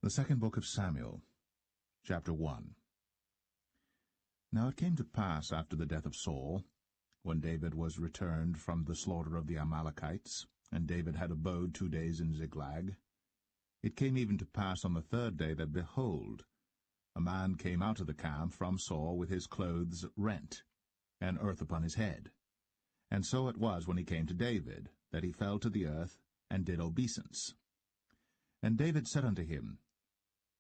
The second book of Samuel, chapter 1. Now it came to pass after the death of Saul, when David was returned from the slaughter of the Amalekites, and David had abode 2 days in Ziklag, it came even to pass on the third day that, behold, a man came out of the camp from Saul with his clothes rent, and earth upon his head. And so it was when he came to David, that he fell to the earth, and did obeisance. And David said unto him,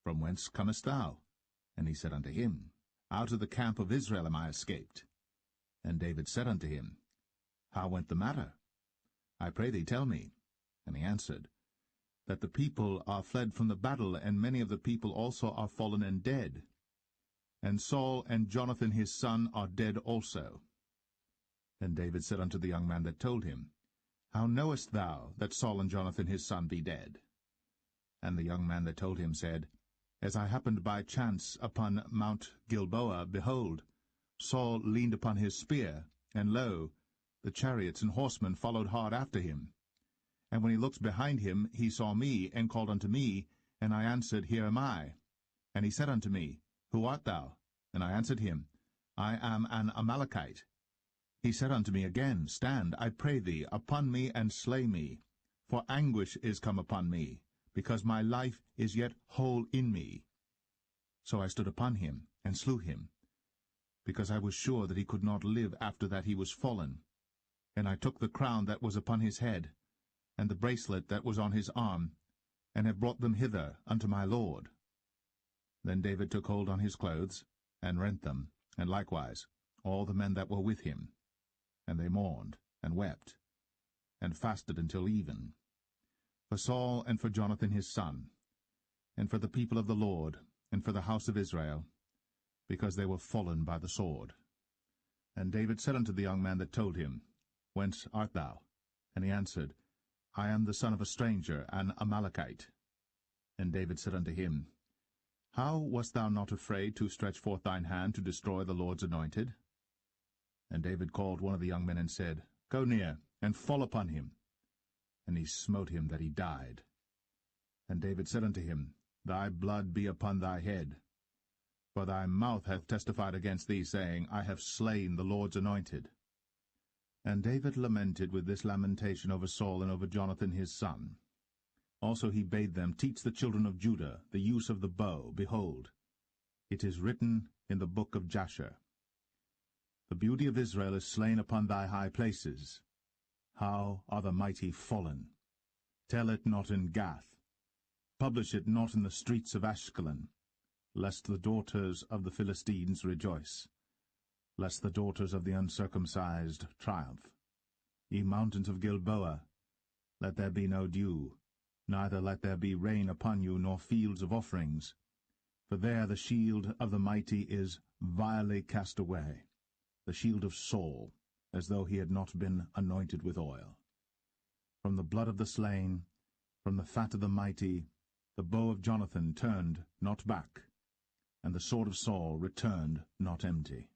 From whence comest thou? And he said unto him, Out of the camp of Israel am I escaped. And David said unto him, How went the matter? I pray thee, tell me. And he answered, That the people are fled from the battle, and many of the people also are fallen and dead. And Saul and Jonathan his son are dead also. Then David said unto the young man that told him, How knowest thou that Saul and Jonathan his son be dead? And the young man that told him said, As I happened by chance upon Mount Gilboa, behold, Saul leaned upon his spear, and lo, the chariots and horsemen followed hard after him. And when he looked behind him, he saw me, and called unto me, and I answered, Here am I. And he said unto me, Who art thou? And I answered him, I am an Amalekite. He said unto me again, Stand, I pray thee, upon me, and slay me. For anguish is come upon me, because my life is yet whole in me. So I stood upon him, and slew him, because I was sure that he could not live after that he was fallen. And I took the crown that was upon his head, and the bracelet that was on his arm, and have brought them hither unto my lord. Then David took hold on his clothes, and rent them, and likewise all the men that were with him. And they mourned, and wept, and fasted until even, for Saul and for Jonathan his son, and for the people of the Lord, and for the house of Israel, because they were fallen by the sword. And David said unto the young man that told him, Whence art thou? And he answered, I am the son of a stranger, an Amalekite. And David said unto him, How wast thou not afraid to stretch forth thine hand to destroy the Lord's anointed? And David called one of the young men and said, Go near, and fall upon him. And he smote him that he died. And David said unto him, Thy blood be upon thy head. For thy mouth hath testified against thee, saying, I have slain the Lord's anointed. And David lamented with this lamentation over Saul and over Jonathan his son. Also he bade them teach the children of Judah the use of the bow. Behold, it is written in the book of Jasher, The beauty of Israel is slain upon thy high places. How are the mighty fallen! Tell it not in Gath. Publish it not in the streets of Ashkelon, lest the daughters of the Philistines rejoice, lest the daughters of the uncircumcised triumph. Ye mountains of Gilboa, let there be no dew, neither let there be rain upon you, nor fields of offerings. For there the shield of the mighty is vilely cast away, the shield of Saul, as though he had not been anointed with oil. From the blood of the slain, from the fat of the mighty, the bow of Jonathan turned not back, and the sword of Saul returned not empty.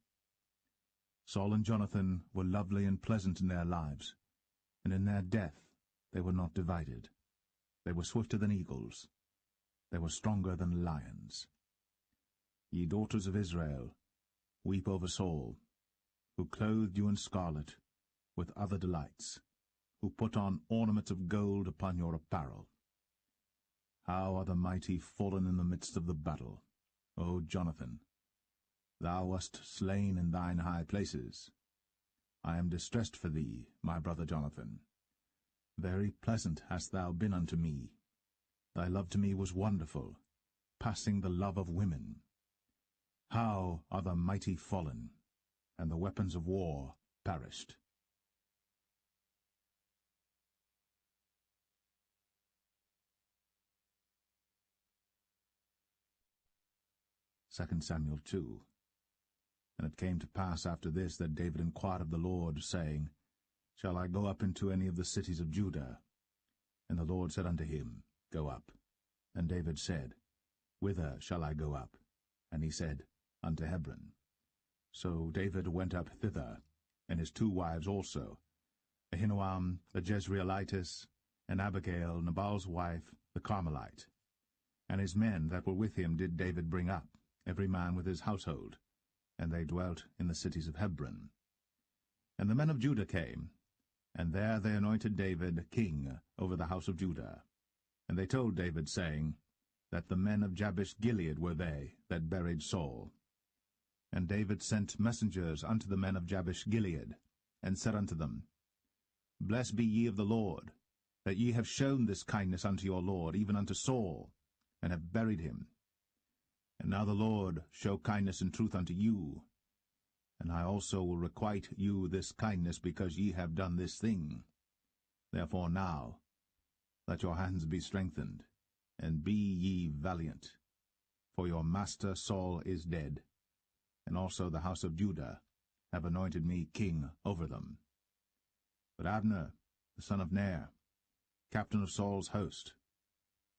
Saul and Jonathan were lovely and pleasant in their lives, and in their death they were not divided. They were swifter than eagles. They were stronger than lions. Ye daughters of Israel, weep over Saul, who clothed you in scarlet, with other delights, who put on ornaments of gold upon your apparel. How are the mighty fallen in the midst of the battle, O Jonathan! Thou wast slain in thine high places. I am distressed for thee, my brother Jonathan. Very pleasant hast thou been unto me. Thy love to me was wonderful, passing the love of women. How are the mighty fallen, and the weapons of war perished. 2 Samuel 2. And it came to pass after this that David inquired of the Lord, saying, Shall I go up into any of the cities of Judah? And the Lord said unto him, Go up. And David said, Whither shall I go up? And he said, Unto Hebron. So David went up thither, and his 2 wives also, Ahinoam the Jezreelitess, and Abigail, Nabal's wife, the Carmelite. And his men that were with him did David bring up, every man with his household, and they dwelt in the cities of Hebron. And the men of Judah came, and there they anointed David king over the house of Judah. And they told David, saying, that the men of Jabesh-Gilead were they that buried Saul. And David sent messengers unto the men of Jabesh-Gilead, and said unto them, Blessed be ye of the Lord, that ye have shown this kindness unto your Lord, even unto Saul, and have buried him. And now the Lord show kindness and truth unto you, and I also will requite you this kindness, because ye have done this thing. Therefore now let your hands be strengthened, and be ye valiant, for your master Saul is dead, and also the house of Judah have anointed me king over them. But Abner, the son of Ner, captain of Saul's host,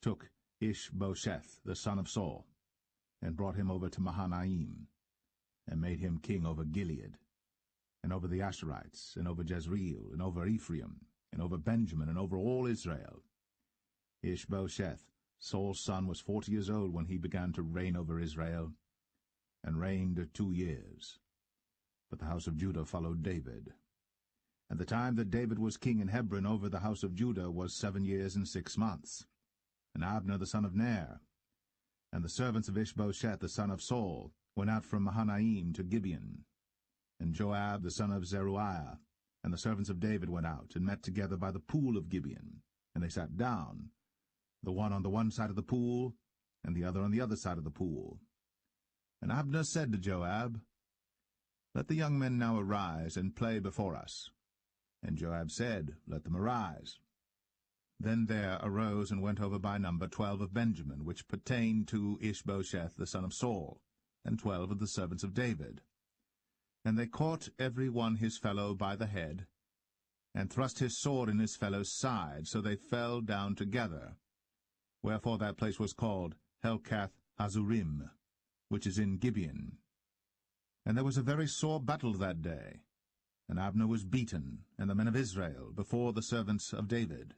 took Ishbosheth, the son of Saul, and brought him over to Mahanaim, and made him king over Gilead, and over the Asherites, and over Jezreel, and over Ephraim, and over Benjamin, and over all Israel. Ishbosheth, Saul's son, was 40 years old when he began to reign over Israel, and reigned 2 years. But the house of Judah followed David. And the time that David was king in Hebron over the house of Judah was 7 years and 6 months. And Abner the son of Ner, and the servants of Ishbosheth the son of Saul, went out from Mahanaim to Gibeon. And Joab the son of Zeruiah, and the servants of David went out, and met together by the pool of Gibeon. And they sat down, the one on the one side of the pool, and the other on the other side of the pool. And Abner said to Joab, Let the young men now arise, and play before us. And Joab said, Let them arise. Then there arose and went over by number 12 of Benjamin, which pertained to Ishbosheth the son of Saul, and 12 of the servants of David. And they caught every one his fellow by the head, and thrust his sword in his fellow's side, so they fell down together. Wherefore that place was called Helkath Hazurim, which is in Gibeon. And there was a very sore battle that day. And Abner was beaten, and the men of Israel, before the servants of David.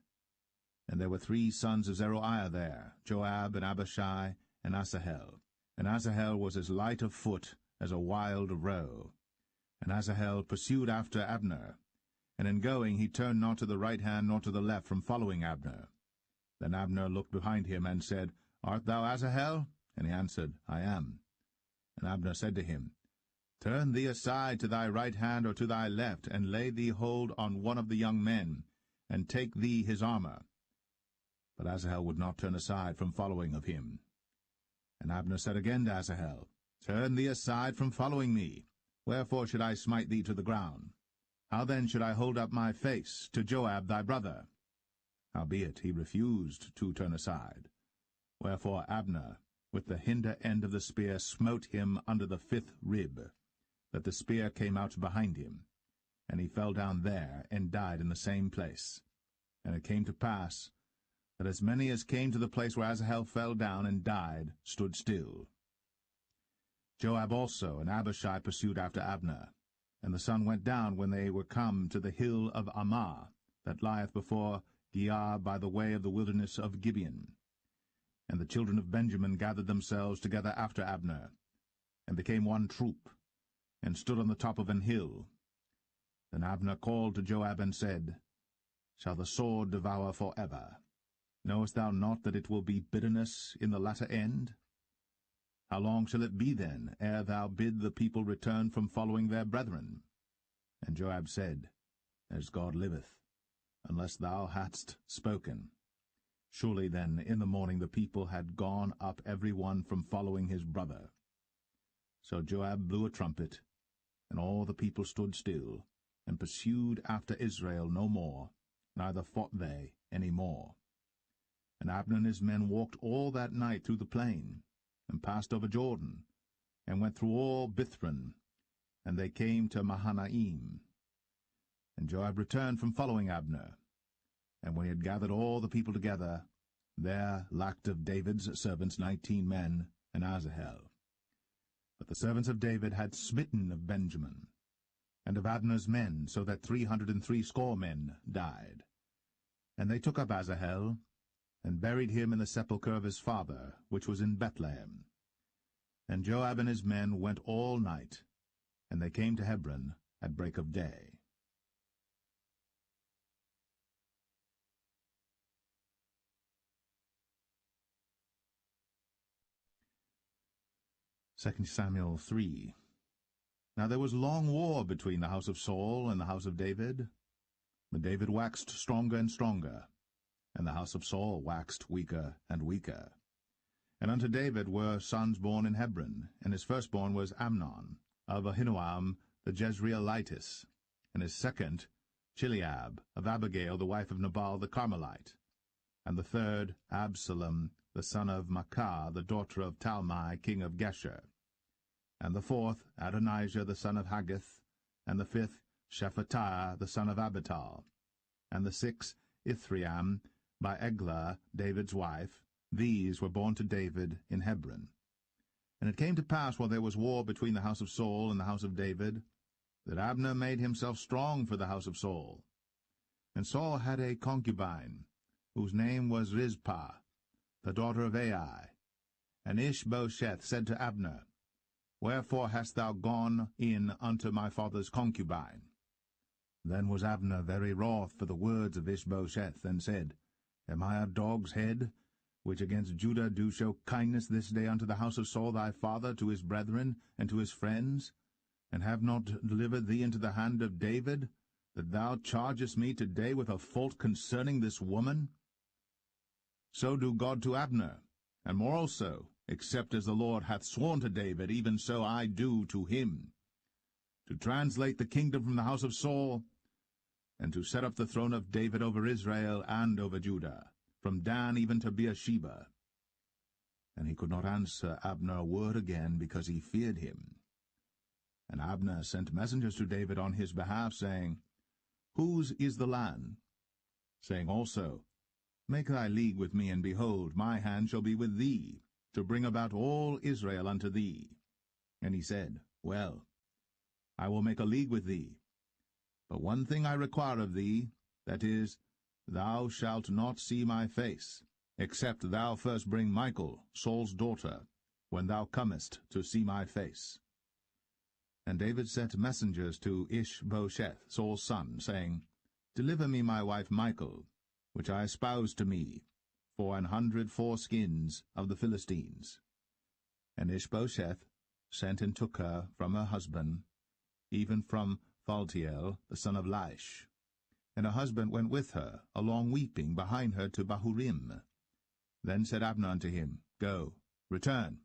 And there were 3 sons of Zeruiah there, Joab, and Abishai, and Asahel. And Asahel was as light of foot as a wild roe. And Asahel pursued after Abner, and in going he turned not to the right hand nor to the left from following Abner. Then Abner looked behind him, and said, Art thou Asahel? And he answered, I am. And Abner said to him, Turn thee aside to thy right hand or to thy left, and lay thee hold on one of the young men, and take thee his armor. But Asahel would not turn aside from following of him. And Abner said again to Asahel, Turn thee aside from following me. Wherefore should I smite thee to the ground? How then should I hold up my face to Joab thy brother? Howbeit he refused to turn aside. Wherefore Abner with the hinder end of the spear smote him under the 5th rib, that the spear came out behind him. And he fell down there, and died in the same place. And it came to pass, that as many as came to the place where Asahel fell down and died stood still. Joab also and Abishai pursued after Abner. And the sun went down when they were come to the hill of Ammah, that lieth before Giah by the way of the wilderness of Gibeon. And the children of Benjamin gathered themselves together after Abner, and became one troop, and stood on the top of an hill. Then Abner called to Joab and said, Shall the sword devour for ever? Knowest thou not that it will be bitterness in the latter end? How long shall it be then, ere thou bid the people return from following their brethren? And Joab said, As God liveth, unless thou hadst spoken. Surely then in the morning the people had gone up every one from following his brother. So Joab blew a trumpet, and all the people stood still, and pursued after Israel no more, neither fought they any more. And Abner and his men walked all that night through the plain, and passed over Jordan, and went through all Bithron, and they came to Mahanaim. And Joab returned from following Abner. And when he had gathered all the people together, there lacked of David's servants 19 men, and Asahel. But the servants of David had smitten of Benjamin, and of Abner's men, so that 360 men died. And they took up Asahel, and buried him in the sepulchre of his father, which was in Bethlehem. And Joab and his men went all night, and they came to Hebron at break of day. 2 Samuel 3. Now there was long war between the house of Saul and the house of David. But David waxed stronger and stronger, and the house of Saul waxed weaker and weaker. And unto David were sons born in Hebron, and his firstborn was Amnon, of Ahinoam the Jezreelitess, and his second Chileab, of Abigail the wife of Nabal the Carmelite, and the third Absalom the son of Maacah the daughter of Talmai king of Geshur, and the fourth Adonijah the son of Haggith, and the fifth Shephatiah the son of Abital, and the sixth Ithream by Eglah David's wife. These were born to David in Hebron. And it came to pass, while there was war between the house of Saul and the house of David, that Abner made himself strong for the house of Saul. And Saul had a concubine, whose name was Rizpah, the daughter of Ai. And Ishbosheth said to Abner, Wherefore hast thou gone in unto my father's concubine? Then was Abner very wroth for the words of Ishbosheth, and said, Am I a dog's head, which against Judah do show kindness this day unto the house of Saul thy father, to his brethren, and to his friends, and have not delivered thee into the hand of David, that thou chargest me today with a fault concerning this woman? So do God to Abner, and more also, except as the Lord hath sworn to David, even so I do to him, to translate the kingdom from the house of Saul, and to set up the throne of David over Israel and over Judah, from Dan even to Beersheba. And he could not answer Abner a word again, because he feared him. And Abner sent messengers to David on his behalf, saying, Whose is the land? Saying also, Make thy league with me, and behold, my hand shall be with thee, to bring about all Israel unto thee. And he said, Well, I will make a league with thee. But one thing I require of thee, that is, thou shalt not see my face, except thou first bring Michal, Saul's daughter, when thou comest to see my face. And David sent messengers to Ishbosheth, Saul's son, saying, Deliver me my wife Michal, which I espoused to me, for 100 foreskins of the Philistines. And Ishbosheth sent and took her from her husband, even from Phaltiel, the son of Laish. And her husband went with her, along weeping, behind her to Bahurim. Then said Abner unto him, Go, return.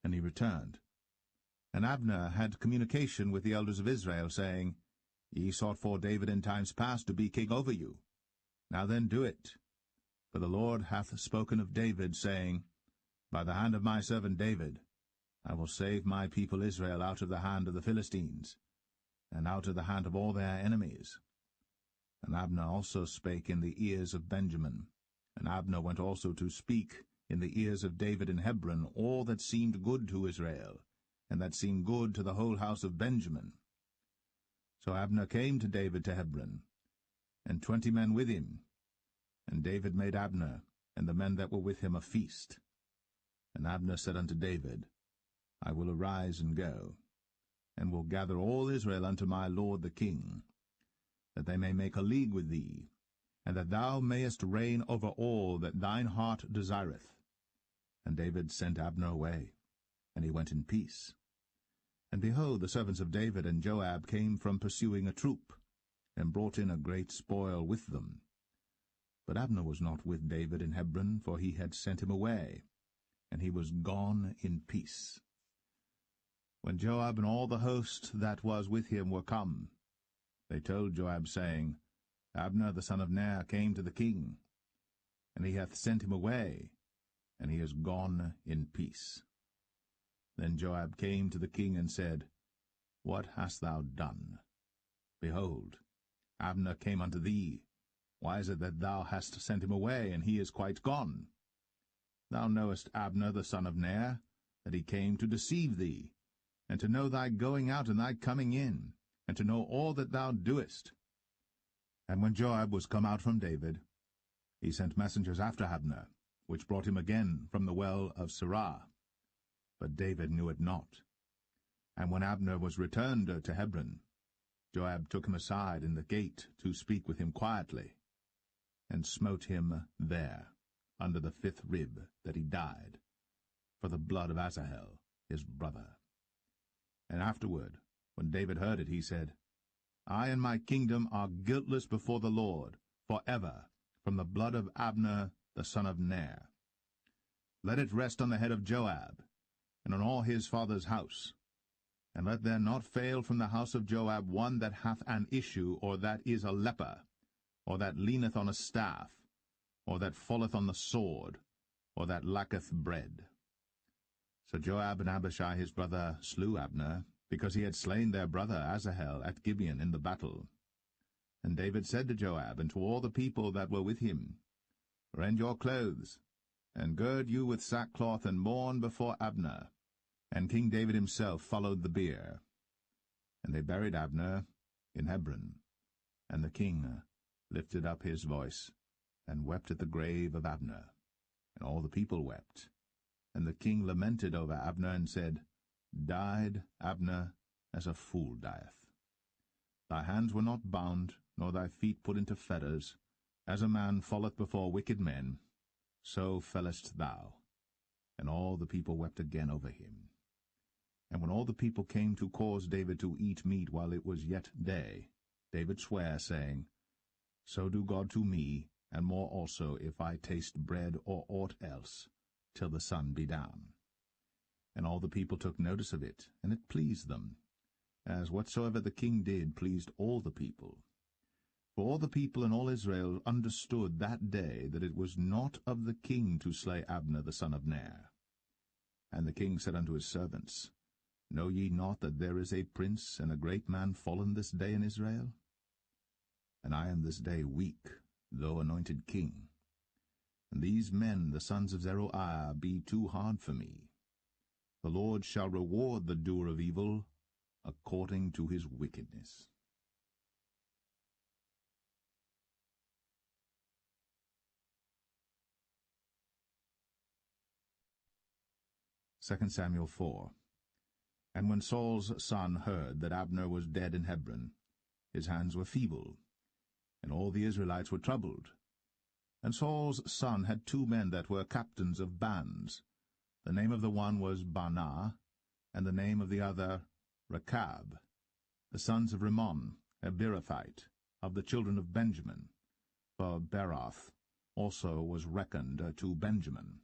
And he returned. And Abner had communication with the elders of Israel, saying, Ye sought for David in times past to be king over you. Now then do it. For the Lord hath spoken of David, saying, By the hand of my servant David I will save my people Israel out of the hand of the Philistines, and out of the hand of all their enemies. And Abner also spake in the ears of Benjamin. And Abner went also to speak in the ears of David in Hebron all that seemed good to Israel, and that seemed good to the whole house of Benjamin. So Abner came to David to Hebron, and 20 men with him. And David made Abner and the men that were with him a feast. And Abner said unto David, I will arise and go, and will gather all Israel unto my lord the king, that they may make a league with thee, and that thou mayest reign over all that thine heart desireth. And David sent Abner away, and he went in peace. And behold, the servants of David and Joab came from pursuing a troop, and brought in a great spoil with them. But Abner was not with David in Hebron, for he had sent him away, and he was gone in peace. When Joab and all the host that was with him were come, they told Joab, saying, Abner the son of Ner came to the king, and he hath sent him away, and he is gone in peace. Then Joab came to the king and said, What hast thou done? Behold, Abner came unto thee. Why is it that thou hast sent him away, and he is quite gone? Thou knowest Abner the son of Ner, that he came to deceive thee, and to know thy going out and thy coming in, and to know all that thou doest. And when Joab was come out from David, he sent messengers after Abner, which brought him again from the well of Sirah. But David knew it not. And when Abner was returned to Hebron, Joab took him aside in the gate to speak with him quietly, and smote him there, under the 5th rib, that he died, for the blood of Asahel his brother. And afterward, when David heard it, he said, I and my kingdom are guiltless before the Lord, for ever, from the blood of Abner the son of Ner. Let it rest on the head of Joab, and on all his father's house. And let there not fail from the house of Joab one that hath an issue, or that is a leper, or that leaneth on a staff, or that falleth on the sword, or that lacketh bread. So Joab and Abishai his brother slew Abner, because he had slain their brother Asahel at Gibeon in the battle. And David said to Joab and to all the people that were with him, Rend your clothes, and gird you with sackcloth, and mourn before Abner. And King David himself followed the bier. And they buried Abner in Hebron. And the king lifted up his voice, and wept at the grave of Abner. And all the people wept. And the king lamented over Abner, and said, Died Abner as a fool dieth. Thy hands were not bound, nor thy feet put into fetters. As a man falleth before wicked men, so fellest thou. And all the people wept again over him. And when all the people came to cause David to eat meat while it was yet day, David sware, saying, So do God to me, and more also, if I taste bread or aught else, till the sun be down. And all the people took notice of it, and it pleased them, as whatsoever the king did pleased all the people. For all the people and all Israel understood that day that it was not of the king to slay Abner the son of Ner. And the king said unto his servants, Know ye not that there is a prince and a great man fallen this day in Israel? And I am this day weak, though anointed king. And these men, the sons of Zeruiah, be too hard for me. The Lord shall reward the doer of evil according to his wickedness. 2 Samuel 4. And when Saul's son heard that Abner was dead in Hebron, his hands were feeble, and all the Israelites were troubled. And Saul's son had 2 men that were captains of bands. The name of the one was Baanah, and the name of the other Rechab, the sons of Rimmon, a Beerothite, of the children of Benjamin. For Beeroth also was reckoned to Benjamin.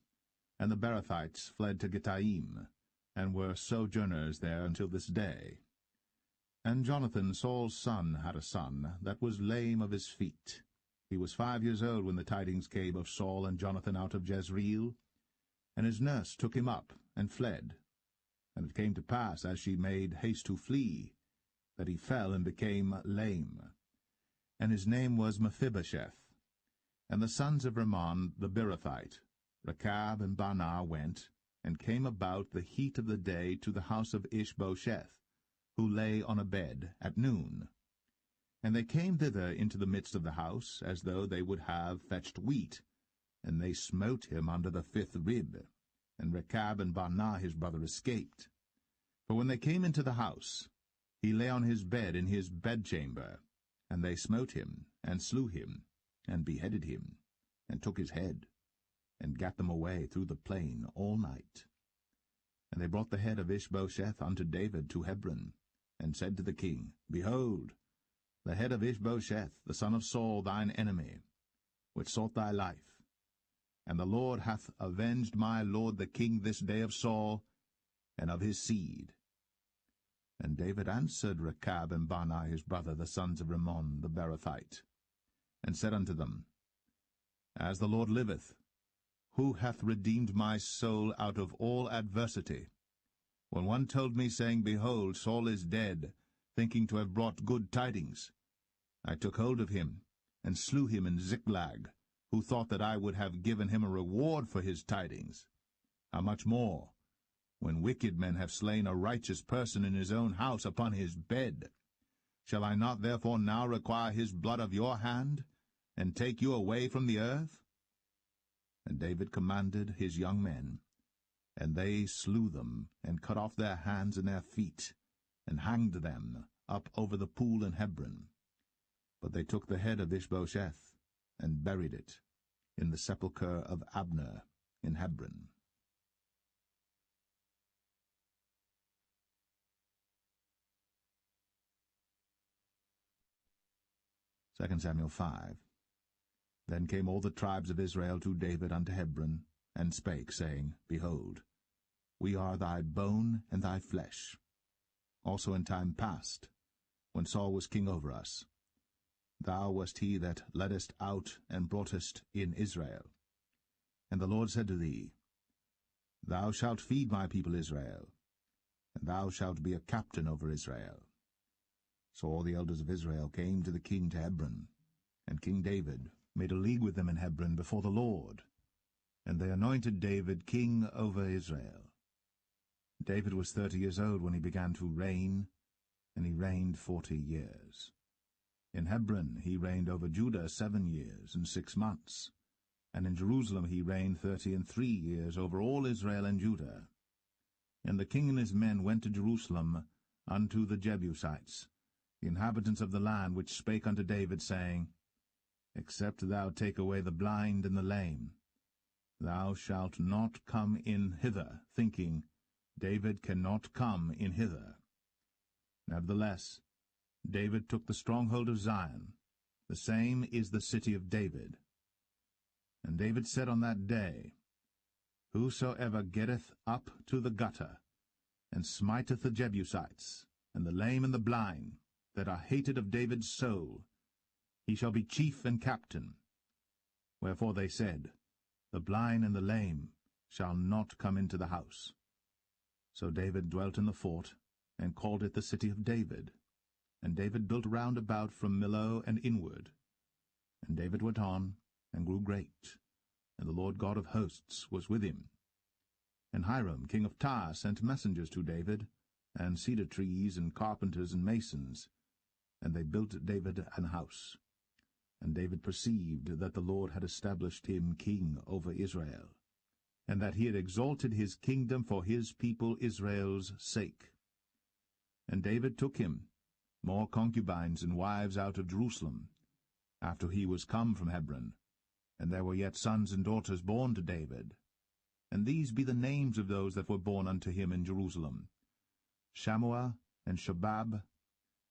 And the Beerothites fled to Gittaim, and were sojourners there until this day. And Jonathan, Saul's son, had a son that was lame of his feet. He was 5 years old when the tidings came of Saul and Jonathan out of Jezreel. And his nurse took him up, and fled. And it came to pass, as she made haste to flee, that he fell and became lame. And his name was Mephibosheth. And the sons of Rimmon the Beerothite, Rechab and Baanah, went, and came about the heat of the day to the house of Ishbosheth, who lay on a bed at noon. And they came thither into the midst of the house, as though they would have fetched wheat. And they smote him under the 5th rib. And Rechab and Baanah his brother escaped. For when they came into the house, he lay on his bed in his bedchamber. And they smote him, and slew him, and beheaded him, and took his head, and gat them away through the plain all night. And they brought the head of Ishbosheth unto David to Hebron, and said to the king, Behold, the head of Ishbosheth, the son of Saul, thine enemy, which sought thy life. And the Lord hath avenged my lord the king this day of Saul, and of his seed. And David answered Rechab and Baanah his brother, the sons of Rimmon the Beerothite, and said unto them, As the Lord liveth, who hath redeemed my soul out of all adversity? When one told me, saying, Behold, Saul is dead, thinking to have brought good tidings, I took hold of him, and slew him in Ziklag, who thought that I would have given him a reward for his tidings. How much more, when wicked men have slain a righteous person in his own house upon his bed? Shall I not therefore now require his blood of your hand, and take you away from the earth? And David commanded his young men, and they slew them, and cut off their hands and their feet, and hanged them up over the pool in Hebron. But they took the head of Ishbosheth, and buried it in the sepulchre of Abner in Hebron. 2 Samuel 5. Then came all the tribes of Israel to David unto Hebron, and spake, saying, Behold, we are thy bone and thy flesh. Also in time past, when Saul was king over us, thou wast he that leddest out and broughtest in Israel. And the Lord said to thee, Thou shalt feed my people Israel, and thou shalt be a captain over Israel. So all the elders of Israel came to the king to Hebron, and King David made a league with them in Hebron before the Lord, and they anointed David king over Israel. David was 30 years old when he began to reign, and he reigned 40 years. In Hebron he reigned over Judah 7 years and 6 months, and in Jerusalem he reigned 33 years over all Israel and Judah. And the king and his men went to Jerusalem unto the Jebusites, the inhabitants of the land, which spake unto David, saying, Except thou take away the blind and the lame, thou shalt not come in hither, thinking, David cannot come in hither. Nevertheless, David took the stronghold of Zion, the same is the city of David. And David said on that day, Whosoever getteth up to the gutter, and smiteth the Jebusites, and the lame and the blind, that are hated of David's soul, he shall be chief and captain. Wherefore they said, The blind and the lame shall not come into the house. So David dwelt in the fort, and called it the city of David. And David built round about from Millo and inward. And David went on, and grew great, and the Lord God of hosts was with him. And Hiram king of Tyre sent messengers to David, and cedar trees, and carpenters, and masons, and they built David an house. And David perceived that the Lord had established him king over Israel, and that he had exalted his kingdom for his people Israel's sake. And David took him more concubines and wives out of Jerusalem, after he was come from Hebron, and there were yet sons and daughters born to David. And these be the names of those that were born unto him in Jerusalem, Shammua, and Shobab,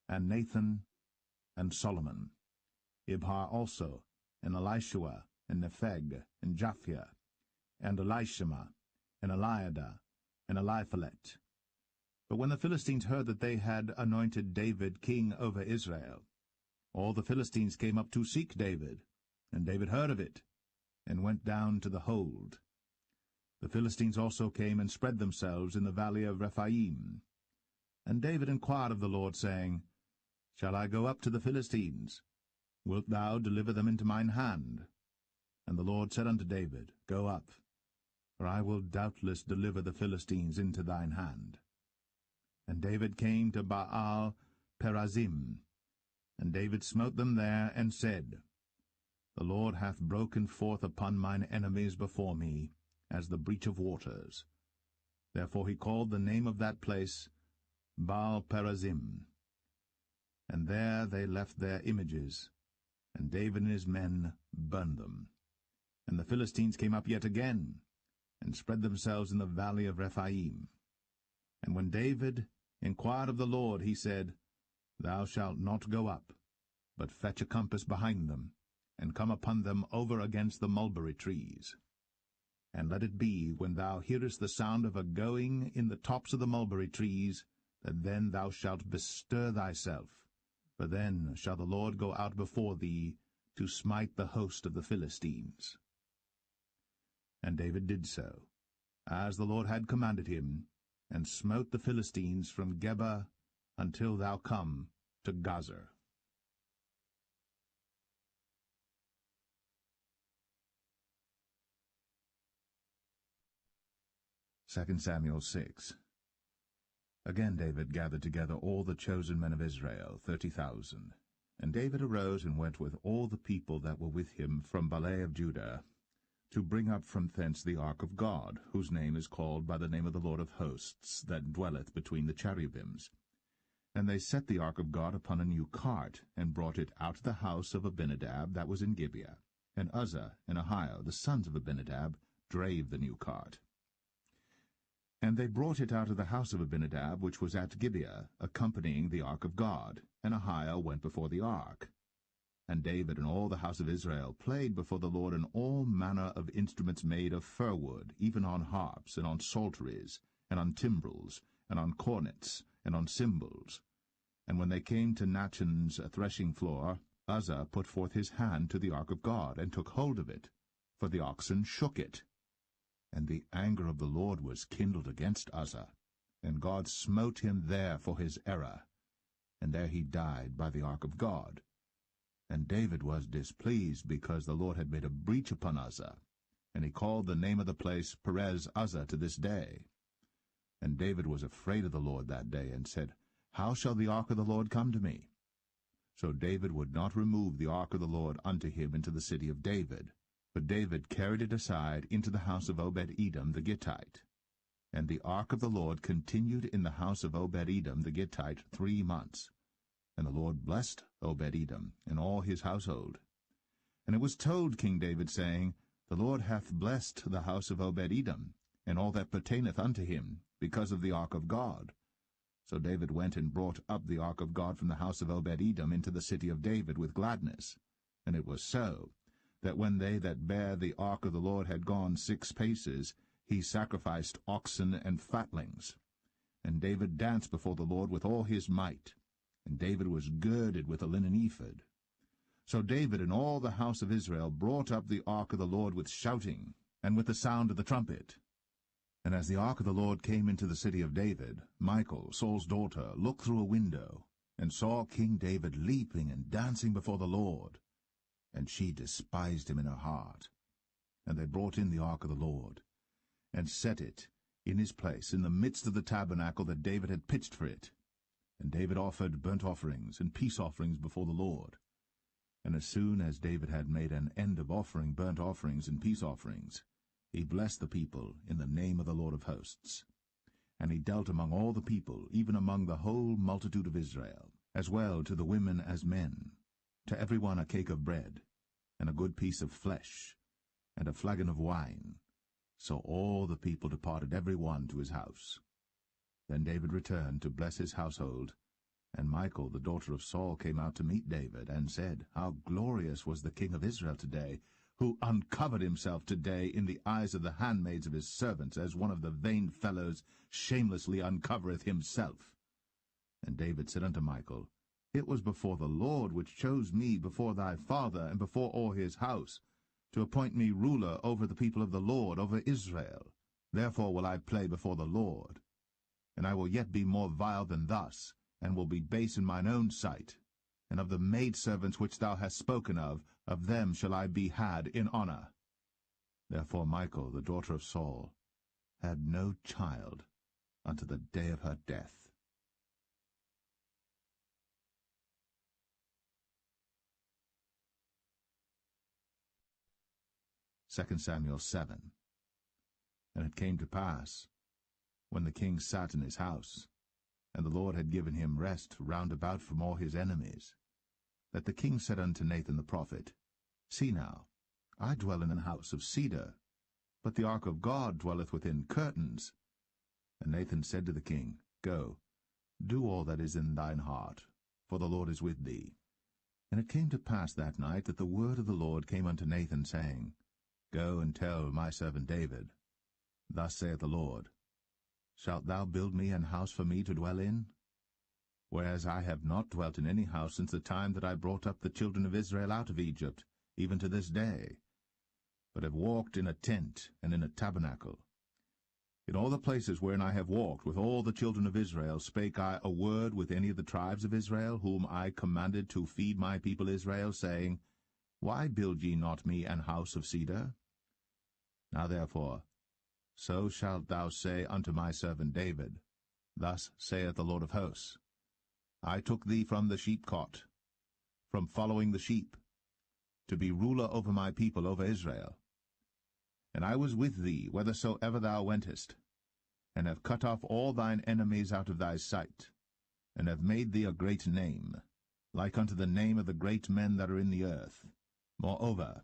and Nathan, and Solomon, Ibhar also, and Elishua, and Nepheg, and Japhia, and Elishama, and Eliada, and Eliphalet. But when the Philistines heard that they had anointed David king over Israel, all the Philistines came up to seek David, and David heard of it, and went down to the hold. The Philistines also came and spread themselves in the valley of Rephaim. And David inquired of the Lord, saying, Shall I go up to the Philistines? Wilt thou deliver them into mine hand? And the Lord said unto David, Go up, for I will doubtless deliver the Philistines into thine hand. And David came to Baal Perazim, and David smote them there, and said, The Lord hath broken forth upon mine enemies before me, as the breach of waters. Therefore he called the name of that place Baal Perazim. And there they left their images, and David and his men burned them. And the Philistines came up yet again, and spread themselves in the valley of Rephaim. And when David inquired of the Lord, he said, Thou shalt not go up, but fetch a compass behind them, and come upon them over against the mulberry trees. And let it be, when thou hearest the sound of a going in the tops of the mulberry trees, that then thou shalt bestir thyself, for then shall the Lord go out before thee to smite the host of the Philistines. And David did so, as the Lord had commanded him, and smote the Philistines from Geba until thou come to Gazer. 2 Samuel 6. Again David gathered together all the chosen men of Israel, 30,000. And David arose and went with all the people that were with him from Baalah of Judah to bring up from thence the ark of God, whose name is called by the name of the Lord of hosts, that dwelleth between the cherubims. And they set the ark of God upon a new cart, and brought it out of the house of Abinadab that was in Gibeah. And Uzzah and Ahio, the sons of Abinadab, drave the new cart. And they brought it out of the house of Abinadab, which was at Gibeah, accompanying the ark of God, and Ahio went before the ark. And David and all the house of Israel played before the Lord in all manner of instruments made of fir wood, even on harps, and on psalteries, and on timbrels, and on cornets, and on cymbals. And when they came to Nachon's threshing floor, Uzzah put forth his hand to the ark of God, and took hold of it, for the oxen shook it. And the anger of the Lord was kindled against Uzzah, and God smote him there for his error, and there he died by the ark of God. And David was displeased, because the Lord had made a breach upon Uzzah, and he called the name of the place Perez Uzzah to this day. And David was afraid of the Lord that day, and said, How shall the ark of the Lord come to me? So David would not remove the ark of the Lord unto him into the city of David, but David carried it aside into the house of Obed-Edom the Gittite. And the ark of the Lord continued in the house of Obed-Edom the Gittite 3 months. And the Lord blessed Obed-Edom and all his household. And it was told King David, saying, The Lord hath blessed the house of Obed-Edom, and all that pertaineth unto him, because of the ark of God. So David went and brought up the ark of God from the house of Obed-Edom into the city of David with gladness. And it was so, that when they that bare the ark of the Lord had gone 6 paces, he sacrificed oxen and fatlings. And David danced before the Lord with all his might. And David was girded with a linen ephod. So David and all the house of Israel brought up the ark of the Lord with shouting, and with the sound of the trumpet. And as the ark of the Lord came into the city of David, Michal, Saul's daughter, looked through a window, and saw King David leaping and dancing before the Lord. And she despised him in her heart. And they brought in the ark of the Lord, and set it in his place in the midst of the tabernacle that David had pitched for it. And David offered burnt offerings and peace offerings before the Lord. And as soon as David had made an end of offering burnt offerings and peace offerings, he blessed the people in the name of the Lord of hosts. And he dealt among all the people, even among the whole multitude of Israel, as well to the women as men, to every one a cake of bread, and a good piece of flesh, and a flagon of wine. So all the people departed every one to his house. Then David returned to bless his household, and Michal, the daughter of Saul, came out to meet David, and said, How glorious was the king of Israel today, who uncovered himself today in the eyes of the handmaids of his servants, as one of the vain fellows shamelessly uncovereth himself. And David said unto Michal, It was before the Lord which chose me before thy father, and before all his house, to appoint me ruler over the people of the Lord, over Israel. Therefore will I play before the Lord. And I will yet be more vile than thus, and will be base in mine own sight. And of the maidservants which thou hast spoken of them shall I be had in honor. Therefore Michal, the daughter of Saul, had no child unto the day of her death. 2 Samuel 7. And it came to pass, when the king sat in his house, and the Lord had given him rest round about from all his enemies, that the king said unto Nathan the prophet, See now, I dwell in an house of cedar, but the ark of God dwelleth within curtains. And Nathan said to the king, Go, do all that is in thine heart, for the Lord is with thee. And it came to pass that night that the word of the Lord came unto Nathan, saying, Go and tell my servant David, Thus saith the Lord, Shalt thou build me an house for me to dwell in? Whereas I have not dwelt in any house since the time that I brought up the children of Israel out of Egypt, even to this day, but have walked in a tent and in a tabernacle. In all the places wherein I have walked with all the children of Israel spake I a word with any of the tribes of Israel, whom I commanded to feed my people Israel, saying, Why build ye not me an house of cedar? Now therefore, so shalt thou say unto my servant David, Thus saith the Lord of hosts, I took thee from the sheepcot, from following the sheep, to be ruler over my people, over Israel. And I was with thee whithersoever thou wentest, and have cut off all thine enemies out of thy sight, and have made thee a great name, like unto the name of the great men that are in the earth. Moreover,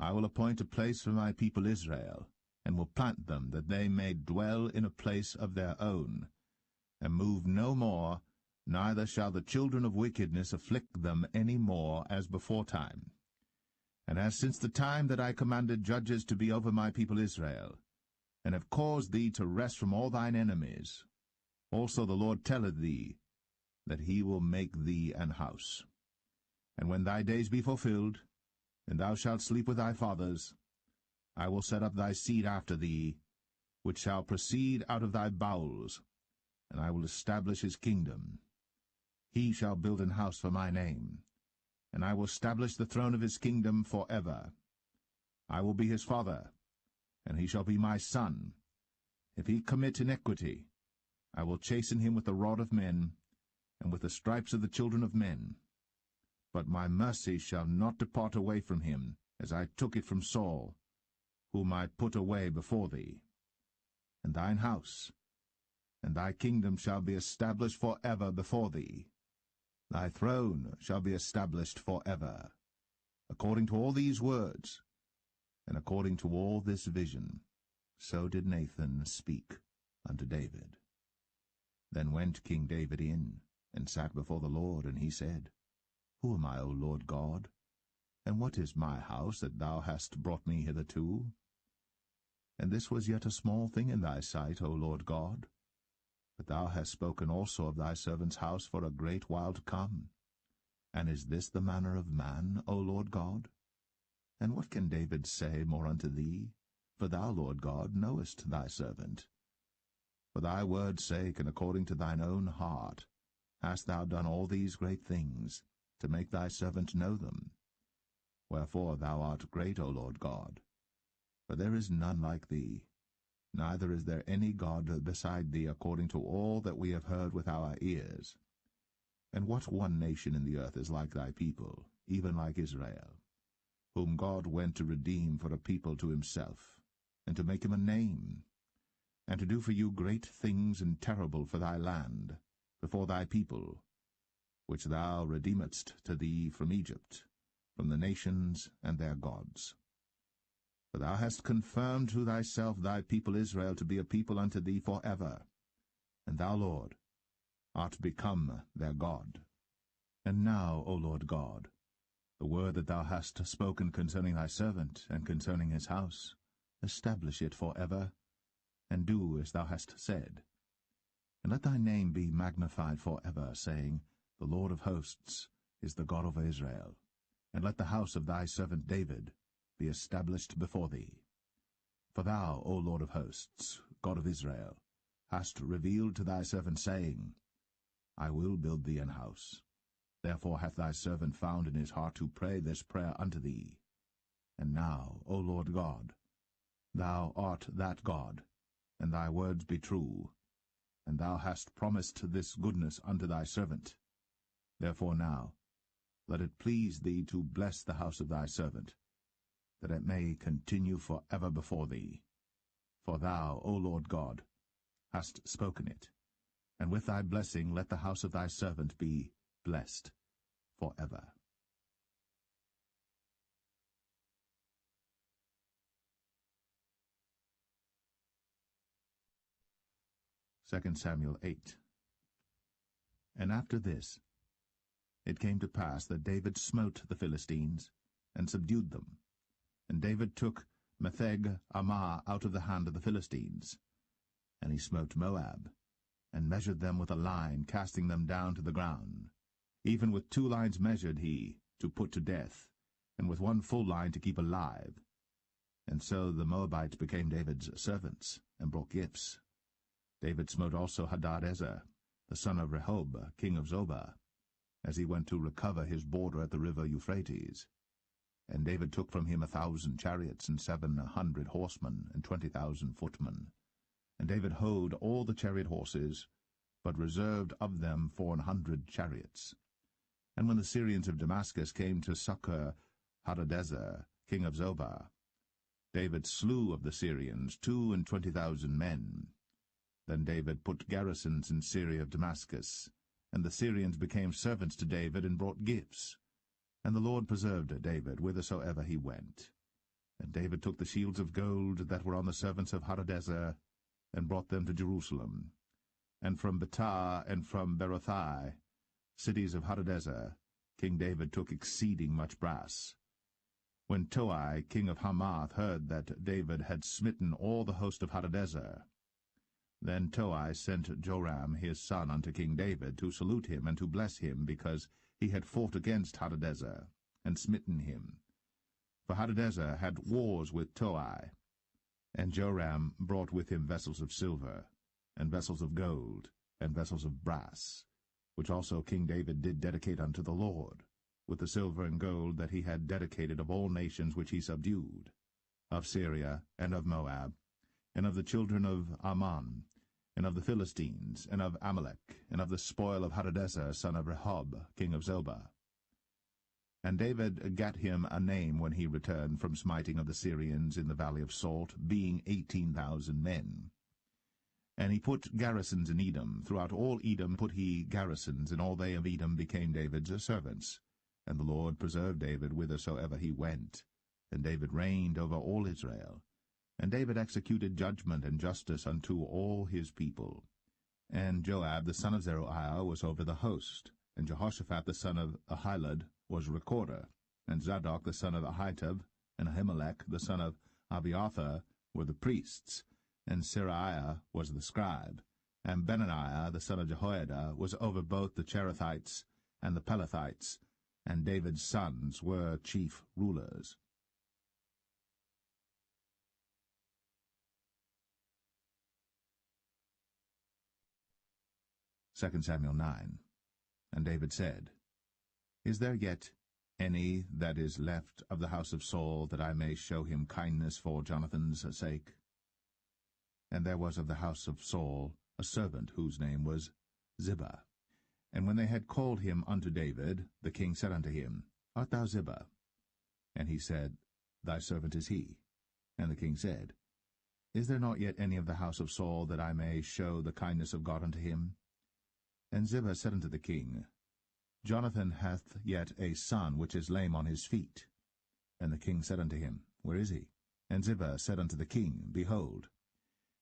I will appoint a place for my people Israel, and will plant them, that they may dwell in a place of their own, and move no more, neither shall the children of wickedness afflict them any more as beforetime. And as since the time that I commanded judges to be over my people Israel, and have caused thee to rest from all thine enemies, also the Lord telleth thee that he will make thee an house. And when thy days be fulfilled, and thou shalt sleep with thy fathers, I will set up thy seed after thee, which shall proceed out of thy bowels, and I will establish his kingdom. He shall build an house for my name, and I will establish the throne of his kingdom for ever. I will be his father, and he shall be my son. If he commit iniquity, I will chasten him with the rod of men, and with the stripes of the children of men. But my mercy shall not depart away from him, as I took it from Saul, whom I put away before thee. And thine house and thy kingdom shall be established for ever before thee. Thy throne shall be established for ever. According to all these words, and according to all this vision, so did Nathan speak unto David. Then went King David in, and sat before the Lord, and he said, Who am I, O Lord God? And what is my house that thou hast brought me hitherto? And this was yet a small thing in thy sight, O Lord God. But thou hast spoken also of thy servant's house for a great while to come. And is this the manner of man, O Lord God? And what can David say more unto thee? For thou, Lord God, knowest thy servant. For thy word's sake, and according to thine own heart, hast thou done all these great things, to make thy servant know them. Wherefore thou art great, O Lord God. For there is none like thee, neither is there any God beside thee, according to all that we have heard with our ears. And what one nation in the earth is like thy people, even like Israel, whom God went to redeem for a people to himself, and to make him a name, and to do for you great things and terrible for thy land, before thy people, which thou redeemedst to thee from Egypt, from the nations and their gods. For thou hast confirmed to thyself thy people Israel to be a people unto thee for ever, and thou, Lord, art become their God. And now, O Lord God, the word that thou hast spoken concerning thy servant and concerning his house, establish it for ever, and do as thou hast said. And let thy name be magnified for ever, saying, The Lord of hosts is the God of Israel. And let the house of thy servant David be established before thee. For thou, O Lord of hosts, God of Israel, hast revealed to thy servant, saying, I will build thee an house. Therefore hath thy servant found in his heart to pray this prayer unto thee. And now, O Lord God, thou art that God, and thy words be true, and thou hast promised this goodness unto thy servant. Therefore now, let it please thee to bless the house of thy servant, that it may continue for ever before thee. For thou, O Lord God, hast spoken it, and with thy blessing let the house of thy servant be blessed for ever. 2 Samuel 8. And after this, it came to pass that David smote the Philistines, and subdued them. And David took Metheg Ammah out of the hand of the Philistines. And he smote Moab, and measured them with a line, casting them down to the ground. Even with 2 lines measured he, to put to death, and with 1 full line to keep alive. And so the Moabites became David's servants, and brought gifts. David smote also Hadadezer, the son of Rehob, king of Zobah, as he went to recover his border at the river Euphrates. And David took from him 1,000 chariots, and 700 horsemen, and 20,000 footmen. And David houghed all the chariot horses, but reserved of them 400 chariots. And when the Syrians of Damascus came to succor Hadadezer, king of Zobah, David slew of the Syrians 22,000 men. Then David put garrisons in Syria of Damascus, and the Syrians became servants to David and brought gifts. And the Lord preserved David whithersoever he went. And David took the shields of gold that were on the servants of Hadadezer, and brought them to Jerusalem. And from Betah and from Berothai, cities of Hadadezer, King David took exceeding much brass. When Toi, king of Hamath, heard that David had smitten all the host of Hadadezer, then Toi sent Joram his son unto King David to salute him and to bless him, because he had fought against Hadadezer, and smitten him. For Hadadezer had wars with Toi. And Joram brought with him vessels of silver, and vessels of gold, and vessels of brass, which also King David did dedicate unto the Lord, with the silver and gold that he had dedicated of all nations which he subdued, of Syria, and of Moab, and of the children of Ammon, and of the Philistines, and of Amalek, and of the spoil of Hadadezer son of Rehob, king of Zobah. And David gat him a name when he returned from smiting of the Syrians in the valley of Salt, being 18,000 men. And he put garrisons in Edom. Throughout all Edom put he garrisons, and all they of Edom became David's servants. And the Lord preserved David whithersoever he went. And David reigned over all Israel. And David executed judgment and justice unto all his people. And Joab the son of Zeruiah was over the host. And Jehoshaphat the son of Ahilud was recorder. And Zadok the son of Ahitub, and Ahimelech the son of Abiathar were the priests. And Seraiah was the scribe. And Benaniah the son of Jehoiada was over both the Cherethites and the Pelethites. And David's sons were chief rulers. 2 Samuel 9. And David said, Is there yet any that is left of the house of Saul, that I may show him kindness for Jonathan's sake? And there was of the house of Saul a servant whose name was Ziba. And when they had called him unto David, the king said unto him, Art thou Ziba? And he said, Thy servant is he. And the king said, Is there not yet any of the house of Saul, that I may show the kindness of God unto him? And Ziba said unto the king, Jonathan hath yet a son which is lame on his feet. And the king said unto him, Where is he? And Ziba said unto the king, Behold,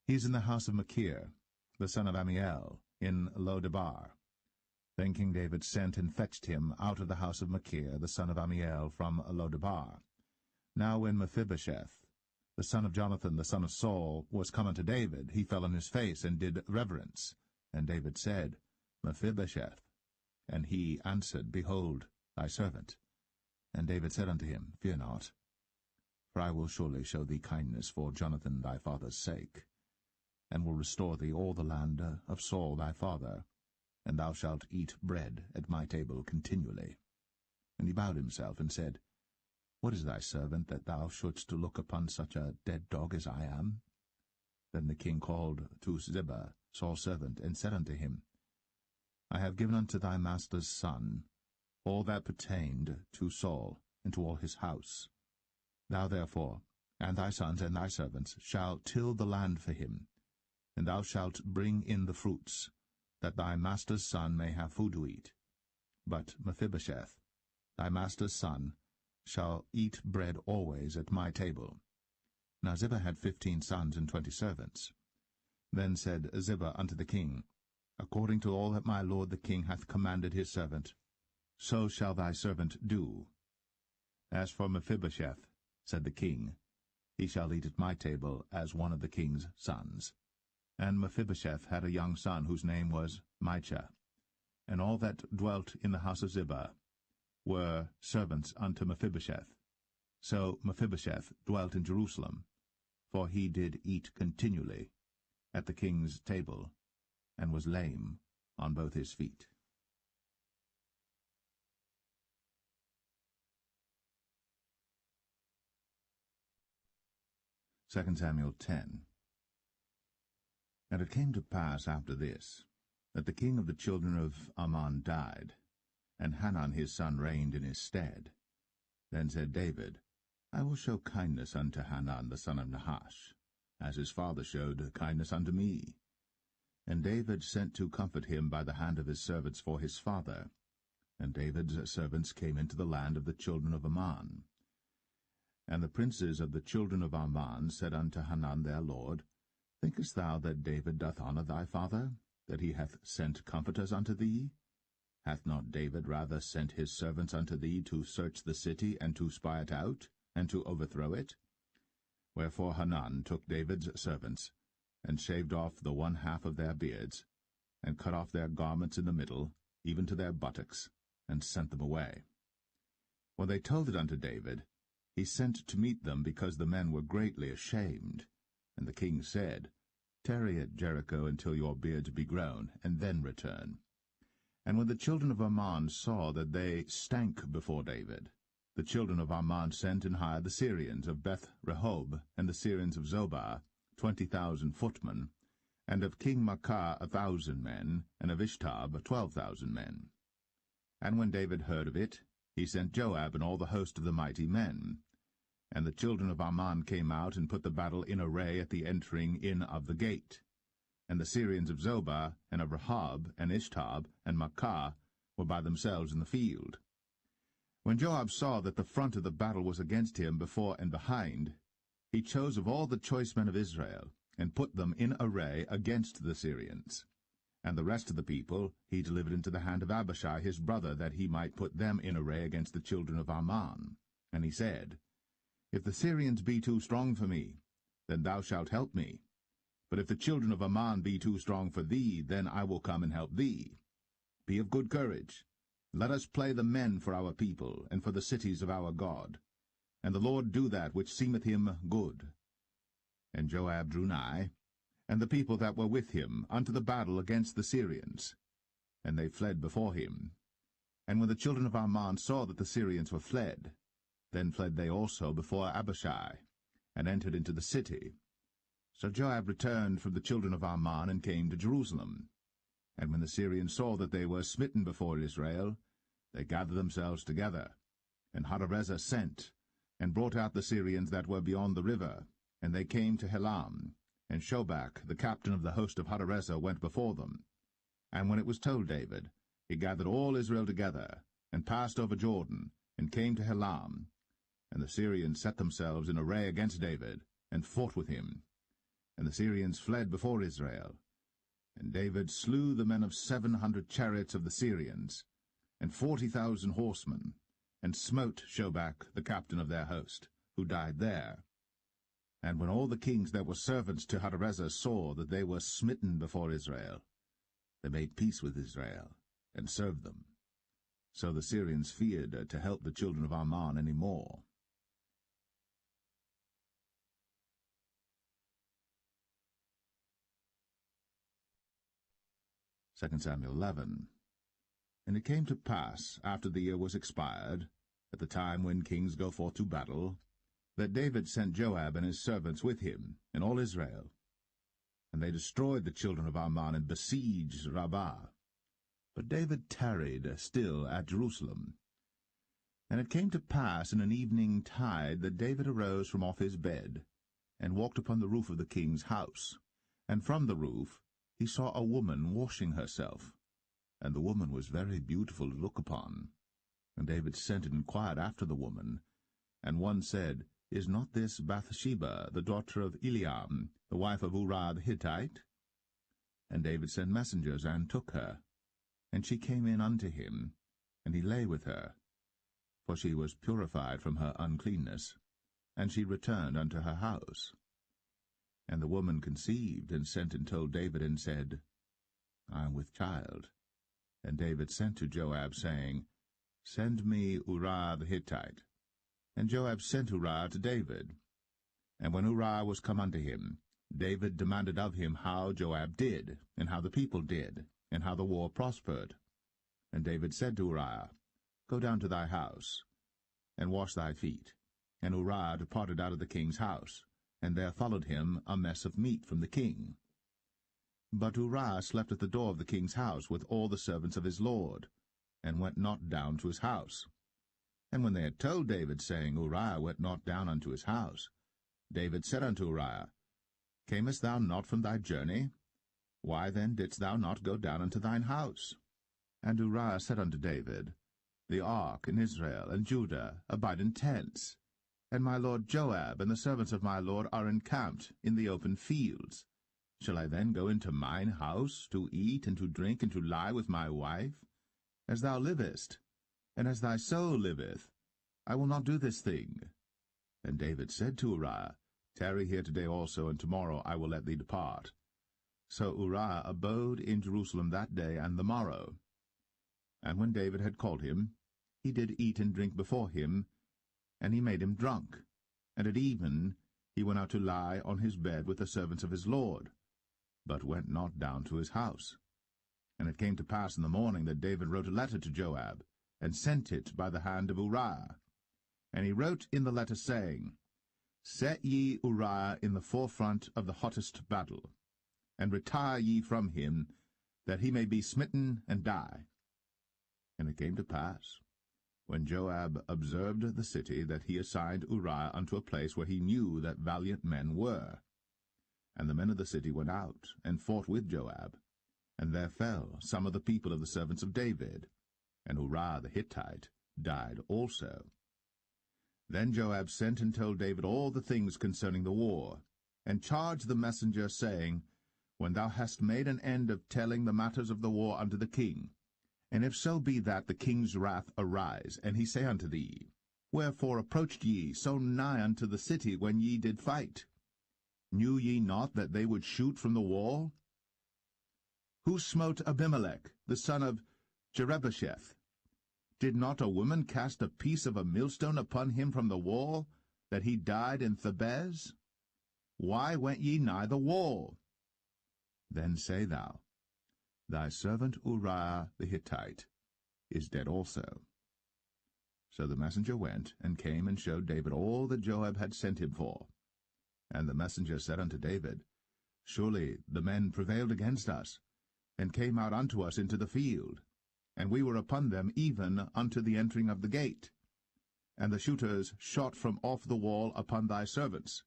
he is in the house of Machir, the son of Ammiel, in Lo-debar. Then King David sent and fetched him out of the house of Machir, the son of Ammiel, from Lo-debar. Now when Mephibosheth, the son of Jonathan, the son of Saul, was come unto David, he fell on his face and did reverence. And David said, Mephibosheth. And he answered, Behold, thy servant. And David said unto him, Fear not, for I will surely show thee kindness for Jonathan thy father's sake, and will restore thee all the land of Saul thy father, and thou shalt eat bread at my table continually. And he bowed himself and said, What is thy servant, that thou shouldst look upon such a dead dog as I am? Then the king called to Ziba, Saul's servant, and said unto him, I have given unto thy master's son all that pertained to Saul, and to all his house. Thou therefore, and thy sons and thy servants, shall till the land for him, and thou shalt bring in the fruits, that thy master's son may have food to eat. But Mephibosheth, thy master's son, shall eat bread always at my table. Now Ziba had 15 sons and 20 servants. Then said Ziba unto the king, According to all that my lord the king hath commanded his servant, so shall thy servant do. As for Mephibosheth, said the king, he shall eat at my table as one of the king's sons. And Mephibosheth had a young son whose name was Micah. And all that dwelt in the house of Ziba were servants unto Mephibosheth. So Mephibosheth dwelt in Jerusalem, for he did eat continually at the king's table, and was lame on both his feet. Second Samuel 10. And it came to pass after this, that the king of the children of Ammon died, and Hanan his son reigned in his stead. Then said David, I will show kindness unto Hanun the son of Nahash, as his father showed kindness unto me. And David sent to comfort him by the hand of his servants for his father. And David's servants came into the land of the children of Ammon. And the princes of the children of Ammon said unto Hanun their lord, Thinkest thou that David doth honour thy father, that he hath sent comforters unto thee? Hath not David rather sent his servants unto thee to search the city, and to spy it out, and to overthrow it? Wherefore Hanun took David's servants, and shaved off the one half of their beards, and cut off their garments in the middle, even to their buttocks, and sent them away. When they told it unto David, he sent to meet them, because the men were greatly ashamed. And the king said, Tarry at Jericho until your beards be grown, and then return. And when the children of Ammon saw that they stank before David, the children of Ammon sent and hired the Syrians of Beth-rehob, and the Syrians of Zobah, 20,000 footmen, and of King Maacah 1,000 men, and of Ishtab 12,000 men. And when David heard of it, he sent Joab and all the host of the mighty men. And the children of Ammon came out and put the battle in array at the entering in of the gate. And the Syrians of Zobah, and of Rehob, and Ishtab, and Maacah were by themselves in the field. When Joab saw that the front of the battle was against him before and behind, he chose of all the choice men of Israel, and put them in array against the Syrians. And the rest of the people he delivered into the hand of Abishai his brother, that he might put them in array against the children of Ammon. And he said, If the Syrians be too strong for me, then thou shalt help me. But if the children of Ammon be too strong for thee, then I will come and help thee. Be of good courage. Let us play the men for our people, and for the cities of our God. And the Lord do that which seemeth him good. And Joab drew nigh, and the people that were with him, unto the battle against the Syrians. And they fled before him. And when the children of Ammon saw that the Syrians were fled, then fled they also before Abishai, and entered into the city. So Joab returned from the children of Ammon, and came to Jerusalem. And when the Syrians saw that they were smitten before Israel, they gathered themselves together. And Hadarezer sent, and brought out the Syrians that were beyond the river, and they came to Helam. And Shobach, the captain of the host of Hadarezer, went before them. And when it was told David, he gathered all Israel together, and passed over Jordan, and came to Helam. And the Syrians set themselves in array against David, and fought with him. And the Syrians fled before Israel. And David slew the men of 700 chariots of the Syrians, and 40,000 horsemen, and smote Shobach, the captain of their host, who died there. And when all the kings that were servants to Hadarezer saw that they were smitten before Israel, they made peace with Israel, and served them. So the Syrians feared to help the children of Ammon any more. 2 Samuel 11. And it came to pass, after the year was expired, at the time when kings go forth to battle, that David sent Joab and his servants with him, and all Israel. And they destroyed the children of Ammon, and besieged Rabbah. But David tarried still at Jerusalem. And it came to pass in an evening tide that David arose from off his bed, and walked upon the roof of the king's house. And from the roof he saw a woman washing herself, and the woman was very beautiful to look upon. And David sent and inquired after the woman. And one said, Is not this Bathsheba, the daughter of Eliam, the wife of Uriah the Hittite? And David sent messengers, and took her. And she came in unto him, and he lay with her, for she was purified from her uncleanness, and she returned unto her house. And the woman conceived, and sent and told David, and said, I am with child. And David sent to Joab, saying, Send me Uriah the Hittite. And Joab sent Uriah to David. And when Uriah was come unto him, David demanded of him how Joab did, and how the people did, and how the war prospered. And David said to Uriah, Go down to thy house, and wash thy feet. And Uriah departed out of the king's house, and there followed him a mess of meat from the king. But Uriah slept at the door of the king's house with all the servants of his lord, and went not down to his house. And when they had told David, saying, Uriah went not down unto his house, David said unto Uriah, Camest thou not from thy journey? Why then didst thou not go down unto thine house? And Uriah said unto David, The ark and Israel and Judah abide in tents, and my lord Joab and the servants of my lord are encamped in the open fields. Shall I then go into mine house to eat and to drink and to lie with my wife? As thou livest, and as thy soul liveth, I will not do this thing. And David said to Uriah, Tarry here today also, and tomorrow I will let thee depart. So Uriah abode in Jerusalem that day and the morrow. And when David had called him, he did eat and drink before him, and he made him drunk. And at even he went out to lie on his bed with the servants of his lord, but went not down to his house. And it came to pass in the morning that David wrote a letter to Joab, and sent it by the hand of Uriah. And he wrote in the letter, saying, Set ye Uriah in the forefront of the hottest battle, and retire ye from him, that he may be smitten and die. And it came to pass, when Joab observed the city, that he assigned Uriah unto a place where he knew that valiant men were. And the men of the city went out, and fought with Joab, and there fell some of the people of the servants of David, and Uriah the Hittite died also. Then Joab sent and told David all the things concerning the war, and charged the messenger, saying, When thou hast made an end of telling the matters of the war unto the king, and if so be that the king's wrath arise, and he say unto thee, Wherefore approached ye so nigh unto the city when ye did fight? Knew ye not that they would shoot from the wall? Who smote Abimelech, the son of Jerubbesheth? Did not a woman cast a piece of a millstone upon him from the wall, that he died in Thebez? Why went ye nigh the wall? Then say thou, Thy servant Uriah the Hittite is dead also. So the messenger went, and came and showed David all that Joab had sent him for. And the messenger said unto David, Surely the men prevailed against us, and came out unto us into the field, and we were upon them even unto the entering of the gate. And the shooters shot from off the wall upon thy servants,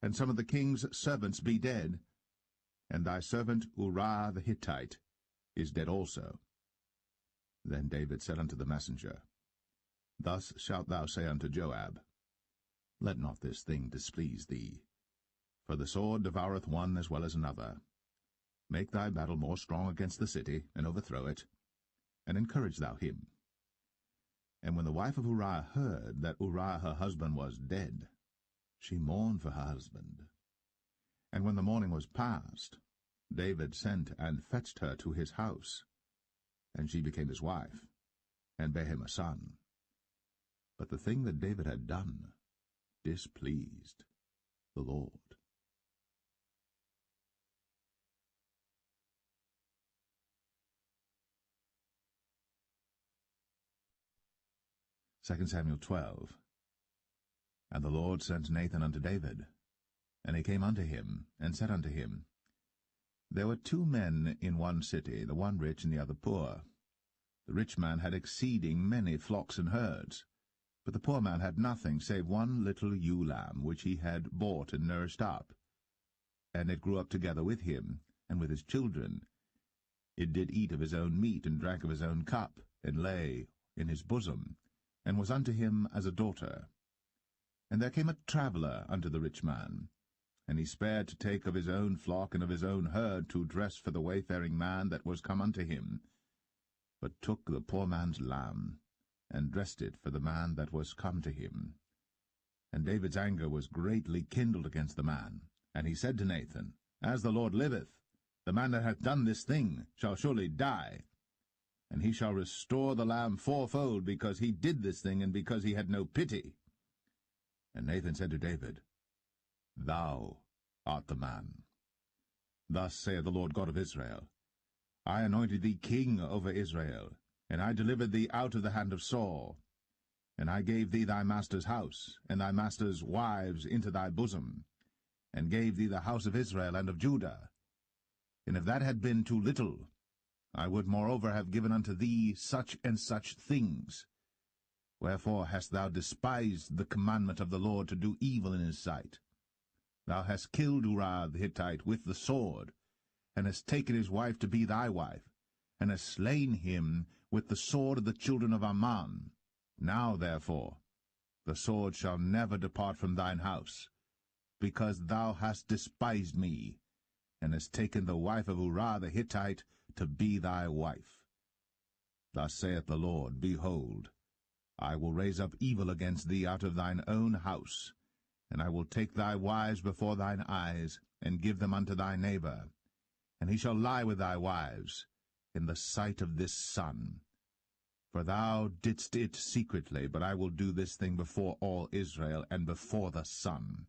and some of the king's servants be dead, and thy servant Uriah the Hittite is dead also. Then David said unto the messenger, Thus shalt thou say unto Joab, Let not this thing displease thee, for the sword devoureth one as well as another. Make thy battle more strong against the city, and overthrow it, and encourage thou him. And when the wife of Uriah heard that Uriah her husband was dead, she mourned for her husband. And when the mourning was past, David sent and fetched her to his house, and she became his wife, and bare him a son. But the thing that David had done displeased the Lord. 2 Samuel 12. And the Lord sent Nathan unto David. And he came unto him, and said unto him, There were 2 men in one city, the one rich and the other poor. The rich man had exceeding many flocks and herds, but the poor man had nothing save one little ewe lamb, which he had bought and nourished up. And it grew up together with him, and with his children. It did eat of his own meat, and drank of his own cup, and lay in his bosom, and was unto him as a daughter. And there came a traveller unto the rich man, and he spared to take of his own flock and of his own herd to dress for the wayfaring man that was come unto him, but took the poor man's lamb, and dressed it for the man that was come to him. And David's anger was greatly kindled against the man. And he said to Nathan, As the Lord liveth, the man that hath done this thing shall surely die, and he shall restore the lamb 4-fold, because he did this thing, and because he had no pity. And Nathan said to David, Thou art the man. Thus saith the Lord God of Israel, I anointed thee king over Israel, and I delivered thee out of the hand of Saul. And I gave thee thy master's house, and thy master's wives into thy bosom, and gave thee the house of Israel and of Judah. And if that had been too little, I would moreover have given unto thee such and such things. Wherefore hast thou despised the commandment of the Lord to do evil in his sight? Thou hast killed Uriah the Hittite with the sword, and hast taken his wife to be thy wife, and hast slain him with the sword of the children of Ammon. Now, therefore, the sword shall never depart from thine house, because thou hast despised me, and hast taken the wife of Uriah the Hittite to be thy wife. Thus saith the Lord, Behold, I will raise up evil against thee out of thine own house, and I will take thy wives before thine eyes, and give them unto thy neighbor, and he shall lie with thy wives in the sight of this sun. For thou didst it secretly, but I will do this thing before all Israel, and before the sun.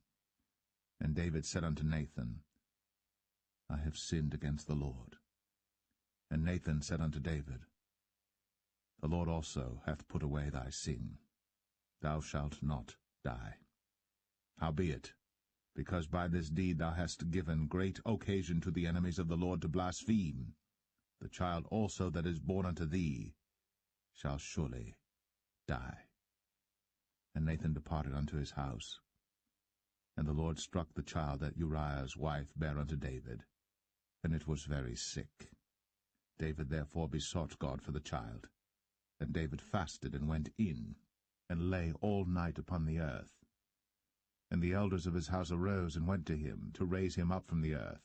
And David said unto Nathan, I have sinned against the Lord. And Nathan said unto David, The Lord also hath put away thy sin. Thou shalt not die. Howbeit, because by this deed thou hast given great occasion to the enemies of the Lord to blaspheme, the child also that is born unto thee shall surely die. And Nathan departed unto his house. And the Lord struck the child that Uriah's wife bare unto David, and it was very sick. David therefore besought God for the child. And David fasted, and went in, and lay all night upon the earth. And the elders of his house arose, and went to him, to raise him up from the earth.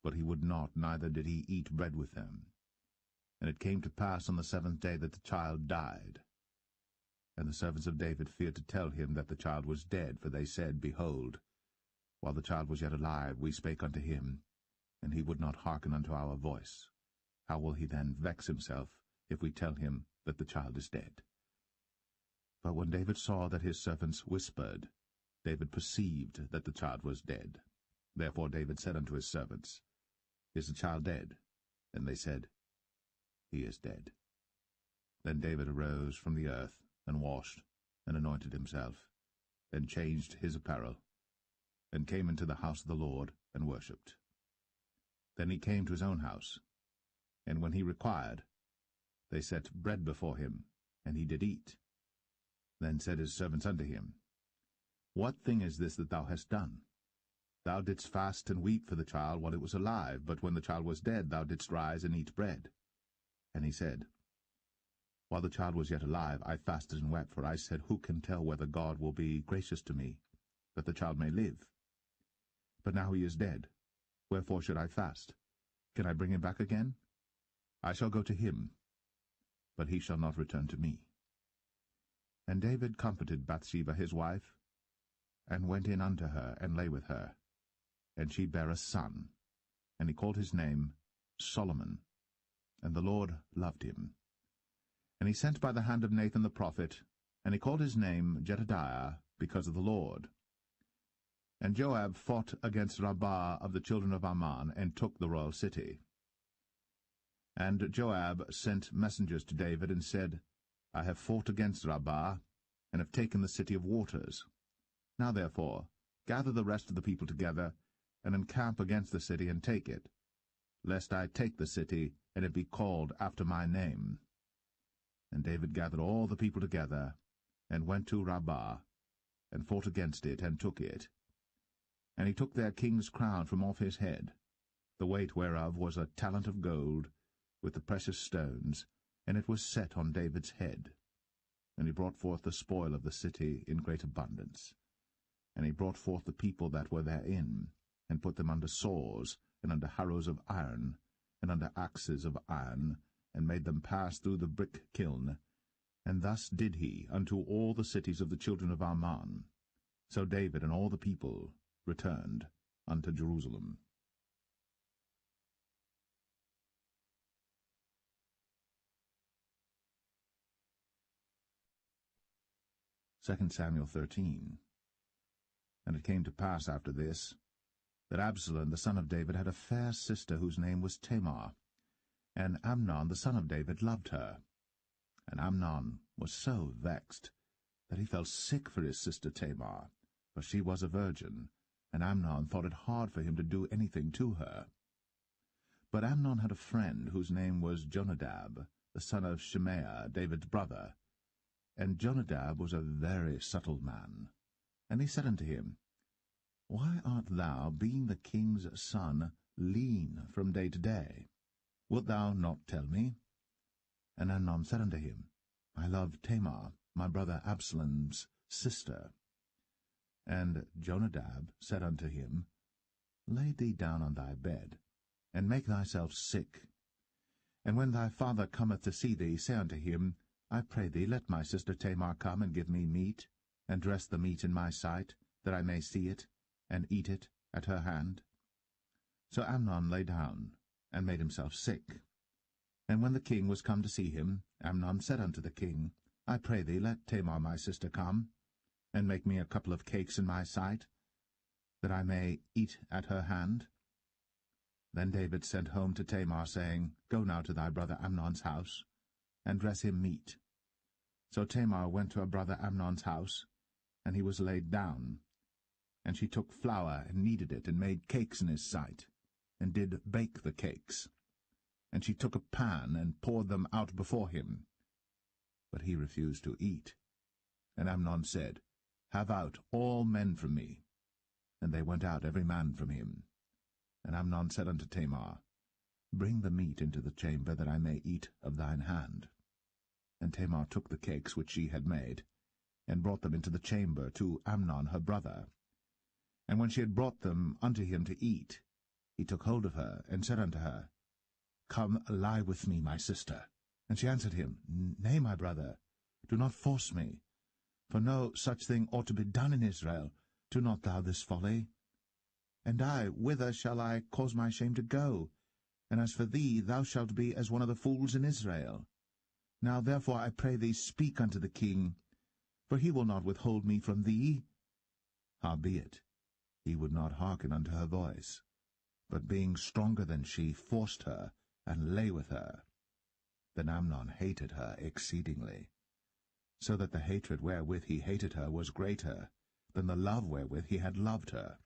But he would not, neither did he eat bread with them. And it came to pass on the 7th day that the child died. And the servants of David feared to tell him that the child was dead, for they said, Behold, while the child was yet alive, we spake unto him, and he would not hearken unto our voice. How will he then vex himself, if we tell him that the child is dead? But when David saw that his servants whispered, David perceived that the child was dead. Therefore David said unto his servants, Is the child dead? And they said, He is dead. Then David arose from the earth, and washed, and anointed himself, and changed his apparel, and came into the house of the Lord, and worshipped. Then he came to his own house, and when he required, they set bread before him, and he did eat. Then said his servants unto him, What thing is this that thou hast done? Thou didst fast and weep for the child while it was alive, but when the child was dead thou didst rise and eat bread. And he said, While the child was yet alive, I fasted and wept, for I said, Who can tell whether God will be gracious to me, that the child may live? But now he is dead. Wherefore should I fast? Can I bring him back again? I shall go to him, but he shall not return to me. And David comforted Bathsheba his wife, and went in unto her, and lay with her. And she bare a son, and he called his name Solomon. And the Lord loved him. And he sent by the hand of Nathan the prophet, and he called his name Jedediah, because of the Lord. And Joab fought against Rabbah of the children of Ammon, and took the royal city. And Joab sent messengers to David, and said, I have fought against Rabbah, and have taken the city of waters. Now therefore gather the rest of the people together, and encamp against the city, and take it, lest I take the city, and it be called after my name. And David gathered all the people together, and went to Rabbah, and fought against it, and took it. And he took their king's crown from off his head, the weight whereof was a talent of gold, with the precious stones, and it was set on David's head. And he brought forth the spoil of the city in great abundance. And he brought forth the people that were therein, and put them under saws, and under harrows of iron, and under axes of iron, and made them pass through the brick kiln. And thus did he unto all the cities of the children of Ammon. So David and all the people returned unto Jerusalem. 2 Samuel 13. And it came to pass after this, that Absalom the son of David had a fair sister whose name was Tamar. And Amnon the son of David loved her. And Amnon was so vexed that he fell sick for his sister Tamar, for she was a virgin, and Amnon thought it hard for him to do anything to her. But Amnon had a friend whose name was Jonadab, the son of Shimea, David's brother. And Jonadab was a very subtle man. And he said unto him, Why art thou, being the king's son, lean from day to day? Wilt thou not tell me? And Amnon said unto him, I love Tamar, my brother Absalom's sister. And Jonadab said unto him, Lay thee down on thy bed, and make thyself sick. And when thy father cometh to see thee, say unto him, I pray thee, let my sister Tamar come and give me meat, and dress the meat in my sight, that I may see it, and eat it at her hand. So Amnon lay down, and made himself sick. And when the king was come to see him, Amnon said unto the king, I pray thee, let Tamar my sister come, and make me a couple of cakes in my sight, that I may eat at her hand. Then David sent home to Tamar, saying, Go now to thy brother Amnon's house, and dress him meat. So Tamar went to her brother Amnon's house, and he was laid down. And she took flour, and kneaded it, and made cakes in his sight, and did bake the cakes. And she took a pan, and poured them out before him. But he refused to eat. And Amnon said, Have out all men from me. And they went out every man from him. And Amnon said unto Tamar, Bring the meat into the chamber, that I may eat of thine hand. And Tamar took the cakes which she had made, and brought them into the chamber to Amnon her brother. And when she had brought them unto him to eat, he took hold of her, and said unto her, Come, lie with me, my sister. And she answered him, Nay, my brother, do not force me. For no such thing ought to be done in Israel. Do not thou this folly. And I, whither shall I cause my shame to go? And as for thee, thou shalt be as one of the fools in Israel. Now therefore I pray thee, speak unto the king, for he will not withhold me from thee. Howbeit, he would not hearken unto her voice, but being stronger than she, forced her, and lay with her. Then Amnon hated her exceedingly, so that the hatred wherewith he hated her was greater than the love wherewith he had loved her.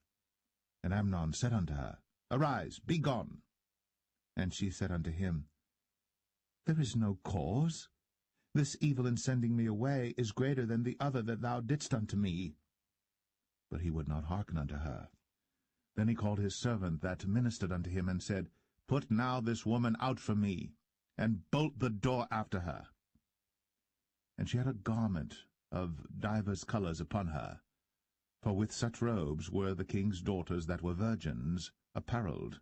And Amnon said unto her, Arise, be gone. And she said unto him, There is no cause. This evil in sending me away is greater than the other that thou didst unto me. But he would not hearken unto her. Then he called his servant that ministered unto him, and said, Put now this woman out from me, and bolt the door after her. And she had a garment of divers colours upon her, for with such robes were the king's daughters that were virgins apparelled.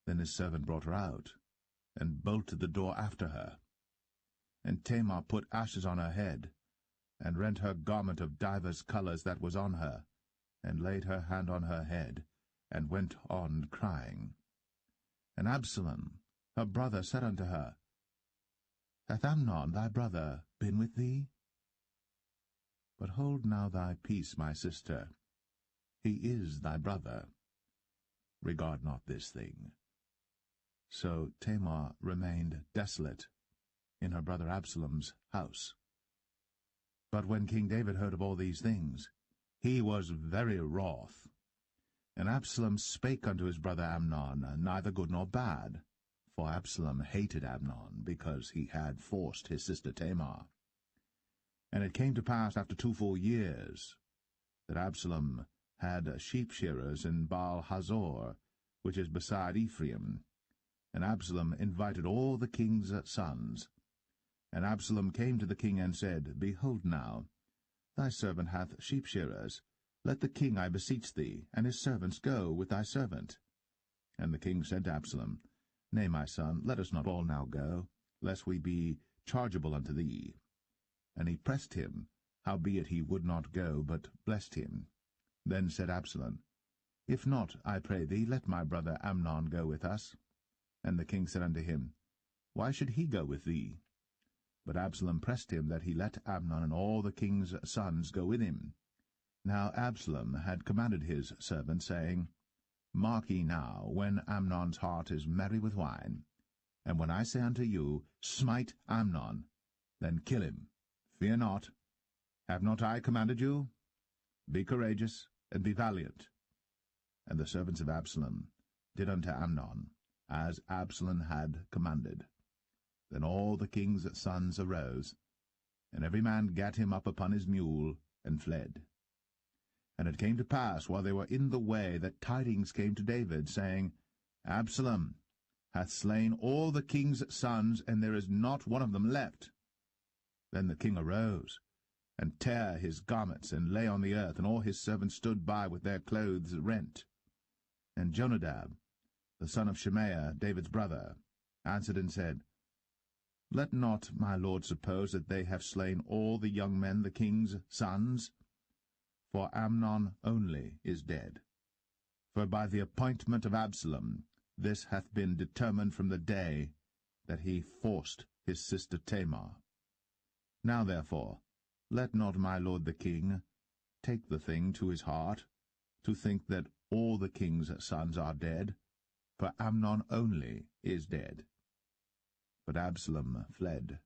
Then his servant brought her out, and bolted the door after her. And Tamar put ashes on her head, and rent her garment of divers colours that was on her, and laid her hand on her head, and went on crying. And Absalom, her brother, said unto her, Hath Amnon thy brother been with thee? But hold now thy peace, my sister. He is thy brother. Regard not this thing. So Tamar remained desolate in her brother Absalom's house. But when King David heard of all these things, he was very wroth. And Absalom spake unto his brother Amnon, neither good nor bad, for Absalom hated Amnon, because he had forced his sister Tamar. And it came to pass after 2 full years that Absalom had sheep-shearers in Baal-Hazor, which is beside Ephraim. And Absalom invited all the king's sons. And Absalom came to the king and said, Behold now, thy servant hath sheep-shearers. Let the king, I beseech thee, and his servants go with thy servant. And the king said to Absalom, Nay, my son, let us not all now go, lest we be chargeable unto thee. And he pressed him, howbeit he would not go, but blessed him. Then said Absalom, If not, I pray thee, let my brother Amnon go with us. And the king said unto him, Why should he go with thee? But Absalom pressed him that he let Amnon and all the king's sons go with him. Now Absalom had commanded his servant, saying, Mark ye now, when Amnon's heart is merry with wine, and when I say unto you, Smite Amnon, then kill him. Fear not. Have not I commanded you? Be courageous, and be valiant. And the servants of Absalom did unto Amnon, as Absalom had commanded. Then all the king's sons arose, And every man gat him up upon his mule, and fled. And it came to pass, while they were in the way, that tidings came to David, saying, Absalom hath slain all the king's sons, and there is not one of them left. Then the king arose, and tare his garments, and lay on the earth, and all his servants stood by with their clothes rent. And Jonadab, the son of Shemaiah, David's brother, answered and said, Let not my lord suppose that they have slain all the young men, the king's sons, for Amnon only is dead. For by the appointment of Absalom this hath been determined from the day that he forced his sister Tamar. Now therefore let not my lord the king take the thing to his heart, to think that all the king's sons are dead, for Amnon only is dead. But Absalom fled.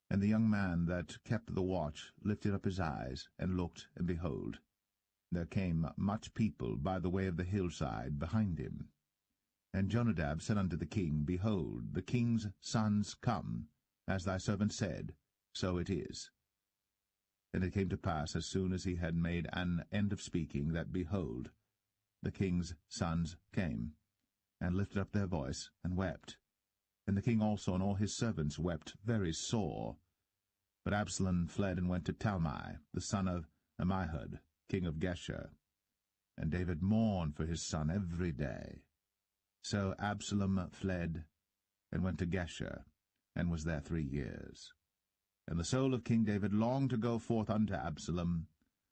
And the young man that kept the watch lifted up his eyes, and looked, and behold, there came much people by the way of the hillside behind him. And Jonadab said unto the king, Behold, the king's sons come, as thy servant said, so it is. And it came to pass, as soon as he had made an end of speaking, that, behold, the king's sons came, and lifted up their voice, and wept. And the king also and all his servants wept very sore. But Absalom fled and went to Talmai, the son of Ammihud, king of Geshur. And David mourned for his son every day. So Absalom fled and went to Geshur, and was there 3 years. And the soul of King David longed to go forth unto Absalom,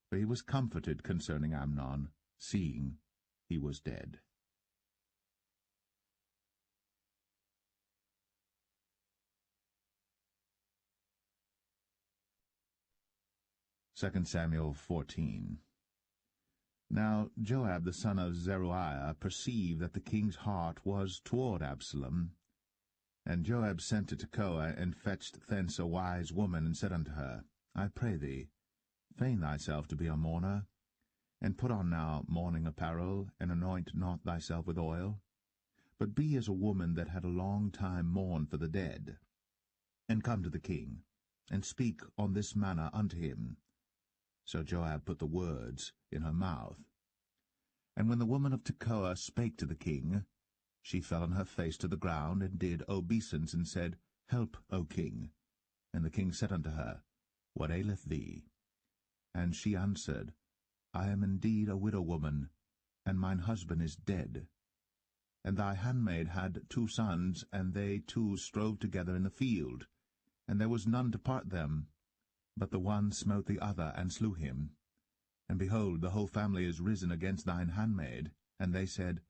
for he was comforted concerning Amnon, seeing he was dead. 2 Samuel 14. Now Joab the son of Zeruiah perceived that the king's heart was toward Absalom. And Joab sent to Tekoa, and fetched thence a wise woman, and said unto her, I pray thee, feign thyself to be a mourner, and put on now mourning apparel, and anoint not thyself with oil, but be as a woman that had a long time mourned for the dead. And come to the king, and speak on this manner unto him. So Joab put the words in her mouth. And when the woman of Tekoa spake to the king, she fell on her face to the ground, and did obeisance, and said, Help, O king. And the king said unto her, What aileth thee? And she answered, I am indeed a widow woman, and mine husband is dead. And thy handmaid had 2 sons, and they 2 strove together in the field, and there was none to part them. But the one smote the other, and slew him. And behold, the whole family is risen against thine handmaid. And they said,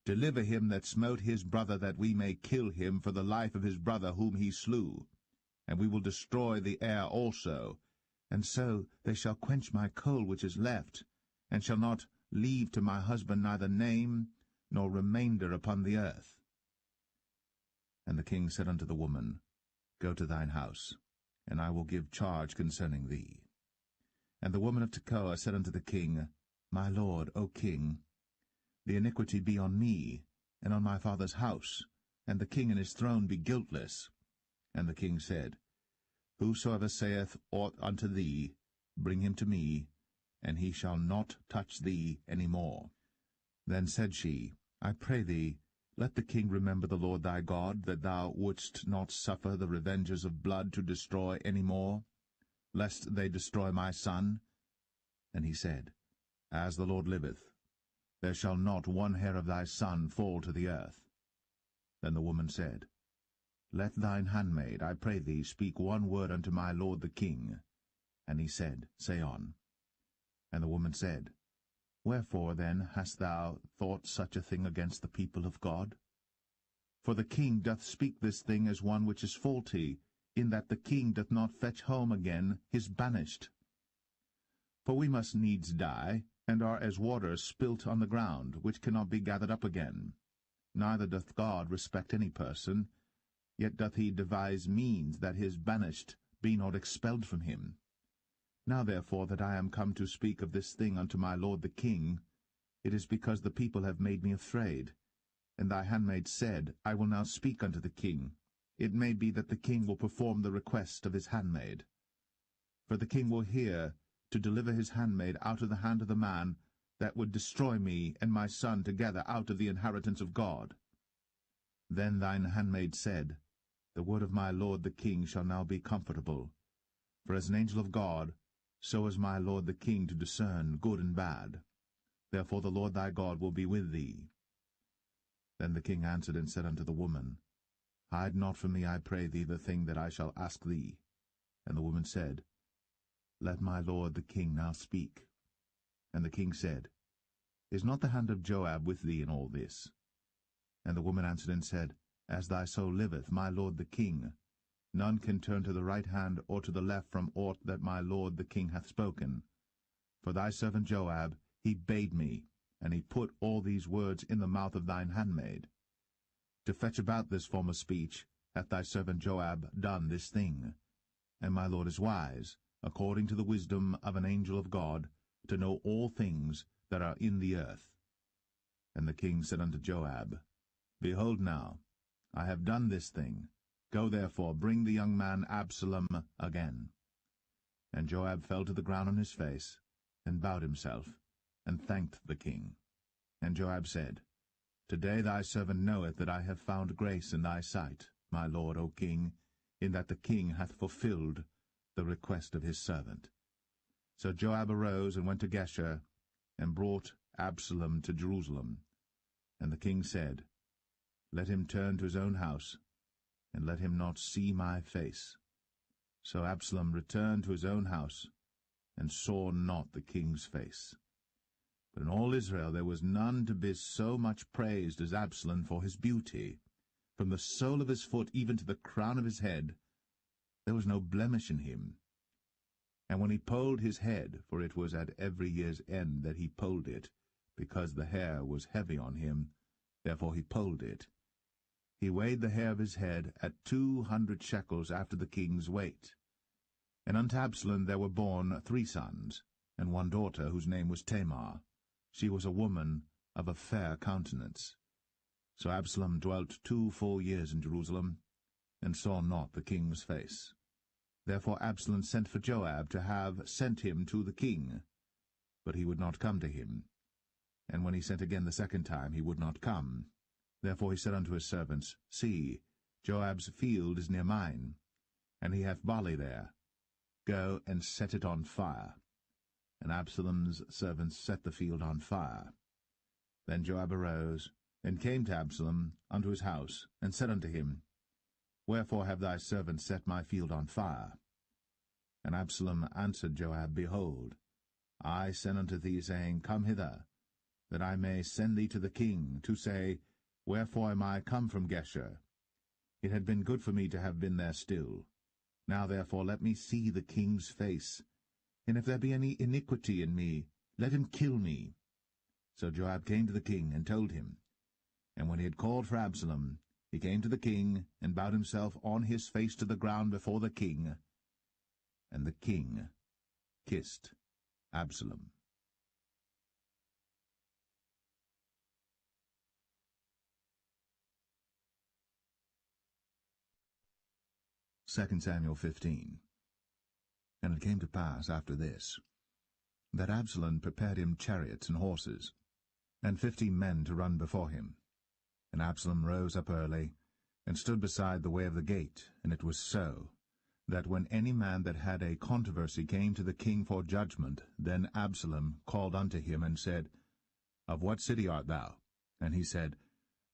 Deliver him that smote his brother, that we may kill him for the life of his brother whom he slew. And we will destroy the heir also. And so they shall quench my coal which is left, and shall not leave to my husband neither name nor remainder upon the earth. And the king said unto the woman, Go to thine house, and I will give charge concerning thee. And the woman of Tekoa said unto the king, My lord, O king, the iniquity be on me, and on my father's house, and the king and his throne be guiltless. And the king said, Whosoever saith aught unto thee, bring him to me, and he shall not touch thee any more. Then said she, I pray thee, let the king remember the Lord thy God, that thou wouldst not suffer the revengers of blood to destroy any more, lest they destroy my son. And he said, As the Lord liveth, there shall not one hair of thy son fall to the earth. Then the woman said, Let thine handmaid, I pray thee, speak one word unto my lord the king. And he said, Say on. And the woman said, Wherefore then hast thou thought such a thing against the people of God? For the king doth speak this thing as one which is faulty, in that the king doth not fetch home again his banished. For we must needs die, and are as water spilt on the ground, which cannot be gathered up again. Neither doth God respect any person, yet doth he devise means that his banished be not expelled from him. Now therefore that I am come to speak of this thing unto my lord the king, it is because the people have made me afraid. And thy handmaid said, I will now speak unto the king. It may be that the king will perform the request of his handmaid. for the king will hear to deliver his handmaid out of the hand of the man that would destroy me and my son together out of the inheritance of God. Then thine handmaid said, The word of my lord the king shall now be comfortable. For as an angel of God, so is my lord the king to discern good and bad. Therefore the Lord thy God will be with thee. Then the king answered and said unto the woman, Hide not from me, I pray thee, the thing that I shall ask thee. And the woman said, Let my lord the king now speak. And the king said, Is not the hand of Joab with thee in all this? And the woman answered and said, As thy soul liveth, my lord the king, none can turn to the right hand or to the left from aught that my lord the king hath spoken. For thy servant Joab, he bade me, and he put all these words in the mouth of thine handmaid. To fetch about this former speech hath thy servant Joab done this thing. And my lord is wise, according to the wisdom of an angel of God, to know all things that are in the earth. And the king said unto Joab, Behold now, I have done this thing. Go therefore, bring the young man Absalom again. And Joab fell to the ground on his face, and bowed himself, and thanked the king. And Joab said, Today thy servant knoweth that I have found grace in thy sight, my lord, O king, in that the king hath fulfilled the request of his servant. So Joab arose and went to Geshur, and brought Absalom to Jerusalem. And the king said, Let him turn to his own house, and let him not see my face. So Absalom returned to his own house, and saw not the king's face. But in all Israel there was none to be so much praised as Absalom for his beauty. From the sole of his foot even to the crown of his head, there was no blemish in him. And when he polled his head, for it was at every year's end that he polled it, because the hair was heavy on him, therefore he polled it, he weighed the hair of his head at 200 shekels after the king's weight. And unto Absalom there were born 3 sons, and 1 daughter, whose name was Tamar. She was a woman of a fair countenance. So Absalom dwelt 2 full years in Jerusalem, and saw not the king's face. Therefore Absalom sent for Joab to have sent him to the king, but he would not come to him. And when he sent again the second time, he would not come. Therefore he said unto his servants, See, Joab's field is near mine, and he hath barley there. Go and set it on fire. And Absalom's servants set the field on fire. Then Joab arose, and came to Absalom unto his house, and said unto him, Wherefore have thy servants set my field on fire? And Absalom answered Joab, Behold, I sent unto thee, saying, Come hither, that I may send thee to the king, to say, Wherefore am I come from Geshur? It had been good for me to have been there still. Now therefore let me see the king's face, and if there be any iniquity in me, let him kill me. So Joab came to the king, and told him. And when he had called for Absalom, he came to the king, and bowed himself on his face to the ground before the king. And the king kissed Absalom. 2 Samuel 15. And it came to pass after this, that Absalom prepared him chariots and horses, and 50 men to run before him. And Absalom rose up early, and stood beside the way of the gate. And it was so, that when any man that had a controversy came to the king for judgment, then Absalom called unto him, and said, Of what city art thou? And he said,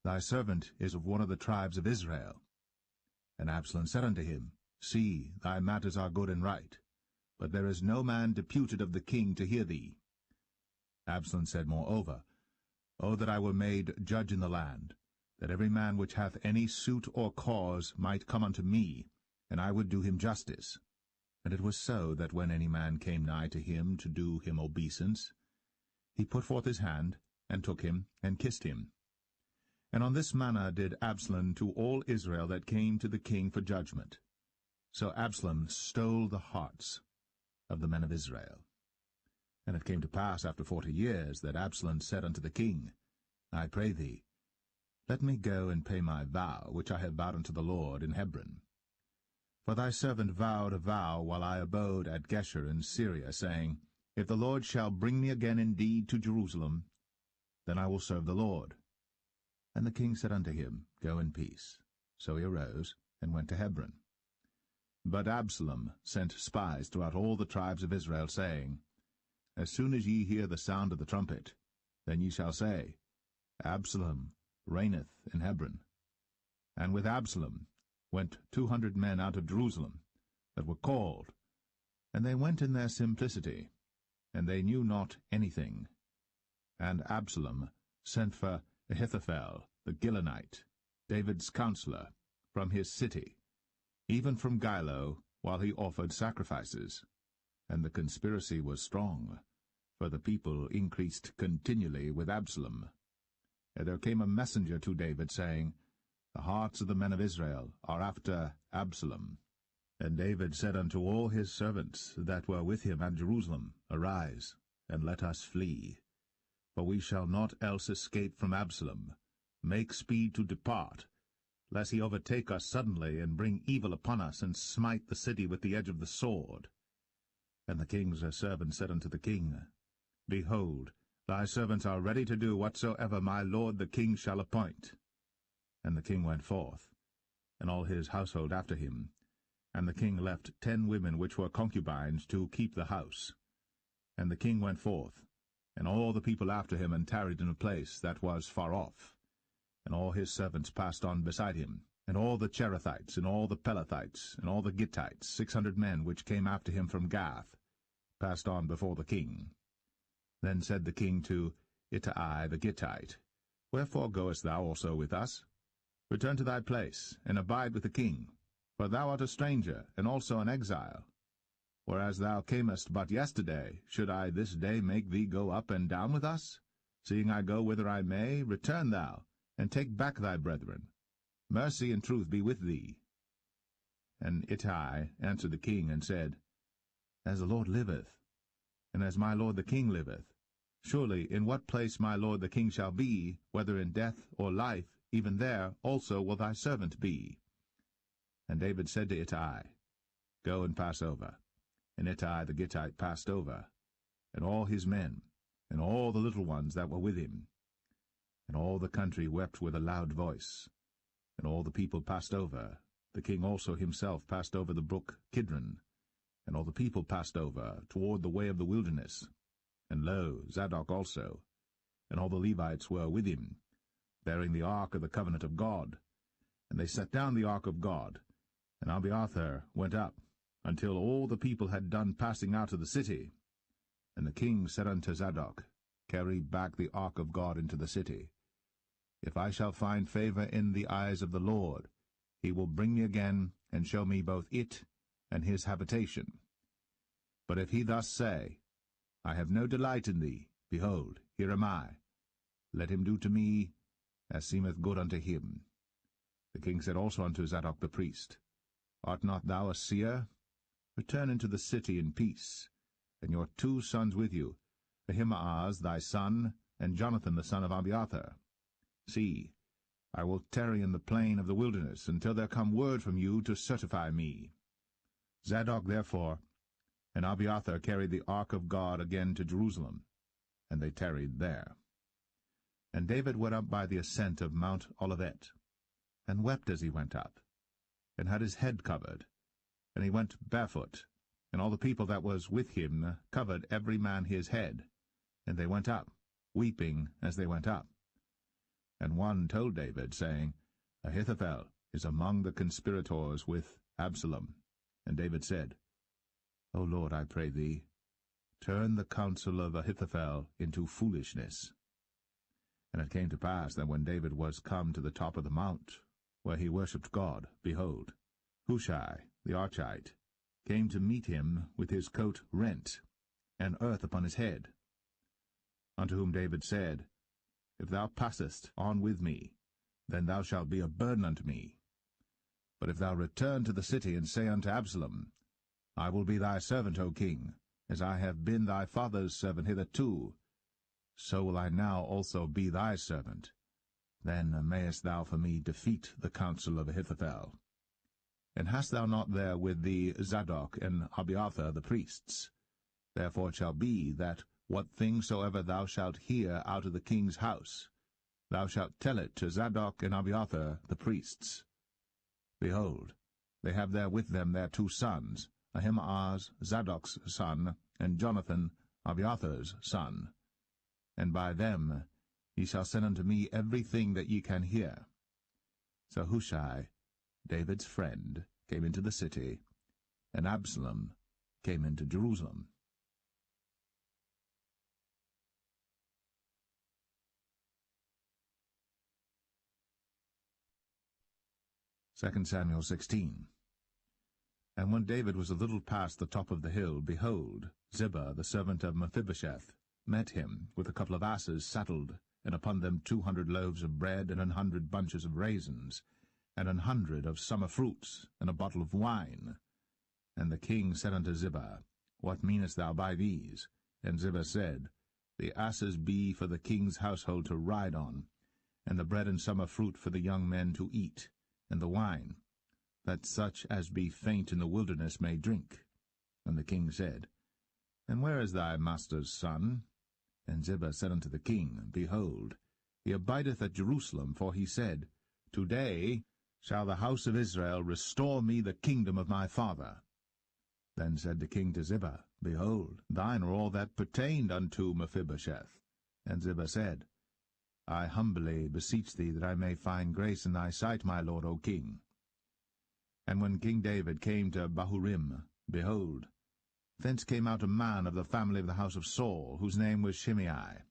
Thy servant is of one of the tribes of Israel. And Absalom said unto him, See, thy matters are good and right, but there is no man deputed of the king to hear thee. Absalom said moreover, O that I were made judge in the land, that every man which hath any suit or cause might come unto me, and I would do him justice. And it was so, that when any man came nigh to him to do him obeisance, he put forth his hand, and took him, and kissed him. And on this manner did Absalom to all Israel that came to the king for judgment. So Absalom stole the hearts of the men of Israel. And it came to pass after 40 years, that Absalom said unto the king, I pray thee, let me go and pay my vow, which I have vowed unto the Lord in Hebron. For thy servant vowed a vow while I abode at Geshur in Syria, saying, If the Lord shall bring me again indeed to Jerusalem, then I will serve the Lord. And the king said unto him, Go in peace. So he arose, and went to Hebron. But Absalom sent spies throughout all the tribes of Israel, saying, As soon as ye hear the sound of the trumpet, then ye shall say, Absalom reigneth in Hebron. And with Absalom went 200 men out of Jerusalem, that were called, and they went in their simplicity, and they knew not anything. And Absalom sent for Ahithophel the Gilonite, David's counselor, from his city, even from Gilo, while he offered sacrifices. And the conspiracy was strong, for the people increased continually with Absalom. And there came a messenger to David, saying, The hearts of the men of Israel are after Absalom. And David said unto all his servants that were with him at Jerusalem, Arise, and let us flee. For we shall not else escape from Absalom. Make speed to depart, lest he overtake us suddenly, and bring evil upon us, and smite the city with the edge of the sword. And the king's servant said unto the king, Behold, thy servants are ready to do whatsoever my lord the king shall appoint. And the king went forth, and all his household after him. And the king left 10 women which were concubines to keep the house. And the king went forth, and all the people after him, and tarried in a place that was far off. And all his servants passed on beside him, and all the Cherethites, and all the Pelethites, and all the Gittites, 600 men which came after him from Gath, passed on before the king. Then said the king to Ittai the Gittite, Wherefore goest thou also with us? Return to thy place, and abide with the king, for thou art a stranger, and also an exile. Whereas thou camest but yesterday, should I this day make thee go up and down with us? Seeing I go whither I may, return thou, and take back thy brethren. Mercy and truth be with thee. And Ittai answered the king, and said, As the Lord liveth, and as my lord the king liveth, surely in what place my lord the king shall be, whether in death or life, even there also will thy servant be. And David said to Ittai, Go and pass over. And Ittai the Gittite passed over, and all his men, and all the little ones that were with him. And all the country wept with a loud voice. And all the people passed over. The king also himself passed over the brook Kidron. And all the people passed over toward the way of the wilderness. And lo, Zadok also, and all the Levites were with him, bearing the ark of the covenant of God. And they set down the ark of God. And Abiathar went up, until all the people had done passing out of the city. And the king said unto Zadok, Carry back the ark of God into the city. If I shall find favor in the eyes of the Lord, he will bring me again, and show me both it and his habitation. But if he thus say, I have no delight in thee, behold, here am I. Let him do to me as seemeth good unto him. The king said also unto Zadok the priest, Art not thou a seer? Return into the city in peace, and your 2 sons with you, Ahimaaz thy son, and Jonathan the son of Abiathar. See, I will tarry in the plain of the wilderness, until there come word from you to certify me. Zadok therefore and Abiathar carried the ark of God again to Jerusalem, and they tarried there. And David went up by the ascent of Mount Olivet, and wept as he went up, and had his head covered, and he went barefoot, and all the people that was with him covered every man his head, and they went up, weeping as they went up. And one told David, saying, Ahithophel is among the conspirators with Absalom. And David said, O Lord, I pray thee, turn the counsel of Ahithophel into foolishness. And it came to pass that when David was come to the top of the mount, where he worshipped God, behold, Hushai the Archite came to meet him with his coat rent, and earth upon his head. Unto whom David said, If thou passest on with me, then thou shalt be a burden unto me. But if thou return to the city, and say unto Absalom, I will be thy servant, O king, as I have been thy father's servant hitherto, so will I now also be thy servant. Then mayest thou for me defeat the counsel of Ahithophel. And hast thou not there with thee Zadok and Abiathar the priests? Therefore it shall be that what thing soever thou shalt hear out of the king's house, thou shalt tell it to Zadok and Abiathar the priests. Behold, they have there with them their 2 sons, Ahimaaz Zadok's son, and Jonathan Abiathar's son. And by them ye shall send unto me everything that ye can hear. So Hushai, David's friend, came into the city, and Absalom came into Jerusalem. 2 Samuel 16. And when David was a little past the top of the hill, behold, Ziba, the servant of Mephibosheth, met him with a couple of asses saddled, and upon them 200 loaves of bread, and 100 bunches of raisins, and 100 of summer fruits, and a bottle of wine. And the king said unto Ziba, What meanest thou by these? And Ziba said, The asses be for the king's household to ride on, and the bread and summer fruit for the young men to eat, and the wine, that such as be faint in the wilderness may drink. And the king said, And where is thy master's son? And Ziba said unto the king, Behold, he abideth at Jerusalem, for he said, Today shall the house of Israel restore me the kingdom of my father. Then said the king to Ziba, Behold, thine are all that pertained unto Mephibosheth. And Ziba said, I humbly beseech thee that I may find grace in thy sight, my lord, O king. And when King David came to Bahurim, behold, thence came out a man of the family of the house of Saul, whose name was Shimei,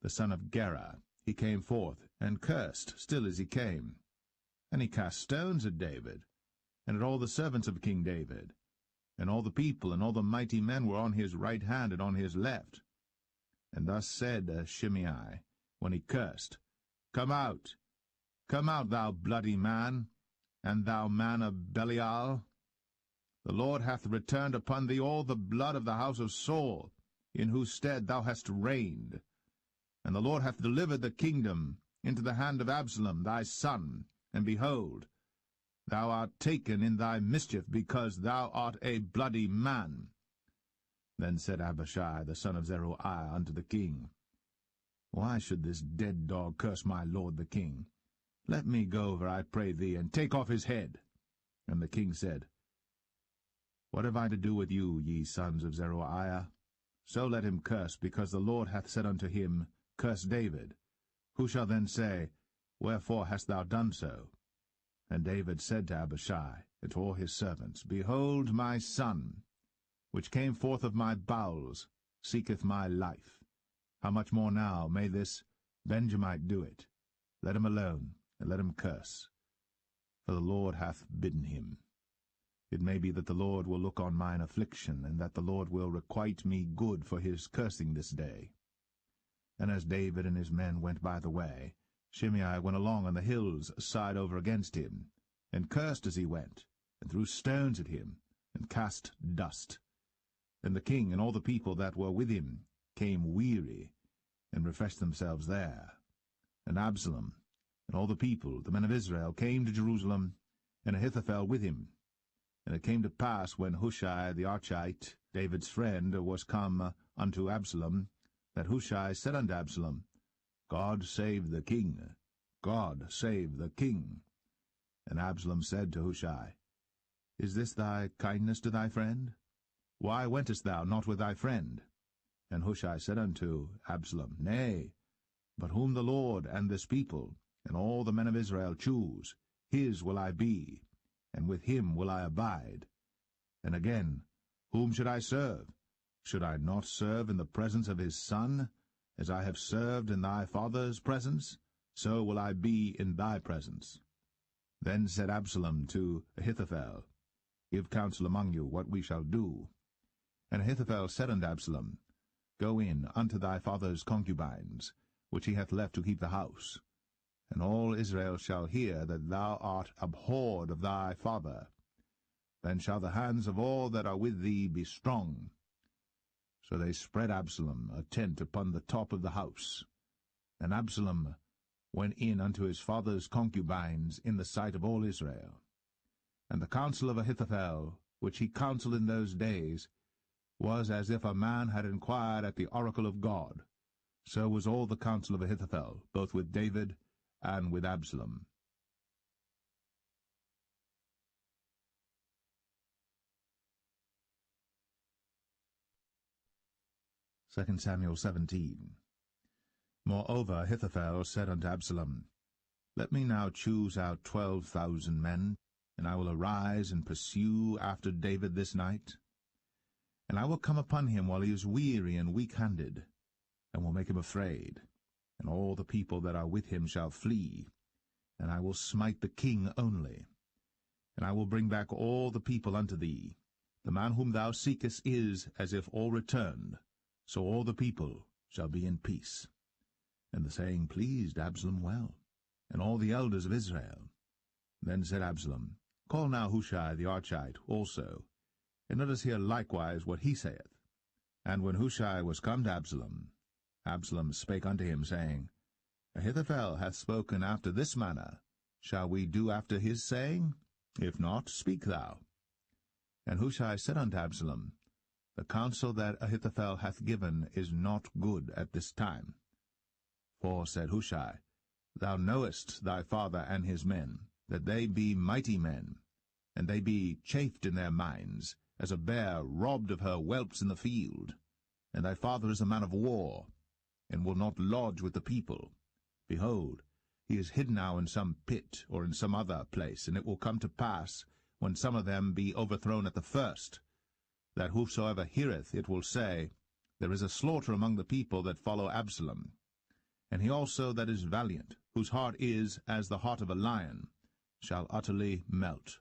the son of Gera. He came forth, and cursed still as he came. And he cast stones at David, and at all the servants of King David. And all the people and all the mighty men were on his right hand and on his left. And thus said Shimei, when he cursed, come out, thou bloody man, and thou man of Belial. The Lord hath returned upon thee all the blood of the house of Saul, in whose stead thou hast reigned. And the Lord hath delivered the kingdom into the hand of Absalom thy son, and behold, thou art taken in thy mischief, because thou art a bloody man. Then said Abishai the son of Zeruiah unto the king, Why should this dead dog curse my lord the king? Let me go over, I pray thee, and take off his head. And the king said, What have I to do with you, ye sons of Zeruiah? So let him curse, because the Lord hath said unto him, Curse David. Who shall then say, Wherefore hast thou done so? And David said to Abishai and to all his servants, Behold, my son, which came forth of my bowels, seeketh my life. How much more now may this Benjamite do it? Let him alone, and let him curse, for the Lord hath bidden him. It may be that the Lord will look on mine affliction, and that the Lord will requite me good for his cursing this day. And as David and his men went by the way, Shimei went along on the hills side over against him, and cursed as he went, and threw stones at him, and cast dust. And the king and all the people that were with him came weary, and refreshed themselves there. And Absalom and all the people, the men of Israel, came to Jerusalem, and Ahithophel with him. And it came to pass, when Hushai the Archite, David's friend, was come unto Absalom, that Hushai said unto Absalom, God save the king, God save the king. And Absalom said to Hushai, Is this thy kindness to thy friend? Why wentest thou not with thy friend? And Hushai said unto Absalom, Nay, but whom the Lord and this people and all the men of Israel choose, his will I be, and with him will I abide. And again, whom should I serve? Should I not serve in the presence of his son? As I have served in thy father's presence, so will I be in thy presence. Then said Absalom to Ahithophel, Give counsel among you what we shall do. And Ahithophel said unto Absalom, Go in unto thy father's concubines, which he hath left to keep the house. And all Israel shall hear that thou art abhorred of thy father. Then shall the hands of all that are with thee be strong. So they spread Absalom a tent upon the top of the house. And Absalom went in unto his father's concubines in the sight of all Israel. And the counsel of Ahithophel, which he counselled in those days, was as if a man had inquired at the oracle of God. So was all the counsel of Ahithophel, both with David and with Absalom. 2 Samuel 17. Moreover Ahithophel said unto Absalom, Let me now choose out 12,000 men, and I will arise and pursue after David this night. And I will come upon him while he is weary and weak-handed, and will make him afraid, and all the people that are with him shall flee, and I will smite the king only. And I will bring back all the people unto thee. The man whom thou seekest is as if all returned, so all the people shall be in peace. And the saying pleased Absalom well, and all the elders of Israel. Then said Absalom, Call now Hushai the Archite also, and let us hear likewise what he saith. And when Hushai was come to Absalom, Absalom spake unto him, saying, Ahithophel hath spoken after this manner. Shall we do after his saying? If not, speak thou. And Hushai said unto Absalom, The counsel that Ahithophel hath given is not good at this time. For, said Hushai, Thou knowest thy father and his men, that they be mighty men, and they be chafed in their minds, as a bear robbed of her whelps in the field. And thy father is a man of war, and will not lodge with the people. Behold, he is hid now in some pit, or in some other place, and it will come to pass, when some of them be overthrown at the first, that whosoever heareth it will say, There is a slaughter among the people that follow Absalom. And he also that is valiant, whose heart is as the heart of a lion, shall utterly melt.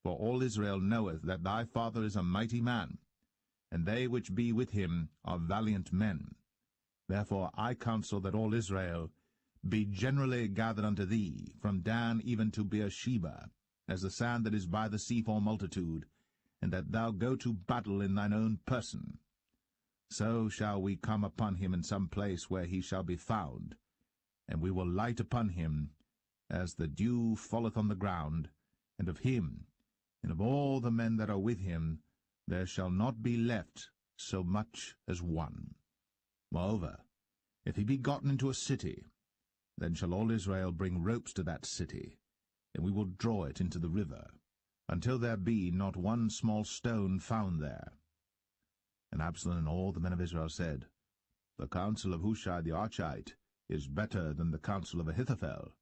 For all Israel knoweth that thy father is a mighty man, and they which be with him are valiant men. Therefore I counsel that all Israel be generally gathered unto thee, from Dan even to Beersheba, as the sand that is by the sea for multitude, and that thou go to battle in thine own person. So shall we come upon him in some place where he shall be found, and we will light upon him as the dew falleth on the ground, and of him, and of all the men that are with him, there shall not be left so much as one. Moreover, if he be gotten into a city, then shall all Israel bring ropes to that city, and we will draw it into the river, until there be not one small stone found there. And Absalom and all the men of Israel said, The counsel of Hushai the Archite is better than the counsel of Ahithophel.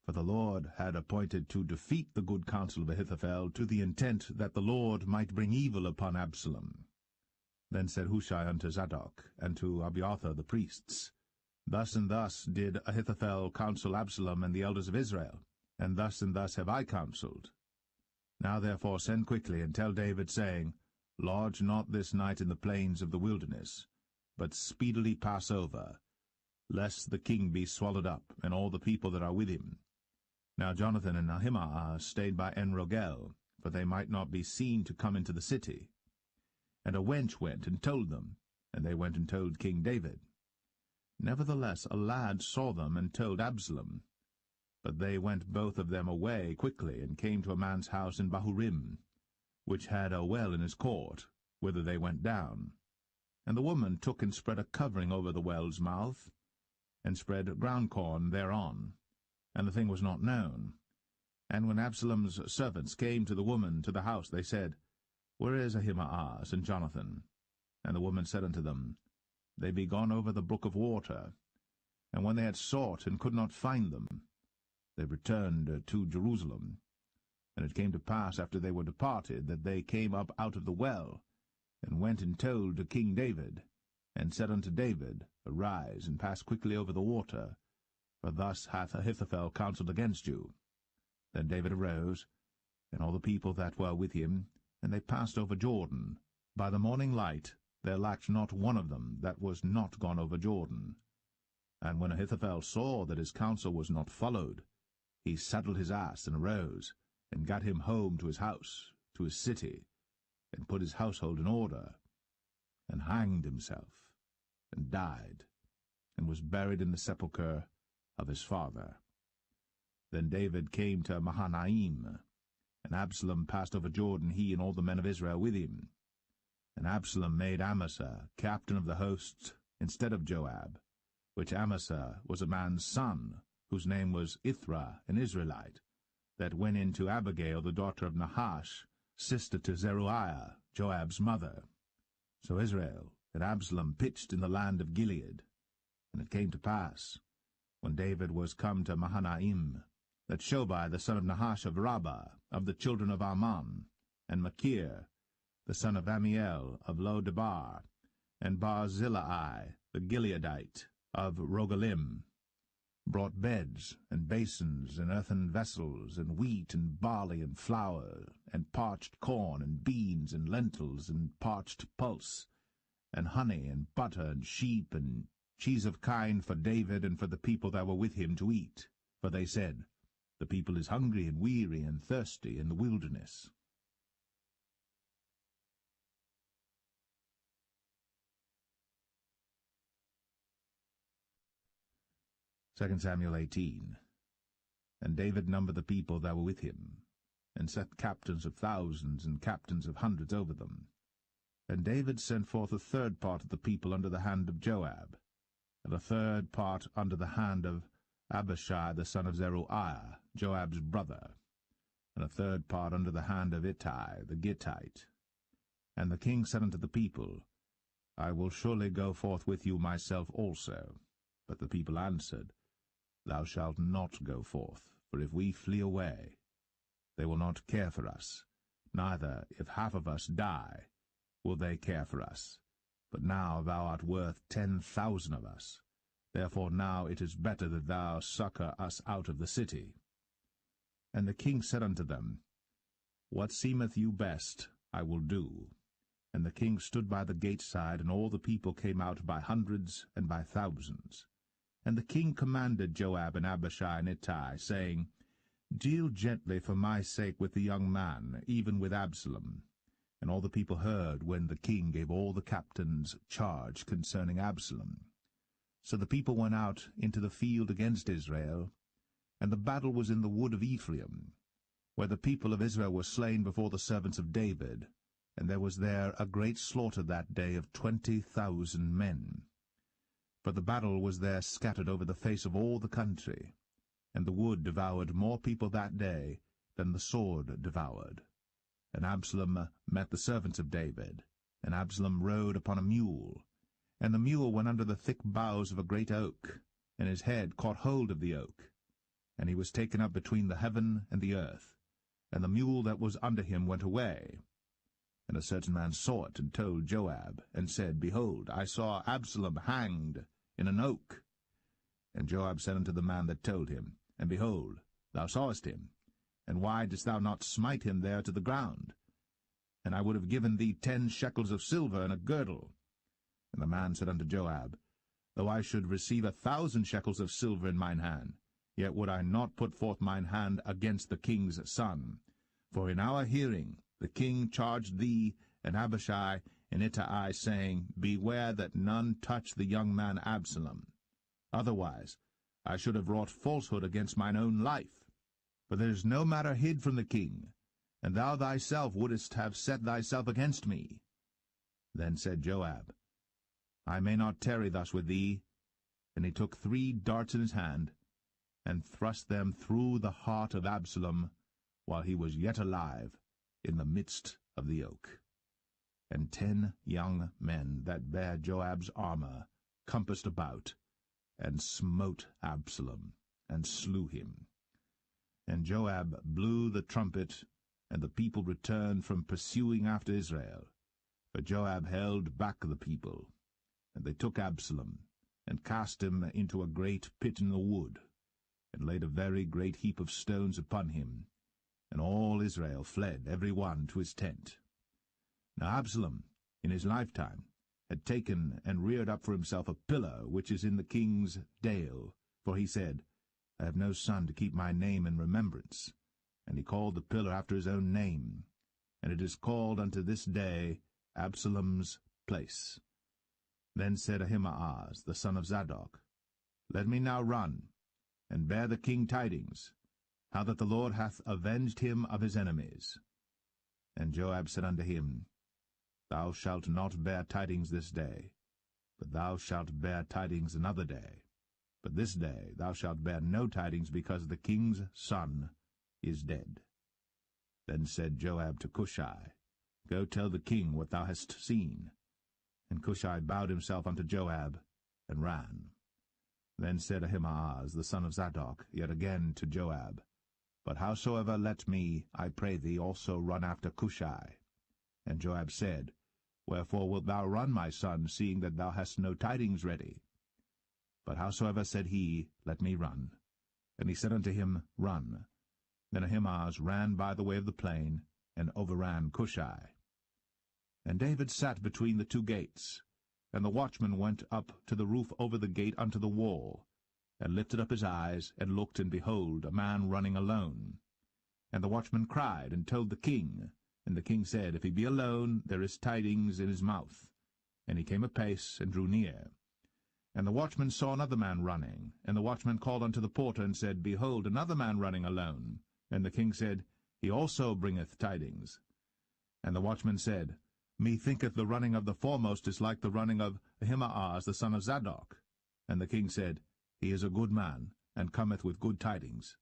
For the Lord had appointed to defeat the good counsel of Ahithophel, to the intent that the Lord might bring evil upon Absalom. Then said Hushai unto Zadok, and to Abiathar the priests, Thus and thus did Ahithophel counsel Absalom and the elders of Israel, and thus have I counselled. Now therefore send quickly, and tell David, saying, Lodge not this night in the plains of the wilderness, but speedily pass over, lest the king be swallowed up, and all the people that are with him. Now Jonathan and Ahimaaz stayed by En-rogel, for they might not be seen to come into the city. And a wench went and told them, and they went and told King David. Nevertheless a lad saw them and told Absalom. But they went both of them away quickly, and came to a man's house in Bahurim, which had a well in his court, whither they went down. And the woman took and spread a covering over the well's mouth, and spread ground corn thereon, and the thing was not known. And when Absalom's servants came to the woman to the house, they said, Where is Ahimaaz and Jonathan? And the woman said unto them, They be gone over the brook of water. And when they had sought and could not find them, they returned to Jerusalem. And it came to pass, after they were departed, that they came up out of the well, and went and told to King David, and said unto David, Arise, and pass quickly over the water, for thus hath Ahithophel counselled against you. Then David arose, and all the people that were with him, and they passed over Jordan. By the morning light there lacked not one of them that was not gone over Jordan. And when Ahithophel saw that his counsel was not followed, he saddled his ass, and arose, and gat him home to his house, to his city, and put his household in order, and hanged himself, and died, and was buried in the sepulchre of his father. Then David came to Mahanaim, And Absalom passed over Jordan, he and all the men of Israel with him. And Absalom made Amasa captain of the host instead of Joab, which Amasa was a man's son, whose name was Ithra, an Israelite, that went in to Abigail, the daughter of Nahash, sister to Zeruiah, Joab's mother. So Israel and Absalom pitched in the land of Gilead. And it came to pass, when David was come to Mahanaim, that Shobai the son of Nahash of Rabbah, of the children of Ammon, and Machir the son of Amiel of Lo-debar, and Barzillai the Gileadite of Rogelim, brought beds and basins and earthen vessels, and wheat and barley and flour, and parched corn and beans and lentils and parched pulse, and honey and butter and sheep and cheese of kine for David and for the people that were with him to eat. For they said, The people is hungry and weary and thirsty in the wilderness. 2 Samuel 18. And David numbered the people that were with him, and set captains of thousands and captains of hundreds over them. And David sent forth a third part of the people under the hand of Joab, and a third part under the hand of Abishai the son of Zeruiah, Joab's brother, and a third part under the hand of Ittai the Gittite. And the king said unto the people, I will surely go forth with you myself also. But the people answered, Thou shalt not go forth, for if we flee away, they will not care for us, neither, if half of us die, will they care for us. But now thou art worth 10,000 of us. Therefore now it is better that thou succour us out of the city. And the king said unto them, What seemeth you best, I will do. And the king stood by the gate side, and all the people came out by hundreds and by thousands. And the king commanded Joab and Abishai and Ittai, saying, Deal gently for my sake with the young man, even with Absalom. And all the people heard when the king gave all the captains charge concerning Absalom. So the people went out into the field against Israel, and the battle was in the wood of Ephraim, where the people of Israel were slain before the servants of David, and there was there a great slaughter that day of 20,000 men. For the battle was there scattered over the face of all the country, and the wood devoured more people that day than the sword devoured. And Absalom met the servants of David, and Absalom rode upon a mule. And the mule went under the thick boughs of a great oak, and his head caught hold of the oak. And he was taken up between the heaven and the earth, and the mule that was under him went away. And a certain man saw it, and told Joab, and said, Behold, I saw Absalom hanged in an oak. And Joab said unto the man that told him, And behold, thou sawest him, and why didst thou not smite him there to the ground? And I would have given thee 10 shekels of silver and a girdle. And the man said unto Joab, Though I should receive 1,000 shekels of silver in mine hand, yet would I not put forth mine hand against the king's son. For in our hearing the king charged thee and Abishai and Ittai, saying, Beware that none touch the young man Absalom. Otherwise I should have wrought falsehood against mine own life. For there is no matter hid from the king, and thou thyself wouldest have set thyself against me. Then said Joab, I may not tarry thus with thee. And he took 3 darts in his hand, and thrust them through the heart of Absalom, while he was yet alive, in the midst of the oak. And 10 young men that bare Joab's armor compassed about, and smote Absalom, and slew him. And Joab blew the trumpet, and the people returned from pursuing after Israel. For Joab held back the people. And they took Absalom, and cast him into a great pit in the wood, and laid a very great heap of stones upon him. And all Israel fled, every one to his tent. Now Absalom, in his lifetime, had taken and reared up for himself a pillar which is in the king's dale, for he said, I have no son to keep my name in remembrance. And he called the pillar after his own name, and it is called unto this day Absalom's place. Then said Ahimaaz, the son of Zadok, Let me now run, and bear the king tidings. how that the Lord hath avenged him of his enemies. And Joab said unto him, Thou shalt not bear tidings this day, but thou shalt bear tidings another day. But this day thou shalt bear no tidings, because the king's son is dead. Then said Joab to Cushai, Go tell the king what thou hast seen. And Cushai bowed himself unto Joab, and ran. Then said Ahimaaz the son of Zadok yet again to Joab, But howsoever let me, I pray thee, also run after Cushai. And Joab said, Wherefore wilt thou run, my son, seeing that thou hast no tidings ready? But howsoever said he, Let me run. And he said unto him, Run. Then Ahimaaz ran by the way of the plain, and overran Cushai. And David sat between the two gates, and the watchman went up to the roof over the gate unto the wall, and lifted up his eyes, and looked, and behold, a man running alone. And the watchman cried, and told the king. And the king said, If he be alone, there is tidings in his mouth. And he came apace, and drew near. And the watchman saw another man running. And the watchman called unto the porter, and said, Behold, another man running alone. And the king said, He also bringeth tidings. And the watchman said, Methinketh the running of the foremost is like the running of Ahimaaz the son of Zadok. And the king said, He is a good man, and cometh with good tidings.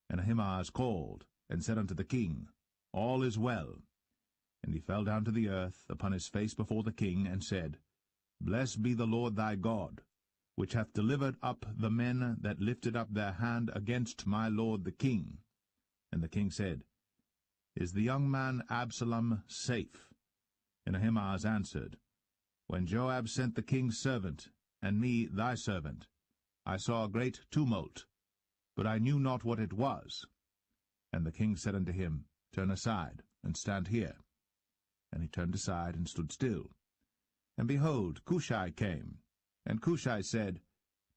And Ahimaaz called, and said unto the king, All is well. And he fell down to the earth upon his face before the king, and said, Blessed be the Lord thy God, which hath delivered up the men that lifted up their hand against my lord the king. And the king said, Is the young man Absalom safe? And Ahimaaz answered, When Joab sent the king's servant, and me thy servant, I saw a great tumult, but I knew not what it was. And the king said unto him, Turn aside, and stand here. And he turned aside, and stood still. And behold, Cushai came. And Cushai said,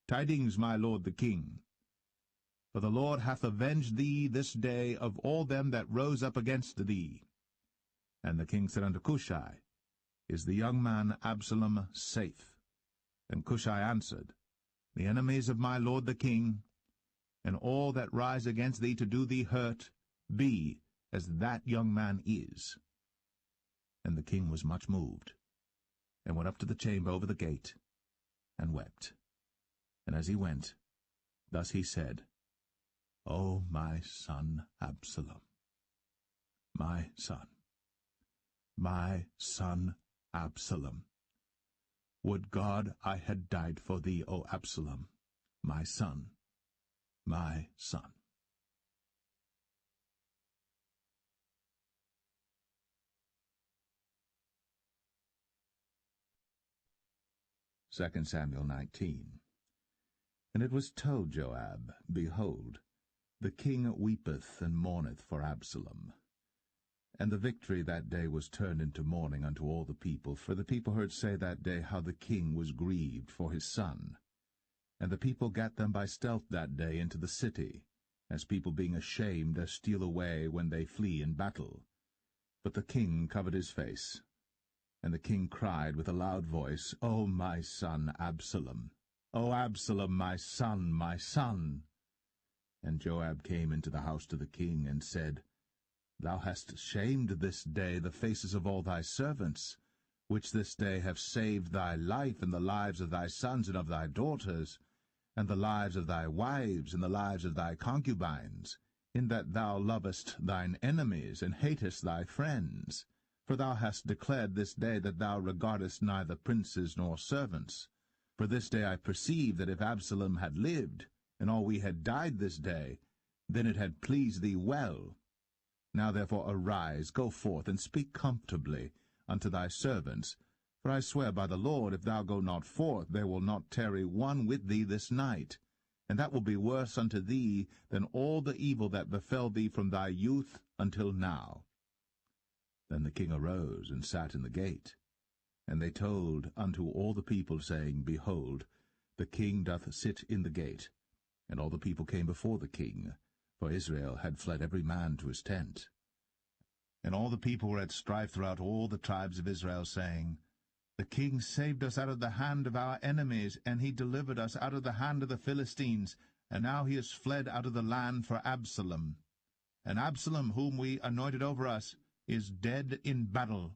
Tidings, my lord the king. For the Lord hath avenged thee this day of all them that rose up against thee. And the king said unto Cushai, Is the young man Absalom safe? And Cushai answered, The enemies of my lord the king, and all that rise against thee to do thee hurt, be as that young man is. And the king was much moved, and went up to the chamber over the gate, and wept. And as he went, thus he said, O my son Absalom, my son Absalom, would God I had died for thee, O Absalom, my son, my son. 2 Samuel 19. And it was told Joab, Behold, the king weepeth and mourneth for Absalom. And the victory that day was turned into mourning unto all the people, for the people heard say that day how the king was grieved for his son. And the people gat them by stealth that day into the city, as people being ashamed steal away when they flee in battle. But the king covered his face. And the king cried with a loud voice, O my son Absalom! O Absalom, my son, my son! And Joab came into the house to the king, and said, Thou hast shamed this day the faces of all thy servants, which this day have saved thy life and the lives of thy sons and of thy daughters, and the lives of thy wives and the lives of thy concubines, in that thou lovest thine enemies and hatest thy friends. For thou hast declared this day that thou regardest neither princes nor servants. For this day I perceive that if Absalom had lived, and all we had died this day, then it had pleased thee well. Now therefore arise, go forth, and speak comfortably unto thy servants. For I swear by the Lord, if thou go not forth, there will not tarry one with thee this night. And that will be worse unto thee than all the evil that befell thee from thy youth until now. Then the king arose and sat in the gate. And they told unto all the people, saying, Behold, the king doth sit in the gate. And all the people came before the king, for Israel had fled every man to his tent. And all the people were at strife throughout all the tribes of Israel, saying, The king saved us out of the hand of our enemies, and he delivered us out of the hand of the Philistines. and now he is fled out of the land for Absalom. And Absalom, whom we anointed over us, is dead in battle.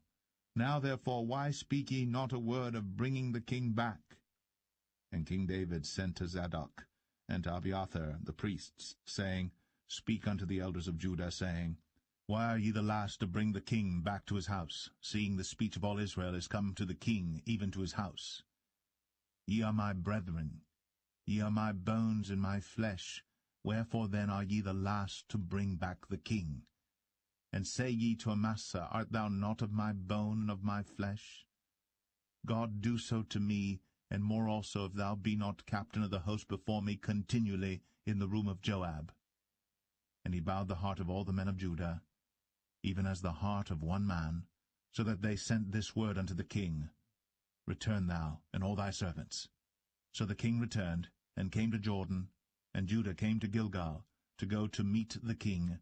Now therefore why speak ye not a word of bringing the king back? And King David sent to Zadok and to Abiathar the priests, saying, Speak unto the elders of Judah, saying, Why are ye the last to bring the king back to his house, seeing the speech of all Israel is come to the king, even to his house? Ye are my brethren, ye are my bones and my flesh, wherefore then are ye the last to bring back the king? And say ye to Amasa, Art thou not of my bone and of my flesh? God do so to me, and more also, if thou be not captain of the host before me continually in the room of Joab. And he bowed the heart of all the men of Judah, even as the heart of one man, so that they sent this word unto the king, Return thou, and all thy servants. So the king returned, and came to Jordan, and Judah came to Gilgal, to go to meet the king,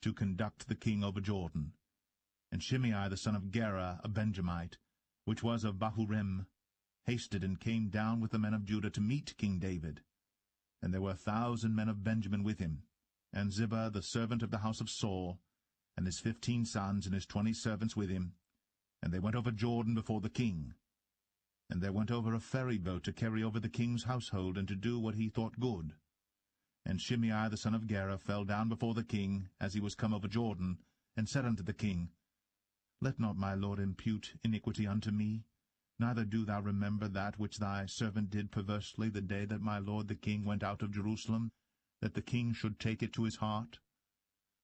to conduct the king over Jordan. And Shimei the son of Gera, a Benjamite, which was of Bahurim, hasted and came down with the men of Judah to meet King David. And there were 1,000 men of Benjamin with him, and Ziba the servant of the house of Saul, and his 15 sons and his 20 servants with him. And they went over Jordan before the king. And there went over a ferry boat to carry over the king's household, and to do what he thought good. And Shimei the son of Gera fell down before the king, as he was come over Jordan, and said unto the king, Let not my lord impute iniquity unto me, neither do thou remember that which thy servant did perversely the day that my lord the king went out of Jerusalem, that the king should take it to his heart.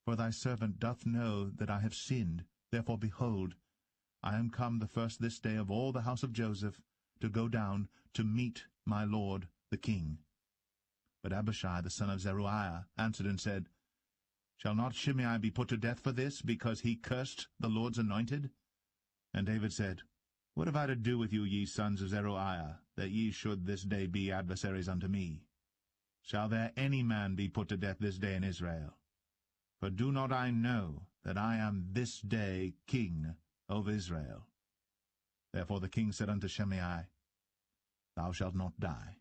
For thy servant doth know that I have sinned. Therefore, behold, I am come the first this day of all the house of Joseph, to go down to meet my lord the king. But Abishai the son of Zeruiah answered and said, Shall not Shimei be put to death for this, because he cursed the Lord's anointed? And David said, What have I to do with you, ye sons of Zeruiah, that ye should this day be adversaries unto me? Shall there any man be put to death this day in Israel? For do not I know that I am this day king over Israel? Therefore the king said unto Shimei, Thou shalt not die.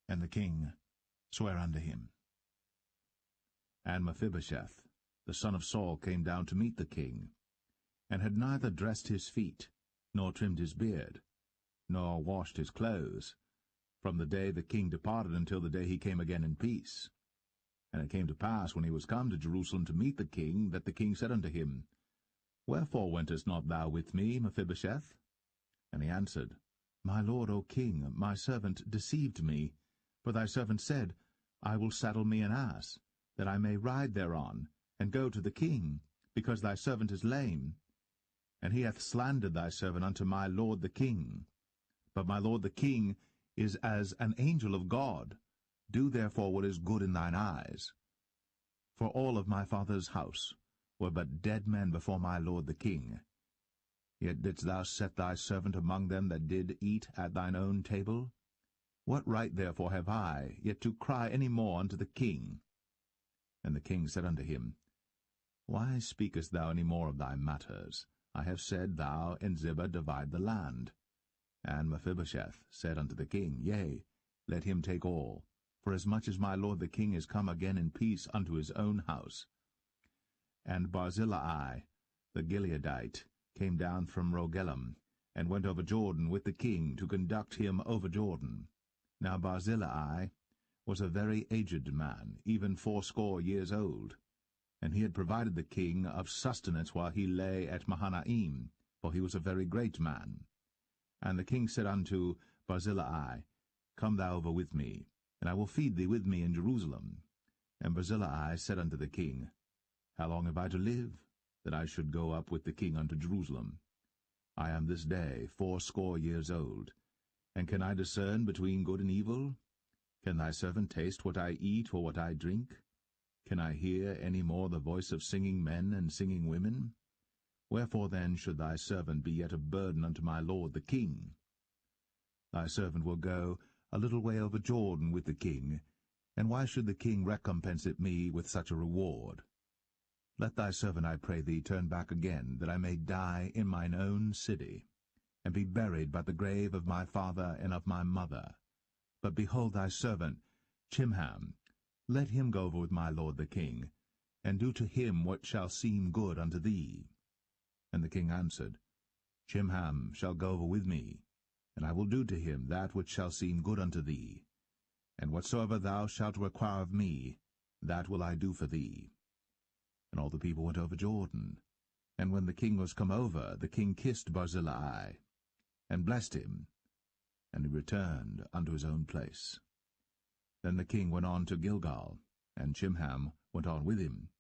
And the king sware unto him. And Mephibosheth, the son of Saul, came down to meet the king, and had neither dressed his feet, nor trimmed his beard, nor washed his clothes, from the day the king departed until the day he came again in peace. And it came to pass, when he was come to Jerusalem to meet the king, that the king said unto him, Wherefore wentest not thou with me, Mephibosheth? And he answered, My lord, O king, my servant deceived me. For thy servant said, I will saddle me an ass, that I may ride thereon, and go to the king, because thy servant is lame. And he hath slandered thy servant unto my lord the king. But my lord the king is as an angel of God. Do therefore what is good in thine eyes. For all of my father's house were but dead men before my lord the king. Yet didst thou set thy servant among them that did eat at thine own table? What right therefore have I yet to cry any more unto the king? And the king said unto him, Why speakest thou any more of thy matters? I have said, Thou and Ziba divide the land. And Mephibosheth said unto the king, Yea, let him take all, for as much as my lord the king is come again in peace unto his own house. And Barzillai the Gileadite came down from Rogelim, and went over Jordan with the king to conduct him over Jordan. Now Barzillai was a very aged man, even 80 years old, and he had provided the king of sustenance while he lay at Mahanaim, for he was a very great man. And the king said unto Barzillai, Come thou over with me, and I will feed thee with me in Jerusalem. And Barzillai said unto the king, How long have I to live, that I should go up with the king unto Jerusalem? I am this day 80 years old, and can I discern between good and evil? Can thy servant taste what I eat or what I drink? Can I hear any more the voice of singing men and singing women? Wherefore then should thy servant be yet a burden unto my lord the king? Thy servant will go a little way over Jordan with the king, and why should the king recompense it me with such a reward? Let thy servant, I pray thee, turn back again, that I may die in mine own city, and be buried by the grave of my father and of my mother. But behold, thy servant Chimham, let him go over with my lord the king, and do to him what shall seem good unto thee. And the king answered, Chimham shall go over with me, and I will do to him that which shall seem good unto thee. And whatsoever thou shalt require of me, that will I do for thee. And all the people went over Jordan. And when the king was come over, the king kissed Barzillai, and blessed him, and he returned unto his own place. Then the king went on to Gilgal, and Chimham went on with him.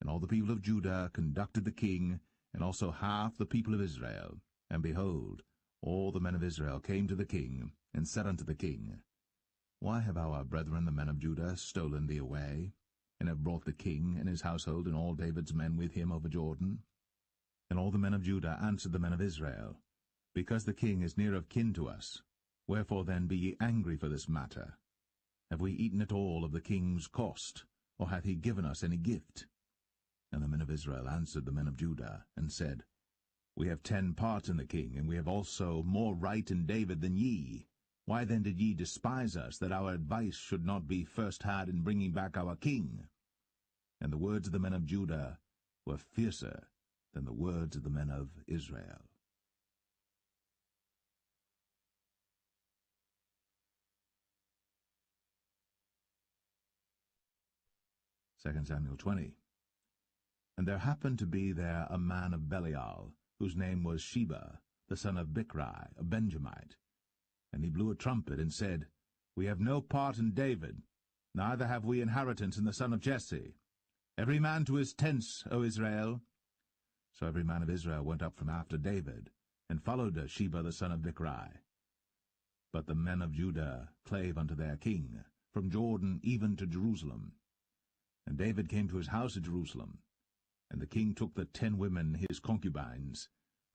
And all the people of Judah conducted the king, and also half the people of Israel. And behold, all the men of Israel came to the king, and said unto the king, Why have our brethren the men of Judah stolen thee away, and have brought the king and his household and all David's men with him over Jordan? And all the men of Judah answered the men of Israel, Because the king is near of kin to us, wherefore then be ye angry for this matter? Have we eaten at all of the king's cost, or hath he given us any gift? And the men of Israel answered the men of Judah, and said, We have 10 parts in the king, and we have also more right in David than ye. Why then did ye despise us, that our advice should not be first had in bringing back our king? And the words of the men of Judah were fiercer than the words of the men of Israel. 2 Samuel 20. And there happened to be there a man of Belial, whose name was Sheba, the son of Bichri, a Benjamite. And he blew a trumpet, and said, We have no part in David, neither have we inheritance in the son of Jesse. Every man to his tents, O Israel. So every man of Israel went up from after David, and followed Sheba the son of Bichri. But the men of Judah clave unto their king, from Jordan even to Jerusalem. And David came to his house at Jerusalem. And the king took the 10 women his concubines,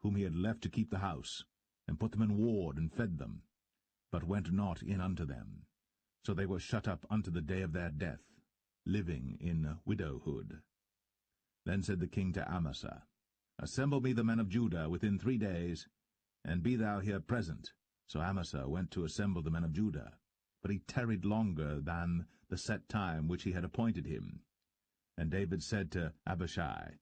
whom he had left to keep the house, and put them in ward, and fed them, but went not in unto them. So they were shut up unto the day of their death, living in widowhood. Then said the king to Amasa, Assemble me the men of Judah within 3 days, and be thou here present. So Amasa went to assemble the men of Judah, but he tarried longer than the set time which he had appointed him. And David said to Abishai,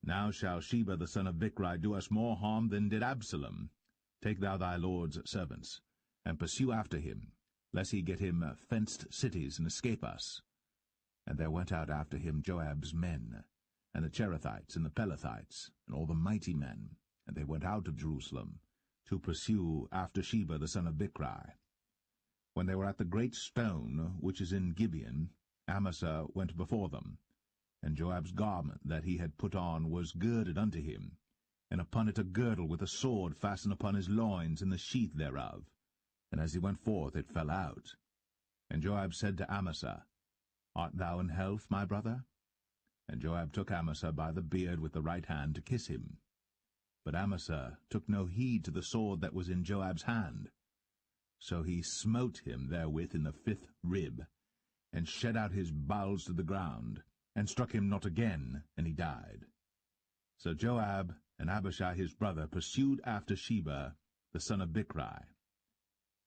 Now shall Sheba the son of Bichri do us more harm than did Absalom. Take thou thy lord's servants, and pursue after him, lest he get him fenced cities and escape us. And there went out after him Joab's men, and the Cherethites and the Pelethites, and all the mighty men, and they went out of Jerusalem, to pursue after Sheba the son of Bichri. When they were at the great stone which is in Gibeon, Amasa went before them, and Joab's garment that he had put on was girded unto him, and upon it a girdle with a sword fastened upon his loins in the sheath thereof. And as he went forth it fell out. And Joab said to Amasa, Art thou in health, my brother? And Joab took Amasa by the beard with the right hand to kiss him. But Amasa took no heed to the sword that was in Joab's hand. So he smote him therewith in the 5th rib, and shed out his bowels to the ground, and struck him not again, and he died. So Joab and Abishai his brother pursued after Sheba the son of Bichri.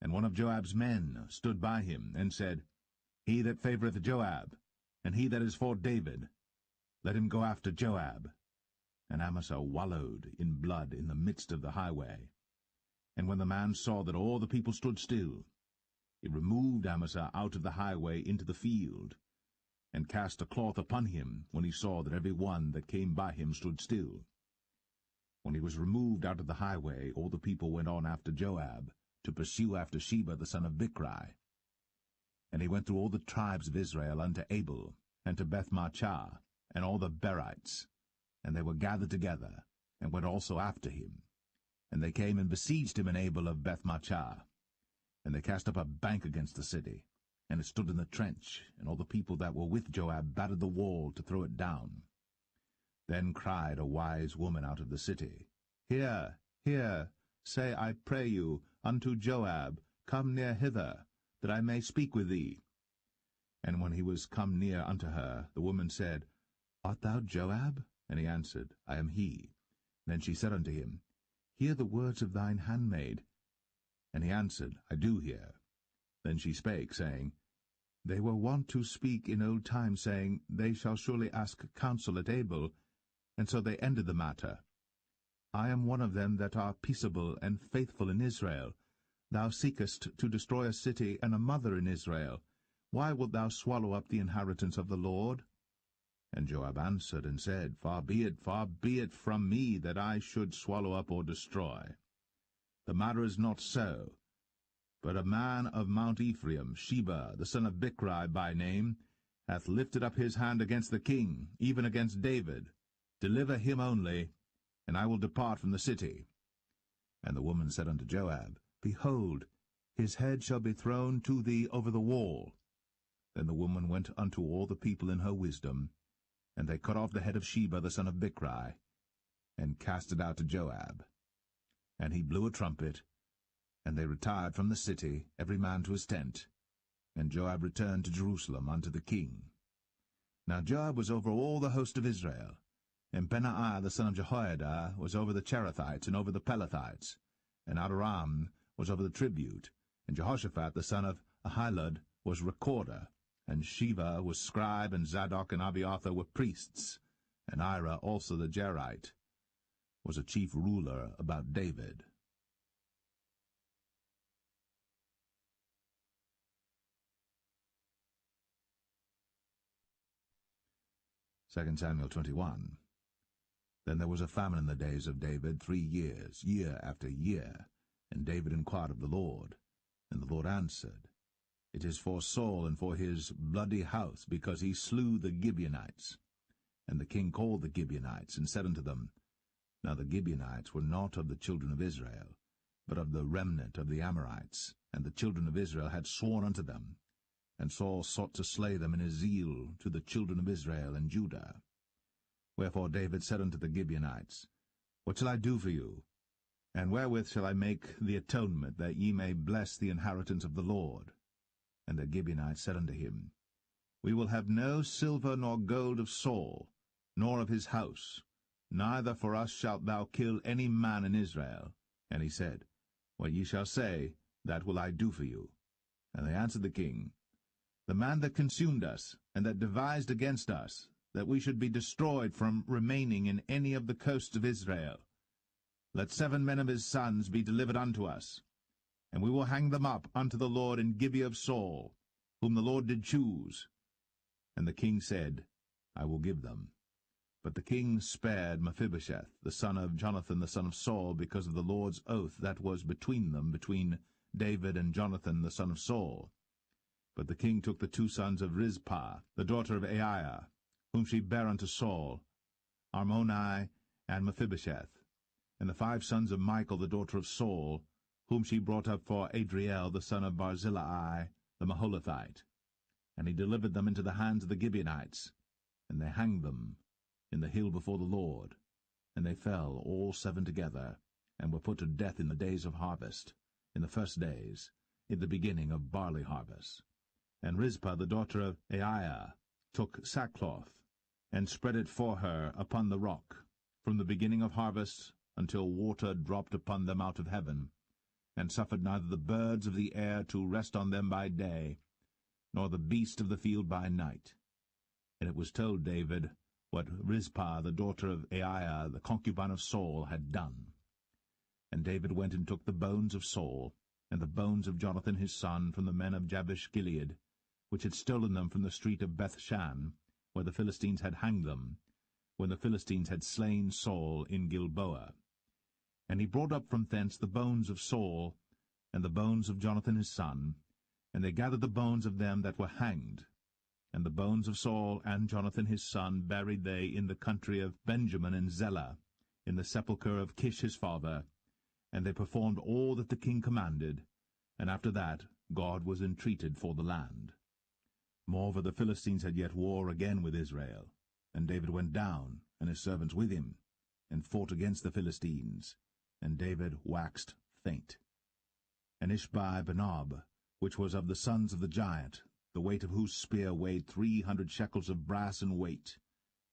And one of Joab's men stood by him, and said, He that favoureth Joab, and he that is for David, let him go after Joab. And Amasa wallowed in blood in the midst of the highway. And when the man saw that all the people stood still, he removed Amasa out of the highway into the field, and cast a cloth upon him when he saw that every one that came by him stood still. When he was removed out of the highway, all the people went on after Joab, to pursue after Sheba the son of Bichri. And he went through all the tribes of Israel unto Abel, and to Bethmachah, and all the Berites, and they were gathered together, and went also after him. And they came and besieged him in Abel of Bethmachah. And they cast up a bank against the city, and it stood in the trench, and all the people that were with Joab battered the wall to throw it down. Then cried a wise woman out of the city, Hear, hear, say, I pray you, unto Joab, Come near hither, that I may speak with thee. And when he was come near unto her, the woman said, Art thou Joab? And he answered, I am he. Then she said unto him, Hear the words of thine handmaid. And he answered, I do hear. Then she spake, saying, They were wont to speak in old times, saying, They shall surely ask counsel at Abel, and so they ended the matter. I am one of them that are peaceable and faithful in Israel. Thou seekest to destroy a city and a mother in Israel. Why wilt thou swallow up the inheritance of the Lord? And Joab answered and said, far be it from me that I should swallow up or destroy. The matter is not so. But a man of Mount Ephraim, Sheba, the son of Bichri by name, hath lifted up his hand against the king, even against David. Deliver him only, and I will depart from the city. And the woman said unto Joab, Behold, his head shall be thrown to thee over the wall. Then the woman went unto all the people in her wisdom, and they cut off the head of Sheba the son of Bichri, and cast it out to Joab. And he blew a trumpet, and they retired from the city, every man to his tent. And Joab returned to Jerusalem unto the king. Now Joab was over all the host of Israel, and Benaiah the son of Jehoiada was over the Cherethites and over the Pelethites, and Adoram was over the tribute, and Jehoshaphat the son of Ahilud was recorder, and Sheva was scribe, and Zadok and Abiathar were priests, and Ira also the Jerite was a chief ruler about David. 2 Samuel 21. Then there was a famine in the days of David 3 years, year after year. And David inquired of the Lord. And the Lord answered, It is for Saul and for his bloody house, because he slew the Gibeonites. And the king called the Gibeonites, and said unto them, Now the Gibeonites were not of the children of Israel, but of the remnant of the Amorites, and the children of Israel had sworn unto them. And Saul sought to slay them in his zeal to the children of Israel and Judah. Wherefore David said unto the Gibeonites, What shall I do for you? And wherewith shall I make the atonement, that ye may bless the inheritance of the Lord? And the Gibeonites said unto him, We will have no silver nor gold of Saul, nor of his house, neither for us shalt thou kill any man in Israel. And he said, What ye shall say, that will I do for you. And they answered the king, The man that consumed us, and that devised against us, that we should be destroyed from remaining in any of the coasts of Israel. Let 7 men of his sons be delivered unto us, and we will hang them up unto the Lord in Gibeah of Saul, whom the Lord did choose. And the king said, I will give them. But the king spared Mephibosheth, the son of Jonathan the son of Saul, because of the Lord's oath that was between them, between David and Jonathan the son of Saul. But the king took the 2 sons of Rizpah, the daughter of Aiah, whom she bare unto Saul, Armoni and Mephibosheth, and the 5 sons of Michal the daughter of Saul, whom she brought up for Adriel the son of Barzillai the Maholathite. And he delivered them into the hands of the Gibeonites, and they hanged them in the hill before the Lord. And they fell all 7 together, and were put to death in the days of harvest, in the first days, in the beginning of barley harvest. And Rizpah the daughter of Aiah took sackcloth, and spread it for her upon the rock, from the beginning of harvest until water dropped upon them out of heaven, and suffered neither the birds of the air to rest on them by day, nor the beast of the field by night. And it was told David what Rizpah the daughter of Aiah, the concubine of Saul, had done. And David went and took the bones of Saul, and the bones of Jonathan his son, from the men of Jabesh-Gilead, which had stolen them from the street of Bethshan, where the Philistines had hanged them, when the Philistines had slain Saul in Gilboa. And he brought up from thence the bones of Saul, and the bones of Jonathan his son, and they gathered the bones of them that were hanged. And the bones of Saul and Jonathan his son buried they in the country of Benjamin in Zelah, in the sepulchre of Kish his father. And they performed all that the king commanded, and after that God was entreated for the land. Moreover, the Philistines had yet war again with Israel, and David went down, and his servants with him, and fought against the Philistines, and David waxed faint. And Ishbi-Benob, which was of the sons of the giant, the weight of whose spear weighed 300 shekels of brass in weight,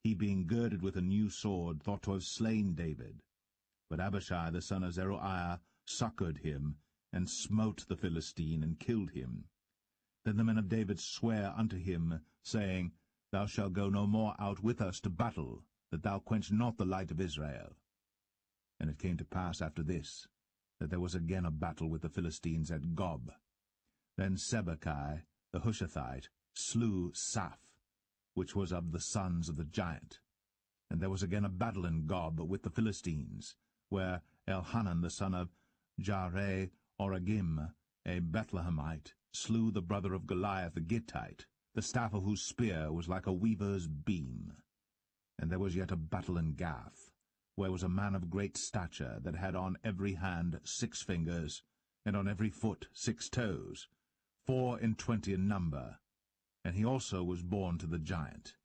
he being girded with a new sword, thought to have slain David. But Abishai the son of Zeruiah succored him, and smote the Philistine, and killed him. Then the men of David sware unto him, saying, Thou shalt go no more out with us to battle, that thou quench not the light of Israel. And it came to pass after this, that there was again a battle with the Philistines at Gob. Then Sibbecai the Hushathite slew Saph, which was of the sons of the giant. And there was again a battle in Gob with the Philistines, where Elhanan the son of Jaare-Oregim, a Bethlehemite, slew the brother of Goliath the Gittite, the staff of whose spear was like a weaver's beam. And there was yet a battle in Gath, where was a man of great stature, that had on every hand 6 fingers, and on every foot 6 toes, 24 in number. And he also was born to the giant.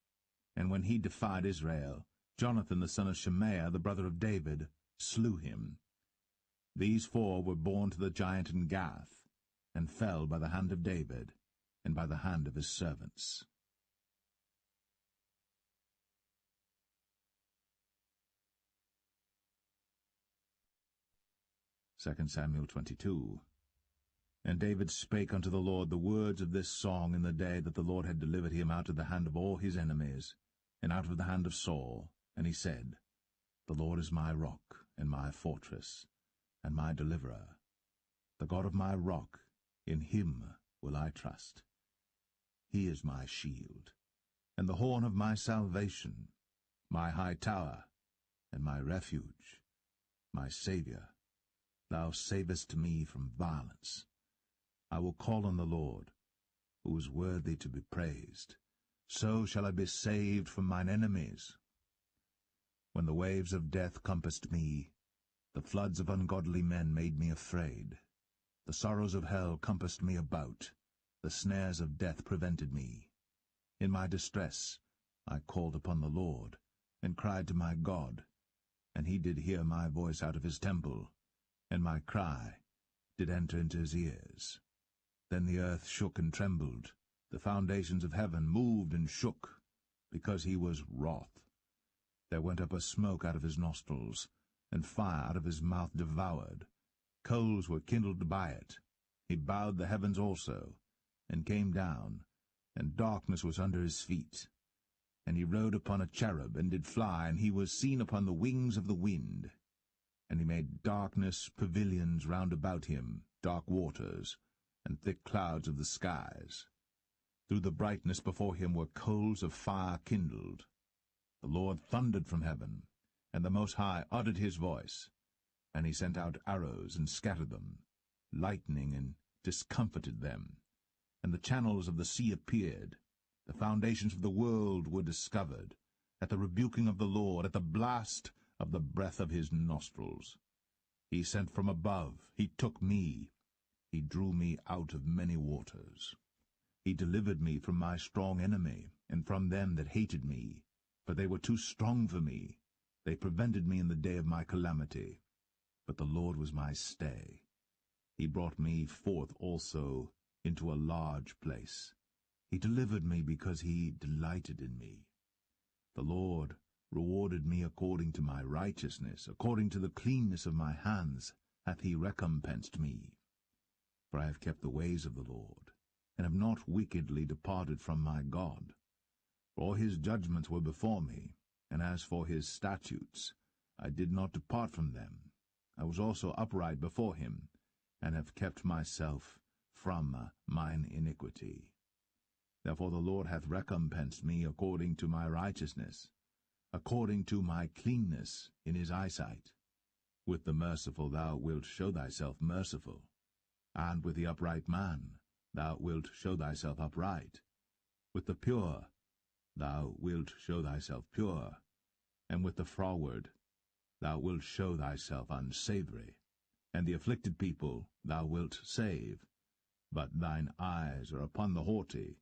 And when he defied Israel, Jonathan the son of Shemaiah, the brother of David, slew him. These 4 were born to the giant in Gath, and fell by the hand of David, and by the hand of his servants. 2 Samuel 22. And David spake unto the Lord the words of this song in the day that the Lord had delivered him out of the hand of all his enemies, and out of the hand of Saul. And he said, The Lord is my rock, and my fortress, and my deliverer. The God of my rock, in him will I trust. He is my shield, and the horn of my salvation, my high tower, and my refuge, my Saviour. Thou savest me from violence. I will call on the Lord, who is worthy to be praised. So shall I be saved from mine enemies. When the waves of death compassed me, the floods of ungodly men made me afraid. The sorrows of hell compassed me about, the snares of death prevented me. In my distress I called upon the Lord, and cried to my God, and he did hear my voice out of his temple, and my cry did enter into his ears. Then the earth shook and trembled, the foundations of heaven moved and shook, because he was wroth. There went up a smoke out of his nostrils, and fire out of his mouth devoured. Coals were kindled by it. He bowed the heavens also, and came down, and darkness was under his feet. And he rode upon a cherub, and did fly, and he was seen upon the wings of the wind. And he made darkness pavilions round about him, dark waters, and thick clouds of the skies. Through the brightness before him were coals of fire kindled. The Lord thundered from heaven, and the Most High uttered his voice. And he sent out arrows, and scattered them, lightning, and discomfited them. And the channels of the sea appeared. The foundations of the world were discovered, at the rebuking of the Lord, at the blast of the breath of his nostrils. He sent from above, he took me, he drew me out of many waters. He delivered me from my strong enemy, and from them that hated me, for they were too strong for me. They prevented me in the day of my calamity. But the Lord was my stay. He brought me forth also into a large place. He delivered me because he delighted in me. The Lord rewarded me according to my righteousness, according to the cleanness of my hands hath he recompensed me. For I have kept the ways of the Lord, and have not wickedly departed from my God. For all his judgments were before me, and as for his statutes, I did not depart from them. I was also upright before him, and have kept myself from mine iniquity. Therefore the Lord hath recompensed me according to my righteousness, according to my cleanness in his eyesight. With the merciful thou wilt show thyself merciful, and with the upright man thou wilt show thyself upright. With the pure thou wilt show thyself pure, and with the froward thou wilt show thyself unsavoury, and the afflicted people thou wilt save. But thine eyes are upon the haughty,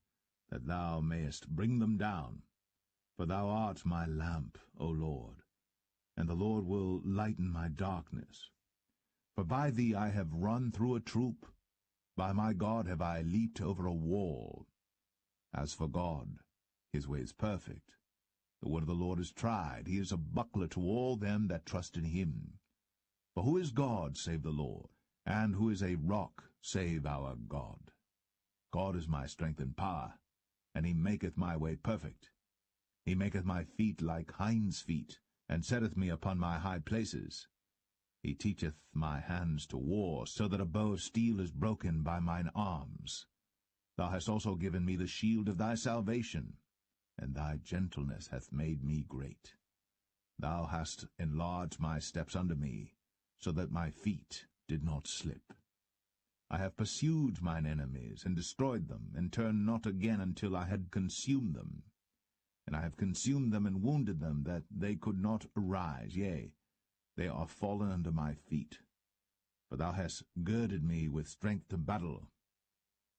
that thou mayest bring them down. For thou art my lamp, O Lord, and the Lord will lighten my darkness. For by thee I have run through a troop, by my God have I leaped over a wall. As for God, his way is perfect. The word of the Lord is tried. He is a buckler to all them that trust in him. For who is God save the Lord? And who is a rock save our God? God is my strength and power, and he maketh my way perfect. He maketh my feet like hinds' feet, and setteth me upon my high places. He teacheth my hands to war, so that a bow of steel is broken by mine arms. Thou hast also given me the shield of thy salvation, and thy gentleness hath made me great. Thou hast enlarged my steps under me, so that my feet did not slip. I have pursued mine enemies, and destroyed them, and turned not again until I had consumed them. And I have consumed them and wounded them, that they could not arise. Yea, they are fallen under my feet. For thou hast girded me with strength to battle.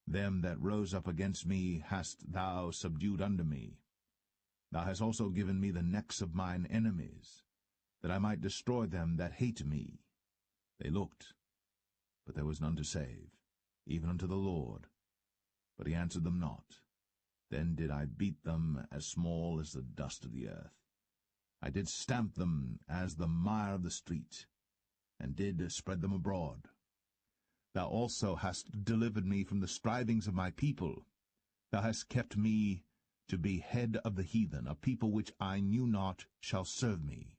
Them that rose up against me hast thou subdued under me. Thou hast also given me the necks of mine enemies, that I might destroy them that hate me. They looked, but there was none to save, even unto the Lord. But he answered them not. Then did I beat them as small as the dust of the earth. I did stamp them as the mire of the street, and did spread them abroad. Thou also hast delivered me from the strivings of my people. Thou hast kept me to be head of the heathen. A people which I knew not shall serve me.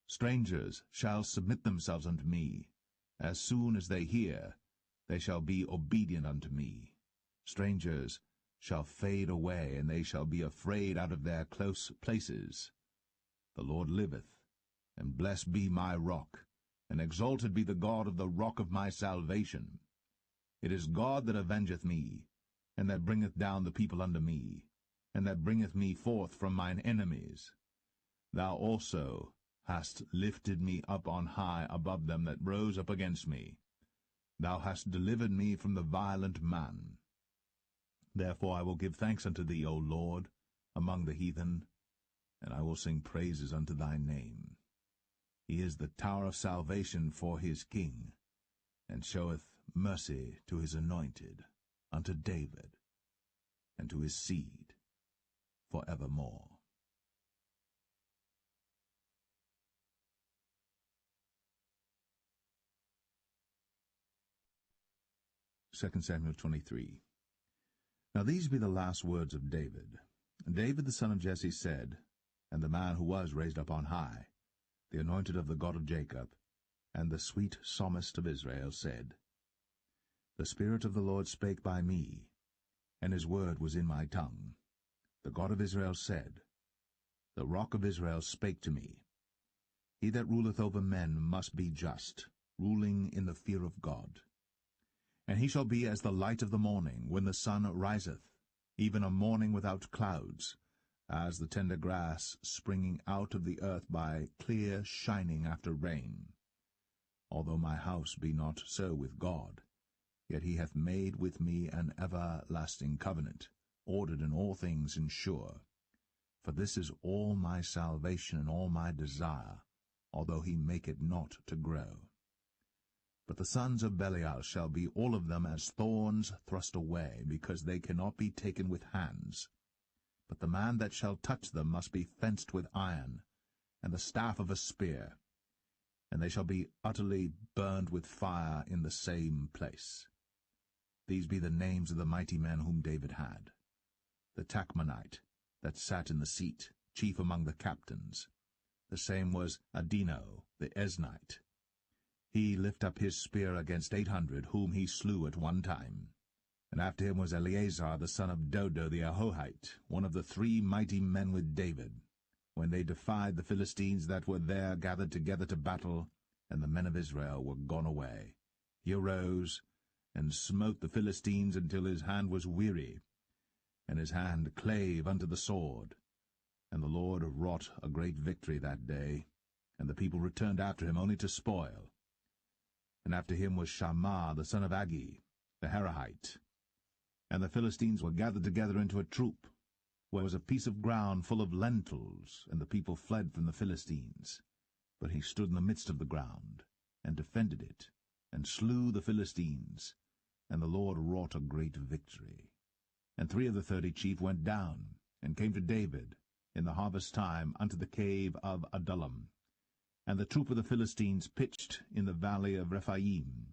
Strangers shall submit themselves unto me. As soon as they hear, they shall be obedient unto me. Strangers shall fade away, and they shall be afraid out of their close places. The Lord liveth, and blessed be my rock, and exalted be the God of the rock of my salvation. It is God that avengeth me, and that bringeth down the people unto me, and that bringeth me forth from mine enemies. Thou also hast lifted me up on high above them that rose up against me. Thou hast delivered me from the violent man. Therefore I will give thanks unto thee, O Lord, among the heathen, and I will sing praises unto thy name. He is the tower of salvation for his king, and showeth mercy to his anointed, unto David, and to his seed for evermore. 2 Samuel 23. Now these be the last words of David. David the son of Jesse said, and the man who was raised up on high, the anointed of the God of Jacob, and the sweet psalmist of Israel, said, The Spirit of the Lord spake by me, and his word was in my tongue. The God of Israel said, The rock of Israel spake to me. He that ruleth over men must be just, ruling in the fear of God. And he shall be as the light of the morning, when the sun riseth, even a morning without clouds, as the tender grass springing out of the earth by clear shining after rain. Although my house be not so with God, yet he hath made with me an everlasting covenant, ordered in all things and sure. For this is all my salvation and all my desire, although he make it not to grow. But the sons of Belial shall be all of them as thorns thrust away, because they cannot be taken with hands. But the man that shall touch them must be fenced with iron, and the staff of a spear, and they shall be utterly burned with fire in the same place. These be the names of the mighty men whom David had. The Tachmonite, that sat in the seat, chief among the captains. The same was Adino, the Esnite. He lift up his spear against 800, whom he slew at one time. And after him was Eleazar the son of Dodo the Ahohite, one of the 3 mighty men with David, when they defied the Philistines that were there gathered together to battle, and the men of Israel were gone away. He arose, and smote the Philistines until his hand was weary, and his hand clave unto the sword. And the Lord wrought a great victory that day, and the people returned after him only to spoil. And after him was Shammah the son of Agi, the Herahite. And the Philistines were gathered together into a troop, where was a piece of ground full of lentils, and the people fled from the Philistines. But he stood in the midst of the ground, and defended it, and slew the Philistines, and the Lord wrought a great victory. And 3 of the 30 chief went down, and came to David in the harvest time unto the cave of Adullam. And the troop of the Philistines pitched in the valley of Rephaim.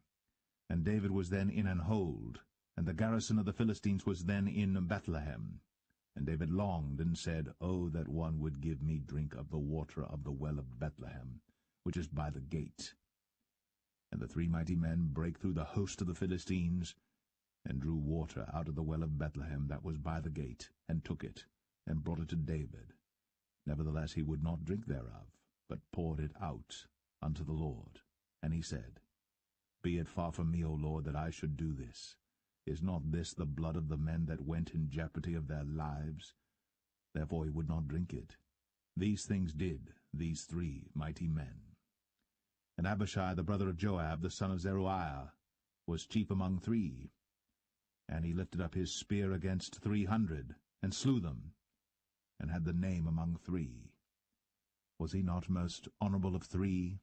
And David was then in an hold, And the garrison of the Philistines was then in Bethlehem. And David longed, and said, O that one would give me drink of the water of the well of Bethlehem, which is by the gate. And the 3 mighty men brake through the host of the Philistines, and drew water out of the well of Bethlehem that was by the gate, and took it, and brought it to David. Nevertheless he would not drink thereof, but poured it out unto the Lord. And he said, Be it far from me, O Lord, that I should do this. Is not this the blood of the men that went in jeopardy of their lives? Therefore he would not drink it. These things did these 3 mighty men. And Abishai the brother of Joab, the son of Zeruiah, was chief among 3. And he lifted up his spear against 300, and slew them, and had the name among 3. Was he not most honourable of 3?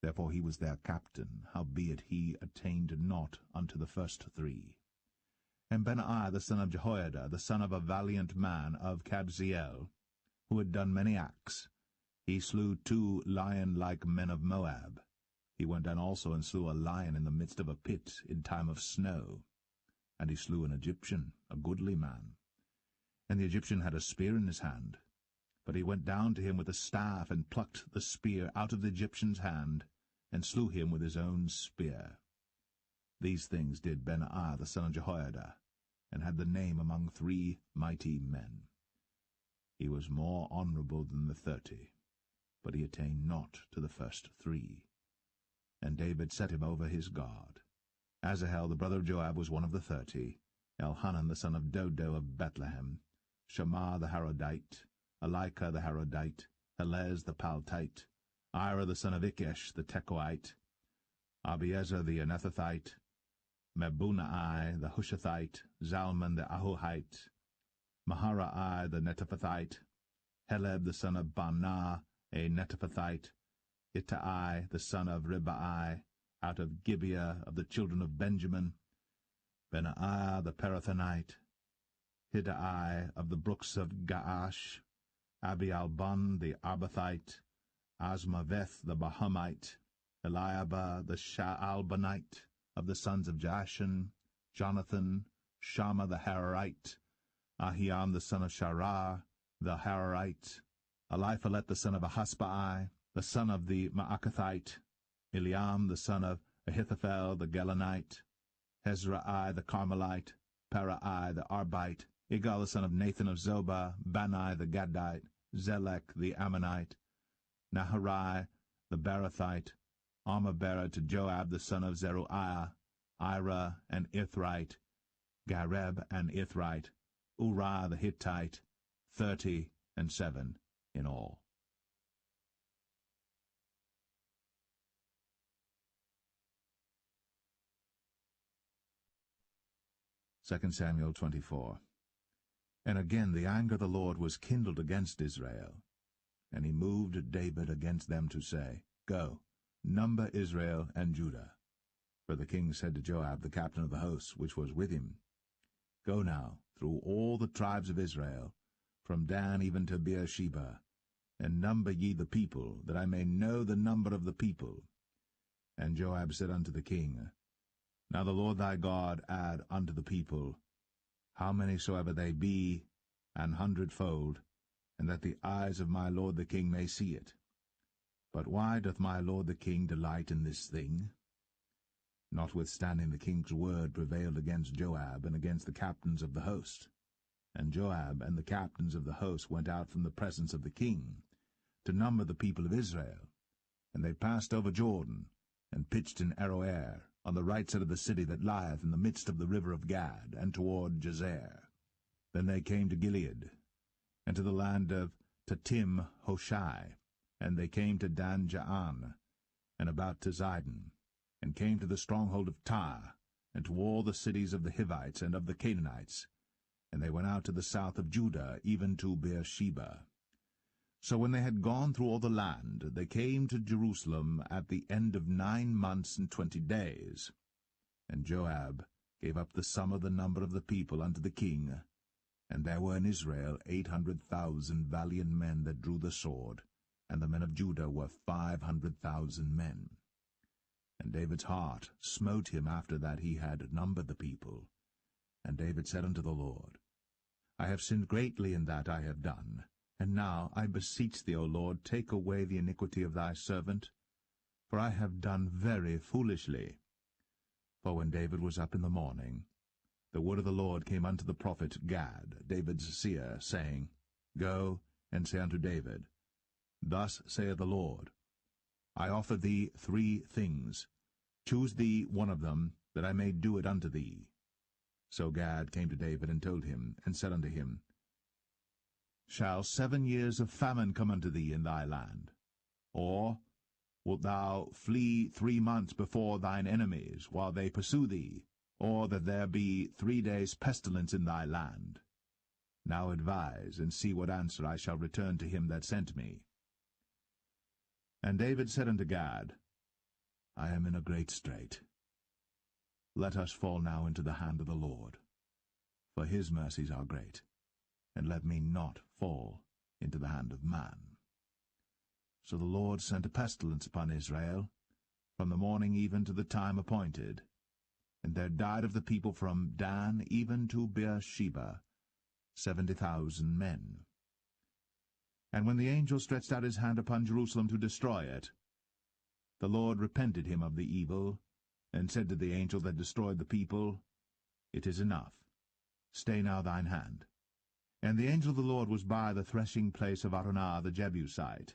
Therefore he was their captain, howbeit he attained not unto the first 3. And Benaiah the son of Jehoiada, the son of a valiant man of Kabzeel, who had done many acts, he slew 2 lion-like men of Moab. He went down also and slew a lion in the midst of a pit in time of snow. And he slew an Egyptian, a goodly man. And the Egyptian had a spear in his hand. But he went down to him with a staff, and plucked the spear out of the Egyptian's hand, and slew him with his own spear. These things did Benaiah the son of Jehoiada, and had the name among 3 mighty men. He was more honourable than the 30, but he attained not to the first 3. And David set him over his guard. Asahel the brother of Joab was one of the 30, Elhanan the son of Dodo of Bethlehem, Shammah the Harodite, Elika the Harodite, Helez the Paltite, Ira the son of Ikesh the Tekoite, Abiezer the Anethathite, Mebunai the Hushathite, Zalman the Ahuhite, Maharai the Netophathite, Heleb the son of Baanah a Netophathite, Ittai the son of Ribai, out of Gibeah of the children of Benjamin, Benaiah the Parathonite, Hiddai of the brooks of Gaash, Abialbon the Arbathite, Asmaveth the Bahamite, Eliabah the Shaalbanite, of the sons of Jashan, Jonathan, Shammah the Hararite, Ahiam the son of Sharar, the Hararite, Eliphalet the son of Ahasbai, the son of the Maacathite, Eliam the son of Ahithophel the Gelonite, Hezrai the Carmelite, Parai the Arbite, Igal the son of Nathan of Zobah, Bani the Gadite, Zelek the Ammonite, Naharai the Barathite, Armabera to Joab the son of Zeruiah, Ira and Ithrite, Gareb and Ithrite, Uriah the Hittite, 37 in all. 2 Samuel 24. And again the anger of the Lord was kindled against Israel. And he moved David against them to say, Go, number Israel and Judah. For the king said to Joab, the captain of the host, which was with him, Go now through all the tribes of Israel, from Dan even to Beersheba, and number ye the people, that I may know the number of the people. And Joab said unto the king, Now the Lord thy God add unto the people, how many soever they be, 100-fold, and that the eyes of my lord the king may see it. But why doth my lord the king delight in this thing? Notwithstanding the king's word prevailed against Joab and against the captains of the host. And Joab and the captains of the host went out from the presence of the king, to number the people of Israel. And they passed over Jordan, and pitched in Aroer, on the right side of the city that lieth in the midst of the river of Gad, and toward Jazer. Then they came to Gilead, and to the land of Tatim Hoshai, and they came to Dan Jaan, and about to Zidon, and came to the stronghold of Tyre, and to all the cities of the Hivites and of the Canaanites, and they went out to the south of Judah, even to Beersheba. So when they had gone through all the land, they came to Jerusalem at the end of 9 months and 20 days. And Joab gave up the sum of the number of the people unto the king, and there were in Israel 800,000 valiant men that drew the sword, and the men of Judah were 500,000 men. And David's heart smote him after that he had numbered the people, And David said unto the Lord, I have sinned greatly in that I have done. And now, I beseech thee, O Lord, take away the iniquity of thy servant, for I have done very foolishly. For when David was up in the morning, the word of the Lord came unto the prophet Gad, David's seer, saying, Go and say unto David, Thus saith the Lord, I offer thee 3 things. Choose thee one of them, that I may do it unto thee. So Gad came to David and told him, and said unto him, Shall 7 years of famine come unto thee in thy land? Or wilt thou flee 3 months before thine enemies, while they pursue thee? Or that there be 3 days' pestilence in thy land? Now advise, and see what answer I shall return to him that sent me. And David said unto Gad, I am in a great strait. Let us fall now into the hand of the Lord, for his mercies are great, and let me not fall into the hand of man. So the Lord sent a pestilence upon Israel, from the morning even to the time appointed. And there died of the people from Dan even to Beersheba 70,000 men. And when the angel stretched out his hand upon Jerusalem to destroy it, the Lord repented him of the evil, and said to the angel that destroyed the people, It is enough. Stay now thine hand. And the angel of the Lord was by the threshing place of Araunah the Jebusite.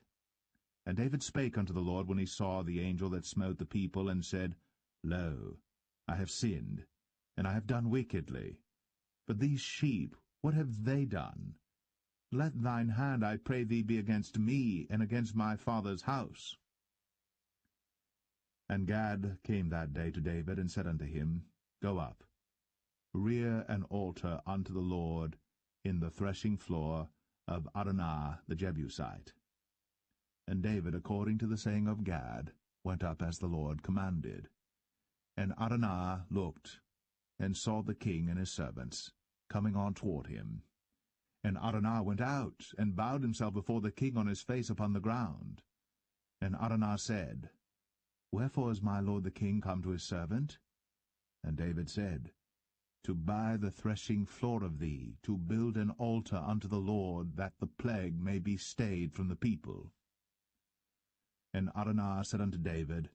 And David spake unto the Lord when he saw the angel that smote the people, and said, Lo, I have sinned, and I have done wickedly. But these sheep, what have they done? Let thine hand, I pray thee, be against me, and against my father's house. And Gad came that day to David, and said unto him, Go up, rear an altar unto the Lord in the threshing floor of Araunah the Jebusite. And David, according to the saying of Gad, went up as the Lord commanded. And Araunah looked, and saw the king and his servants coming on toward him. And Araunah went out, and bowed himself before the king on his face upon the ground. And Araunah said, Wherefore is my lord the king come to his servant? And David said, To buy the threshing floor of thee, to build an altar unto the Lord, that the plague may be stayed from the people. And Araunah said unto David,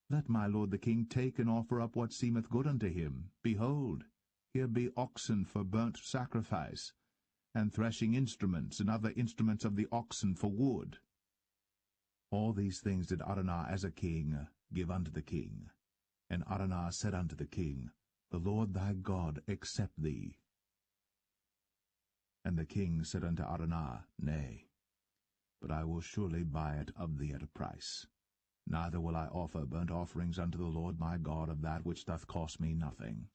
Let my lord the king take and offer up what seemeth good unto him. Behold, here be oxen for burnt sacrifice, and threshing instruments, and other instruments of the oxen for wood. All these things did Araunah as a king give unto the king. And Araunah said unto the king, The Lord thy God accept thee. And the king said unto Araunah, Nay, but I will surely buy it of thee at a price. Neither will I offer burnt offerings unto the Lord my God of that which doth cost me nothing.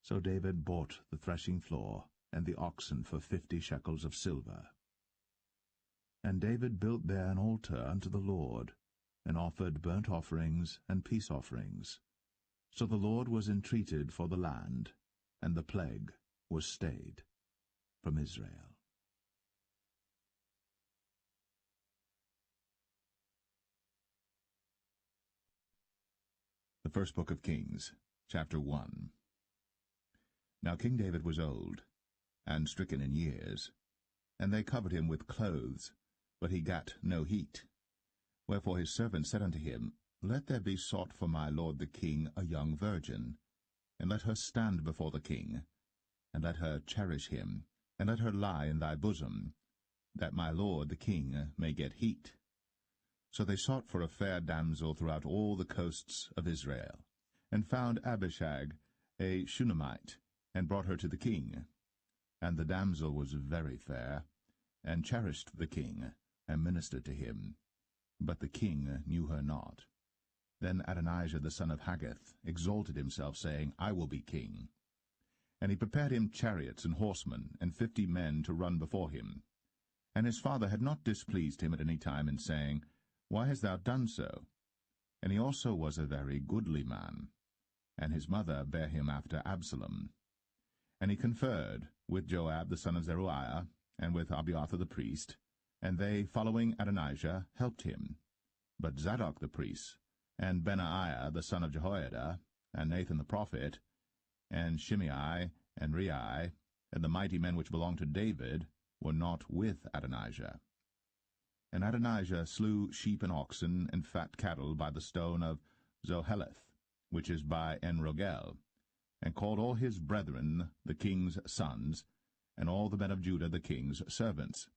So David bought the threshing floor and the oxen for 50 shekels of silver. And David built there an altar unto the Lord, and offered burnt offerings and peace offerings. So the Lord was entreated for the land, and the plague was stayed from Israel. The first book of Kings, chapter 1. Now King David was old, and stricken in years, and they covered him with clothes, but he gat no heat. Wherefore his servants said unto him, Let there be sought for my lord the king a young virgin, and let her stand before the king, and let her cherish him, and let her lie in thy bosom, that my lord the king may get heat. So they sought for a fair damsel throughout all the coasts of Israel, and found Abishag, a Shunammite, and brought her to the king. And the damsel was very fair, and cherished the king, and ministered to him. But the king knew her not. Then Adonijah the son of Haggith exalted himself, saying, I will be king. And he prepared him chariots and horsemen, and 50 men to run before him. And his father had not displeased him at any time in saying, Why hast thou done so? And he also was a very goodly man. And his mother bare him after Absalom. And he conferred with Joab the son of Zeruiah, and with Abiathar the priest, and they, following Adonijah, helped him. But Zadok the priest, and Benaiah the son of Jehoiada, and Nathan the prophet, and Shimei, and Rei, and the mighty men which belonged to David, were not with Adonijah. And Adonijah slew sheep and oxen and fat cattle by the stone of Zoheleth, which is by En-rogel, and called all his brethren the king's sons, and all the men of Judah the king's servants.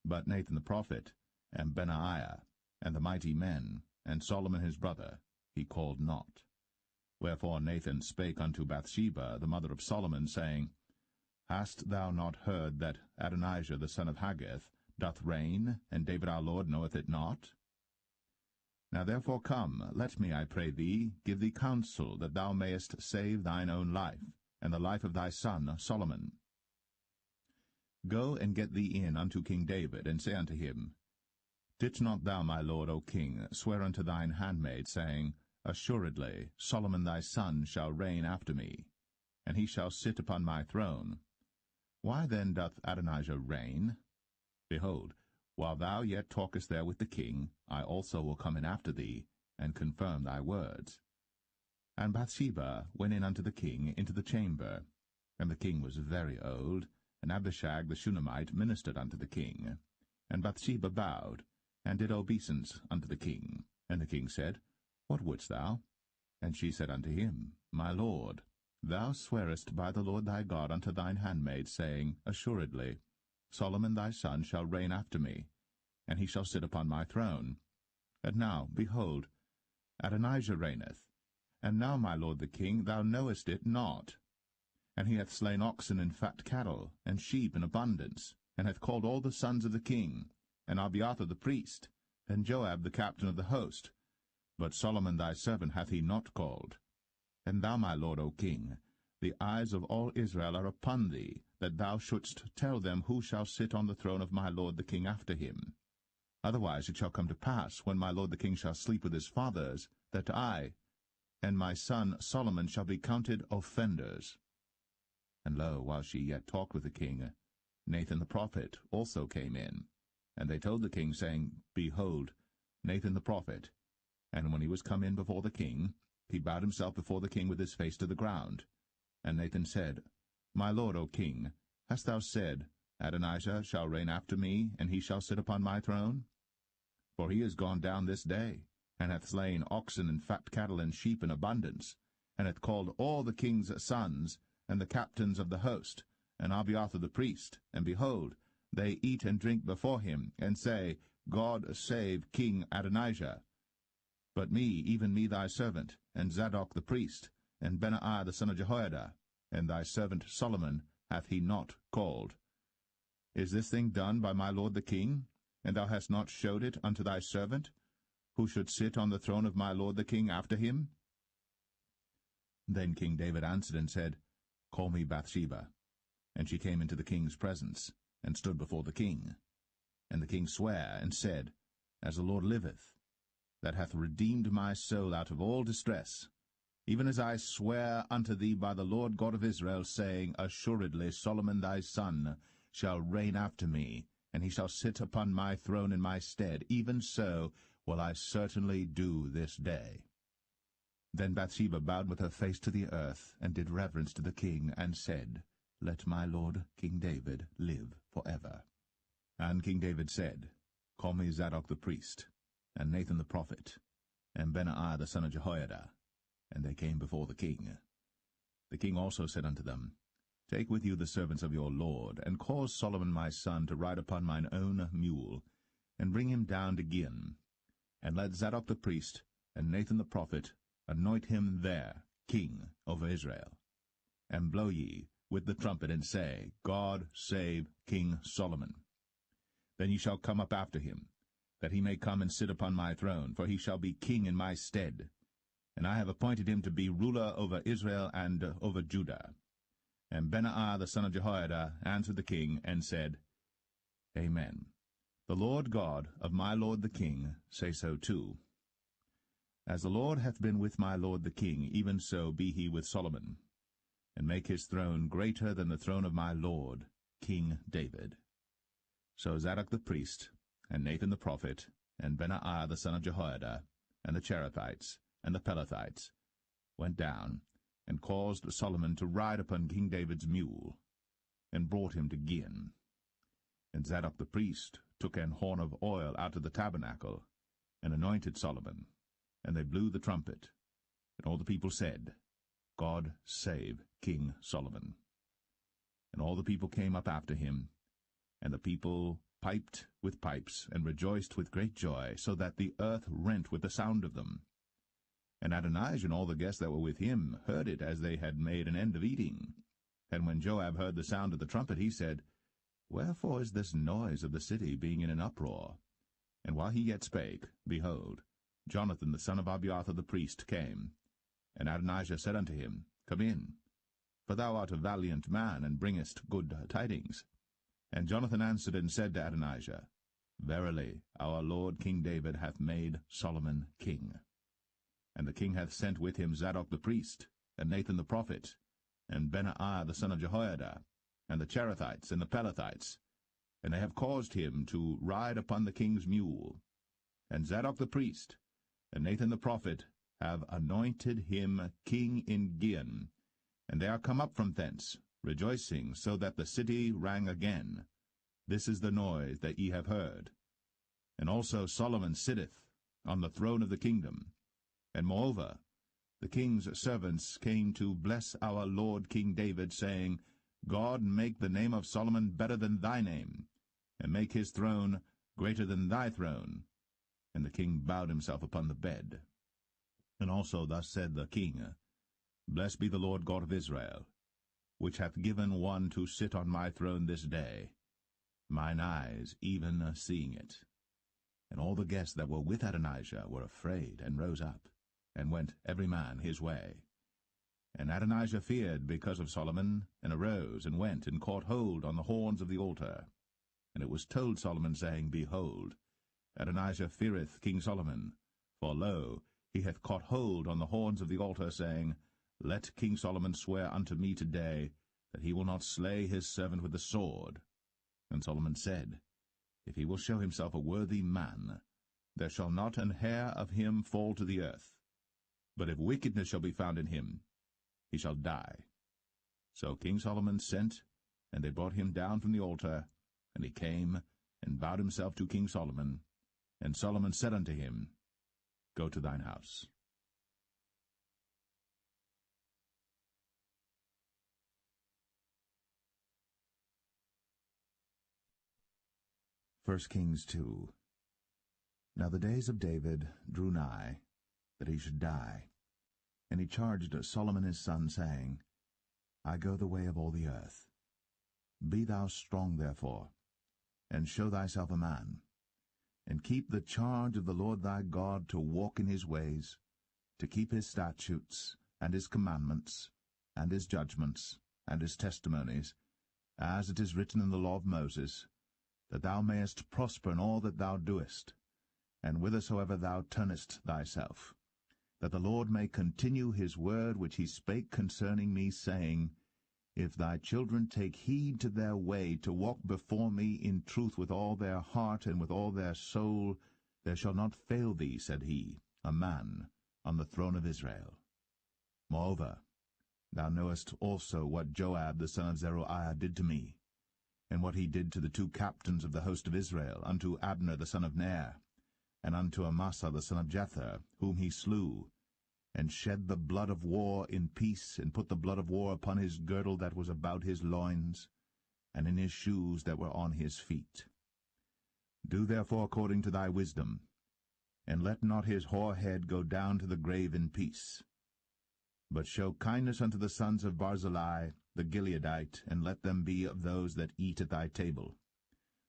But Nathan the prophet, and Benaiah, and the mighty men, and Solomon his brother, he called not. Wherefore Nathan spake unto Bathsheba, the mother of Solomon, saying, Hast thou not heard that Adonijah the son of Haggith doth reign, and David our Lord knoweth it not? Now therefore come, let me, I pray thee, give thee counsel, that thou mayest save thine own life, and the life of thy son Solomon. Go and get thee in unto King David, and say unto him, Didst not thou, my lord, O king, swear unto thine handmaid, saying, Assuredly Solomon thy son shall reign after me, and he shall sit upon my throne. Why then doth Adonijah reign? Behold, while thou yet talkest there with the king, I also will come in after thee, and confirm thy words. And Bathsheba went in unto the king into the chamber. And the king was very old, and Abishag the Shunammite ministered unto the king. And Bathsheba bowed, and did obeisance unto the king. And the king said, What wouldst thou? And she said unto him, My lord, thou swearest by the Lord thy God unto thine handmaid, saying, Assuredly Solomon thy son shall reign after me, and he shall sit upon my throne. And now, behold, Adonijah reigneth. And now, my lord the king, thou knowest it not. And he hath slain oxen and fat cattle, and sheep in abundance, and hath called all the sons of the king, and Abiathar the priest, and Joab the captain of the host. But Solomon thy servant hath he not called. And thou, my lord, O king, the eyes of all Israel are upon thee, that thou shouldst tell them who shall sit on the throne of my lord the king after him. Otherwise it shall come to pass, when my lord the king shall sleep with his fathers, that I and my son Solomon shall be counted offenders. And lo, while she yet talked with the king, Nathan the prophet also came in. And they told the king, saying, Behold, Nathan the prophet. And when he was come in before the king, he bowed himself before the king with his face to the ground. And Nathan said, My lord, O king, hast thou said, Adonijah shall reign after me, and he shall sit upon my throne? For he is gone down this day, and hath slain oxen and fat cattle and sheep in abundance, and hath called all the king's sons, and the captains of the host, and Abiathar the priest, and behold, they eat and drink before him, and say, God save King Adonijah. But me, even me thy servant, and Zadok the priest, and Benaiah the son of Jehoiada, and thy servant Solomon hath he not called. Is this thing done by my lord the king? And thou hast not showed it unto thy servant, who should sit on the throne of my lord the king after him? Then King David answered and said, Call me Bathsheba. And she came into the king's presence, and stood before the king. And the king sware, and said, As the Lord liveth, that hath redeemed my soul out of all distress, even as I swear unto thee by the Lord God of Israel, saying, Assuredly Solomon thy son shall reign after me, and he shall sit upon my throne in my stead, even so will I certainly do this day. Then Bathsheba bowed with her face to the earth, and did reverence to the king, and said, Let my lord King David live for ever. And King David said, Call me Zadok the priest, and Nathan the prophet, and Benaiah the son of Jehoiada. And they came before the king. The king also said unto them, Take with you the servants of your lord, and cause Solomon my son to ride upon mine own mule, and bring him down to Gihon. And let Zadok the priest, and Nathan the prophet, anoint him there king over Israel. And blow ye with the trumpet, and say, God save King Solomon. Then ye shall come up after him, that he may come and sit upon my throne, for he shall be king in my stead. And I have appointed him to be ruler over Israel and over Judah. And Benaiah the son of Jehoiada answered the king, and said, Amen. The Lord God of my lord the king say so too. As the Lord hath been with my lord the king, even so be he with Solomon, and make his throne greater than the throne of my lord, King David. So Zadok the priest, and Nathan the prophet, and Benaiah the son of Jehoiada, and the Cherethites, and the Pelethites, went down, and caused Solomon to ride upon King David's mule, and brought him to Gihon. And Zadok the priest took an horn of oil out of the tabernacle, and anointed Solomon. And they blew the trumpet. And all the people said, God save King Solomon. And all the people came up after him, and the people piped with pipes, and rejoiced with great joy, so that the earth rent with the sound of them. And Adonijah and all the guests that were with him heard it as they had made an end of eating. And when Joab heard the sound of the trumpet, he said, Wherefore is this noise of the city being in an uproar? And while he yet spake, behold, Jonathan the son of Abiathar the priest came. And Adonijah said unto him, Come in, for thou art a valiant man, and bringest good tidings. And Jonathan answered and said to Adonijah, Verily, our lord King David hath made Solomon king. And the king hath sent with him Zadok the priest, and Nathan the prophet, and Benaiah the son of Jehoiada, and the Cherethites and the Pelethites, and they have caused him to ride upon the king's mule. And Zadok the priest, and Nathan the prophet, have anointed him king in Gihon, and they are come up from thence, rejoicing, so that the city rang again. This is the noise that ye have heard. And also Solomon sitteth on the throne of the kingdom. And moreover, the king's servants came to bless our lord King David, saying, God make the name of Solomon better than thy name, and make his throne greater than thy throne. And the king bowed himself upon the bed. And also thus said the king, Blessed be the Lord God of Israel, which hath given one to sit on my throne this day, mine eyes even seeing it. And all the guests that were with Adonijah were afraid, and rose up, and went every man his way. And Adonijah feared because of Solomon, and arose, and went, and caught hold on the horns of the altar. And it was told Solomon, saying, Behold, Adonijah feareth King Solomon, for lo, he hath caught hold on the horns of the altar, saying, Let King Solomon swear unto me today, that he will not slay his servant with the sword. And Solomon said, If he will show himself a worthy man, there shall not an hair of him fall to the earth. But if wickedness shall be found in him, he shall die. So King Solomon sent, and they brought him down from the altar, and he came, and bowed himself to King Solomon. And Solomon said unto him, Go to thine house. 1 Kings 2. Now the days of David drew nigh, that he should die. And he charged Solomon his son, saying, I go the way of all the earth. Be thou strong therefore, and show thyself a man, and keep the charge of the Lord thy God, to walk in his ways, to keep his statutes, and his commandments, and his judgments, and his testimonies, as it is written in the law of Moses, that thou mayest prosper in all that thou doest, and whithersoever thou turnest thyself, that the Lord may continue his word which he spake concerning me, saying, If thy children take heed to their way, to walk before me in truth with all their heart and with all their soul, there shall not fail thee, said he, a man on the throne of Israel. Moreover, thou knowest also what Joab the son of Zeruiah did to me, and what he did to the two captains of the host of Israel, unto Abner the son of Ner, and unto Amasa the son of Jether, whom he slew, and shed the blood of war in peace, and put the blood of war upon his girdle that was about his loins, and in his shoes that were on his feet. Do therefore according to thy wisdom, and let not his hoar head go down to the grave in peace. But show kindness unto the sons of Barzillai the Gileadite, and let them be of those that eat at thy table.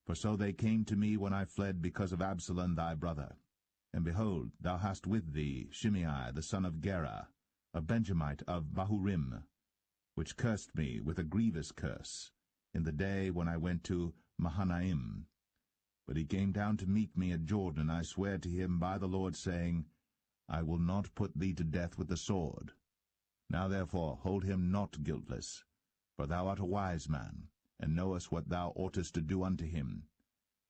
For so they came to me when I fled because of Absalom thy brother. And behold, thou hast with thee Shimei the son of Gera, a Benjamite of Bahurim, which cursed me with a grievous curse in the day when I went to Mahanaim. But he came down to meet me at Jordan, and I sware to him by the Lord, saying, I will not put thee to death with the sword. Now therefore hold him not guiltless, for thou art a wise man, and knowest what thou oughtest to do unto him.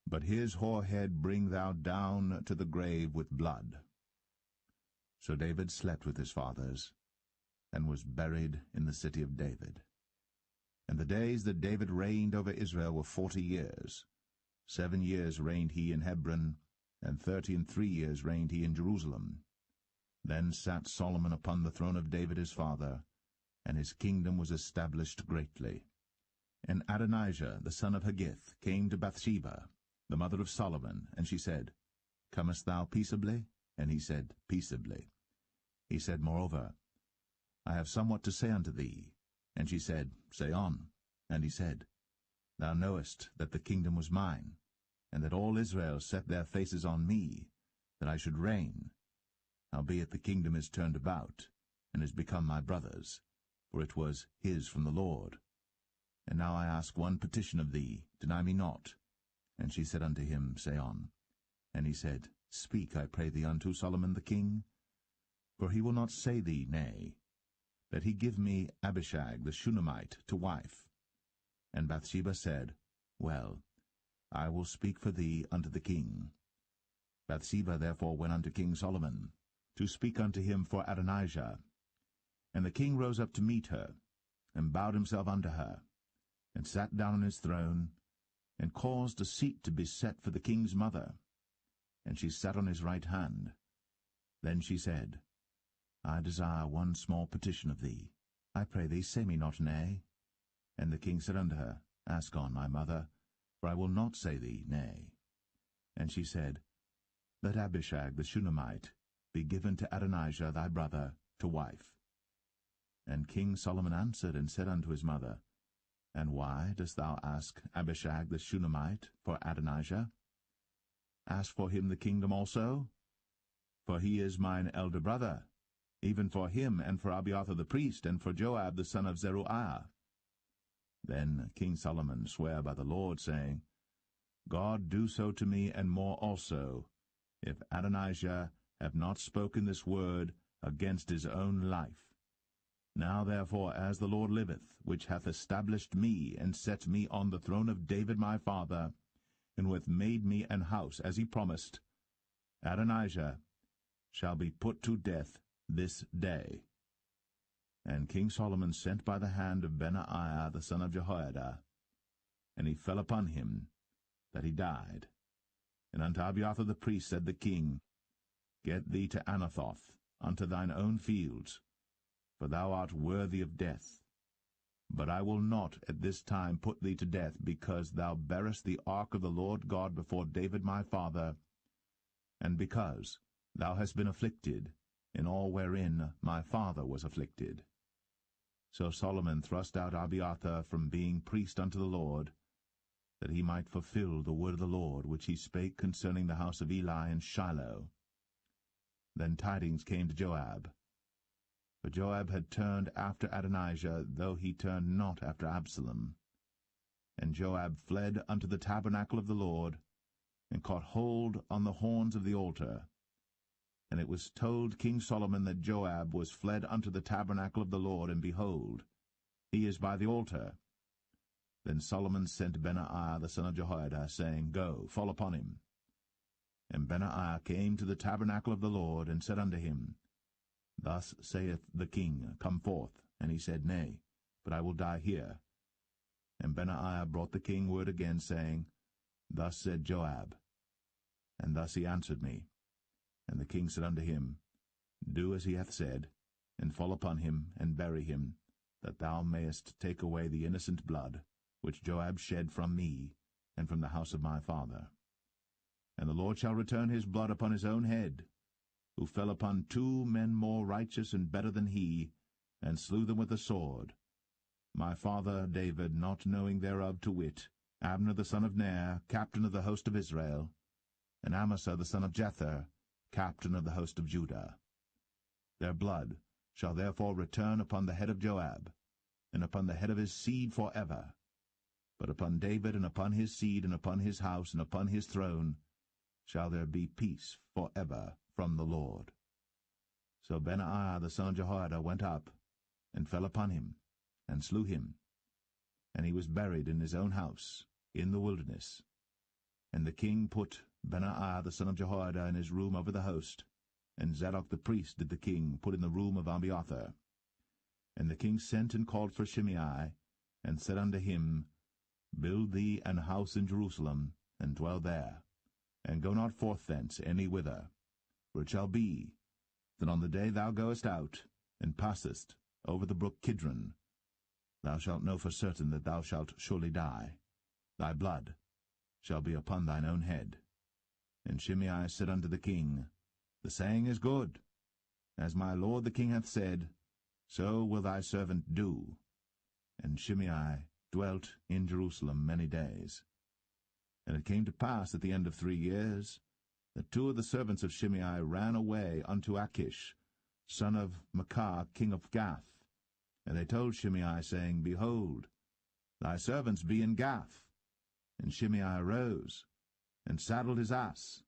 But his hoar head bring thou down to the grave with blood. So David slept with his fathers, and was buried in the city of David. And the days that David reigned over Israel were 40 years. 7 years reigned he in Hebron, and 33 years reigned he in Jerusalem. Then sat Solomon upon the throne of David his father, and his kingdom was established greatly. And Adonijah the son of Haggith came to Bathsheba, the mother of Solomon, and she said, Comest thou peaceably? And he said, Peaceably. He said, Moreover, I have somewhat to say unto thee. And she said, Say on. And he said, Thou knowest that the kingdom was mine, and that all Israel set their faces on me, that I should reign. Howbeit the kingdom is turned about, and is become my brother's, for it was his from the Lord. And now I ask one petition of thee, deny me not. And she said unto him, Say on. And he said, Speak, I pray thee, unto Solomon the king, for he will not say thee nay, that he give me Abishag the Shunammite to wife. And Bathsheba said, Well, I will speak for thee unto the king. Bathsheba therefore went unto King Solomon, to speak unto him for Adonijah. And the king rose up to meet her, and bowed himself unto her, and sat down on his throne, and caused a seat to be set for the king's mother. And she sat on his right hand. Then she said, I desire one small petition of thee. I pray thee, say me not nay. And the king said unto her, Ask on, my mother, for I will not say thee nay. And she said, Let Abishag the Shunammite be given to Adonijah thy brother to wife. And King Solomon answered and said unto his mother, And why dost thou ask Abishag the Shunammite for Adonijah? Ask for him the kingdom also? For he is mine elder brother, even for him, and for Abiathar the priest, and for Joab the son of Zeruiah. Then King Solomon sware by the Lord, saying, God do so to me, and more also, if Adonijah have not spoken this word against his own life. Now therefore, as the Lord liveth, which hath established me, and set me on the throne of David my father, and who hath made me an house, as he promised, Adonijah shall be put to death this day. And King Solomon sent by the hand of Benaiah the son of Jehoiada, and he fell upon him, that he died. And unto Abiathar the priest said the king, Get thee to Anathoth, unto thine own fields, for thou art worthy of death. But I will not at this time put thee to death, because thou bearest the ark of the Lord God before David my father, and because thou hast been afflicted in all wherein my father was afflicted. So Solomon thrust out Abiathar from being priest unto the Lord, that he might fulfill the word of the Lord, which he spake concerning the house of Eli in Shiloh. Then tidings came to Joab. For Joab had turned after Adonijah, though he turned not after Absalom. And Joab fled unto the tabernacle of the Lord, and caught hold on the horns of the altar. And it was told King Solomon that Joab was fled unto the tabernacle of the Lord, and behold, he is by the altar. Then Solomon sent Benaiah the son of Jehoiada, saying, Go, fall upon him. And Benaiah came to the tabernacle of the Lord, and said unto him, Thus saith the king, Come forth. And he said, Nay, but I will die here. And Benaiah brought the king word again, saying, Thus said Joab. And thus he answered me. And the king said unto him, Do as he hath said, and fall upon him, and bury him, that thou mayest take away the innocent blood, which Joab shed from me, and from the house of my father. And the Lord shall return his blood upon his own head, who fell upon 2 men more righteous and better than he, and slew them with the sword. My father David, not knowing thereof, to wit, Abner the son of Ner, captain of the host of Israel, and Amasa the son of Jether, captain of the host of Judah. Their blood shall therefore return upon the head of Joab, and upon the head of his seed for ever. But upon David, and upon his seed, and upon his house, and upon his throne, shall there be peace for ever from the Lord. So Benaiah the son of Jehoiada went up, and fell upon him, and slew him. And he was buried in his own house, in the wilderness. And the king put Benaiah the son of Jehoiada in his room over the host, and Zadok the priest did the king put in the room of Abiathar. And the king sent and called for Shimei, and said unto him, Build thee an house in Jerusalem, and dwell there, and go not forth thence any whither. For it shall be, that on the day thou goest out, and passest over the brook Kidron, thou shalt know for certain that thou shalt surely die. Thy blood shall be upon thine own head. And Shimei said unto the king, The saying is good. As my lord the king hath said, so will thy servant do. And Shimei dwelt in Jerusalem many days. And it came to pass at the end of 3 years, that 2 of the servants of Shimei ran away unto Achish, son of Maachah, king of Gath. And they told Shimei, saying, Behold, thy servants be in Gath. And Shimei arose, and saddled his ass,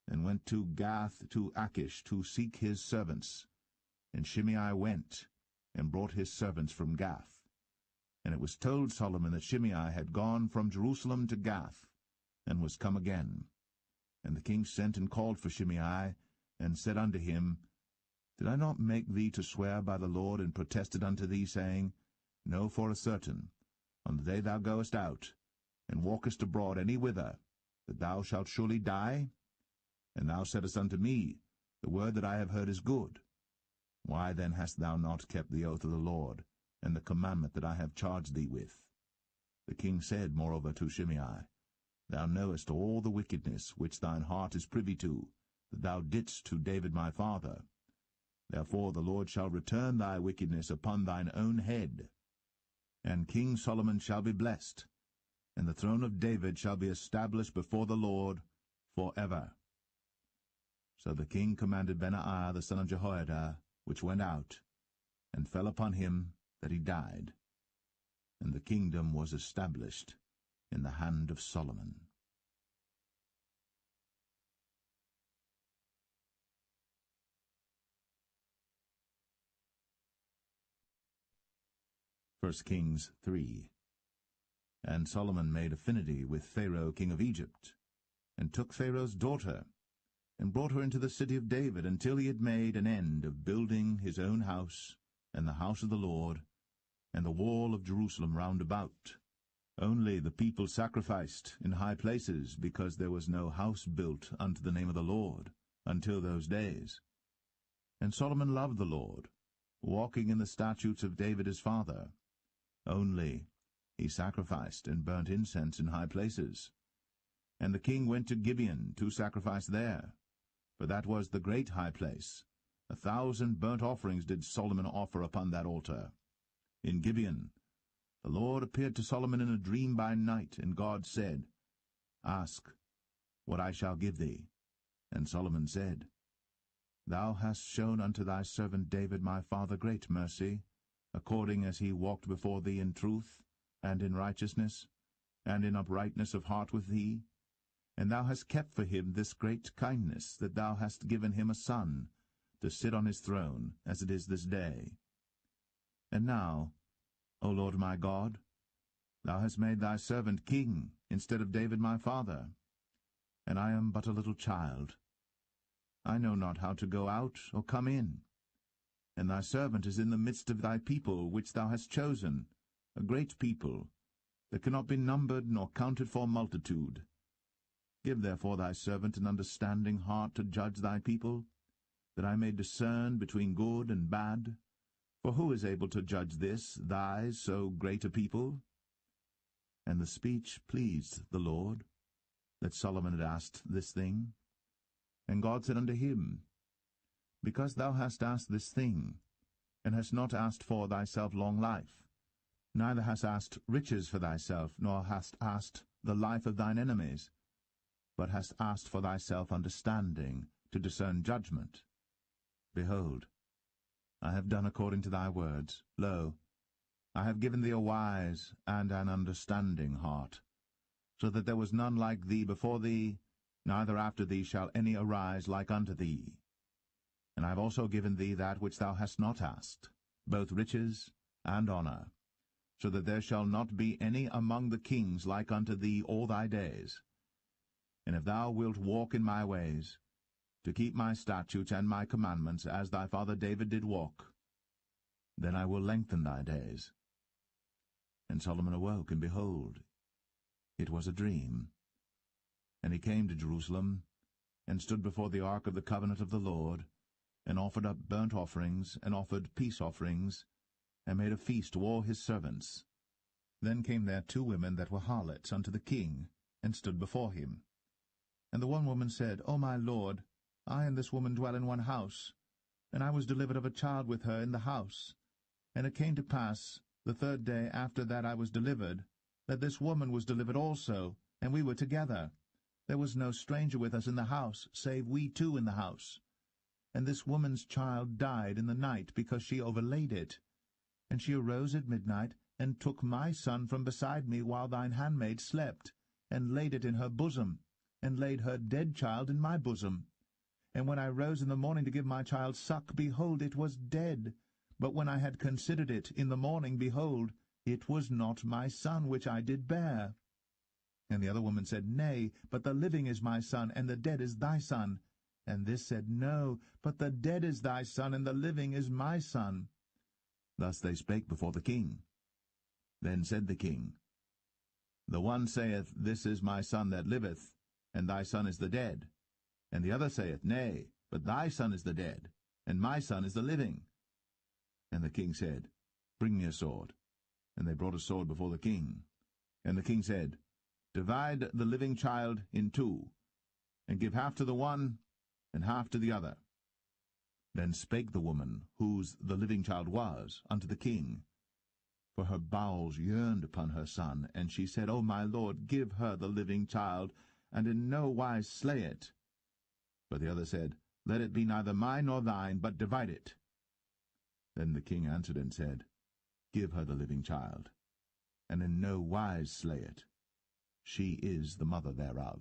and went to Gath to Achish to seek his servants. And Shimei went, and brought his servants from Gath. And it was told Solomon that Shimei had gone from Jerusalem to Gath, and was come again. And the king sent and called for Shimei, and said unto him, Did I not make thee to swear by the Lord, and protested unto thee, saying, Know for a certain, on the day thou goest out, and walkest abroad any whither, that thou shalt surely die? And thou saidst unto me, The word that I have heard is good. Why then hast thou not kept the oath of the Lord, and the commandment that I have charged thee with? The king said moreover to Shimei, Thou knowest all the wickedness which thine heart is privy to, that thou didst to David my father. Therefore the Lord shall return thy wickedness upon thine own head. And King Solomon shall be blessed, and the throne of David shall be established before the Lord for ever. So the king commanded Benaiah the son of Jehoiada, which went out, and fell upon him that he died. And the kingdom was established in the hand of Solomon. 1 Kings 3. And Solomon made affinity with Pharaoh king of Egypt, and took Pharaoh's daughter, and brought her into the city of David, until he had made an end of building his own house, and the house of the Lord, and the wall of Jerusalem round about. Only the people sacrificed in high places, because there was no house built unto the name of the Lord, until those days. And Solomon loved the Lord, walking in the statutes of David his father. Only he sacrificed and burnt incense in high places. And the king went to Gibeon to sacrifice there, for that was the great high place. 1,000 burnt offerings did Solomon offer upon that altar. In Gibeon the Lord appeared to Solomon in a dream by night, and God said, Ask what I shall give thee. And Solomon said, Thou hast shown unto thy servant David my father great mercy, according as he walked before thee in truth, and in righteousness, and in uprightness of heart with thee. And thou hast kept for him this great kindness, that thou hast given him a son, to sit on his throne, as it is this day. And now, O Lord my God, thou hast made thy servant king instead of David my father, and I am but a little child. I know not how to go out or come in. And thy servant is in the midst of thy people, which thou hast chosen, a great people, that cannot be numbered nor counted for multitude. Give therefore thy servant an understanding heart to judge thy people, that I may discern between good and bad. For who is able to judge this, thy so great a people? And the speech pleased the Lord, that Solomon had asked this thing. And God said unto him, Because thou hast asked this thing, and hast not asked for thyself long life, neither hast asked riches for thyself, nor hast asked the life of thine enemies, but hast asked for thyself understanding, to discern judgment. Behold, I have done according to thy words. Lo, I have given thee a wise and an understanding heart, so that there was none like thee before thee, neither after thee shall any arise like unto thee. And I have also given thee that which thou hast not asked, both riches and honour, so that there shall not be any among the kings like unto thee all thy days. And if thou wilt walk in my ways, to keep my statutes and my commandments, as thy father David did walk, Then I will lengthen thy days. And Solomon awoke, and behold, it was a dream. And he came to Jerusalem, and stood before the ark of the covenant of the Lord, and offered up burnt offerings, and offered peace offerings, and made a feast to all his servants. Then came there 2 women that were harlots unto the king, and stood before him. And the one woman said, O my lord, I and this woman dwell in one house, and I was delivered of a child with her in the house. And it came to pass, the 3rd day after that I was delivered, that this woman was delivered also, and we were together. There was no stranger with us in the house, save we 2 in the house. And this woman's child died in the night, because she overlaid it. And she arose at midnight, and took my son from beside me while thine handmaid slept, and laid it in her bosom, and laid her dead child in my bosom. And when I rose in the morning to give my child suck, behold, it was dead. But when I had considered it in the morning, behold, it was not my son which I did bear. And the other woman said, Nay, but the living is my son, and the dead is thy son. And this said, No, but the dead is thy son, and the living is my son. Thus they spake before the king. Then said the king, The one saith, This is my son that liveth, and thy son is the dead. And the other saith, Nay, but thy son is the dead, and my son is the living. And the king said, Bring me a sword. And they brought a sword before the king. And the king said, Divide the living child in 2, and give half to the one, and half to the other. Then spake the woman, whose the living child was, unto the king. For her bowels yearned upon her son, and she said, O my lord, give her the living child, and in no wise slay it. But the other said, Let it be neither mine nor thine, but divide it. Then the king answered and said, Give her the living child, and in no wise slay it. She is the mother thereof.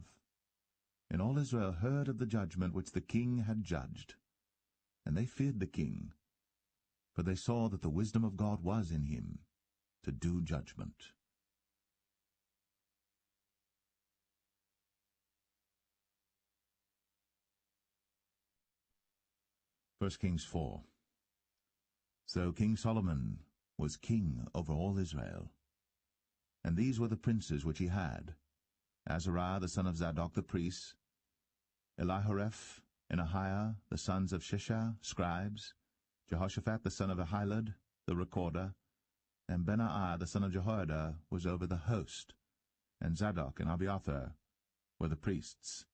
And all Israel heard of the judgment which the king had judged. And they feared the king, for they saw that the wisdom of God was in him, to do judgment. 1 Kings 4. So King Solomon was king over all Israel. And these were the princes which he had: Azariah the son of Zadok the priest, Elihoreph and Ahiah the sons of Shishah, scribes, Jehoshaphat the son of Ahilud, the recorder, and Benaiah the son of Jehoiada was over the host, and Zadok and Abiathar were the priests.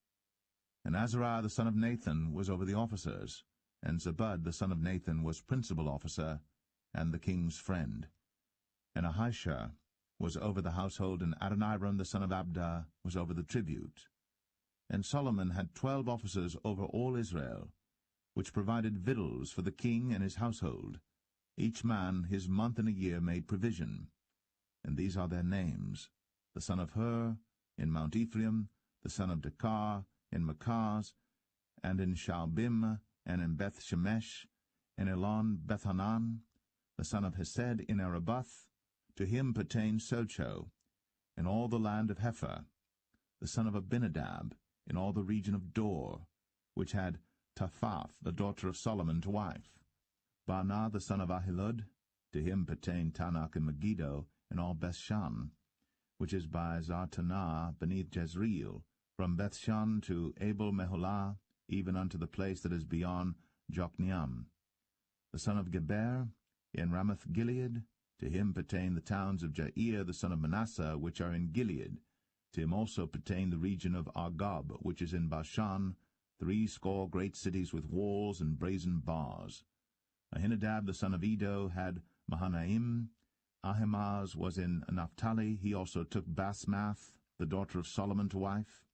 And Azariah the son of Nathan was over the officers, and Zabud the son of Nathan was principal officer, and the king's friend. And Ahishah was over the household, and Adoniram the son of Abda was over the tribute. And Solomon had 12 officers over all Israel, which provided victuals for the king and his household. Each man his month in a year made provision. And these are their names: the son of Hur, in Mount Ephraim, the son of Dekar, in Makaz, and in Shaalbim, and in Beth-Shemesh, and Elon Bethanan, the son of Hesed, in Arabath. To him pertained Socho, in all the land of Hepher, the son of Abinadab, in all the region of Dor, which had Taphath, the daughter of Solomon, to wife. Baanah, the son of Ahilud, to him pertained Tanakh and Megiddo, in all Bethshan, which is by Zartanah beneath Jezreel, from Bethshan to Abel-Meholah, even unto the place that is beyond Jokneam. The son of Geber, in Ramoth-Gilead, to him pertain the towns of Jair the son of Manasseh, which are in Gilead. To him also pertain the region of Argob, which is in Bashan, 80 great cities with walls and brazen bars. Ahinadab the son of Edo had Mahanaim. Ahimaaz was in Naphtali. He also took Basmath, the daughter of Solomon, to wife.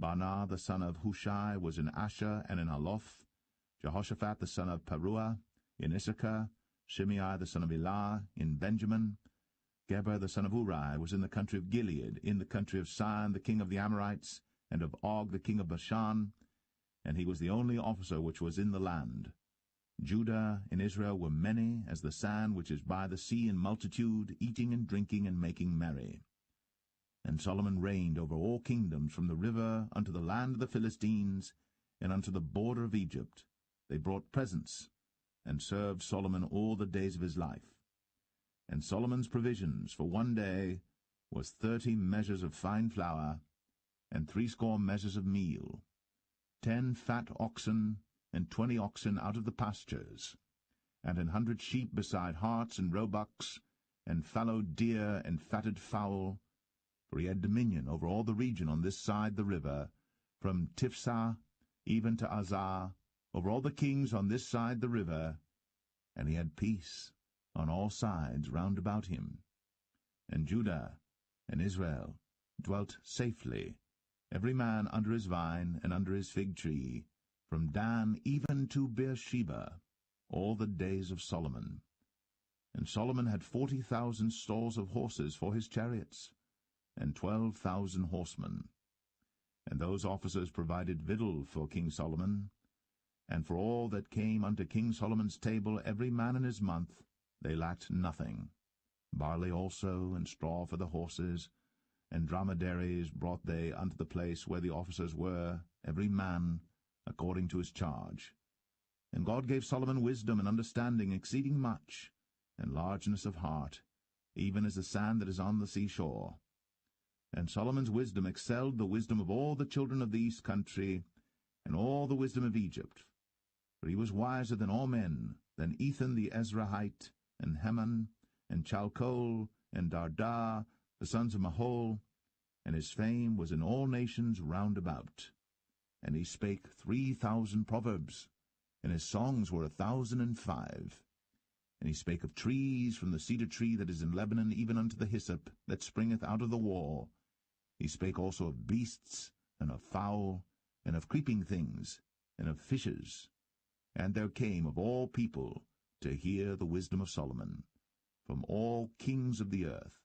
Baanah the son of Hushai was in Asher and in Aloth. Jehoshaphat the son of Paruah in Issachar. Shimei the son of Elah in Benjamin. Geber the son of Uri was in the country of Gilead, in the country of Sihon the king of the Amorites, and of Og the king of Bashan, and he was the only officer which was in the land. Judah and Israel were many as the sand which is by the sea in multitude, eating and drinking and making merry. And Solomon reigned over all kingdoms, from the river unto the land of the Philistines, and unto the border of Egypt. They brought presents, and served Solomon all the days of his life. And Solomon's provisions for one day was 30 measures of fine flour, and 80 measures of meal, 10 fat oxen, and 20 oxen out of the pastures, and 100 sheep beside harts and roebucks, and fallow deer and fatted fowl, for he had dominion over all the region on this side the river, from Tiphsah even to Azar, over all the kings on this side the river, and he had peace on all sides round about him. And Judah and Israel dwelt safely, every man under his vine and under his fig tree, from Dan even to Beersheba, all the days of Solomon. And Solomon had 40,000 stalls of horses for his chariots, and 12,000 horsemen. And those officers provided victual for King Solomon, and for all that came unto King Solomon's table every man in his month, they lacked nothing. Barley also, and straw for the horses, and dromedaries brought they unto the place where the officers were, every man according to his charge. And God gave Solomon wisdom and understanding exceeding much, and largeness of heart, even as the sand that is on the seashore. And Solomon's wisdom excelled the wisdom of all the children of the east country, and all the wisdom of Egypt. For he was wiser than all men, than Ethan the Ezrahite, and Heman, and Chalcol, and Darda, the sons of Mahol, and his fame was in all nations round about. And he spake 3,000 proverbs, and his songs were 1,005. And he spake of trees, from the cedar tree that is in Lebanon even unto the hyssop that springeth out of the wall. He spake also of beasts, and of fowl, and of creeping things, and of fishes. And there came of all people to hear the wisdom of Solomon, from all kings of the earth,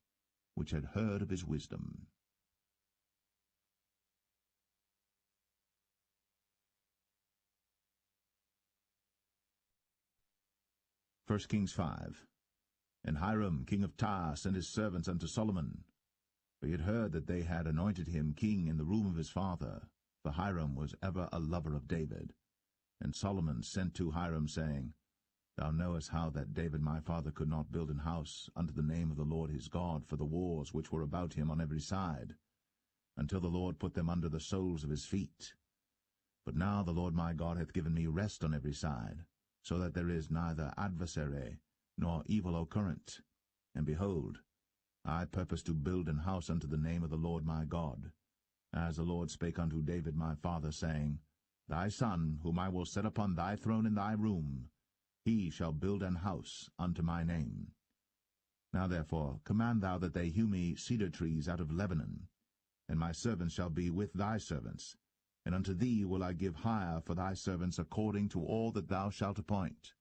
which had heard of his wisdom. 1 Kings 5. And Hiram king of Tyre sent his servants unto Solomon, for he had heard that they had anointed him king in the room of his father, for Hiram was ever a lover of David. And Solomon sent to Hiram, saying, Thou knowest how that David my father could not build an house unto the name of the Lord his God for the wars which were about him on every side, until the Lord put them under the soles of his feet. But now the Lord my God hath given me rest on every side, so that there is neither adversary nor evil occurrent. And behold, I purpose to build an house unto the name of the Lord my God, as the Lord spake unto David my father, saying, Thy son, whom I will set upon thy throne in thy room, he shall build an house unto my name. Now therefore command thou that they hew me cedar trees out of Lebanon, and my servants shall be with thy servants, and unto thee will I give hire for thy servants according to all that thou shalt appoint.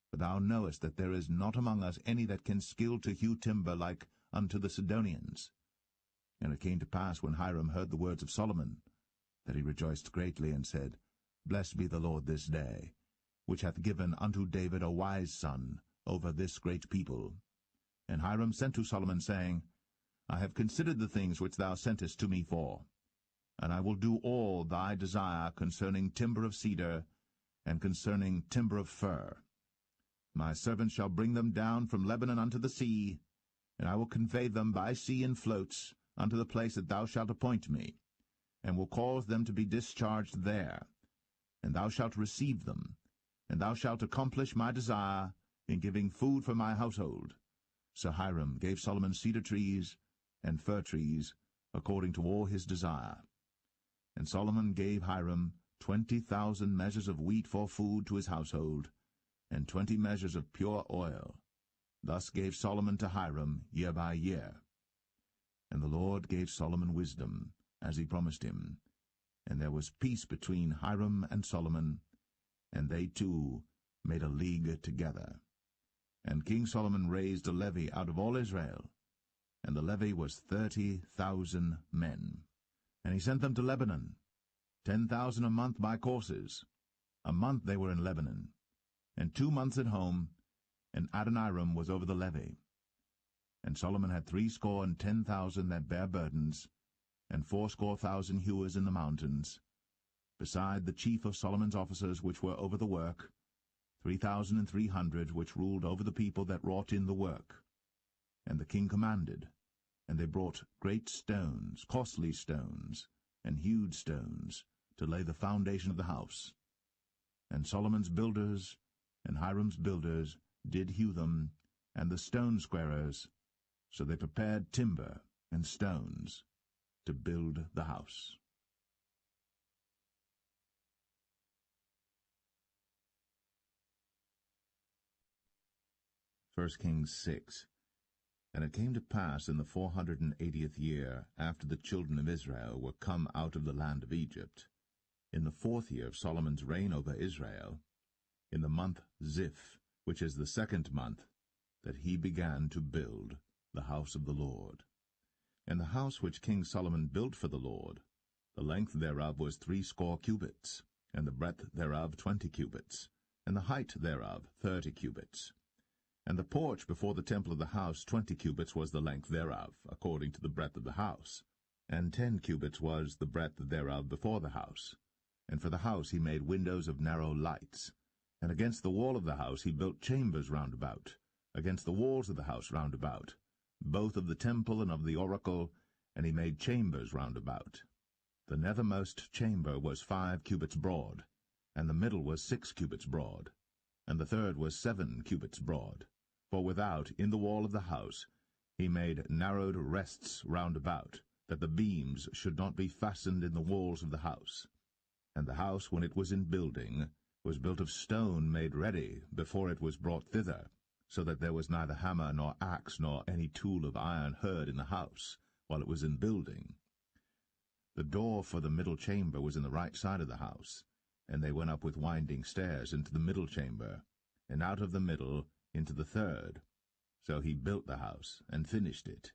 For thou knowest that there is not among us any that can skill to hew timber like unto the Sidonians. And it came to pass, when Hiram heard the words of Solomon, that he rejoiced greatly, and said, Blessed be the Lord this day, which hath given unto David a wise son over this great people. And Hiram sent to Solomon, saying, I have considered the things which thou sentest to me for, and I will do all thy desire concerning timber of cedar, and concerning timber of fir. My servants shall bring them down from Lebanon unto the sea, and I will convey them by sea in floats unto the place that thou shalt appoint me, and will cause them to be discharged there. And thou shalt receive them, and thou shalt accomplish my desire in giving food for my household. So Hiram gave Solomon cedar trees and fir trees, according to all his desire. And Solomon gave Hiram 20,000 measures of wheat for food to his household, and 20 measures of pure oil. Thus gave Solomon to Hiram year by year. And the Lord gave Solomon wisdom, as he promised him. And there was peace between Hiram and Solomon, and they two made a league together. And King Solomon raised a levy out of all Israel, and the levy was 30,000 men. And he sent them to Lebanon, 10,000 a month by courses. A month they were in Lebanon, and 2 months at home, and Adoniram was over the levy. And Solomon had 70,000 that bare burdens, and 80,000 hewers in the mountains, beside the chief of Solomon's officers which were over the work, 3,300, which ruled over the people that wrought in the work. And the king commanded, and they brought great stones, costly stones, and hewed stones, to lay the foundation of the house. And Solomon's builders and Hiram's builders did hew them, and the stone squarers, so they prepared timber and stones to build the house. 1 Kings 6. And it came to pass in the 480th year, after the children of Israel were come out of the land of Egypt, in the 4th year of Solomon's reign over Israel, in the month Ziph, which is the 2nd month, that he began to build the house of the Lord. And the house which King Solomon built for the Lord, the length thereof was 60 cubits, and the breadth thereof 20 cubits, and the height thereof 30 cubits. And the porch before the temple of the house 20 cubits was the length thereof, according to the breadth of the house, and 10 cubits was the breadth thereof before the house. And for the house he made windows of narrow lights. And against the wall of the house he built chambers round about, against the walls of the house round about, both of the temple and of the oracle, and he made chambers round about. The nethermost chamber was 5 cubits broad, and the middle was 6 cubits broad, and the third was 7 cubits broad. For without, in the wall of the house, he made narrowed rests round about, that the beams should not be fastened in the walls of the house. And the house, when it was in building, was built of stone made ready before it was brought thither, so that there was neither hammer nor axe nor any tool of iron heard in the house, while it was in building. The door for the middle chamber was in the right side of the house, and they went up with winding stairs into the middle chamber, and out of the middle into the third. So he built the house, and finished it,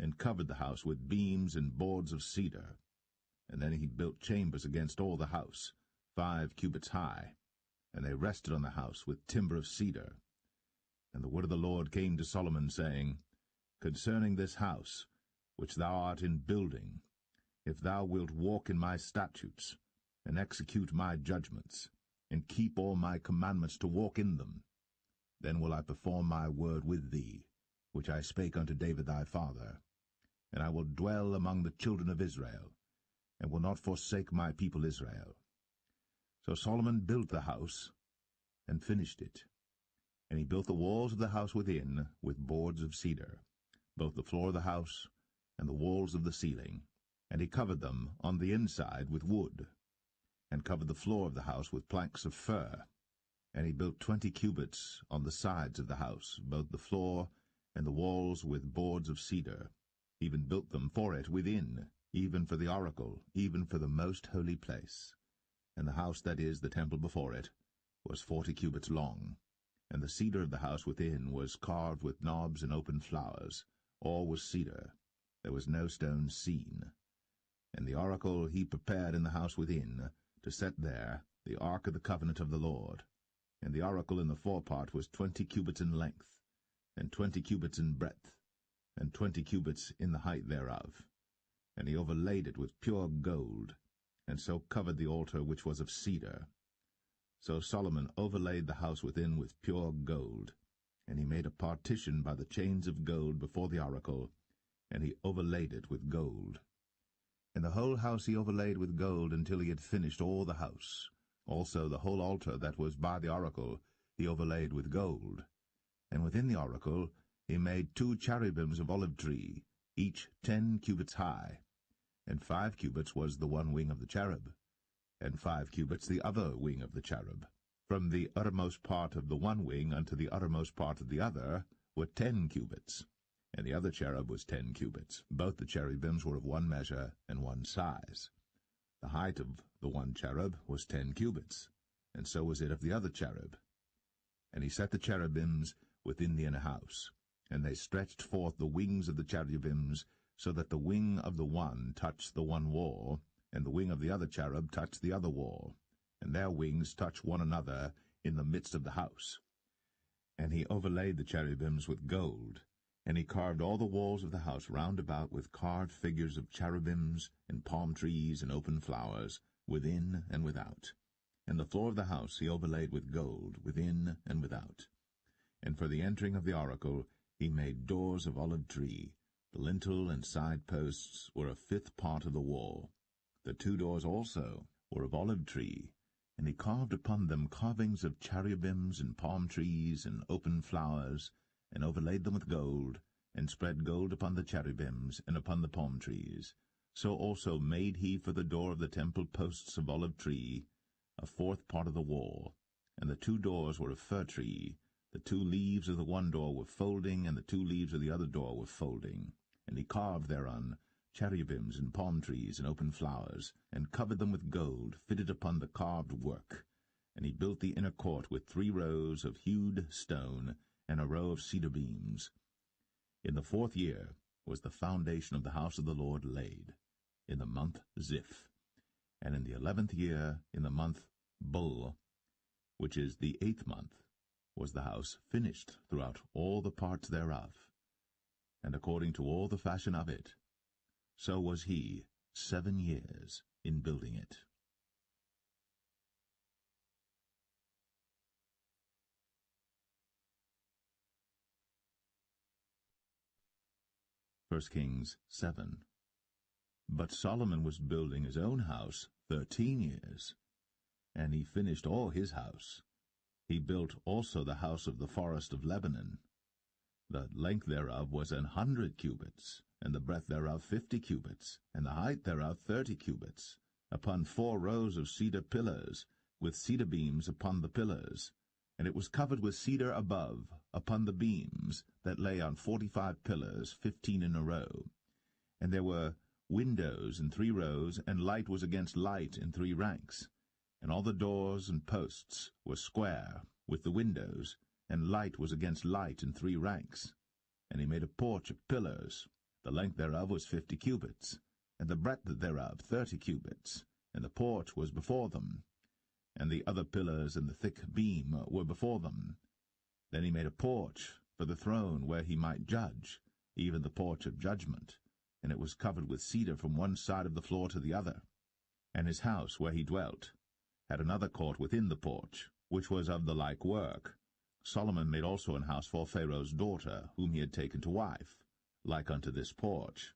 and covered the house with beams and boards of cedar. And then he built chambers against all the house, 5 cubits high, and they rested on the house with timber of cedar. And the word of the Lord came to Solomon, saying, Concerning this house, which thou art in building, if thou wilt walk in my statutes, and execute my judgments, and keep all my commandments to walk in them, then will I perform my word with thee, which I spake unto David thy father, and I will dwell among the children of Israel, and will not forsake my people Israel. So Solomon built the house, and finished it. And he built the walls of the house within with boards of cedar, both the floor of the house and the walls of the ceiling, and he covered them on the inside with wood, and covered the floor of the house with planks of fir. And he built 20 cubits on the sides of the house, both the floor and the walls with boards of cedar, even built them for it within, even for the oracle, even for the most holy place. And the house, that is, the temple before it, was 40 cubits long. And the cedar of the house within was carved with knobs and open flowers. All was cedar. There was no stone seen. And the oracle he prepared in the house within, to set there the ark of the covenant of the Lord. And the oracle in the forepart was 20 cubits in length, and 20 cubits in breadth, and 20 cubits in the height thereof. And he overlaid it with pure gold, and so covered the altar which was of cedar. So Solomon overlaid the house within with pure gold, and he made a partition by the chains of gold before the oracle, and he overlaid it with gold. And the whole house he overlaid with gold until he had finished all the house. Also the whole altar that was by the oracle he overlaid with gold. And within the oracle he made 2 cherubims of olive tree, each 10 cubits high, and 5 cubits was the one wing of the cherub, and 5 cubits the other wing of the cherub. From the uttermost part of the one wing unto the uttermost part of the other were 10 cubits, and the other cherub was 10 cubits. Both the cherubims were of one measure and one size. The height of the one cherub was 10 cubits, and so was it of the other cherub. And he set the cherubims within the inner house, and they stretched forth the wings of the cherubims, so that the wing of the one touched the one wall, and the wing of the other cherub touched the other wall, and their wings touched one another in the midst of the house. And he overlaid the cherubims with gold, and he carved all the walls of the house round about with carved figures of cherubims, and palm trees, and open flowers, within and without. And the floor of the house he overlaid with gold, within and without. And for the entering of the oracle he made doors of olive tree. The lintel and side posts were a fifth part of the wall. The 2 doors also were of olive tree, and he carved upon them carvings of cherubims and palm trees and open flowers, and overlaid them with gold, and spread gold upon the cherubims and upon the palm trees. So also made he for the door of the temple posts of olive tree, a 4th part of the wall. And the 2 doors were of fir tree. The 2 leaves of the one door were folding, and the 2 leaves of the other door were folding. And he carved thereon cherubims and palm trees and open flowers, and covered them with gold, fitted upon the carved work. And he built the inner court with 3 rows of hewed stone, and a row of cedar beams. In the 4th year was the foundation of the house of the Lord laid, in the month Ziph. And in the 11th year, in the month Bul, which is the 8th month, was the house finished throughout all the parts thereof. And according to all the fashion of it, so was he 7 years in building it. 1 Kings 7. But Solomon was building his own house 13 years, and he finished all his house. He built also the house of the forest of Lebanon. The length thereof was 100 cubits, and the breadth thereof 50 cubits, and the height thereof 30 cubits, upon 4 rows of cedar pillars, with cedar beams upon the pillars. And it was covered with cedar above, upon the beams, that lay on 45 pillars, 15 in a row. And there were windows in 3 rows, and light was against light in 3 ranks. And all the doors and posts were square, with the windows, and light was against light in 3 ranks. And he made a porch of pillars. The length thereof was 50 cubits, and the breadth thereof 30 cubits, and the porch was before them. And the other pillars and the thick beam were before them. Then he made a porch for the throne where he might judge, even the porch of judgment, and it was covered with cedar from one side of the floor to the other. And his house where he dwelt had another court within the porch, which was of the like work. Solomon made also an house for Pharaoh's daughter, whom he had taken to wife, like unto this porch.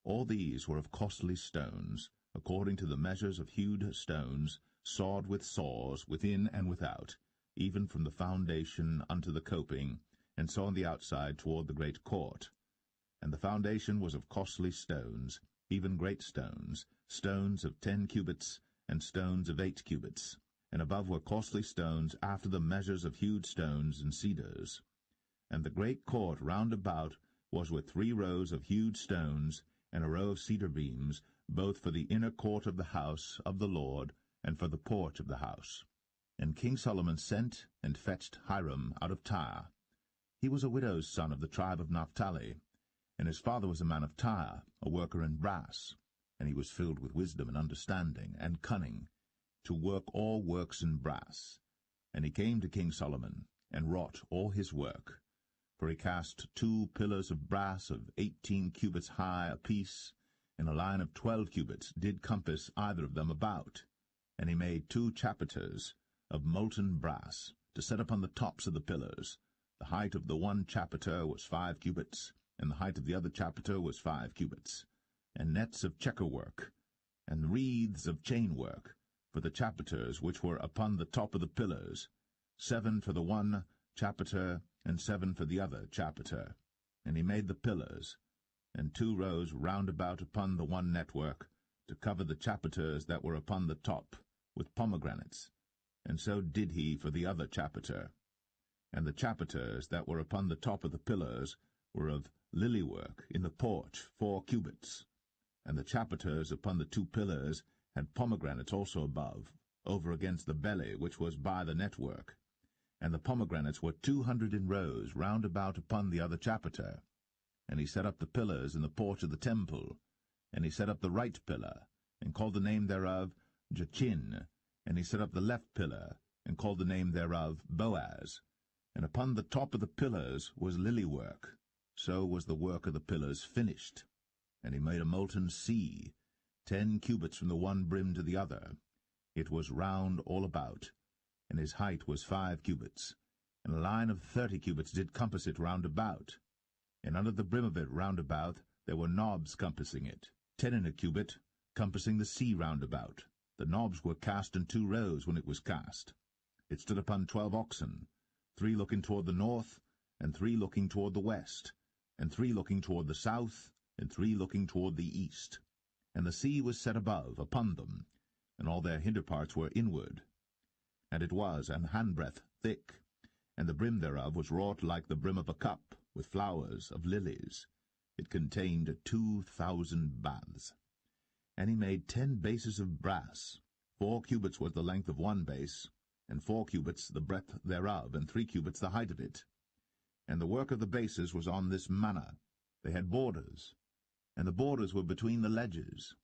All these were of costly stones, according to the measures of hewed stones, sawed with saws, within and without, even from the foundation unto the coping, and so on the outside toward the great court. And the foundation was of costly stones, even great stones, stones of 10 cubits, and stones of 8 cubits. And above were costly stones after the measures of hewed stones and cedars. And the great court round about was with 3 rows of hewed stones, and a row of cedar beams, both for the inner court of the house of the Lord, and for the porch of the house. And King Solomon sent and fetched Hiram out of Tyre. He was a widow's son of the tribe of Naphtali, and his father was a man of Tyre, a worker in brass, and he was filled with wisdom and understanding and cunning, to work all works in brass. And he came to King Solomon, and wrought all his work. For he cast 2 pillars of brass of 18 cubits high apiece, and a line of 12 cubits did compass either of them about. And he made 2 chapiters of molten brass, to set upon the tops of the pillars. The height of the one chapiter was 5 cubits, and the height of the other chapiter was 5 cubits. And nets of checker work, and wreaths of chain work, for the chapiters which were upon the top of the pillars, 7 for the one chapiter, and 7 for the other chapiter. And he made the pillars, and 2 rows round about upon the one network, to cover the chapiters that were upon the top, with pomegranates. And so did he for the other chapiter. And the chapiters that were upon the top of the pillars were of lily work in the porch 4 cubits. And the chapiters upon the 2 pillars had pomegranates also above, over against the belly which was by the network. And the pomegranates were 200 in rows round about upon the other chapiter. And he set up the pillars in the porch of the temple. And he set up the right pillar, and called the name thereof Jachin. And he set up the left pillar, and called the name thereof Boaz. And upon the top of the pillars was lily work. So was the work of the pillars finished. And he made a molten sea, 10 cubits from the one brim to the other. It was round all about, and his height was 5 cubits, and a line of 30 cubits did compass it round about. And under the brim of it round about there were knobs compassing it, 10 in a cubit, compassing the sea round about. The knobs were cast in 2 rows when it was cast. It stood upon 12 oxen, 3 looking toward the north, and 3 looking toward the west, and 3 looking toward the south, and 3 looking toward the east. And the sea was set above upon them, and all their hinder parts were inward. And it was an handbreadth thick, and the brim thereof was wrought like the brim of a cup, with flowers of lilies. It contained 2,000 baths. And he made 10 bases of brass. 4 cubits was the length of one base, and 4 cubits the breadth thereof, and 3 cubits the height of it. And the work of the bases was on this manner. They had borders, and the borders were between the ledges.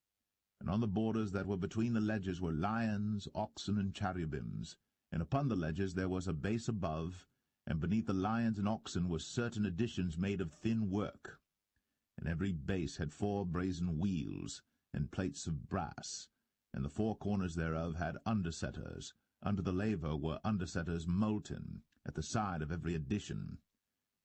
And on the borders that were between the ledges were lions, oxen, and cherubims. And upon the ledges there was a base above, and beneath the lions and oxen were certain additions made of thin work. And every base had 4 brazen wheels, and plates of brass, and the 4 corners thereof had undersetters. Under the laver were undersetters molten, at the side of every addition.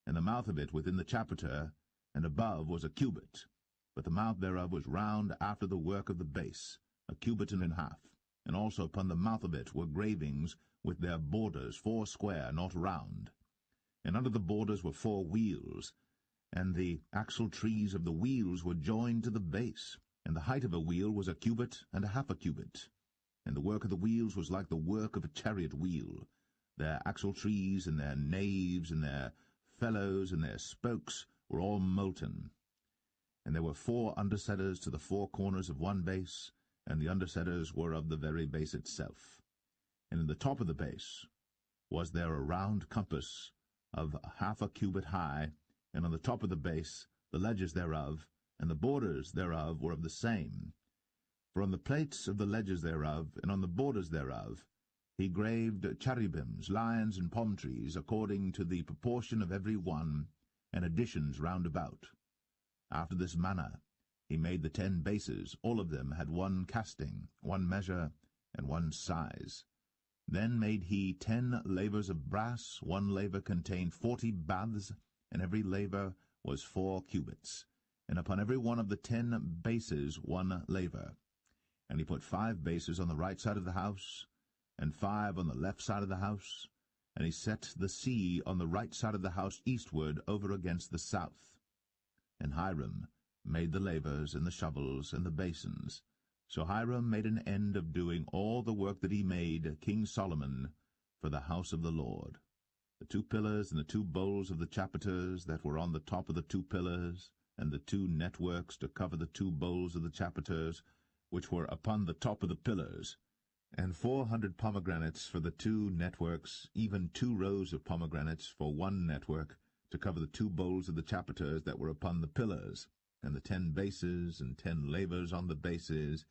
And the mouth of it within the chapiter, and above was a cubit, but the mouth thereof was round after the work of the base, a cubit and an half. And also upon the mouth of it were gravings with their borders, 4 square, not round. And under the borders were 4 wheels, and the axle trees of the wheels were joined to the base. And the height of a wheel was a cubit and a half a cubit. And the work of the wheels was like the work of a chariot wheel. Their axle trees and their naves and their felloes and their spokes were all molten. And there were 4 undersetters to the 4 corners of one base, and the undersetters were of the very base itself. And in the top of the base was there a round compass of half a cubit high, and on the top of the base the ledges thereof, and the borders thereof were of the same. For on the plates of the ledges thereof, and on the borders thereof, he graved cherubims, lions, and palm trees, according to the proportion of every one, and additions round about. After this manner he made the 10 bases. All of them had 1 casting, 1 measure, and 1 size. Then made he 10 lavers of brass. 1 laver contained 40 baths, and every laver was 4 cubits, and upon every one of the 10 bases 1 laver. And he put 5 bases on the right side of the house, and 5 on the left side of the house, and he set the sea on the right side of the house eastward over against the south. And Hiram made the lavers, and the shovels, and the basins. So Hiram made an end of doing all the work that he made King Solomon for the house of the Lord. The 2 pillars and the 2 bowls of the chapiters that were on the top of the 2 pillars, and the 2 networks to cover the 2 bowls of the chapiters, which were upon the top of the pillars, and 400 pomegranates for the 2 networks, even 2 rows of pomegranates for 1 network, to cover the 2 bowls of the chapiters that were upon the pillars, and the 10 bases, and 10 lavers on the bases,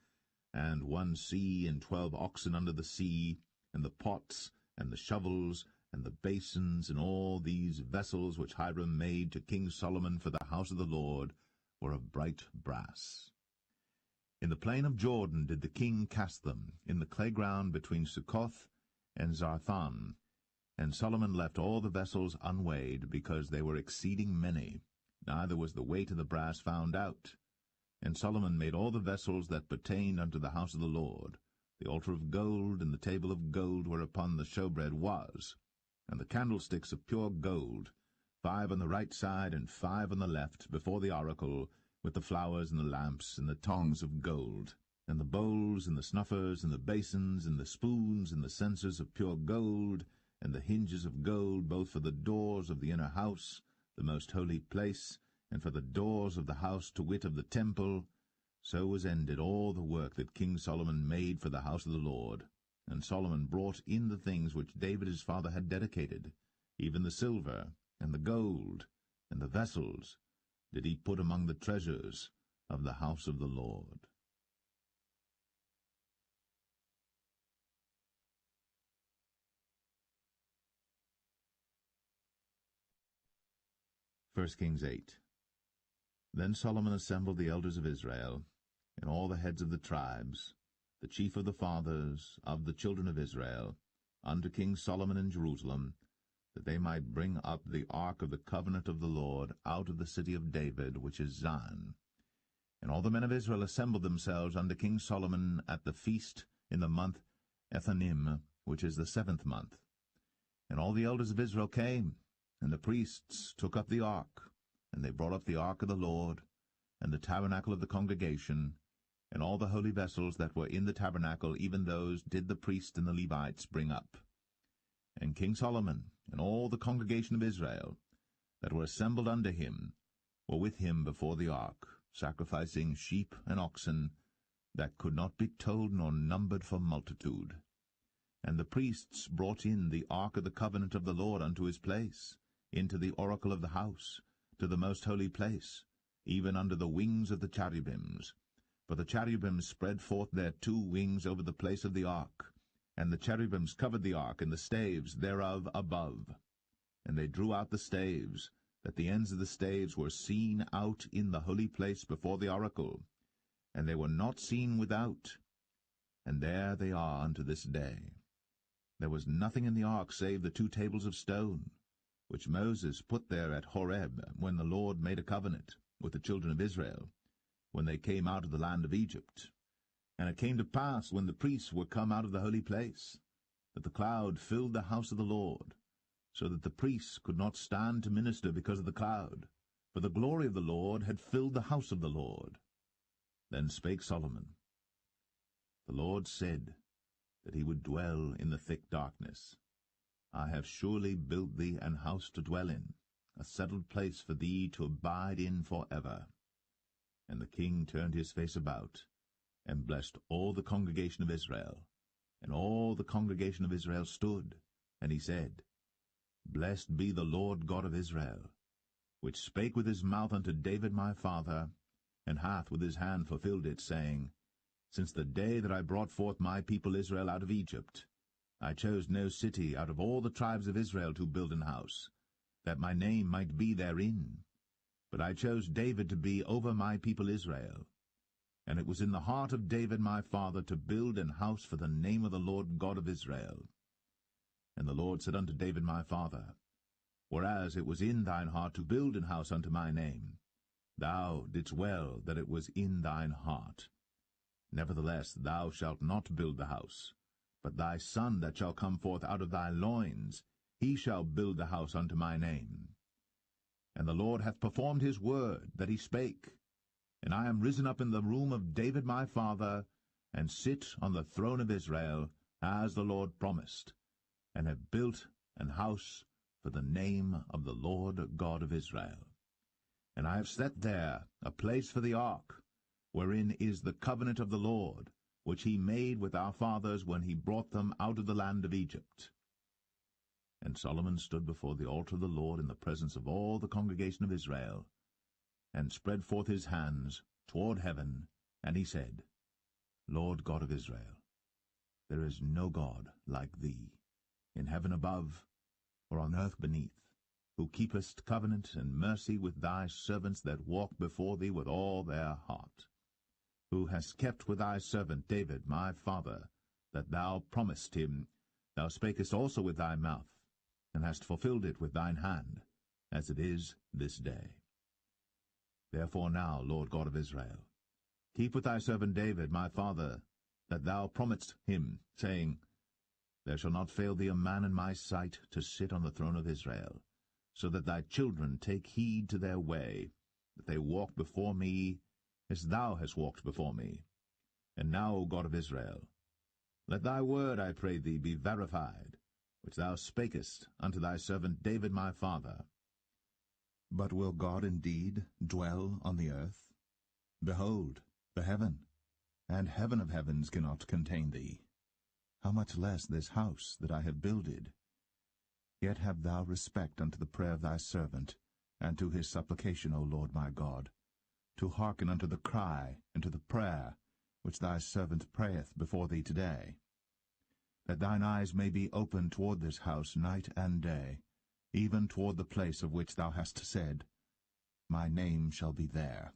and 1 sea, and 12 oxen under the sea, and the pots, and the shovels, and the basins, and all these vessels which Hiram made to King Solomon for the house of the Lord, were of bright brass. In the plain of Jordan did the king cast them, in the clay ground between Succoth and Zarthan. And Solomon left all the vessels unweighed, because they were exceeding many, neither was the weight of the brass found out. And Solomon made all the vessels that pertained unto the house of the Lord, the altar of gold, and the table of gold whereupon the showbread was, and the candlesticks of pure gold, 5 on the right side and 5 on the left, before the oracle, with the flowers and the lamps and the tongs of gold, and the bowls and the snuffers and the basins and the spoons and the censers of pure gold, and the hinges of gold, both for the doors of the inner house, the most holy place, and for the doors of the house, to wit, of the temple. So was ended all the work that King Solomon made for the house of the Lord. And Solomon brought in the things which David his father had dedicated, even the silver, and the gold, and the vessels, did he put among the treasures of the house of the Lord. 1 Kings 8. Then Solomon assembled the elders of Israel, and all the heads of the tribes, the chief of the fathers of the children of Israel, unto King Solomon in Jerusalem, that they might bring up the ark of the covenant of the Lord out of the city of David, which is Zion. And all the men of Israel assembled themselves unto King Solomon at the feast in the month Ethanim, which is the 7th month. And all the elders of Israel came, and the priests took up the ark, and they brought up the ark of the Lord, and the tabernacle of the congregation, and all the holy vessels that were in the tabernacle, even those did the priests and the Levites bring up. And King Solomon and all the congregation of Israel that were assembled unto him were with him before the ark, sacrificing sheep and oxen that could not be told nor numbered for multitude. And the priests brought in the ark of the covenant of the Lord unto his place, into the oracle of the house, to the most holy place, even under the wings of the cherubims. For the cherubims spread forth their 2 wings over the place of the ark, and the cherubims covered the ark, and the staves thereof above. And they drew out the staves, that the ends of the staves were seen out in the holy place before the oracle, and they were not seen without. And there they are unto this day. There was nothing in the ark save the 2 tables of stone, which Moses put there at Horeb, when the Lord made a covenant with the children of Israel, when they came out of the land of Egypt. And it came to pass, when the priests were come out of the holy place, that the cloud filled the house of the Lord, so that the priests could not stand to minister because of the cloud, for the glory of the Lord had filled the house of the Lord. Then spake Solomon, The Lord said that he would dwell in the thick darkness. I have surely built thee an house to dwell in, a settled place for thee to abide in for ever. And the king turned his face about, and blessed all the congregation of Israel. And all the congregation of Israel stood, and he said, Blessed be the Lord God of Israel, which spake with his mouth unto David my father, and hath with his hand fulfilled it, saying, Since the day that I brought forth my people Israel out of Egypt, I chose no city out of all the tribes of Israel to build an house, that my name might be therein. But I chose David to be over my people Israel. And it was in the heart of David my father to build an house for the name of the Lord God of Israel. And the Lord said unto David my father, Whereas it was in thine heart to build an house unto my name, thou didst well that it was in thine heart. Nevertheless thou shalt not build the house, but thy son that shall come forth out of thy loins, he shall build the house unto my name. And the Lord hath performed his word that he spake, and I am risen up in the room of David my father, and sit on the throne of Israel, as the Lord promised, and have built an house for the name of the Lord God of Israel. And I have set there a place for the ark, wherein is the covenant of the Lord, which he made with our fathers when he brought them out of the land of Egypt. And Solomon stood before the altar of the Lord in the presence of all the congregation of Israel, and spread forth his hands toward heaven, and he said, Lord God of Israel, there is no God like thee, in heaven above, or on earth beneath, who keepest covenant and mercy with thy servants that walk before thee with all their heart, who hast kept with thy servant David my father, that thou promised him, thou spakest also with thy mouth, and hast fulfilled it with thine hand, as it is this day. Therefore now, Lord God of Israel, keep with thy servant David my father, that thou promised him, saying, There shall not fail thee a man in my sight to sit on the throne of Israel, so that thy children take heed to their way, that they walk before me as thou hast walked before me. And now, O God of Israel, let thy word, I pray thee, be verified, which thou spakest unto thy servant David my father. But will God indeed dwell on the earth? Behold, the heaven, and heaven of heavens cannot contain thee. How much less this house that I have builded? Yet have thou respect unto the prayer of thy servant, and to his supplication, O Lord my God, to hearken unto the cry and to the prayer which thy servant prayeth before thee today, that thine eyes may be open toward this house night and day, even toward the place of which thou hast said, My name shall be there,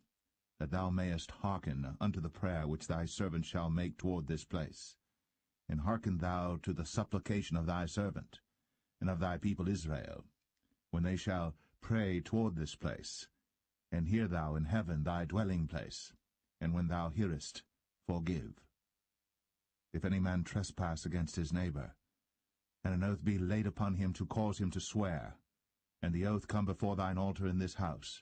that thou mayest hearken unto the prayer which thy servant shall make toward this place. And hearken thou to the supplication of thy servant, and of thy people Israel, when they shall pray toward this place. And hear thou in heaven thy dwelling place, and when thou hearest, forgive. If any man trespass against his neighbor, and an oath be laid upon him to cause him to swear, and the oath come before thine altar in this house,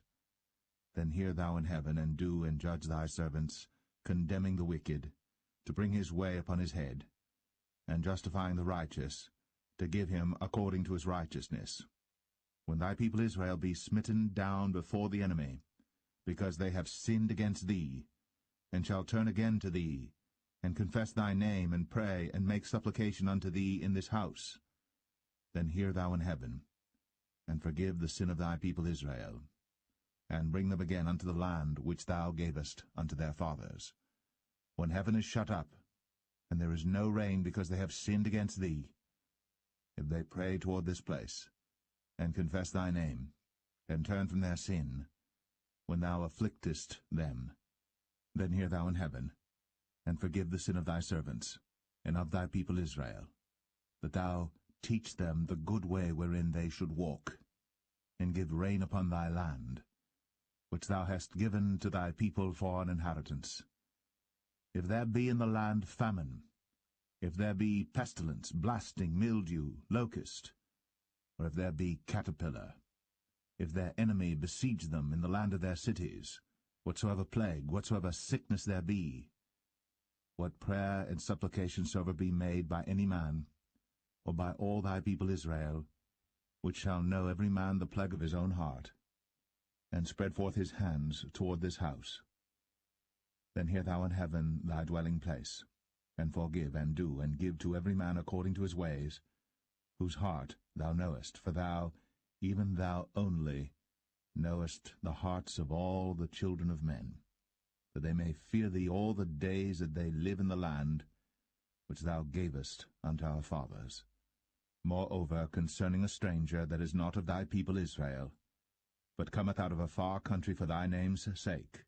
then hear thou in heaven, and do and judge thy servants, condemning the wicked, to bring his way upon his head, and justifying the righteous, to give him according to his righteousness. When thy people Israel be smitten down before the enemy, because they have sinned against thee, and shall turn again to thee, and confess thy name, and pray, and make supplication unto thee in this house, then hear thou in heaven, and forgive the sin of thy people Israel, and bring them again unto the land which thou gavest unto their fathers. When heaven is shut up, and there is no rain because they have sinned against thee, if they pray toward this place, and confess thy name, and turn from their sin, when thou afflictest them, then hear thou in heaven, and forgive the sin of thy servants, and of thy people Israel, that thou teach them the good way wherein they should walk, and give rain upon thy land, which thou hast given to thy people for an inheritance. If there be in the land famine, if there be pestilence, blasting, mildew, locust, or if there be caterpillar, if their enemy besiege them in the land of their cities, whatsoever plague, whatsoever sickness there be, what prayer and supplication soever be made by any man, or by all thy people Israel, which shall know every man the plague of his own heart, and spread forth his hands toward this house, then hear thou in heaven thy dwelling place, and forgive, and do, and give to every man according to his ways, whose heart thou knowest, for thou, even thou only, knowest the hearts of all the children of men, that they may fear thee all the days that they live in the land which thou gavest unto our fathers. Moreover, concerning a stranger that is not of thy people Israel, but cometh out of a far country for thy name's sake,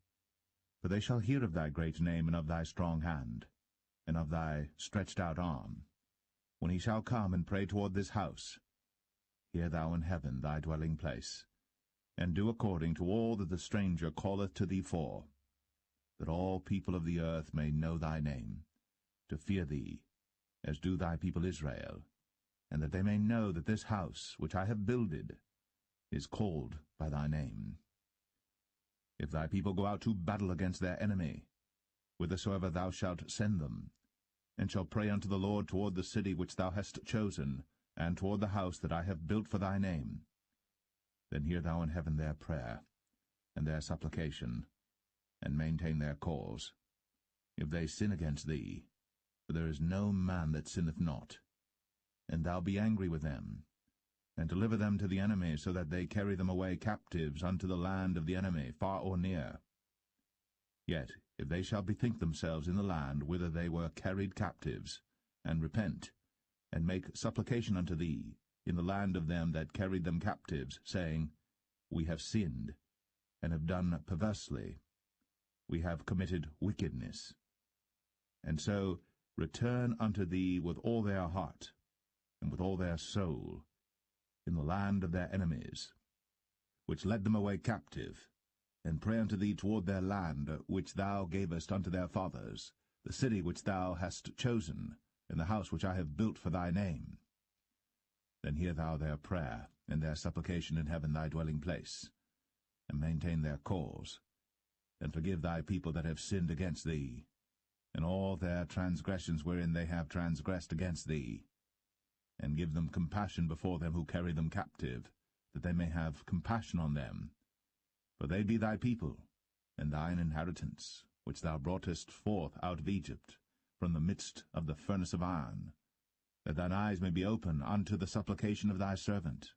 for they shall hear of thy great name, and of thy strong hand, and of thy stretched out arm, when he shall come and pray toward this house, hear thou in heaven thy dwelling place, and do according to all that the stranger calleth to thee for, that all people of the earth may know thy name, to fear thee, as do thy people Israel, and that they may know that this house which I have builded is called by thy name. If thy people go out to battle against their enemy, whithersoever thou shalt send them, and shall pray unto the Lord toward the city which thou hast chosen, and toward the house that I have built for thy name, then hear thou in heaven their prayer, and their supplication, and maintain their cause. If they sin against thee, for there is no man that sinneth not, and thou be angry with them, and deliver them to the enemy, so that they carry them away captives unto the land of the enemy, far or near. Yet if they shall bethink themselves in the land whither they were carried captives, and repent, and make supplication unto thee in the land of them that carried them captives, saying, We have sinned, and have done perversely, we have committed wickedness, and so return unto thee with all their heart, and with all their soul, in the land of their enemies, which led them away captive, and pray unto thee toward their land, which thou gavest unto their fathers, the city which thou hast chosen, and the house which I have built for thy name. Then hear thou their prayer, and their supplication in heaven thy dwelling place, and maintain their cause, and forgive thy people that have sinned against thee, and all their transgressions wherein they have transgressed against thee, and give them compassion before them who carry them captive, that they may have compassion on them. For they be thy people, and thine inheritance, which thou broughtest forth out of Egypt, from the midst of the furnace of iron, that thine eyes may be open unto the supplication of thy servant,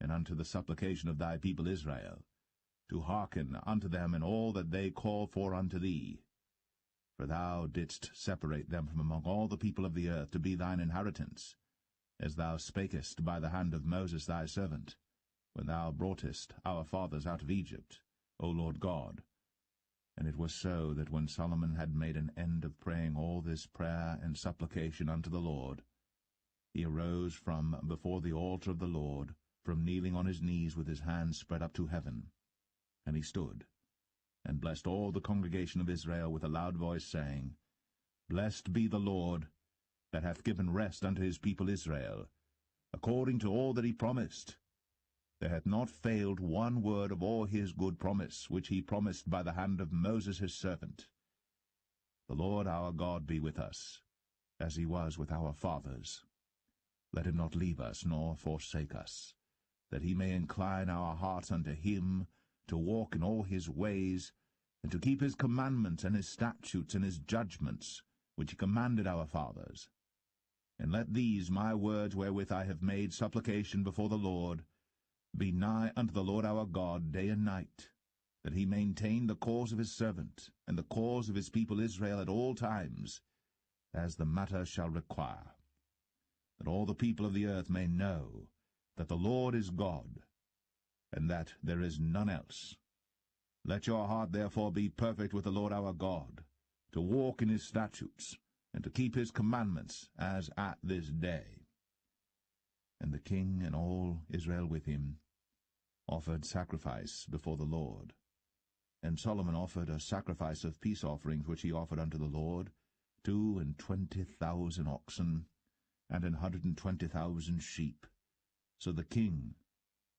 and unto the supplication of thy people Israel, to hearken unto them in all that they call for unto thee. For thou didst separate them from among all the people of the earth to be thine inheritance, as thou spakest by the hand of Moses thy servant, when thou broughtest our fathers out of Egypt, O Lord God. And it was so that when Solomon had made an end of praying all this prayer and supplication unto the Lord, he arose from before the altar of the Lord, from kneeling on his knees with his hands spread up to heaven. And he stood, and blessed all the congregation of Israel with a loud voice, saying, Blessed be the Lord, that hath given rest unto his people Israel, according to all that he promised. There hath not failed one word of all his good promise, which he promised by the hand of Moses his servant. The Lord our God be with us, as he was with our fathers. Let him not leave us, nor forsake us, that he may incline our hearts unto him, to walk in all his ways, and to keep his commandments and his statutes and his judgments, which he commanded our fathers. And let these my words wherewith I have made supplication before the Lord be nigh unto the Lord our God day and night, that he maintain the cause of his servant, and the cause of his people Israel at all times, as the matter shall require, that all the people of the earth may know that the Lord is God, and that there is none else. Let your heart therefore be perfect with the Lord our God, to walk in his statutes, and to keep his commandments, as at this day. And the king and all Israel with him offered sacrifice before the Lord. And Solomon offered a sacrifice of peace offerings, which he offered unto the Lord, 22,000 oxen, and 120,000 sheep. So the king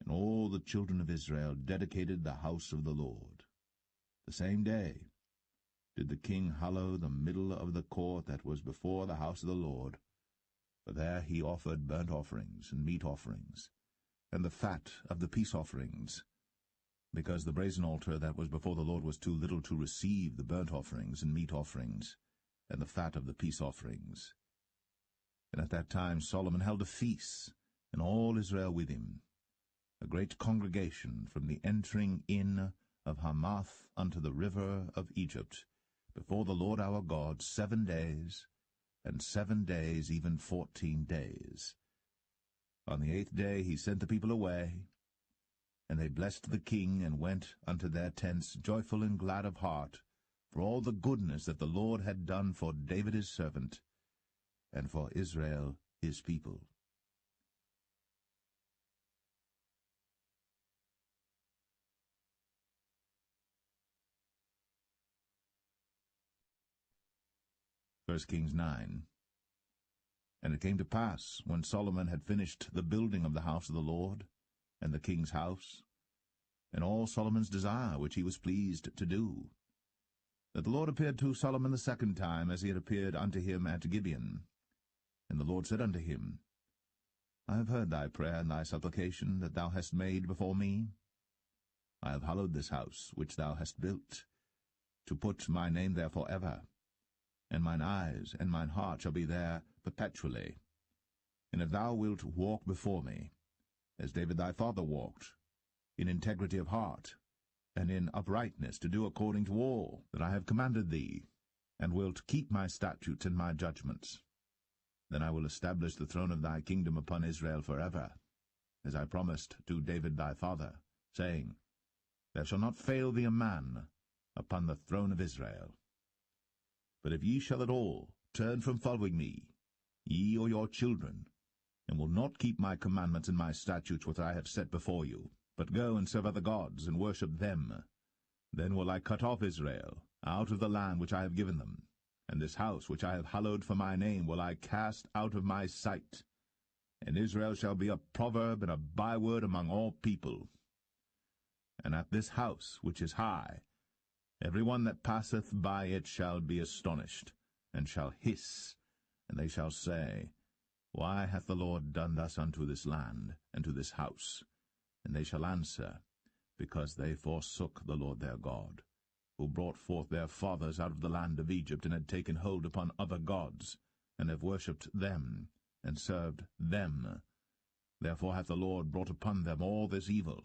and all the children of Israel dedicated the house of the Lord. The same day did the king hallow the middle of the court that was before the house of the Lord, for there he offered burnt offerings and meat offerings, and the fat of the peace offerings, because the brazen altar that was before the Lord was too little to receive the burnt offerings and meat offerings, and the fat of the peace offerings. And at that time Solomon held a feast, and all Israel with him, a great congregation, from the entering in of Hamath unto the river of Egypt, before the Lord our God 7 days, and 7 days, even 14 days. On the 8th day he sent the people away, and they blessed the king, and went unto their tents, joyful and glad of heart, for all the goodness that the Lord had done for David his servant, and for Israel his people. First Kings 9. And it came to pass, when Solomon had finished the building of the house of the Lord, and the king's house, and all Solomon's desire which he was pleased to do, that the Lord appeared to Solomon the second time, as he had appeared unto him at Gibeon. And the Lord said unto him, I have heard thy prayer and thy supplication that thou hast made before me. I have hallowed this house which thou hast built, to put my name there for ever, and mine eyes and mine heart shall be there perpetually. And if thou wilt walk before me, as David thy father walked, in integrity of heart, and in uprightness, to do according to all that I have commanded thee, and wilt keep my statutes and my judgments, then I will establish the throne of thy kingdom upon Israel forever, as I promised to David thy father, saying, There shall not fail thee a man upon the throne of Israel. But if ye shall at all turn from following me, ye or your children, and will not keep my commandments and my statutes which I have set before you, but go and serve other gods, and worship them, then will I cut off Israel out of the land which I have given them, and this house which I have hallowed for my name will I cast out of my sight, and Israel shall be a proverb and a byword among all people. And at this house which is high, every one that passeth by it shall be astonished, and shall hiss, and they shall say, Why hath the Lord done thus unto this land, and to this house? And they shall answer, Because they forsook the Lord their God, who brought forth their fathers out of the land of Egypt, and had taken hold upon other gods, and have worshipped them, and served them. Therefore hath the Lord brought upon them all this evil.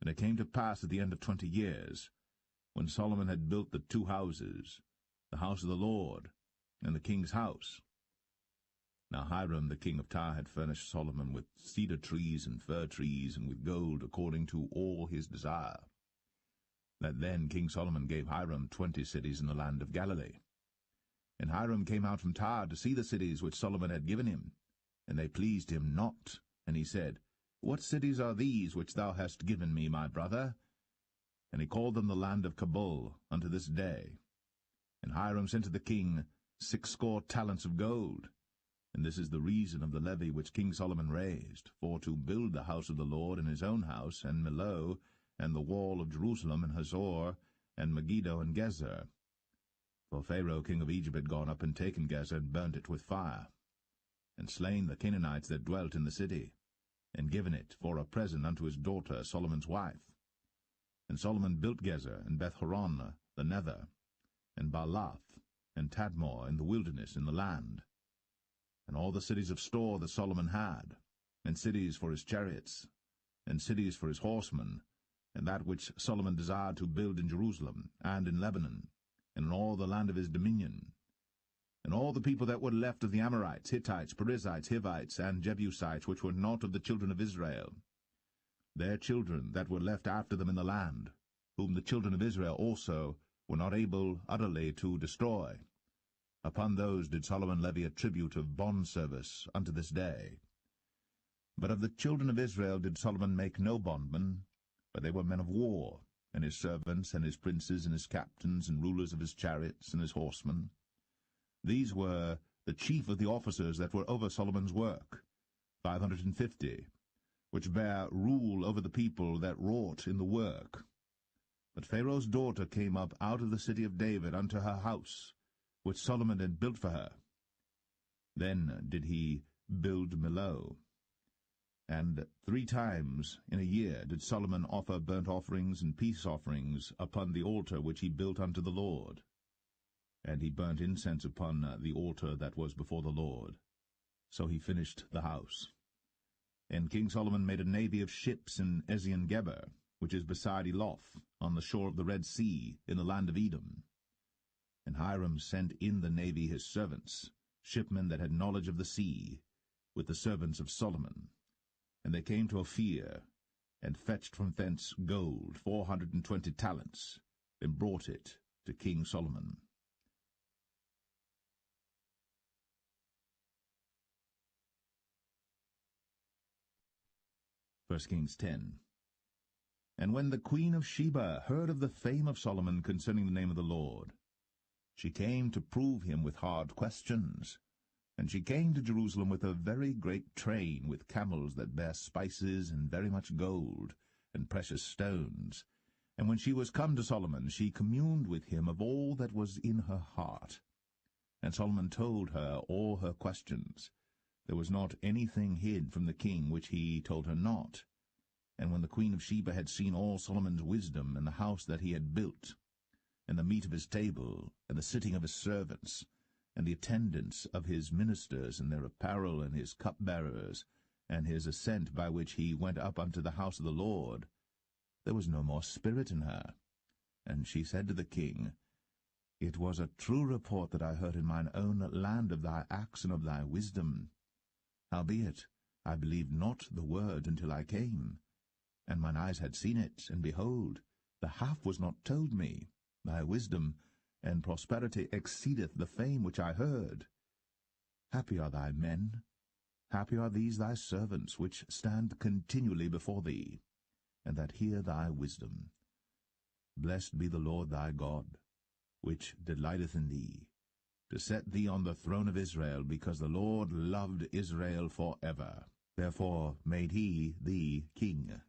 And it came to pass at the end of 20 years, when Solomon had built the 2 houses, the house of the Lord, and the king's house. Now Hiram the king of Tyre had furnished Solomon with cedar trees and fir trees, and with gold, according to all his desire. that then King Solomon gave Hiram 20 cities in the land of Galilee. And Hiram came out from Tyre to see the cities which Solomon had given him, and they pleased him not. And he said, What cities are these which thou hast given me, my brother? And he called them the land of Cabul unto this day. And Hiram sent to the king 60 talents of gold. And this is the reason of the levy which King Solomon raised, for to build the house of the Lord and his own house, and Millo, and the wall of Jerusalem, and Hazor, and Megiddo, and Gezer. For Pharaoh king of Egypt had gone up and taken Gezer, and burnt it with fire, and slain the Canaanites that dwelt in the city, and given it for a present unto his daughter Solomon's wife. And Solomon built Gezer, and Beth-horon the nether, and Baalath, and Tadmor in the wilderness in the land, and all the cities of store that Solomon had, and cities for his chariots, and cities for his horsemen, and that which Solomon desired to build in Jerusalem, and in Lebanon, and in all the land of his dominion. And all the people that were left of the Amorites, Hittites, Perizzites, Hivites, and Jebusites, which were not of the children of Israel, their children that were left after them in the land, whom the children of Israel also were not able utterly to destroy, upon those did Solomon levy a tribute of bondservice unto this day. But of the children of Israel did Solomon make no bondmen, but they were men of war, and his servants, and his princes, and his captains, and rulers of his chariots, and his horsemen. These were the chief of the officers that were over Solomon's work, 550, which bare rule over the people that wrought in the work. But Pharaoh's daughter came up out of the city of David unto her house, which Solomon had built for her. Then did he build Millo. And 3 times in a year did Solomon offer burnt offerings and peace offerings upon the altar which he built unto the Lord. And he burnt incense upon the altar that was before the Lord. So he finished the house. And King Solomon made a navy of ships in Ezion-Geber, which is beside Eloth, on the shore of the Red Sea, in the land of Edom. And Hiram sent in the navy his servants, shipmen that had knowledge of the sea, with the servants of Solomon. And they came to Ophir, and fetched from thence gold 420 talents, and brought it to King Solomon. 1 Kings 10. And when the queen of Sheba heard of the fame of Solomon concerning the name of the Lord, she came to prove him with hard questions. And she came to Jerusalem with a very great train, with camels that bare spices, and very much gold, and precious stones. And when she was come to Solomon, she communed with him of all that was in her heart. And Solomon told her all her questions. There was not anything hid from the king which he told her not. And when the queen of Sheba had seen all Solomon's wisdom, and the house that he had built, and the meat of his table, and the sitting of his servants, and the attendance of his ministers, and their apparel, and his cupbearers, and his ascent by which he went up unto the house of the Lord, there was no more spirit in her. And she said to the king, It was a true report that I heard in mine own land of thy acts and of thy wisdom. Howbeit, I believed not the word until I came, and mine eyes had seen it, and behold, the half was not told me. Thy wisdom and prosperity exceedeth the fame which I heard. Happy are thy men, happy are these thy servants, which stand continually before thee, and that hear thy wisdom. Blessed be the Lord thy God, which delighteth in thee, to set thee on the throne of Israel, because the Lord loved Israel for ever. Therefore made he thee king,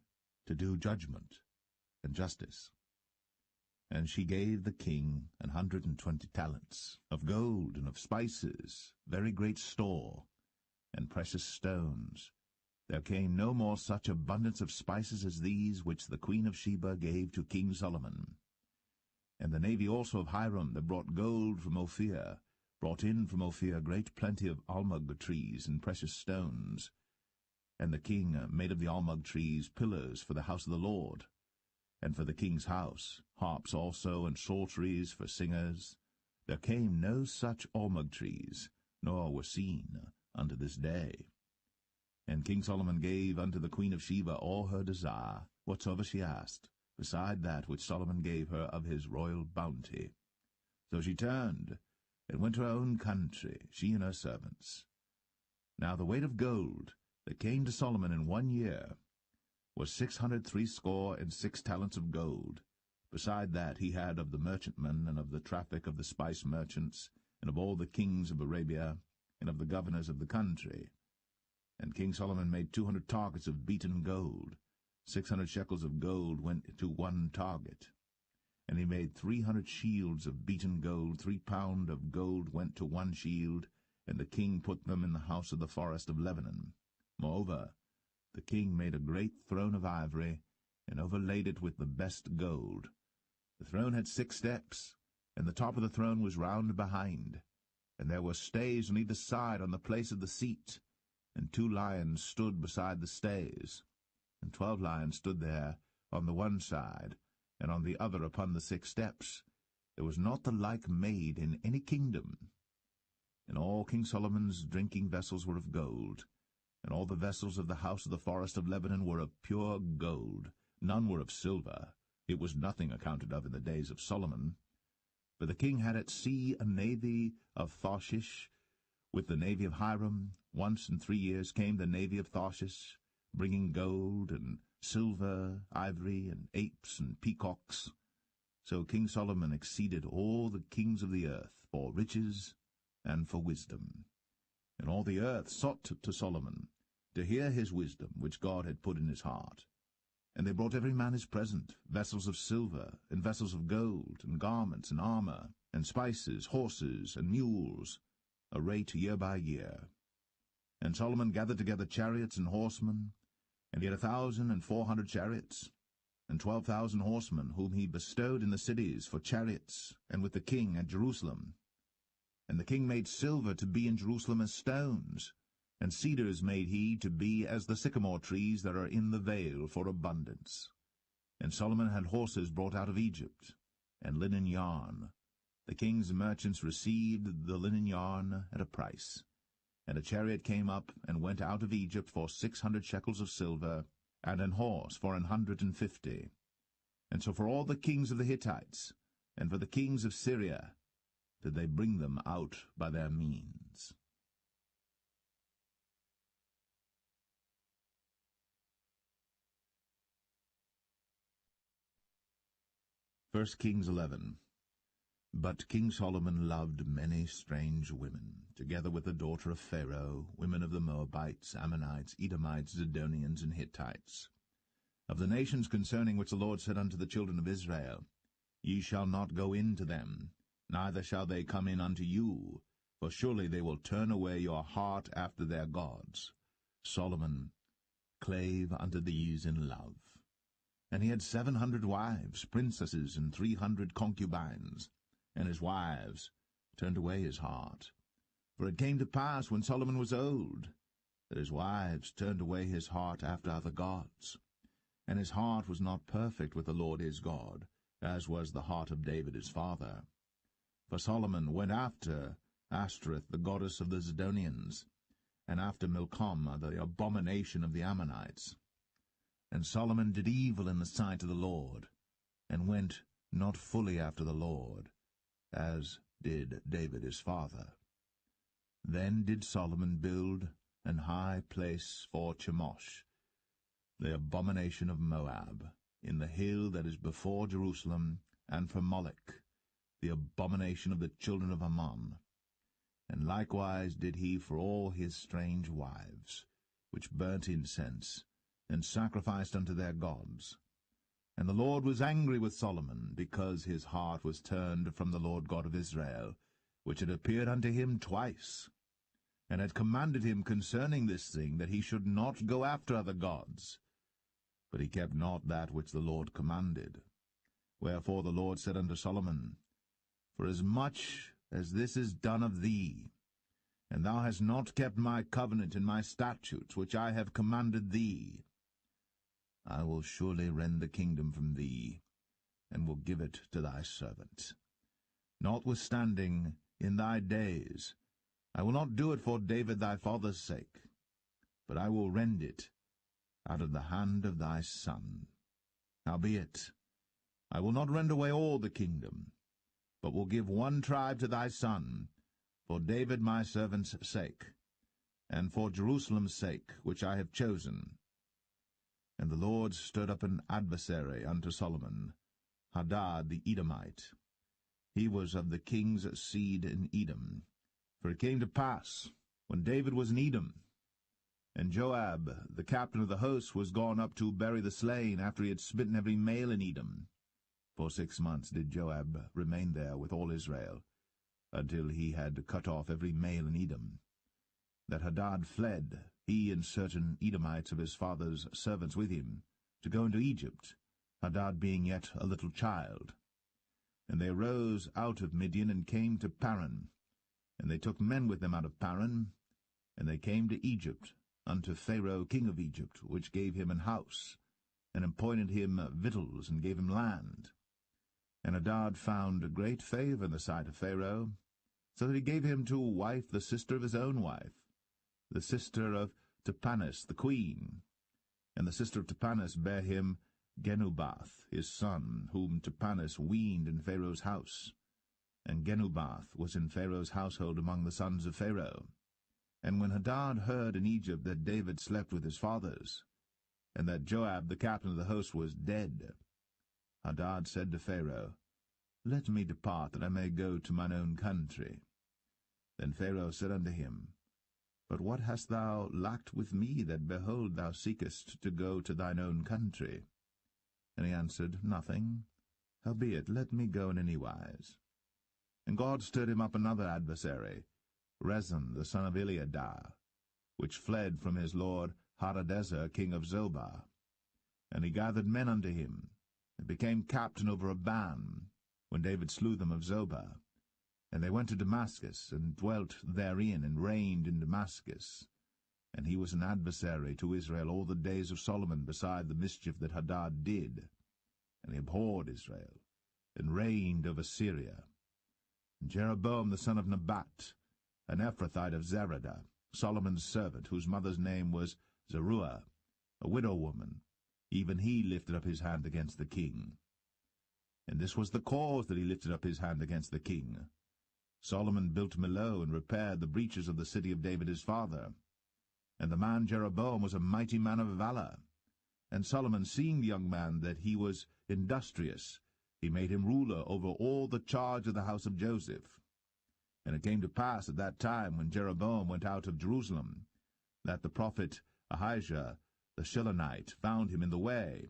to do judgment and justice. And she gave the king 120 talents of gold and of spices, very great store, and precious stones. There came no more such abundance of spices as these which the queen of Sheba gave to King Solomon. And the navy also of Hiram that brought gold from Ophir, brought in from Ophir great plenty of almug trees and precious stones. And the king made of the almug trees pillars for the house of the Lord, and for the king's house, harps also, and psalteries for singers. There came no such almug trees, nor were seen unto this day. And King Solomon gave unto the queen of Sheba all her desire, whatsoever she asked, beside that which Solomon gave her of his royal bounty. So she turned, and went to her own country, she and her servants. Now the weight of gold that came to Solomon in 1 year was 666 talents of gold. Beside that he had of the merchantmen, and of the traffic of the spice merchants, and of all the kings of Arabia, and of the governors of the country. And King Solomon made 200 targets of beaten gold. 600 shekels of gold went to 1 target. And he made 300 shields of beaten gold. 3 pound of gold went to 1 shield, and the king put them in the house of the forest of Lebanon. Moreover, the king made a great throne of ivory, and overlaid it with the best gold. The throne had 6 steps, and the top of the throne was round behind, and there were stays on either side on the place of the seat, and 2 lions stood beside the stays, and 12 lions stood there on the one side, and on the other upon the 6 steps. There was not the like made in any kingdom. And all King Solomon's drinking vessels were of gold, and all the vessels of the house of the forest of Lebanon were of pure gold. None were of silver. It was nothing accounted of in the days of Solomon. For the king had at sea a navy of Tarshish, with the navy of Hiram. Once in 3 years came the navy of Tarshish, bringing gold and silver, ivory, and apes and peacocks. So King Solomon exceeded all the kings of the earth for riches and for wisdom. And all the earth sought to Solomon, to hear his wisdom, which God had put in his heart. And they brought every man his present, vessels of silver, and vessels of gold, and garments, and armor, and spices, horses, and mules, a rate year by year. And Solomon gathered together chariots and horsemen, and he had 1,400 chariots, and 12,000 horsemen, whom he bestowed in the cities for chariots, and with the king at Jerusalem. And the king made silver to be in Jerusalem as stones, and cedars made he to be as the sycamore trees that are in the vale for abundance. And Solomon had horses brought out of Egypt, and linen yarn. The king's merchants received the linen yarn at a price. And a chariot came up and went out of Egypt for 600 shekels of silver, and an horse for 150. And so for all the kings of the Hittites, and for the kings of Syria, did they bring them out by their means. 1 Kings 11. But King Solomon loved many strange women, together with the daughter of Pharaoh, women of the Moabites, Ammonites, Edomites, Zidonians, and Hittites, of the nations concerning which the Lord said unto the children of Israel, Ye shall not go in to them, neither shall they come in unto you, for surely they will turn away your heart after their gods. Solomon clave unto these in love. And he had 700 wives, princesses, and 300 concubines, and his wives turned away his heart. For it came to pass, when Solomon was old, that his wives turned away his heart after other gods. And his heart was not perfect with the Lord his God, as was the heart of David his father. For Solomon went after Ashtoreth, the goddess of the Zidonians, and after Milcom, the abomination of the Ammonites. And Solomon did evil in the sight of the Lord, and went not fully after the Lord, as did David his father. Then did Solomon build an high place for Chemosh, the abomination of Moab, in the hill that is before Jerusalem, and for Molech, the abomination of the children of Ammon. And likewise did he for all his strange wives, which burnt incense, and sacrificed unto their gods. And the Lord was angry with Solomon, because his heart was turned from the Lord God of Israel, which had appeared unto him twice, and had commanded him concerning this thing, that he should not go after other gods. But he kept not that which the Lord commanded. Wherefore the Lord said unto Solomon, Forasmuch as this is done of thee, and thou hast not kept my covenant and my statutes, which I have commanded thee, I will surely rend the kingdom from thee, and will give it to thy servant. Notwithstanding, in thy days, I will not do it for David thy father's sake, but I will rend it out of the hand of thy son. Howbeit, I will not rend away all the kingdom, but will give one tribe to thy son, for David my servant's sake, and for Jerusalem's sake, which I have chosen. And the Lord stirred up an adversary unto Solomon, Hadad the Edomite. He was of the king's seed in Edom. For it came to pass, when David was in Edom, and Joab, the captain of the host, was gone up to bury the slain, after he had smitten every male in Edom. For 6 months did Joab remain there with all Israel, until he had cut off every male in Edom. That Hadad fled, he and certain Edomites of his father's servants with him, to go into Egypt, Hadad being yet a little child. And they arose out of Midian, and came to Paran. And they took men with them out of Paran, and they came to Egypt, unto Pharaoh king of Egypt, which gave him an house, and appointed him victuals, and gave him land. And Hadad found great favour in the sight of Pharaoh, so that he gave him to wife the sister of his own wife, the sister of Tahpenes the queen. And the sister of Tahpenes bare him Genubath his son, whom Tahpenes weaned in Pharaoh's house. And Genubath was in Pharaoh's household among the sons of Pharaoh. And when Hadad heard in Egypt that David slept with his fathers, and that Joab the captain of the host was dead, Hadad said to Pharaoh, Let me depart, that I may go to mine own country. Then Pharaoh said unto him, But what hast thou lacked with me, that, behold, thou seekest to go to thine own country? And he answered, Nothing. Howbeit, let me go in any wise. And God stirred him up another adversary, Rezon the son of Eliadah, which fled from his lord Hadadezer king of Zobah. And he gathered men unto him, and became captain over a band, when David slew them of Zobah. And they went to Damascus, and dwelt therein, and reigned in Damascus. And he was an adversary to Israel all the days of Solomon, beside the mischief that Hadad did. And he abhorred Israel, and reigned over Syria. And Jeroboam the son of Nebat, an Ephrathite of Zeradah, Solomon's servant, whose mother's name was Zeruiah, a widow woman, even he lifted up his hand against the king. And this was the cause that he lifted up his hand against the king. Solomon built Millo, and repaired the breaches of the city of David his father. And the man Jeroboam was a mighty man of valour. And Solomon, seeing the young man that he was industrious, he made him ruler over all the charge of the house of Joseph. And it came to pass at that time, when Jeroboam went out of Jerusalem, that the prophet Ahijah the Shilonite found him in the way,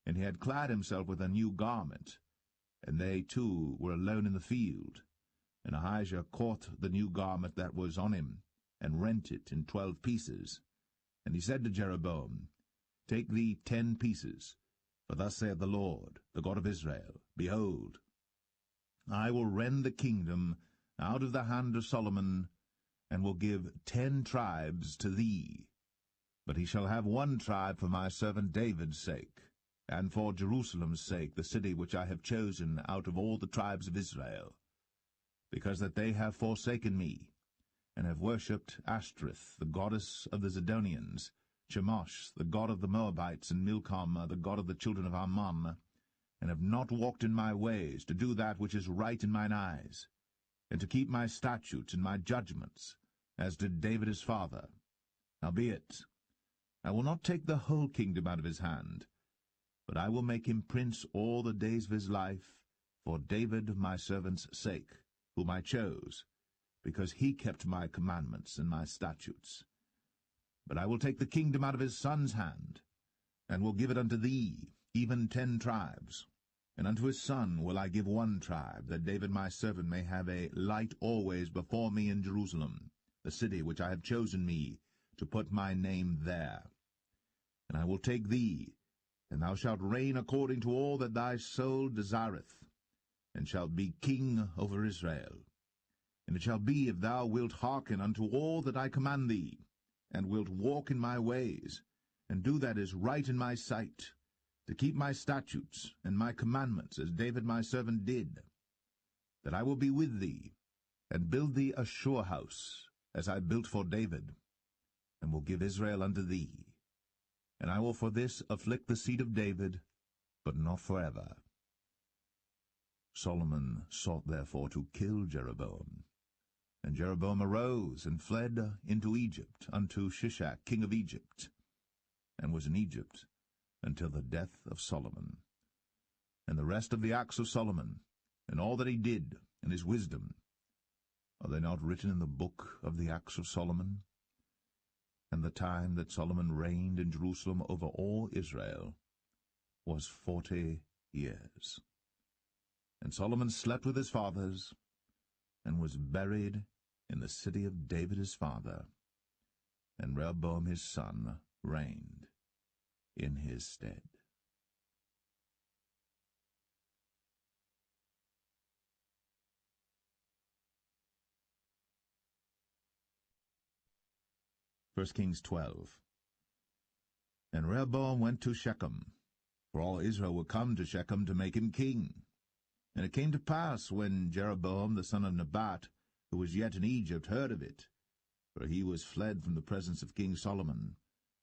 and he had clad himself with a new garment, and they two were alone in the field. And Ahijah caught the new garment that was on him, and rent it in 12 pieces. And he said to Jeroboam, Take thee 10 pieces, for thus saith the Lord, the God of Israel, Behold, I will rend the kingdom out of the hand of Solomon, and will give 10 tribes to thee. But he shall have 1 tribe for my servant David's sake, and for Jerusalem's sake, the city which I have chosen out of all the tribes of Israel, because that they have forsaken me, and have worshipped Ashtoreth, the goddess of the Zidonians, Chemosh, the god of the Moabites, and Milcom, the god of the children of Ammon, and have not walked in my ways, to do that which is right in mine eyes, and to keep my statutes and my judgments, as did David his father. Howbeit, I will not take the whole kingdom out of his hand, but I will make him prince all the days of his life, for David my servant's sake, whom I chose, because he kept my commandments and my statutes. But I will take the kingdom out of his son's hand, and will give it unto thee, even 10 tribes. And unto his son will I give 1 tribe, that David my servant may have a light always before me in Jerusalem, the city which I have chosen me, to put my name there. And I will take thee, and thou shalt reign according to all that thy soul desireth, and shalt be king over Israel. And it shall be, if thou wilt hearken unto all that I command thee, and wilt walk in my ways, and do that is right in my sight, to keep my statutes and my commandments, as David my servant did, that I will be with thee, and build thee a sure house, as I built for David, and will give Israel unto thee. And I will for this afflict the seed of David, but not forever. Solomon sought therefore to kill Jeroboam. And Jeroboam arose and fled into Egypt unto Shishak king of Egypt, and was in Egypt until the death of Solomon. And the rest of the acts of Solomon, and all that he did, and his wisdom, are they not written in the book of the acts of Solomon? And the time that Solomon reigned in Jerusalem over all Israel was 40 years. And Solomon slept with his fathers, and was buried in the city of David his father, and Rehoboam his son reigned in his stead. First Kings 12. And Rehoboam went to Shechem, for all Israel were come to Shechem to make him king. And it came to pass, when Jeroboam the son of Nebat, who was yet in Egypt, heard of it, for he was fled from the presence of King Solomon,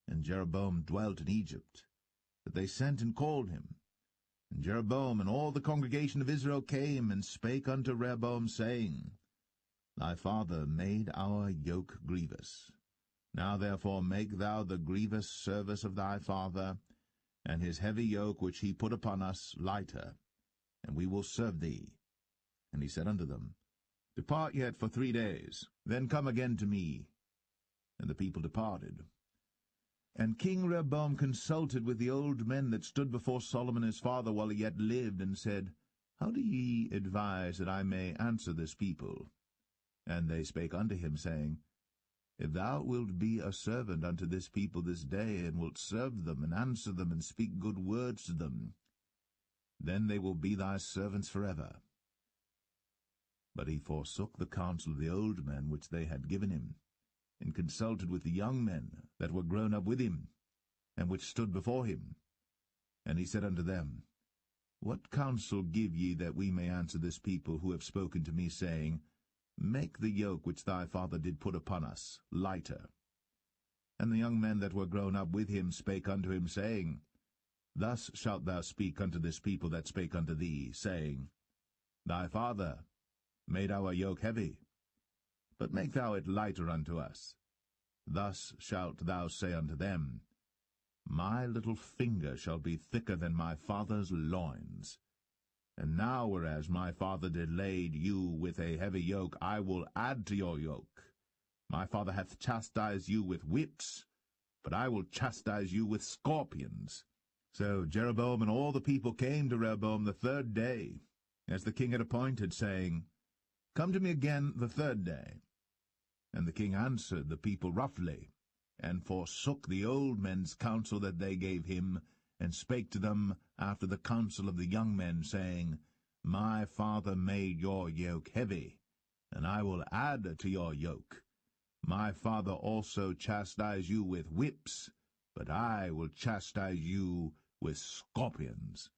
and Jeroboam dwelt in Egypt, that they sent and called him. And Jeroboam and all the congregation of Israel came and spake unto Rehoboam, saying, Thy father made our yoke grievous. Now therefore make thou the grievous service of thy father, and his heavy yoke which he put upon us lighter, and we will serve thee. And he said unto them, Depart yet for 3 days, then come again to me. And the people departed. And King Rehoboam consulted with the old men that stood before Solomon his father while he yet lived, and said, How do ye advise that I may answer this people? And they spake unto him, saying, If thou wilt be a servant unto this people this day, and wilt serve them, and answer them, and speak good words to them, then they will be thy servants forever. But he forsook the counsel of the old men which they had given him, and consulted with the young men that were grown up with him, and which stood before him. And he said unto them, What counsel give ye that we may answer this people who have spoken to me, saying, Make the yoke which thy father did put upon us lighter? And the young men that were grown up with him spake unto him, saying, Thus shalt thou speak unto this people that spake unto thee, saying, Thy father made our yoke heavy, but make thou it lighter unto us. Thus shalt thou say unto them, My little finger shall be thicker than my father's loins. And now, whereas my father did lade you with a heavy yoke, I will add to your yoke. My father hath chastised you with whips, but I will chastise you with scorpions. So Jeroboam and all the people came to Rehoboam the 3rd day, as the king had appointed, saying, Come to me again the 3rd day. And the king answered the people roughly, and forsook the old men's counsel that they gave him, and spake to them after the counsel of the young men, saying, My father made your yoke heavy, and I will add to your yoke. My father also chastised you with whips, but I will chastise you with scorpions.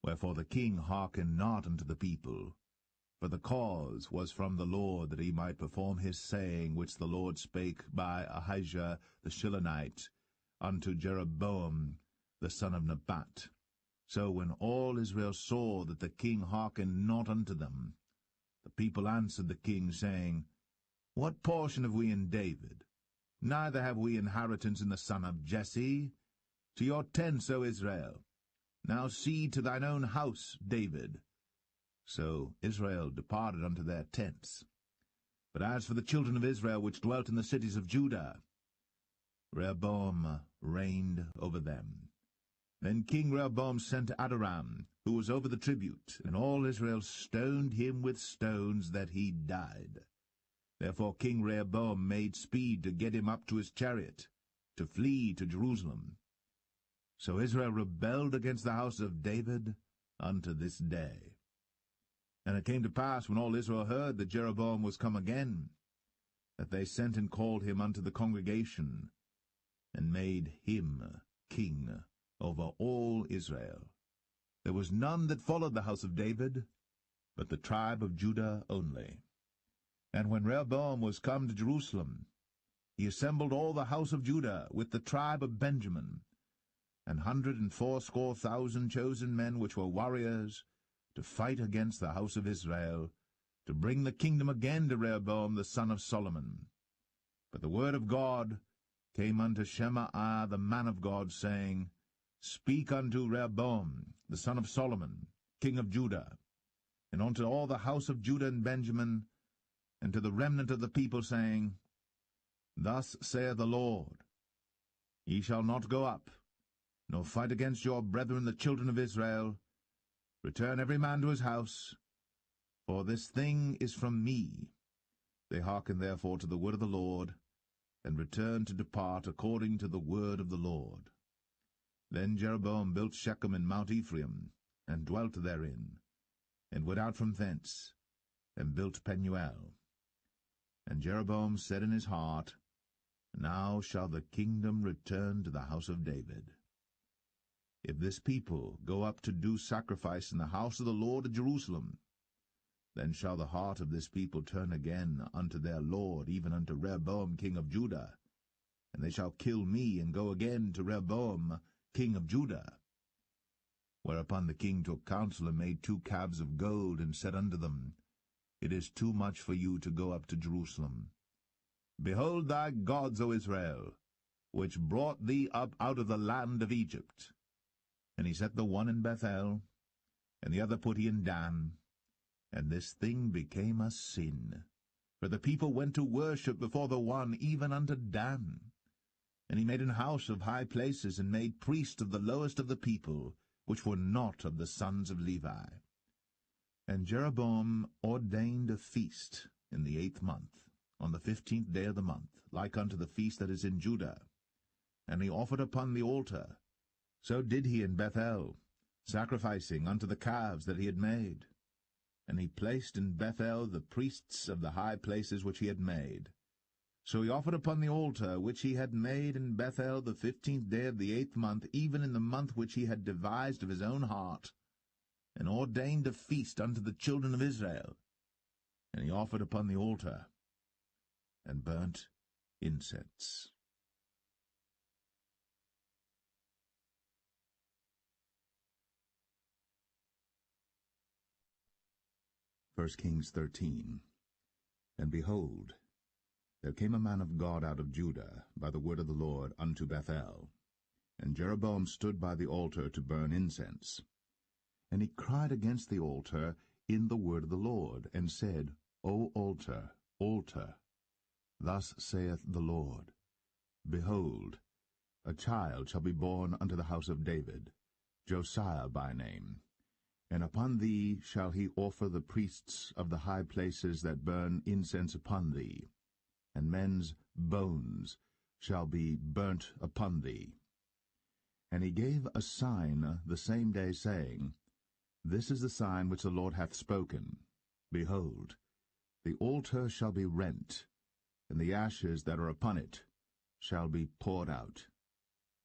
Wherefore the king hearkened not unto the people, for the cause was from the Lord, that he might perform his saying, which the Lord spake by Ahijah the Shilonite unto Jeroboam the son of Nebat. So when all Israel saw that the king hearkened not unto them, the people answered the king, saying, What portion have we in David? Neither have we inheritance in the son of Jesse. To your tents, O Israel. Now see to thine own house, David. So Israel departed unto their tents. But as for the children of Israel which dwelt in the cities of Judah, Rehoboam reigned over them. Then King Rehoboam sent Adoram, who was over the tribute, and all Israel stoned him with stones that he died. Therefore King Rehoboam made speed to get him up to his chariot, to flee to Jerusalem. So Israel rebelled against the house of David unto this day. And it came to pass, when all Israel heard that Jeroboam was come again, that they sent and called him unto the congregation, and made him king over all Israel. There was none that followed the house of David, but the tribe of Judah only. And when Rehoboam was come to Jerusalem, he assembled all the house of Judah with the tribe of Benjamin, 180,000 chosen men which were warriors, to fight against the house of Israel, to bring the kingdom again to Rehoboam the son of Solomon. But the word of God came unto Shemaiah the man of God, saying, Speak unto Rehoboam the son of Solomon, king of Judah, and unto all the house of Judah and Benjamin, and to the remnant of the people, saying, Thus saith the Lord, Ye shall not go up, nor fight against your brethren the children of Israel. Return every man to his house, for this thing is from me. They hearkened therefore to the word of the Lord, and returned to depart according to the word of the Lord. Then Jeroboam built Shechem in Mount Ephraim, and dwelt therein, and went out from thence, and built Penuel. And Jeroboam said in his heart, Now shall the kingdom return to the house of David. If this people go up to do sacrifice in the house of the Lord at Jerusalem, then shall the heart of this people turn again unto their Lord, even unto Rehoboam king of Judah, and they shall kill me, and go again to Rehoboam king of Judah. Whereupon the king took counsel, and made 2 calves of gold, and said unto them, It is too much for you to go up to Jerusalem. Behold thy gods, O Israel, which brought thee up out of the land of Egypt. And he set the one in Bethel, and the other put he in Dan. And this thing became a sin. For the people went to worship before the one, even unto Dan. And he made an house of high places, and made priests of the lowest of the people, which were not of the sons of Levi. And Jeroboam ordained a feast in the 8th month, on the 15th day of the month, like unto the feast that is in Judah. And he offered upon the altar. So did he in Bethel, sacrificing unto the calves that he had made. And he placed in Bethel the priests of the high places which he had made. So he offered upon the altar which he had made in Bethel the 15th day of the 8th month, even in the month which he had devised of his own heart, and ordained a feast unto the children of Israel. And he offered upon the altar, and burnt incense. 1 Kings 13. And behold, there came a man of God out of Judah by the word of the Lord unto Bethel. And Jeroboam stood by the altar to burn incense. And he cried against the altar in the word of the Lord, and said, O altar, altar, thus saith the Lord, Behold, a child shall be born unto the house of David, Josiah by name. And upon thee shall he offer the priests of the high places that burn incense upon thee, and men's bones shall be burnt upon thee. And he gave a sign the same day, saying, This is the sign which the Lord hath spoken. Behold, the altar shall be rent, and the ashes that are upon it shall be poured out.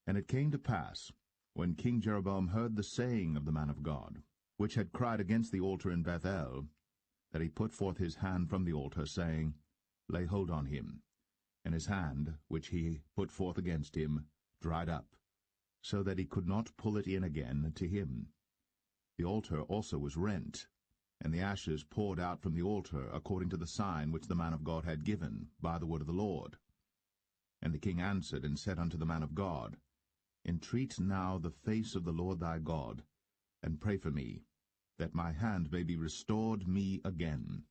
And it came to pass, when King Jeroboam heard the saying of the man of God, which had cried against the altar in Bethel, that he put forth his hand from the altar, saying, Lay hold on him. And his hand, which he put forth against him, dried up, so that he could not pull it in again to him. The altar also was rent, and the ashes poured out from the altar, according to the sign which the man of God had given, by the word of the Lord. And the king answered and said unto the man of God, Entreat now the face of the Lord thy God, and pray for me, that my hand may be restored me again.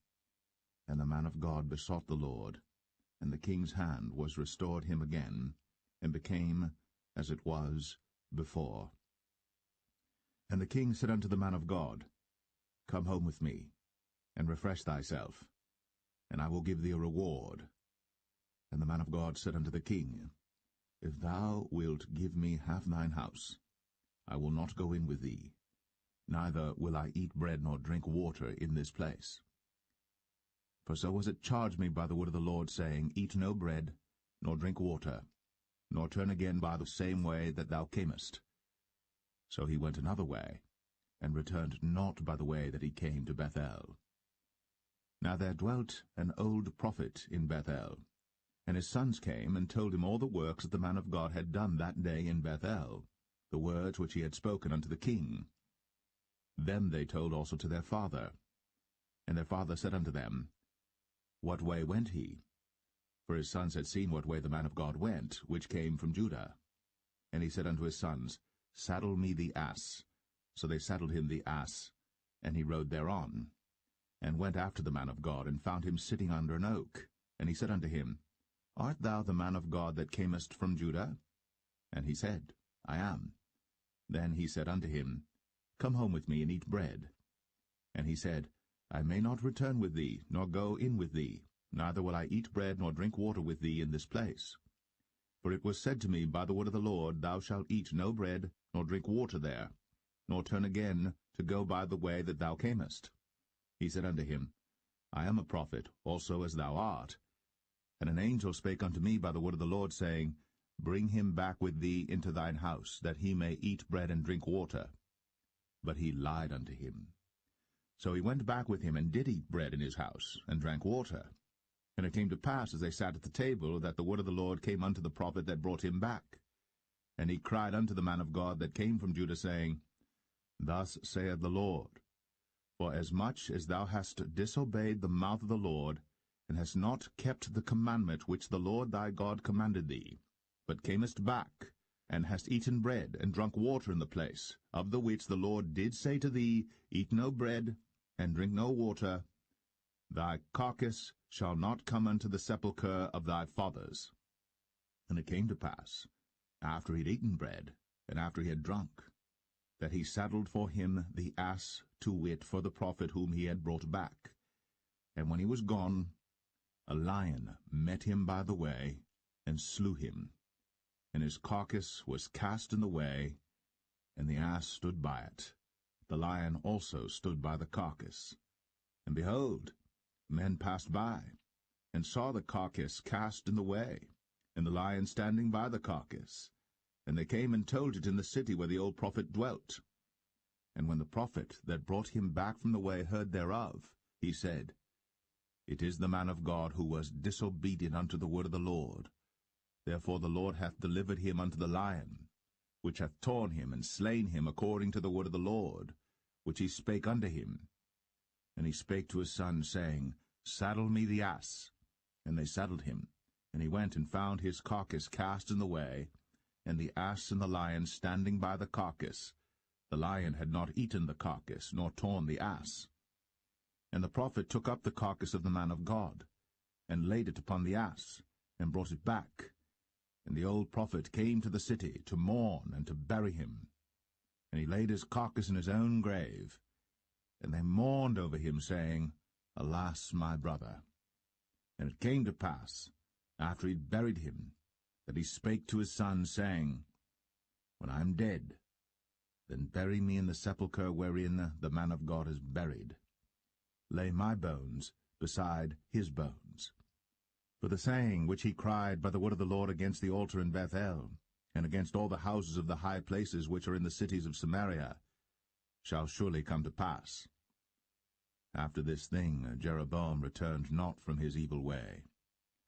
And the man of God besought the Lord, and the king's hand was restored him again, and became as it was before. And the king said unto the man of God, Come home with me, and refresh thyself, and I will give thee a reward. And the man of God said unto the king, If thou wilt give me half thine house, I will not go in with thee, neither will I eat bread nor drink water in this place. For so was it charged me by the word of the Lord, saying, Eat no bread, nor drink water, nor turn again by the same way that thou camest. So he went another way, and returned not by the way that he came to Bethel. Now there dwelt an old prophet in Bethel, and his sons came and told him all the works that the man of God had done that day in Bethel, the words which he had spoken unto the king. Them they told also to their father. And their father said unto them, What way went he? For his sons had seen what way the man of God went, which came from Judah. And he said unto his sons, Saddle me the ass. So they saddled him the ass, and he rode thereon, and went after the man of God, and found him sitting under an oak. And he said unto him, Art thou the man of God that camest from Judah? And he said, I am. Then he said unto him, Come home with me, and eat bread. And he said, I may not return with thee, nor go in with thee, neither will I eat bread nor drink water with thee in this place. For it was said to me by the word of the Lord, Thou shalt eat no bread, nor drink water there, nor turn again to go by the way that thou camest. He said unto him, I am a prophet, also as thou art. And an angel spake unto me by the word of the Lord, saying, Bring him back with thee into thine house, that he may eat bread and drink water. But he lied unto him. So he went back with him, and did eat bread in his house, and drank water. And it came to pass, as they sat at the table, that the word of the Lord came unto the prophet that brought him back. And he cried unto the man of God that came from Judah, saying, Thus saith the Lord, For as much as thou hast disobeyed the mouth of the Lord, and hast not kept the commandment which the Lord thy God commanded thee, but camest back, and hast eaten bread, and drunk water in the place, of the which the Lord did say to thee, Eat no bread, and drink no water, thy carcass shall not come unto the sepulchre of thy fathers. And it came to pass, after he had eaten bread, and after he had drunk, that he saddled for him the ass, to wit, for the prophet whom he had brought back. And when he was gone, a lion met him by the way, and slew him. And his carcass was cast in the way, and the ass stood by it. The lion also stood by the carcass. And behold, men passed by, and saw the carcass cast in the way, and the lion standing by the carcass. And they came and told it in the city where the old prophet dwelt. And when the prophet that brought him back from the way heard thereof, he said, It is the man of God who was disobedient unto the word of the Lord. Therefore the Lord hath delivered him unto the lion, which hath torn him and slain him according to the word of the Lord, which he spake unto him. And he spake to his son, saying, Saddle me the ass. And they saddled him. And he went and found his carcass cast in the way, and the ass and the lion standing by the carcass. The lion had not eaten the carcass, nor torn the ass. And the prophet took up the carcass of the man of God, and laid it upon the ass, and brought it back. And the old prophet came to the city to mourn and to bury him. And he laid his carcass in his own grave. And they mourned over him, saying, Alas, my brother. And it came to pass, after he had buried him, that he spake to his son, saying, When I am dead, then bury me in the sepulchre wherein the man of God is buried. Lay my bones beside his bones. For the saying which he cried by the word of the Lord against the altar in Bethel, and against all the houses of the high places which are in the cities of Samaria, shall surely come to pass. After this thing Jeroboam returned not from his evil way,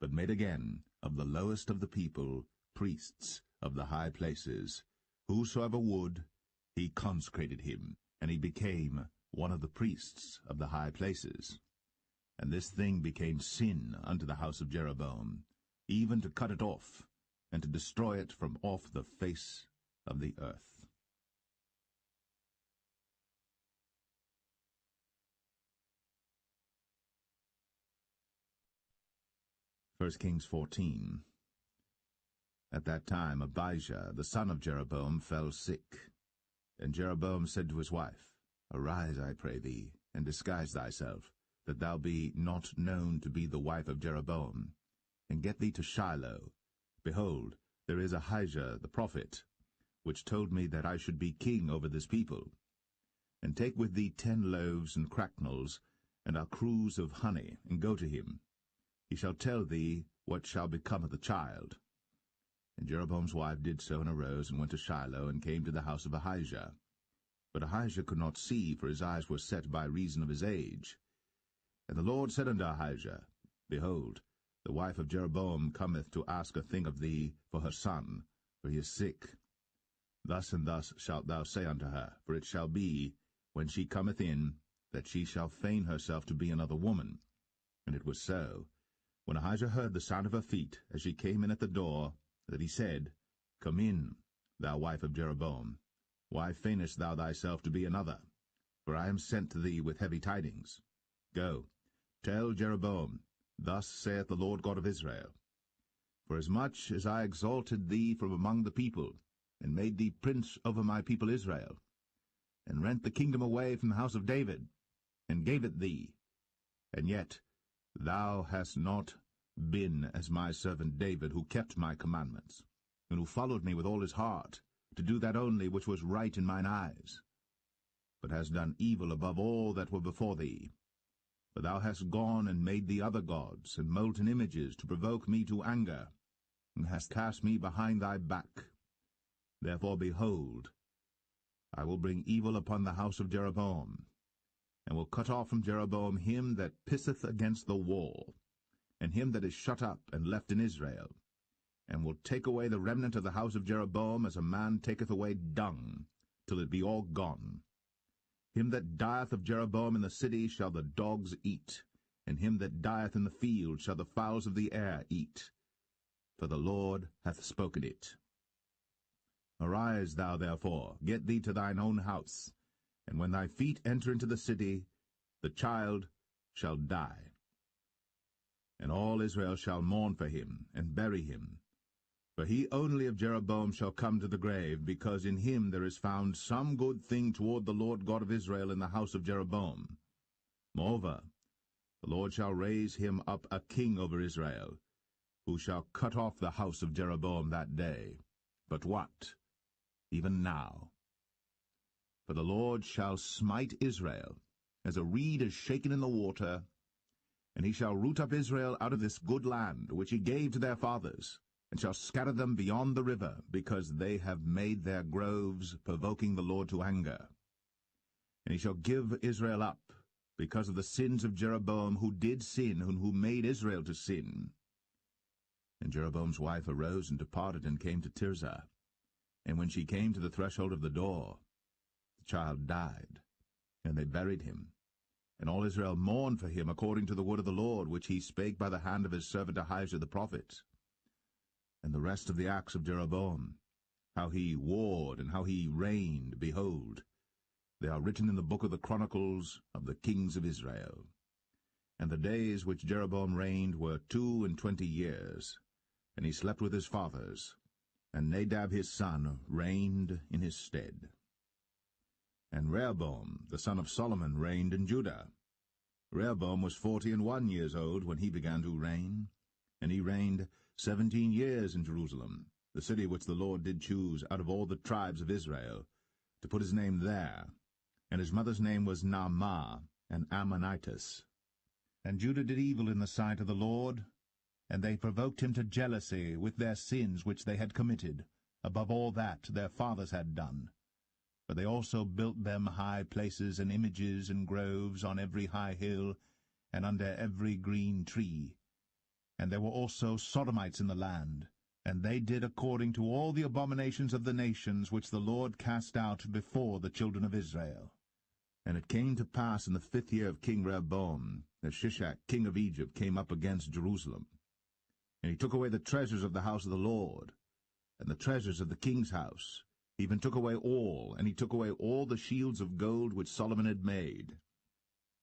but made again of the lowest of the people priests of the high places. Whosoever would, he consecrated him, and he became one of the priests of the high places. And this thing became sin unto the house of Jeroboam, even to cut it off, and to destroy it from off the face of the earth. 1 Kings 14. At that time Abijah, the son of Jeroboam, fell sick. And Jeroboam said to his wife, Arise, I pray thee, and disguise thyself, that thou be not known to be the wife of Jeroboam, and get thee to Shiloh. Behold, there is Ahijah the prophet, which told me that I should be king over this people. And take with thee 10 loaves and cracknels, and a cruse of honey, and go to him. He shall tell thee what shall become of the child. And Jeroboam's wife did so, and arose, and went to Shiloh, and came to the house of Ahijah. But Ahijah could not see, for his eyes were set by reason of his age. And the Lord said unto Ahijah, Behold, the wife of Jeroboam cometh to ask a thing of thee for her son, for he is sick. Thus and thus shalt thou say unto her, for it shall be, when she cometh in, that she shall feign herself to be another woman. And it was so, when Ahijah heard the sound of her feet, as she came in at the door, that he said, Come in, thou wife of Jeroboam. Why feignest thou thyself to be another? For I am sent to thee with heavy tidings. Go, tell Jeroboam, Thus saith the Lord God of Israel, Forasmuch as I exalted thee from among the people, and made thee prince over my people Israel, and rent the kingdom away from the house of David, and gave it thee, and yet thou hast not been as my servant David, who kept my commandments, and who followed me with all his heart, to do that only which was right in mine eyes, but hast done evil above all that were before thee. For thou hast gone and made thee other gods, and molten images, to provoke me to anger, and hast cast me behind thy back. Therefore, behold, I will bring evil upon the house of Jeroboam, and will cut off from Jeroboam him that pisseth against the wall, and him that is shut up and left in Israel, and will take away the remnant of the house of Jeroboam as a man taketh away dung, till it be all gone. Him that dieth of Jeroboam in the city shall the dogs eat, and him that dieth in the field shall the fowls of the air eat. For the Lord hath spoken it. Arise thou therefore, get thee to thine own house, and when thy feet enter into the city, the child shall die. And all Israel shall mourn for him, and bury him. For he only of Jeroboam shall come to the grave, because in him there is found some good thing toward the Lord God of Israel in the house of Jeroboam. Moreover, the Lord shall raise him up a king over Israel, who shall cut off the house of Jeroboam that day. But what? Even now. For the Lord shall smite Israel, as a reed is shaken in the water, and he shall root up Israel out of this good land, which he gave to their fathers, and shall scatter them beyond the river, because they have made their groves, provoking the Lord to anger. And he shall give Israel up, because of the sins of Jeroboam, who did sin, and who made Israel to sin. And Jeroboam's wife arose and departed, and came to Tirzah. And when she came to the threshold of the door, the child died, and they buried him. And all Israel mourned for him according to the word of the Lord, which he spake by the hand of his servant Ahijah the prophet. And the rest of the acts of Jeroboam, how he warred and how he reigned, behold, they are written in the book of the Chronicles of the kings of Israel. And the days which Jeroboam reigned were 22 years, and he slept with his fathers, and Nadab his son reigned in his stead. And Rehoboam the son of Solomon reigned in Judah. Rehoboam was 41 years old when he began to reign, and he reigned 17 years in Jerusalem, the city which the Lord did choose out of all the tribes of Israel, to put his name there. And his mother's name was Naamah, an Ammonitess. And Judah did evil in the sight of the Lord, and they provoked him to jealousy with their sins which they had committed, above all that their fathers had done. For they also built them high places and images and groves on every high hill, and under every green tree. And there were also Sodomites in the land, and they did according to all the abominations of the nations which the Lord cast out before the children of Israel. And it came to pass in the 5th year of King Rehoboam, that Shishak king of Egypt came up against Jerusalem. And he took away the treasures of the house of the Lord, and the treasures of the king's house. He even took away all, and he took away all the shields of gold which Solomon had made.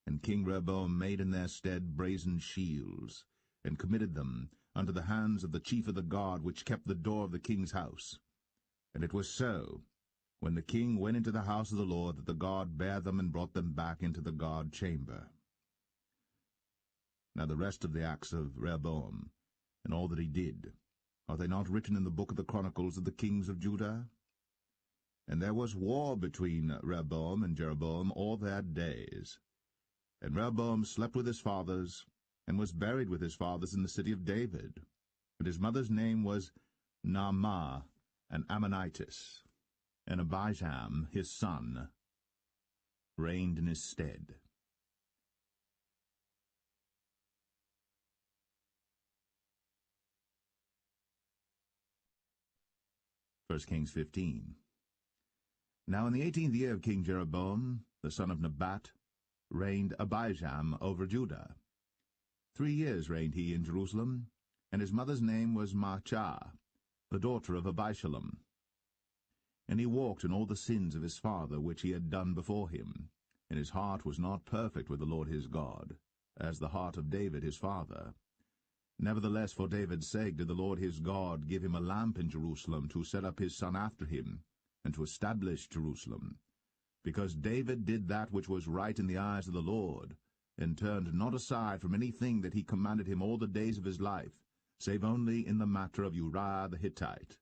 And King Rehoboam made in their stead brazen shields, and committed them unto the hands of the chief of the guard which kept the door of the king's house. And it was so, when the king went into the house of the Lord, that the guard bare them and brought them back into the guard chamber. Now the rest of the acts of Rehoboam, and all that he did, are they not written in the book of the Chronicles of the kings of Judah? And there was war between Rehoboam and Jeroboam all their days. And Rehoboam slept with his fathers, and was buried with his fathers in the city of David. And his mother's name was Naamah, an Ammonitess. And Abijam, his son, reigned in his stead. 1 Kings 15. Now in the 18th year of King Jeroboam, the son of Nebat, reigned Abijam over Judah. 3 years reigned he in Jerusalem, and his mother's name was Maachah, the daughter of Abishalom. And he walked in all the sins of his father which he had done before him, and his heart was not perfect with the Lord his God, as the heart of David his father. Nevertheless, for David's sake did the Lord his God give him a lamp in Jerusalem to set up his son after him, and to establish Jerusalem, because David did that which was right in the eyes of the Lord, and turned not aside from anything that he commanded him all the days of his life, save only in the matter of Uriah the Hittite.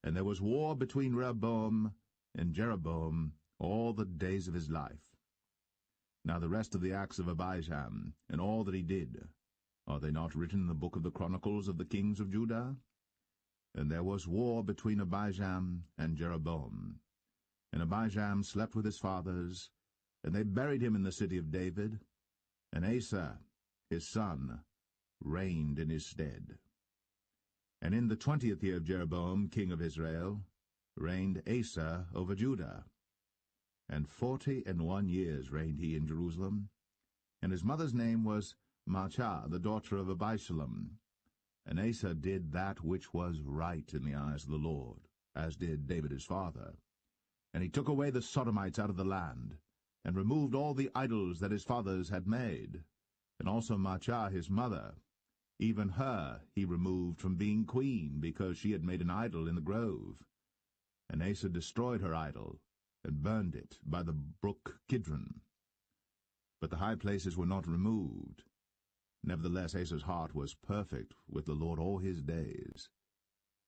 And there was war between Rehoboam and Jeroboam all the days of his life. Now the rest of the acts of Abijam, and all that he did, are they not written in the book of the Chronicles of the kings of Judah? And there was war between Abijam and Jeroboam. And Abijam slept with his fathers, and they buried him in the city of David, and Asa, his son, reigned in his stead. And in the 20th year of Jeroboam, king of Israel, reigned Asa over Judah. And 41 years reigned he in Jerusalem. And his mother's name was Maachah, the daughter of Abishalom. And Asa did that which was right in the eyes of the Lord, as did David his father. And he took away the Sodomites out of the land, and removed all the idols that his fathers had made. And also Maachah his mother, even her he removed from being queen, because she had made an idol in the grove. And Asa destroyed her idol, and burned it by the brook Kidron. But the high places were not removed. Nevertheless Asa's heart was perfect with the Lord all his days.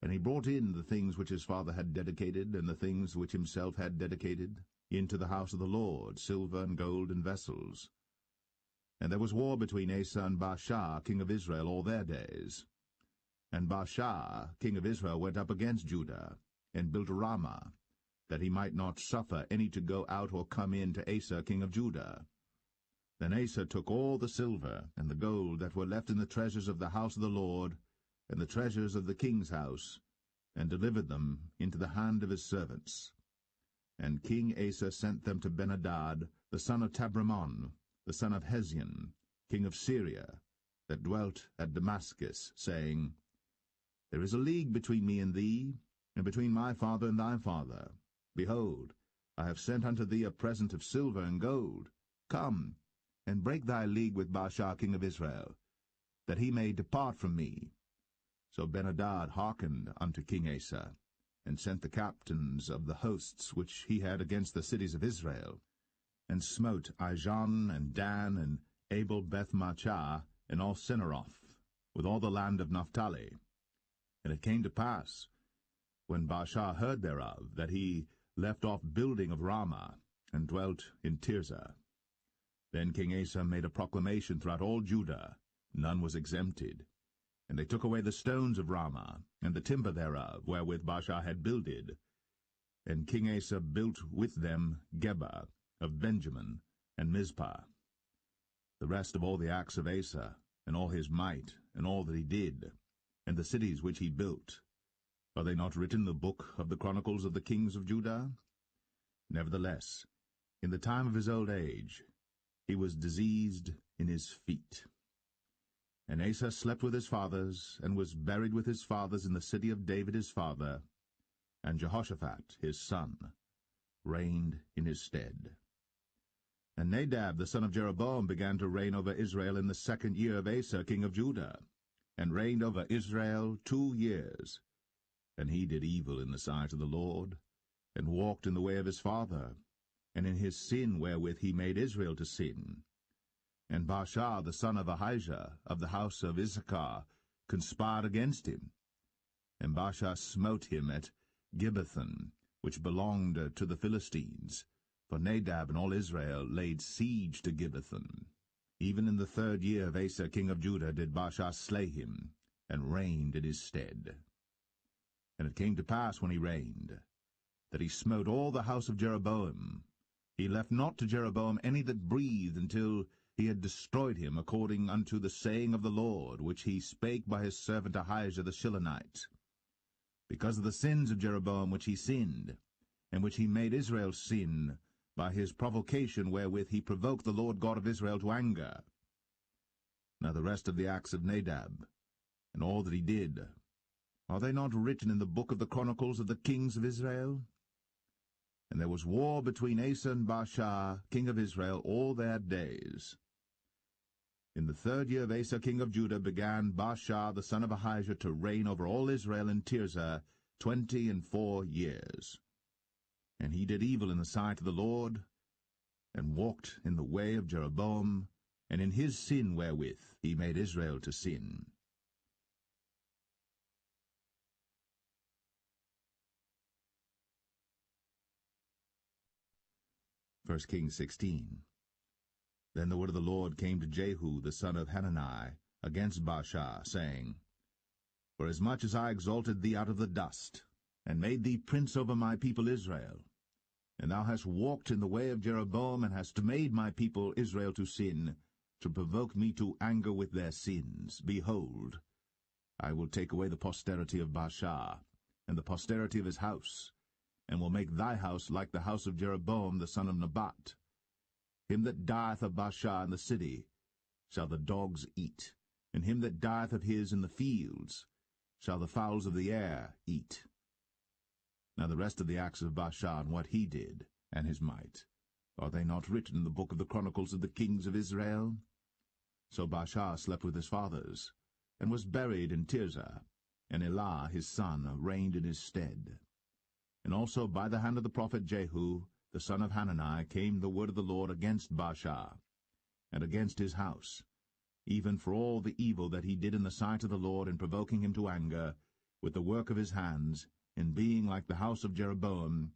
And he brought in the things which his father had dedicated, and the things which himself had dedicated, into the house of the Lord, silver and gold and vessels. And there was war between Asa and Baasha, king of Israel, all their days. And Baasha, king of Israel, went up against Judah, and built Ramah, that he might not suffer any to go out or come in to Asa, king of Judah. Then Asa took all the silver and the gold that were left in the treasures of the house of the Lord, and the treasures of the king's house, and delivered them into the hand of his servants. And King Asa sent them to Ben-Hadad, the son of Tabrimon, the son of Hezion, king of Syria, that dwelt at Damascus, saying, There is a league between me and thee, and between my father and thy father. Behold, I have sent unto thee a present of silver and gold. Come, and break thy league with Baasha king of Israel, that he may depart from me. So Ben-Hadad hearkened unto King Asa, and sent the captains of the hosts which he had against the cities of Israel, and smote Ijon and Dan and Abel-Beth-Maachah and all Cinneroth, with all the land of Naphtali. And it came to pass, when Baasha heard thereof, that he left off building of Ramah, and dwelt in Tirzah. Then King Asa made a proclamation throughout all Judah, none was exempted. And they took away the stones of Ramah, and the timber thereof, wherewith Baasha had builded. And King Asa built with them Geba of Benjamin, and Mizpah. The rest of all the acts of Asa, and all his might, and all that he did, and the cities which he built, are they not written in the book of the Chronicles of the kings of Judah? Nevertheless, in the time of his old age, he was diseased in his feet. And Asa slept with his fathers, and was buried with his fathers in the city of David his father, and Jehoshaphat his son reigned in his stead. And Nadab the son of Jeroboam began to reign over Israel in the 2nd year of Asa king of Judah, and reigned over Israel 2 years. And he did evil in the sight of the Lord, and walked in the way of his father, and in his sin wherewith he made Israel to sin. And Baasha the son of Ahijah of the house of Issachar conspired against him. And Baasha smote him at Gibbethon, which belonged to the Philistines, for Nadab and all Israel laid siege to Gibbethon. Even in the 3rd year of Asa king of Judah did Baasha slay him, and reigned in his stead. And it came to pass when he reigned, that he smote all the house of Jeroboam. He left not to Jeroboam any that breathed, until he had destroyed him, according unto the saying of the Lord, which he spake by his servant Ahijah the Shilonite. Because of the sins of Jeroboam which he sinned, in which he made Israel sin, by his provocation wherewith he provoked the Lord God of Israel to anger. Now the rest of the acts of Nadab, and all that he did, are they not written in the book of the Chronicles of the kings of Israel? And there was war between Asa and Baasha, king of Israel, all their days. In the 3rd year of Asa, king of Judah, began Baasha the son of Ahijah to reign over all Israel in Tirzah 24 years. And he did evil in the sight of the Lord, and walked in the way of Jeroboam, and in his sin wherewith he made Israel to sin. 1 Kings 16. Then the word of the Lord came to Jehu the son of Hanani against Baasha, saying, Forasmuch as I exalted thee out of the dust, and made thee prince over my people Israel, and thou hast walked in the way of Jeroboam, and hast made my people Israel to sin, to provoke me to anger with their sins, behold, I will take away the posterity of Baasha, and the posterity of his house, and will make thy house like the house of Jeroboam the son of Nebat. Him that dieth of Baasha in the city shall the dogs eat, and him that dieth of his in the fields shall the fowls of the air eat. Now the rest of the acts of Baasha, and what he did, and his might, are they not written in the book of the Chronicles of the kings of Israel? So Baasha slept with his fathers, and was buried in Tirzah, and Elah his son reigned in his stead. And also by the hand of the prophet Jehu, the son of Hanani, came the word of the Lord against Baasha, and against his house, even for all the evil that he did in the sight of the Lord, in provoking him to anger, with the work of his hands, in being like the house of Jeroboam,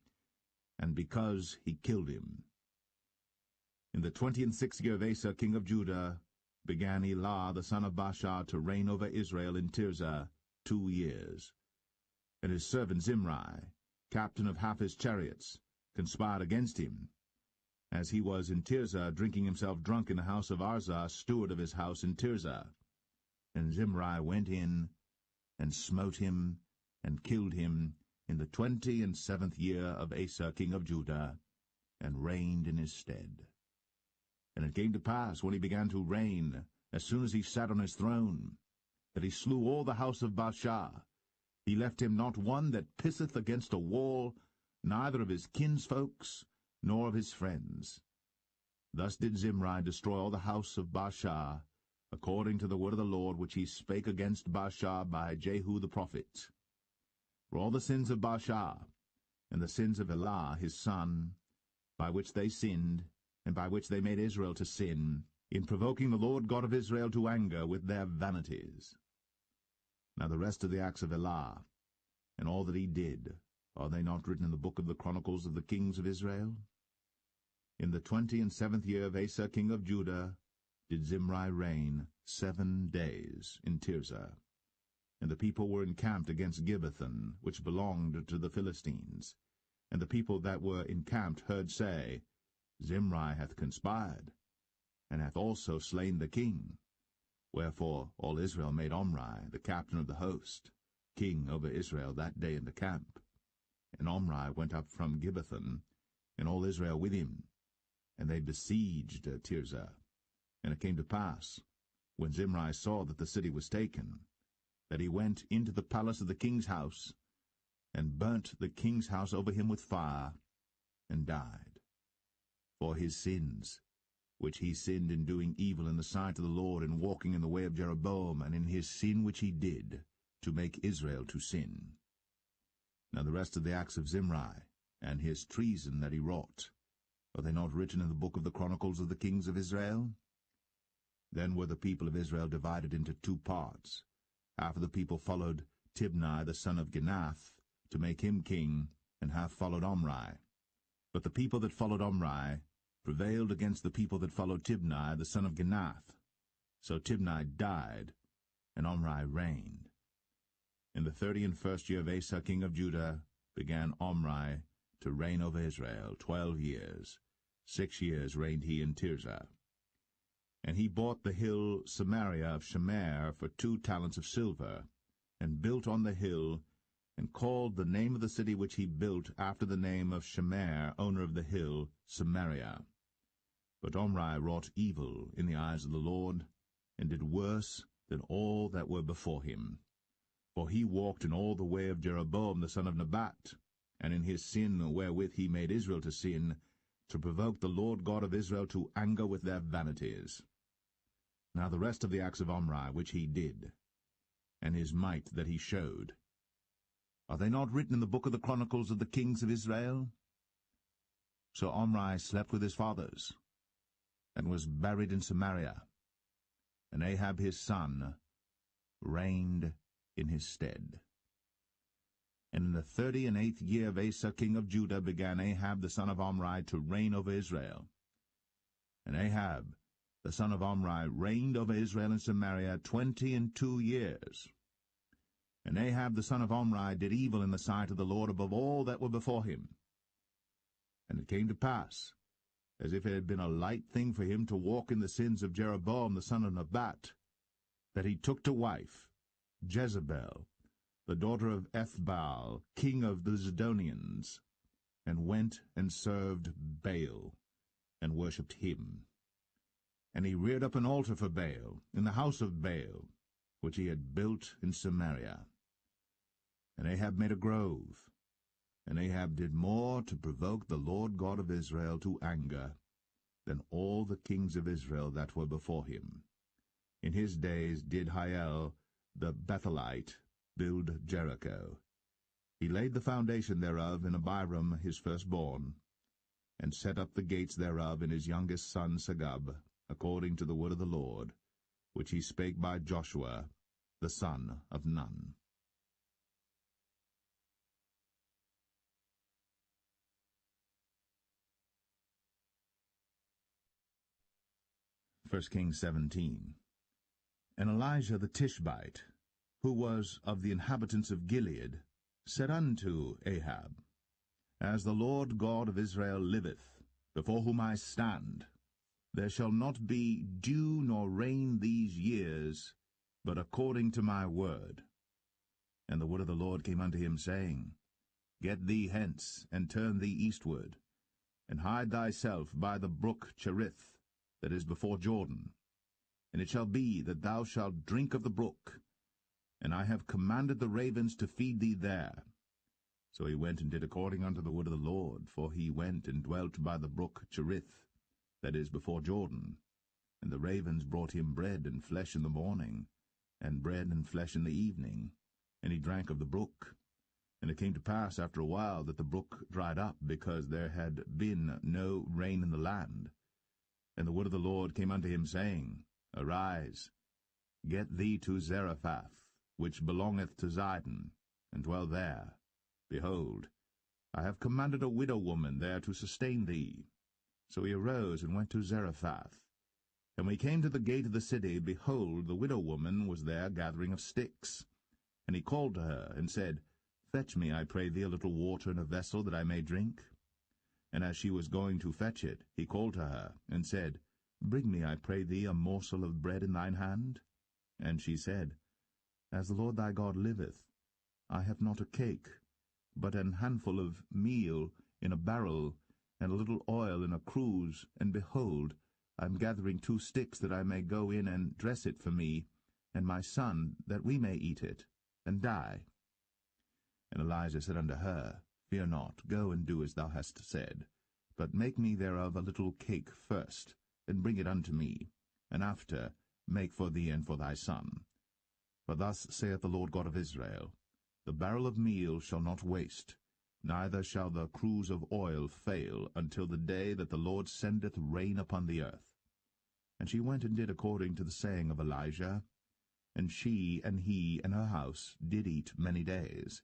and because he killed him. In the 26th year of Asa, king of Judah, began Elah the son of Baasha to reign over Israel in Tirzah 2 years. And his servant Zimri, captain of half his chariots, conspired against him, as he was in Tirzah drinking himself drunk in the house of Arzah, steward of his house in Tirzah. And Zimri went in, and smote him, and killed him, in the 27th year of Asa king of Judah, and reigned in his stead. And it came to pass, when he began to reign, as soon as he sat on his throne, that he slew all the house of Baasha. He left him not one that pisseth against a wall, neither of his kinsfolks, nor of his friends. Thus did Zimri destroy all the house of Baasha, according to the word of the Lord which he spake against Baasha by Jehu the prophet. For all the sins of Baasha, and the sins of Elah his son, by which they sinned, and by which they made Israel to sin, in provoking the Lord God of Israel to anger with their vanities. Now the rest of the acts of Elah, and all that he did, are they not written in the book of the Chronicles of the kings of Israel? In the 27th year of Asa king of Judah did Zimri reign 7 days in Tirzah. And the people were encamped against Gibbethon, which belonged to the Philistines. And the people that were encamped heard say, Zimri hath conspired, and hath also slain the king. Wherefore all Israel made Omri, the captain of the host, king over Israel that day in the camp. And Omri went up from Gibbethon, and all Israel with him, and they besieged Tirzah. And it came to pass, when Zimri saw that the city was taken, that he went into the palace of the king's house, and burnt the king's house over him with fire, and died. For his sins, which he sinned in doing evil in the sight of the Lord, and walking in the way of Jeroboam, and in his sin which he did, to make Israel to sin. Now the rest of the acts of Zimri, and his treason that he wrought, are they not written in the book of the Chronicles of the kings of Israel? Then were the people of Israel divided into 2 parts. Half of the people followed Tibni the son of Ginath, to make him king, and half followed Omri. But the people that followed Omri prevailed against the people that followed Tibni the son of Ginath. So Tibni died, and Omri reigned. In the 31st year of Asa king of Judah began Omri to reign over Israel 12 years. 6 years reigned he in Tirzah. And he bought the hill Samaria of Shemer for 2 talents of silver, and built on the hill and called the name of the city which he built after the name of Shemer, owner of the hill, Samaria. But Omri wrought evil in the eyes of the Lord, and did worse than all that were before him. For he walked in all the way of Jeroboam the son of Nebat, and in his sin wherewith he made Israel to sin, to provoke the Lord God of Israel to anger with their vanities. Now the rest of the acts of Omri which he did, and his might that he showed, are they not written in the book of the Chronicles of the kings of Israel? So Omri slept with his fathers, and was buried in Samaria, and Ahab his son reigned in his stead. And in the 38th year of Asa king of Judah began Ahab the son of Omri to reign over Israel. And Ahab the son of Omri reigned over Israel in Samaria 22 years. And Ahab the son of Omri did evil in the sight of the Lord above all that were before him. And it came to pass, as if it had been a light thing for him to walk in the sins of Jeroboam the son of Nebat, that he took to wife Jezebel, the daughter of Ethbaal, king of the Zidonians, and went and served Baal, and worshipped him. And he reared up an altar for Baal in the house of Baal, which he had built in Samaria. And Ahab made a grove, and Ahab did more to provoke the Lord God of Israel to anger than all the kings of Israel that were before him. In his days did Hiel the Bethelite build Jericho. He laid the foundation thereof in Abiram his firstborn, and set up the gates thereof in his youngest son Segub, according to the word of the Lord, which he spake by Joshua the son of Nun. 1 Kings 17. And Elijah the Tishbite, who was of the inhabitants of Gilead, said unto Ahab, As the Lord God of Israel liveth, before whom I stand, there shall not be dew nor rain these years, but according to my word. And the word of the Lord came unto him, saying, Get thee hence, and turn thee eastward, and hide thyself by the brook Cherith, that is before Jordan. And it shall be that thou shalt drink of the brook, and I have commanded the ravens to feed thee there. So he went and did according unto the word of the Lord, for he went and dwelt by the brook Cherith, that is before Jordan. And the ravens brought him bread and flesh in the morning, and bread and flesh in the evening, and he drank of the brook. And it came to pass after a while that the brook dried up, because there had been no rain in the land. And the word of the Lord came unto him, saying, Arise, get thee to Zarephath, which belongeth to Zidon, and dwell there. Behold, I have commanded a widow woman there to sustain thee. So he arose and went to Zarephath. And when he came to the gate of the city, behold, the widow woman was there gathering of sticks. And he called to her, and said, Fetch me, I pray thee, a little water in a vessel, that I may drink. And as she was going to fetch it, he called to her, and said, Bring me, I pray thee, a morsel of bread in thine hand. And she said, As the Lord thy God liveth, I have not a cake, but an handful of meal in a barrel, and a little oil in a cruse, and behold, I am gathering 2 sticks, that I may go in and dress it for me, and my son, that we may eat it, and die. And Elijah said unto her, Fear not, go and do as thou hast said, but make me thereof a little cake first, and bring it unto me, and after make for thee and for thy son. For thus saith the Lord God of Israel, The barrel of meal shall not waste, neither shall the cruse of oil fail, until the day that the Lord sendeth rain upon the earth. And she went and did according to the saying of Elijah, and she and he and her house did eat many days.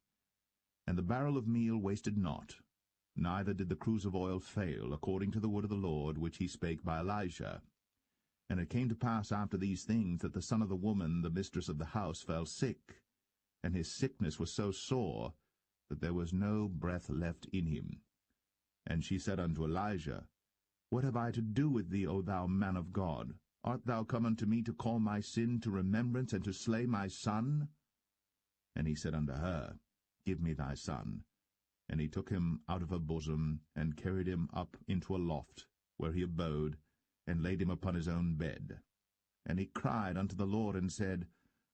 And the barrel of meal wasted not, neither did the cruse of oil fail, according to the word of the Lord, which he spake by Elijah. And it came to pass after these things, that the son of the woman, the mistress of the house, fell sick, and his sickness was so sore, that there was no breath left in him. And she said unto Elijah, What have I to do with thee, O thou man of God? Art thou come unto me to call my sin to remembrance, and to slay my son? And he said unto her, give me thy son. And he took him out of her bosom, and carried him up into a loft, where he abode, and laid him upon his own bed. And he cried unto the Lord, and said,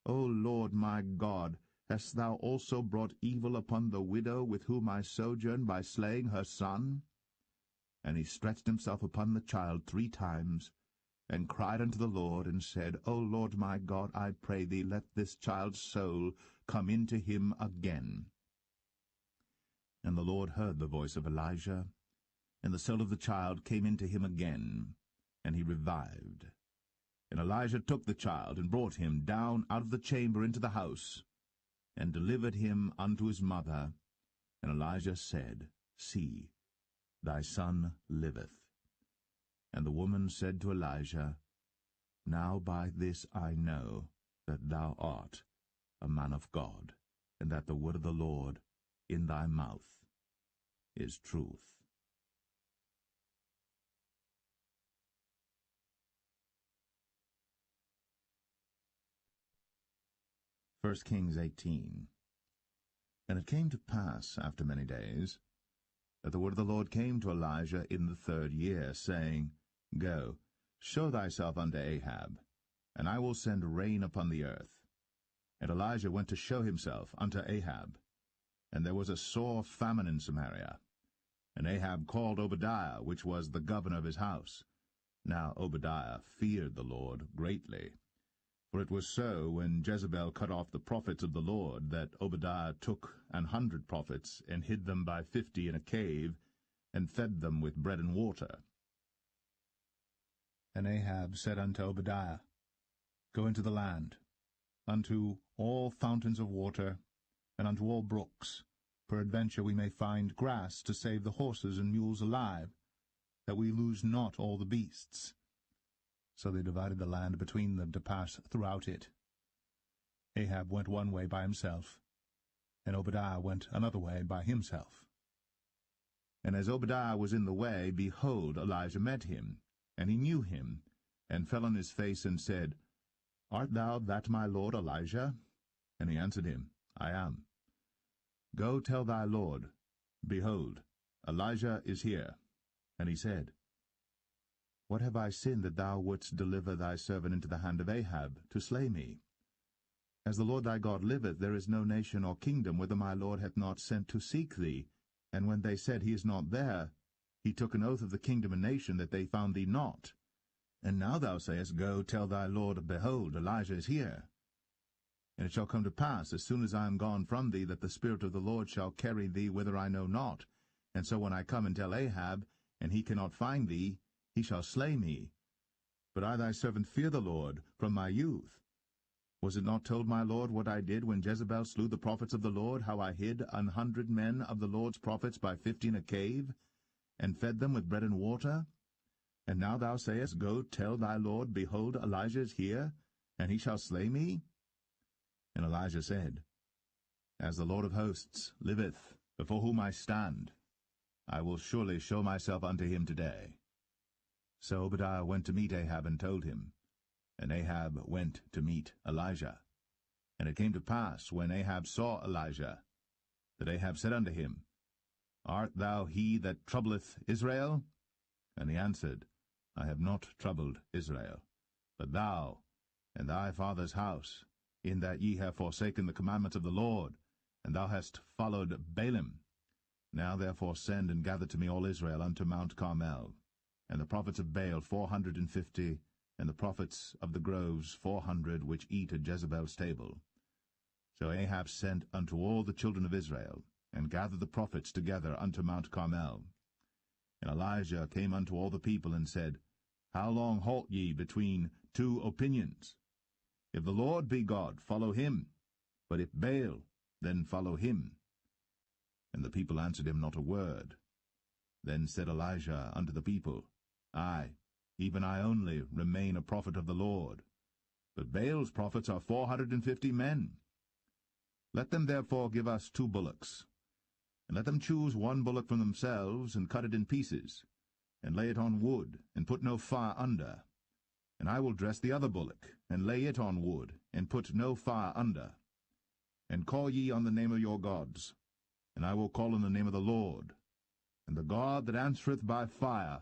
O Lord my God, hast thou also brought evil upon the widow with whom I sojourn by slaying her son? And he stretched himself upon the child 3 times, and cried unto the Lord, and said, O Lord my God, I pray thee, let this child's soul come into him again. And the Lord heard the voice of Elijah, and the soul of the child came into him again, and he revived. And Elijah took the child, and brought him down out of the chamber into the house, and delivered him unto his mother. And Elijah said, See, thy son liveth. And the woman said to Elijah, Now by this I know that thou art a man of God, and that the word of the Lord in thy mouth is truth. 1 Kings 18. And it came to pass after many days, that the word of the Lord came to Elijah in the 3rd year, saying, Go, show thyself unto Ahab, and I will send rain upon the earth. And Elijah went to show himself unto Ahab. And there was a sore famine in Samaria. And Ahab called Obadiah, which was the governor of his house. Now Obadiah feared the Lord greatly. For it was so, when Jezebel cut off the prophets of the Lord, that Obadiah took 100 prophets, and hid them by 50 in a cave, and fed them with bread and water. And Ahab said unto Obadiah, Go into the land, unto all fountains of water, and unto all brooks. Peradventure we may find grass to save the horses and mules alive, that we lose not all the beasts. So they divided the land between them to pass throughout it. Ahab went one way by himself, and Obadiah went another way by himself. And as Obadiah was in the way, behold, Elijah met him, and he knew him, and fell on his face, and said, Art thou that my lord Elijah? And he answered him, I am. Go tell thy lord, Behold, Elijah is here. And he said, What have I sinned that thou wouldst deliver thy servant into the hand of Ahab, to slay me? As the Lord thy God liveth, there is no nation or kingdom whither my lord hath not sent to seek thee. And when they said, He is not there, he took an oath of the kingdom and nation that they found thee not. And now thou sayest, Go, tell thy lord, Behold, Elijah is here. And it shall come to pass, as soon as I am gone from thee, that the Spirit of the Lord shall carry thee whither I know not. And so when I come and tell Ahab, and he cannot find thee, he shall slay me. But I thy servant fear the Lord from my youth. Was it not told my lord what I did when Jezebel slew the prophets of the Lord, how I hid 100 men of the Lord's prophets by 50 in a cave, and fed them with bread and water? And now thou sayest, Go tell thy lord, Behold, Elijah is here, and he shall slay me? And Elijah said, As the Lord of hosts liveth, before whom I stand, I will surely show myself unto him today. So Obadiah went to meet Ahab, and told him. And Ahab went to meet Elijah. And it came to pass, when Ahab saw Elijah, that Ahab said unto him, Art thou he that troubleth Israel? And he answered, I have not troubled Israel, but thou and thy father's house, in that ye have forsaken the commandments of the Lord, and thou hast followed Baalim. Now therefore send and gather to me all Israel unto Mount Carmel, and the prophets of Baal 450, and the prophets of the groves 400, which eat at Jezebel's table. So Ahab sent unto all the children of Israel, and gathered the prophets together unto Mount Carmel. And Elijah came unto all the people, and said, How long halt ye between 2 opinions? If the Lord be God, follow him. But if Baal, then follow him. And the people answered him not a word. Then said Elijah unto the people, I, even I only, remain a prophet of the Lord. But Baal's prophets are 450 men. Let them therefore give us 2 bullocks. And let them choose 1 bullock from themselves, and cut it in pieces, and lay it on wood, and put no fire under. And I will dress the other bullock, and lay it on wood, and put no fire under. And call ye on the name of your gods, and I will call on the name of the Lord. And the God that answereth by fire,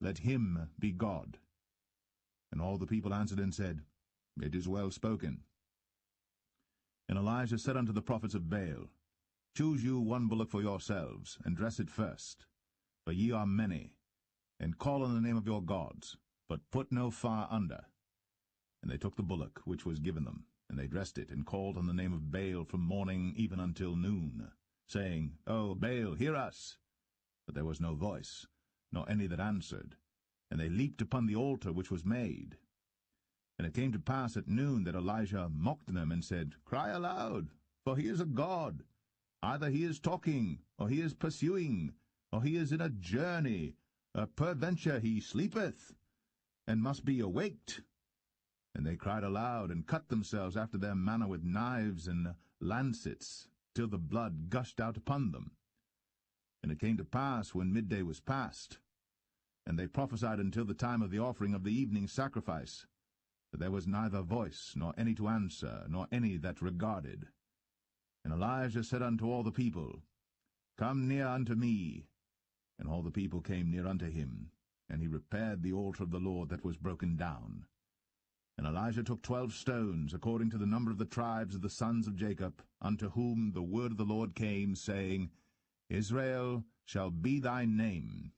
let him be God. And all the people answered and said, It is well spoken. And Elijah said unto the prophets of Baal, Choose you one bullock for yourselves, and dress it first, for ye are many, and call on the name of your gods, but put no fire under. And they took the bullock which was given them, and they dressed it, and called on the name of Baal from morning even until noon, saying, O Baal, hear us! But there was no voice, nor any that answered. And they leaped upon the altar which was made. And it came to pass at noon that Elijah mocked them, and said, Cry aloud, for he is a god. Either he is talking, or he is pursuing, or he is in a journey, or peradventure he sleepeth, and must be awaked. And they cried aloud, and cut themselves after their manner with knives and lancets, till the blood gushed out upon them. And it came to pass, when midday was past, and they prophesied until the time of the offering of the evening sacrifice, that there was neither voice, nor any to answer, nor any that regarded. And Elijah said unto all the people, Come near unto me. And all the people came near unto him, and he repaired the altar of the Lord that was broken down. And Elijah took 12 stones, according to the number of the tribes of the sons of Jacob, unto whom the word of the Lord came, saying, Israel shall be thy name.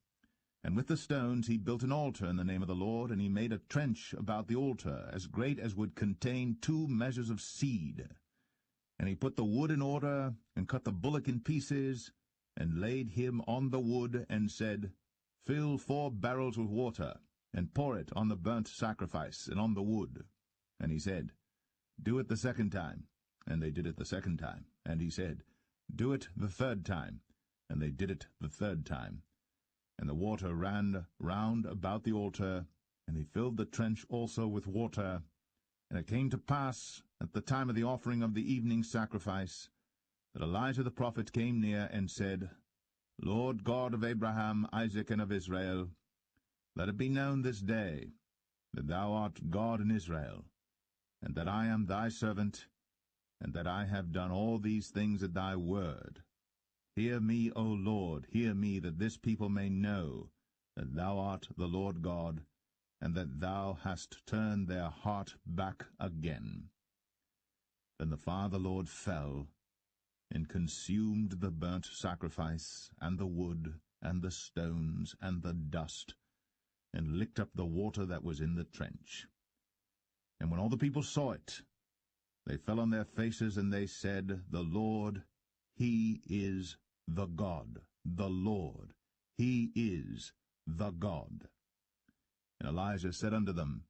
And with the stones he built an altar in the name of the Lord, and he made a trench about the altar, as great as would contain 2 measures of seed. And he put the wood in order, and cut the bullock in pieces, and laid him on the wood, and said, Fill 4 barrels with water, and pour it on the burnt sacrifice, and on the wood. And he said, Do it the 2nd time. And they did it the 2nd time. And he said, Do it the 3rd time. And they did it the 3rd time. And the water ran round about the altar, and he filled the trench also with water. And it came to pass, at the time of the offering of the evening sacrifice, that Elijah the prophet came near and said, Lord God of Abraham, Isaac, and of Israel, let it be known this day that thou art God in Israel, and that I am thy servant, and that I have done all these things at thy word. Hear me, O Lord, hear me, that this people may know that thou art the Lord God, and that thou hast turned their heart back again. Then the fire of the Lord fell, and consumed the burnt sacrifice, and the wood, and the stones, and the dust, and licked up the water that was in the trench. And when all the people saw it, they fell on their faces, and they said, The Lord, he is the God. The Lord, he is the God. And Elijah said unto them,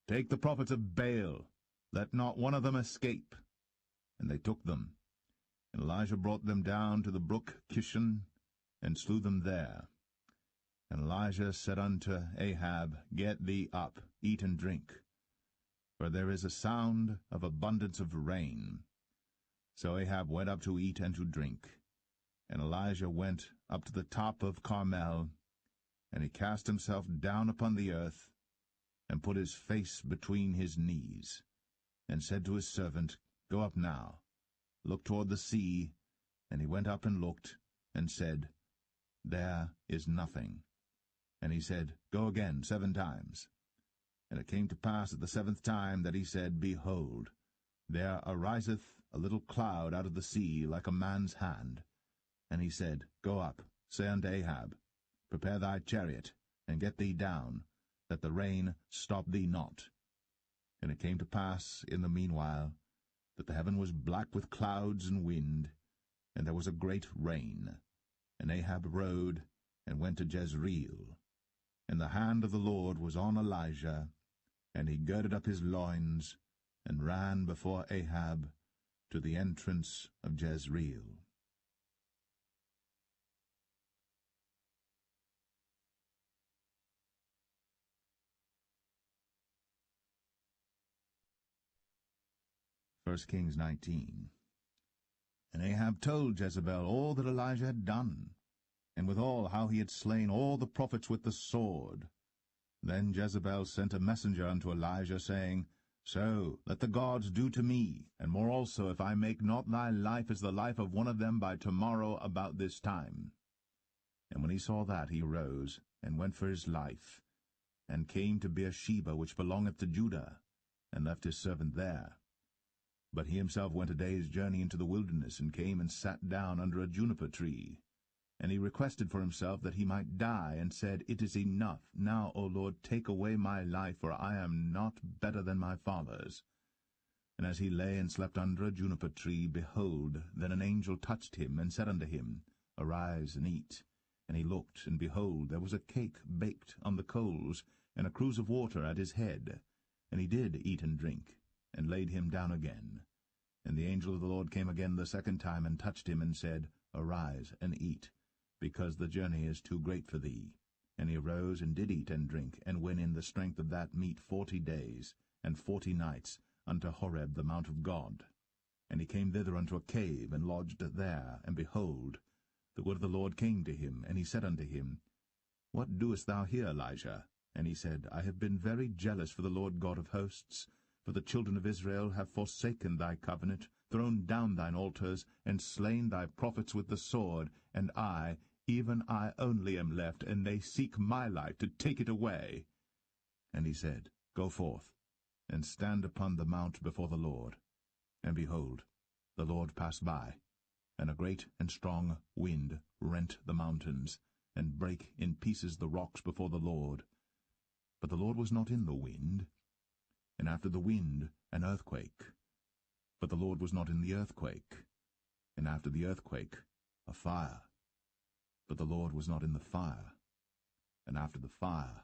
Take the prophets of Baal, let not one of them escape. And they took them. And Elijah brought them down to the brook Kishon, and slew them there. And Elijah said unto Ahab, Get thee up, eat and drink, for there is a sound of abundance of rain. So Ahab went up to eat and to drink. And Elijah went up to the top of Carmel, and he cast himself down upon the earth, and put his face between his knees, and said to his servant, Go up now, look toward the sea. And he went up and looked, and said, There is nothing. And he said, Go again 7 times. And it came to pass at the 7th time that he said, Behold, there ariseth a little cloud out of the sea like a man's hand. And he said, Go up, say unto Ahab, Prepare thy chariot, and get thee down, that the rain stop thee not. And it came to pass in the meanwhile that the heaven was black with clouds and wind, and there was a great rain. And Ahab rode, and went to Jezreel. And the hand of the Lord was on Elijah, and he girded up his loins, and ran before Ahab to the entrance of Jezreel. First Kings 19. And Ahab told Jezebel all that Elijah had done, and withal how he had slain all the prophets with the sword. Then Jezebel sent a messenger unto Elijah, saying, So let the gods do to me, and more also, if I make not thy life as the life of one of them by tomorrow about this time. And when he saw that, he rose, and went for his life, and came to Beersheba, which belongeth to Judah, and left his servant there. But he himself went a day's journey into the wilderness, and came and sat down under a juniper tree. And he requested for himself that he might die, and said, It is enough. Now, O Lord, take away my life, for I am not better than my fathers. And as he lay and slept under a juniper tree, behold, then an angel touched him, and said unto him, Arise and eat. And he looked, and behold, there was a cake baked on the coals, and a cruse of water at his head. And he did eat and drink, and laid him down again. And the angel of the Lord came again the second time, and touched him, and said, Arise and eat, because the journey is too great for thee. And he arose and did eat and drink, and went in the strength of that meat 40 days and 40 nights unto Horeb the mount of God. And he came thither unto a cave, and lodged there. And behold, the word of the Lord came to him, and he said unto him, What doest thou here, Elijah? And he said, I have been very jealous for the Lord God of hosts, for the children of Israel have forsaken thy covenant, thrown down thine altars, and slain thy prophets with the sword, and I, even I only am left, and they seek my life to take it away. And he said, Go forth, and stand upon the mount before the Lord. And behold, the Lord passed by, and a great and strong wind rent the mountains, and brake in pieces the rocks before the Lord. But the Lord was not in the wind. And after the wind an earthquake. But the Lord was not in the earthquake. And after the earthquake a fire. But the Lord was not in the fire. And after the fire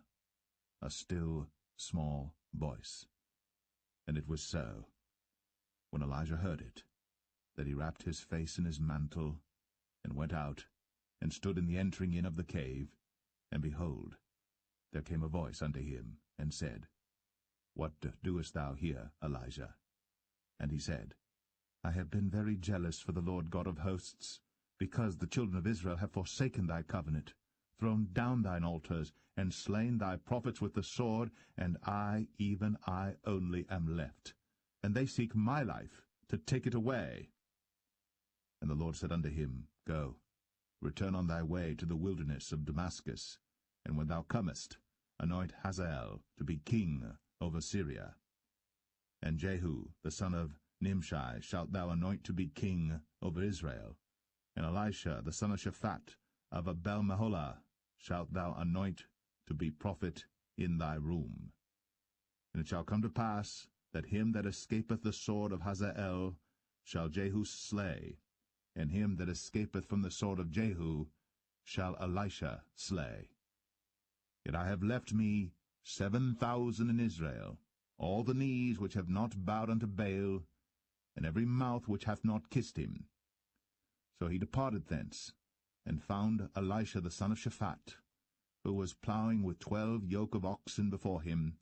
a still small voice. And it was so, when Elijah heard it, that he wrapped his face in his mantle, and went out, and stood in the entering in of the cave. And behold, there came a voice unto him, and said, What doest thou here, Elijah? And he said, I have been very jealous for the Lord God of hosts, because the children of Israel have forsaken thy covenant, thrown down thine altars, and slain thy prophets with the sword, and I, even I only, am left. And they seek my life, to take it away. And the Lord said unto him, Go, return on thy way to the wilderness of Damascus, and when thou comest, anoint Hazael to be king over Syria. And Jehu the son of Nimshi shalt thou anoint to be king over Israel. And Elisha the son of Shaphat of Abel-Meholah shalt thou anoint to be prophet in thy room. And it shall come to pass that him that escapeth the sword of Hazael shall Jehu slay, and him that escapeth from the sword of Jehu shall Elisha slay. Yet I have left me 7,000 in Israel, all the knees which have not bowed unto Baal, and every mouth which hath not kissed him. So he departed thence, and found Elisha the son of Shaphat, who was plowing with 12 yoke of oxen before him,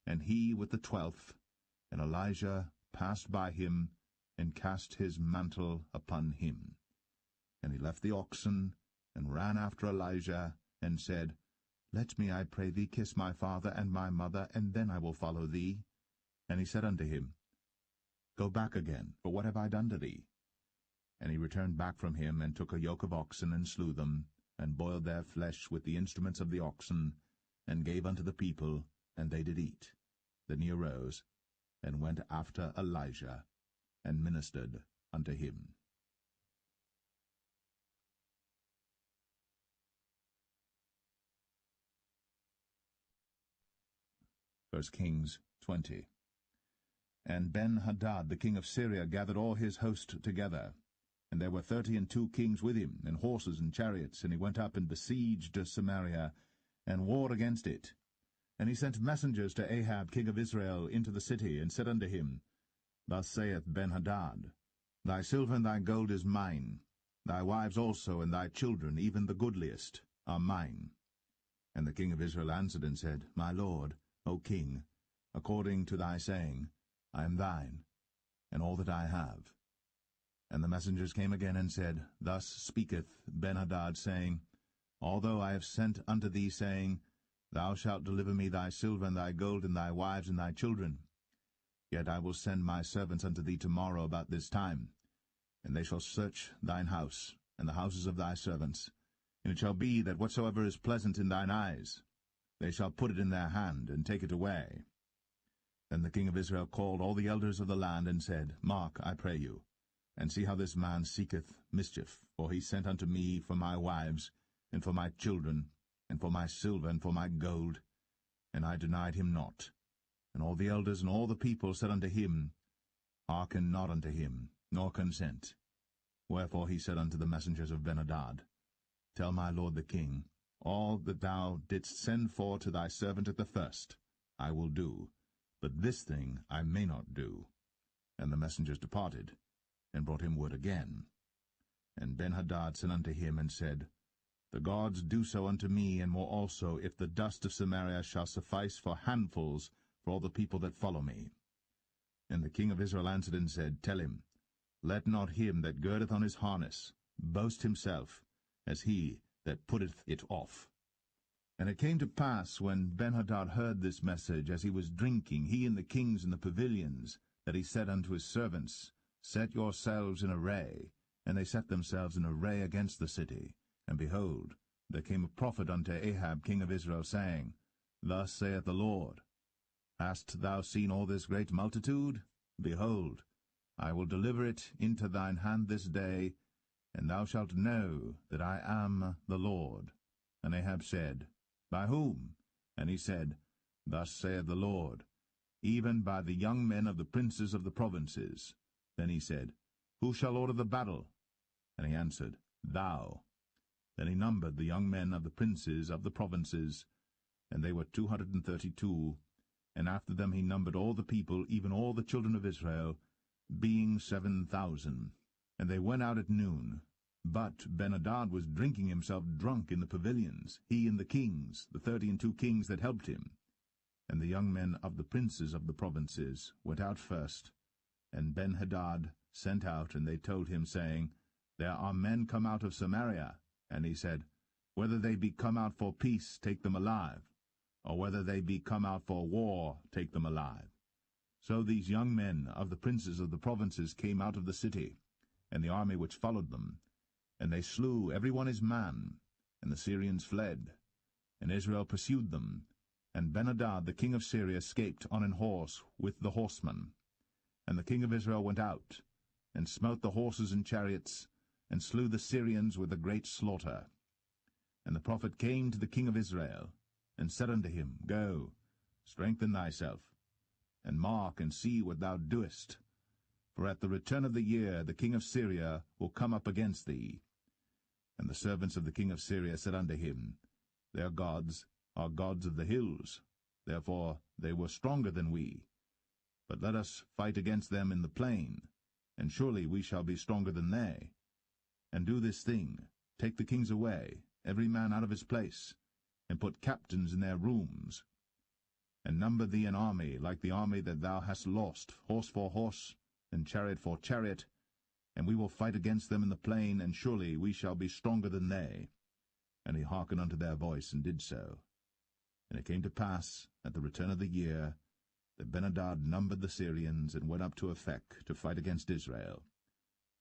and he with the 12th. And Elijah passed by him, and cast his mantle upon him. And he left the oxen, and ran after Elijah, and said, Let me, I pray thee, kiss my father and my mother, and then I will follow thee. And he said unto him, Go back again, for what have I done to thee? And he returned back from him, and took a yoke of oxen, and slew them, and boiled their flesh with the instruments of the oxen, and gave unto the people, and they did eat. Then he arose, and went after Elijah, and ministered unto him. 1 Kings 20. And Ben-Hadad the king of Syria gathered all his host together, and there were 32 kings with him, and horses and chariots, and he went up and besieged Samaria, and warred against it. And he sent messengers to Ahab king of Israel into the city, and said unto him, Thus saith Ben-Hadad, Thy silver and thy gold is mine, thy wives also and thy children, even the goodliest, are mine. And the king of Israel answered and said, My lord, O king, according to thy saying, I am thine, and all that I have. And the messengers came again and said, Thus speaketh Ben-Hadad, saying, Although I have sent unto thee, saying, Thou shalt deliver me thy silver and thy gold and thy wives and thy children. Yet I will send my servants unto thee tomorrow about this time, and they shall search thine house, and the houses of thy servants. And it shall be that whatsoever is pleasant in thine eyes, they shall put it in their hand, and take it away. Then the king of Israel called all the elders of the land, and said, Mark, I pray you, and see how this man seeketh mischief, for he sent unto me for my wives, and for my children, and for my silver, and for my gold, and I denied him not. And all the elders and all the people said unto him, Hearken not unto him, nor consent. Wherefore he said unto the messengers of Benhadad, Tell my lord the king, all that thou didst send for to thy servant at the first, I will do, but this thing I may not do. And the messengers departed, and brought him word again. And Benhadad sent unto him, and said, The gods do so unto me, and more also, if the dust of Samaria shall suffice for handfuls for all the people that follow me. And the king of Israel answered and said, Tell him, Let not him that girdeth on his harness boast himself, as he that putteth it off. And it came to pass, when Benhadad heard this message, as he was drinking, he and the kings in the pavilions, that he said unto his servants, Set yourselves in array. And they set themselves in array against the city. And behold, there came a prophet unto Ahab king of Israel, saying, Thus saith the Lord, Hast thou seen all this great multitude? Behold, I will deliver it into thine hand this day, and thou shalt know that I am the Lord. And Ahab said, By whom? And he said, Thus saith the Lord, Even by the young men of the princes of the provinces. Then he said, Who shall order the battle? And he answered, Thou. Then he numbered the young men of the princes of the provinces, and they were 232, and after them he numbered all the people, even all the children of Israel, being 7,000. And they went out at noon. But Benhadad was drinking himself drunk in the pavilions, he and the kings, the 32 kings that helped him. And the young men of the princes of the provinces went out first, and Benhadad sent out, and they told him, saying, There are men come out of Samaria. And he said, Whether they be come out for peace, take them alive, or whether they be come out for war, take them alive. So these young men of the princes of the provinces came out of the city, and the army which followed them, and they slew every one his man, and the Syrians fled, and Israel pursued them, and Benhadad the king of Syria escaped on an horse with the horsemen. And the king of Israel went out, and smote the horses and chariots, and slew the Syrians with a great slaughter. And the prophet came to the king of Israel, and said unto him, Go, strengthen thyself, and mark and see what thou doest. For at the return of the year the king of Syria will come up against thee. And the servants of the king of Syria said unto him, Their gods are gods of the hills, therefore they were stronger than we. But let us fight against them in the plain, and surely we shall be stronger than they. And do this thing, take the kings away, every man out of his place, and put captains in their rooms. And number thee an army like the army that thou hast lost, horse for horse, and chariot for chariot, and we will fight against them in the plain, and surely we shall be stronger than they. And he hearkened unto their voice, and did so. And it came to pass, at the return of the year, that Benhadad numbered the Syrians, and went up to Aphek to fight against Israel.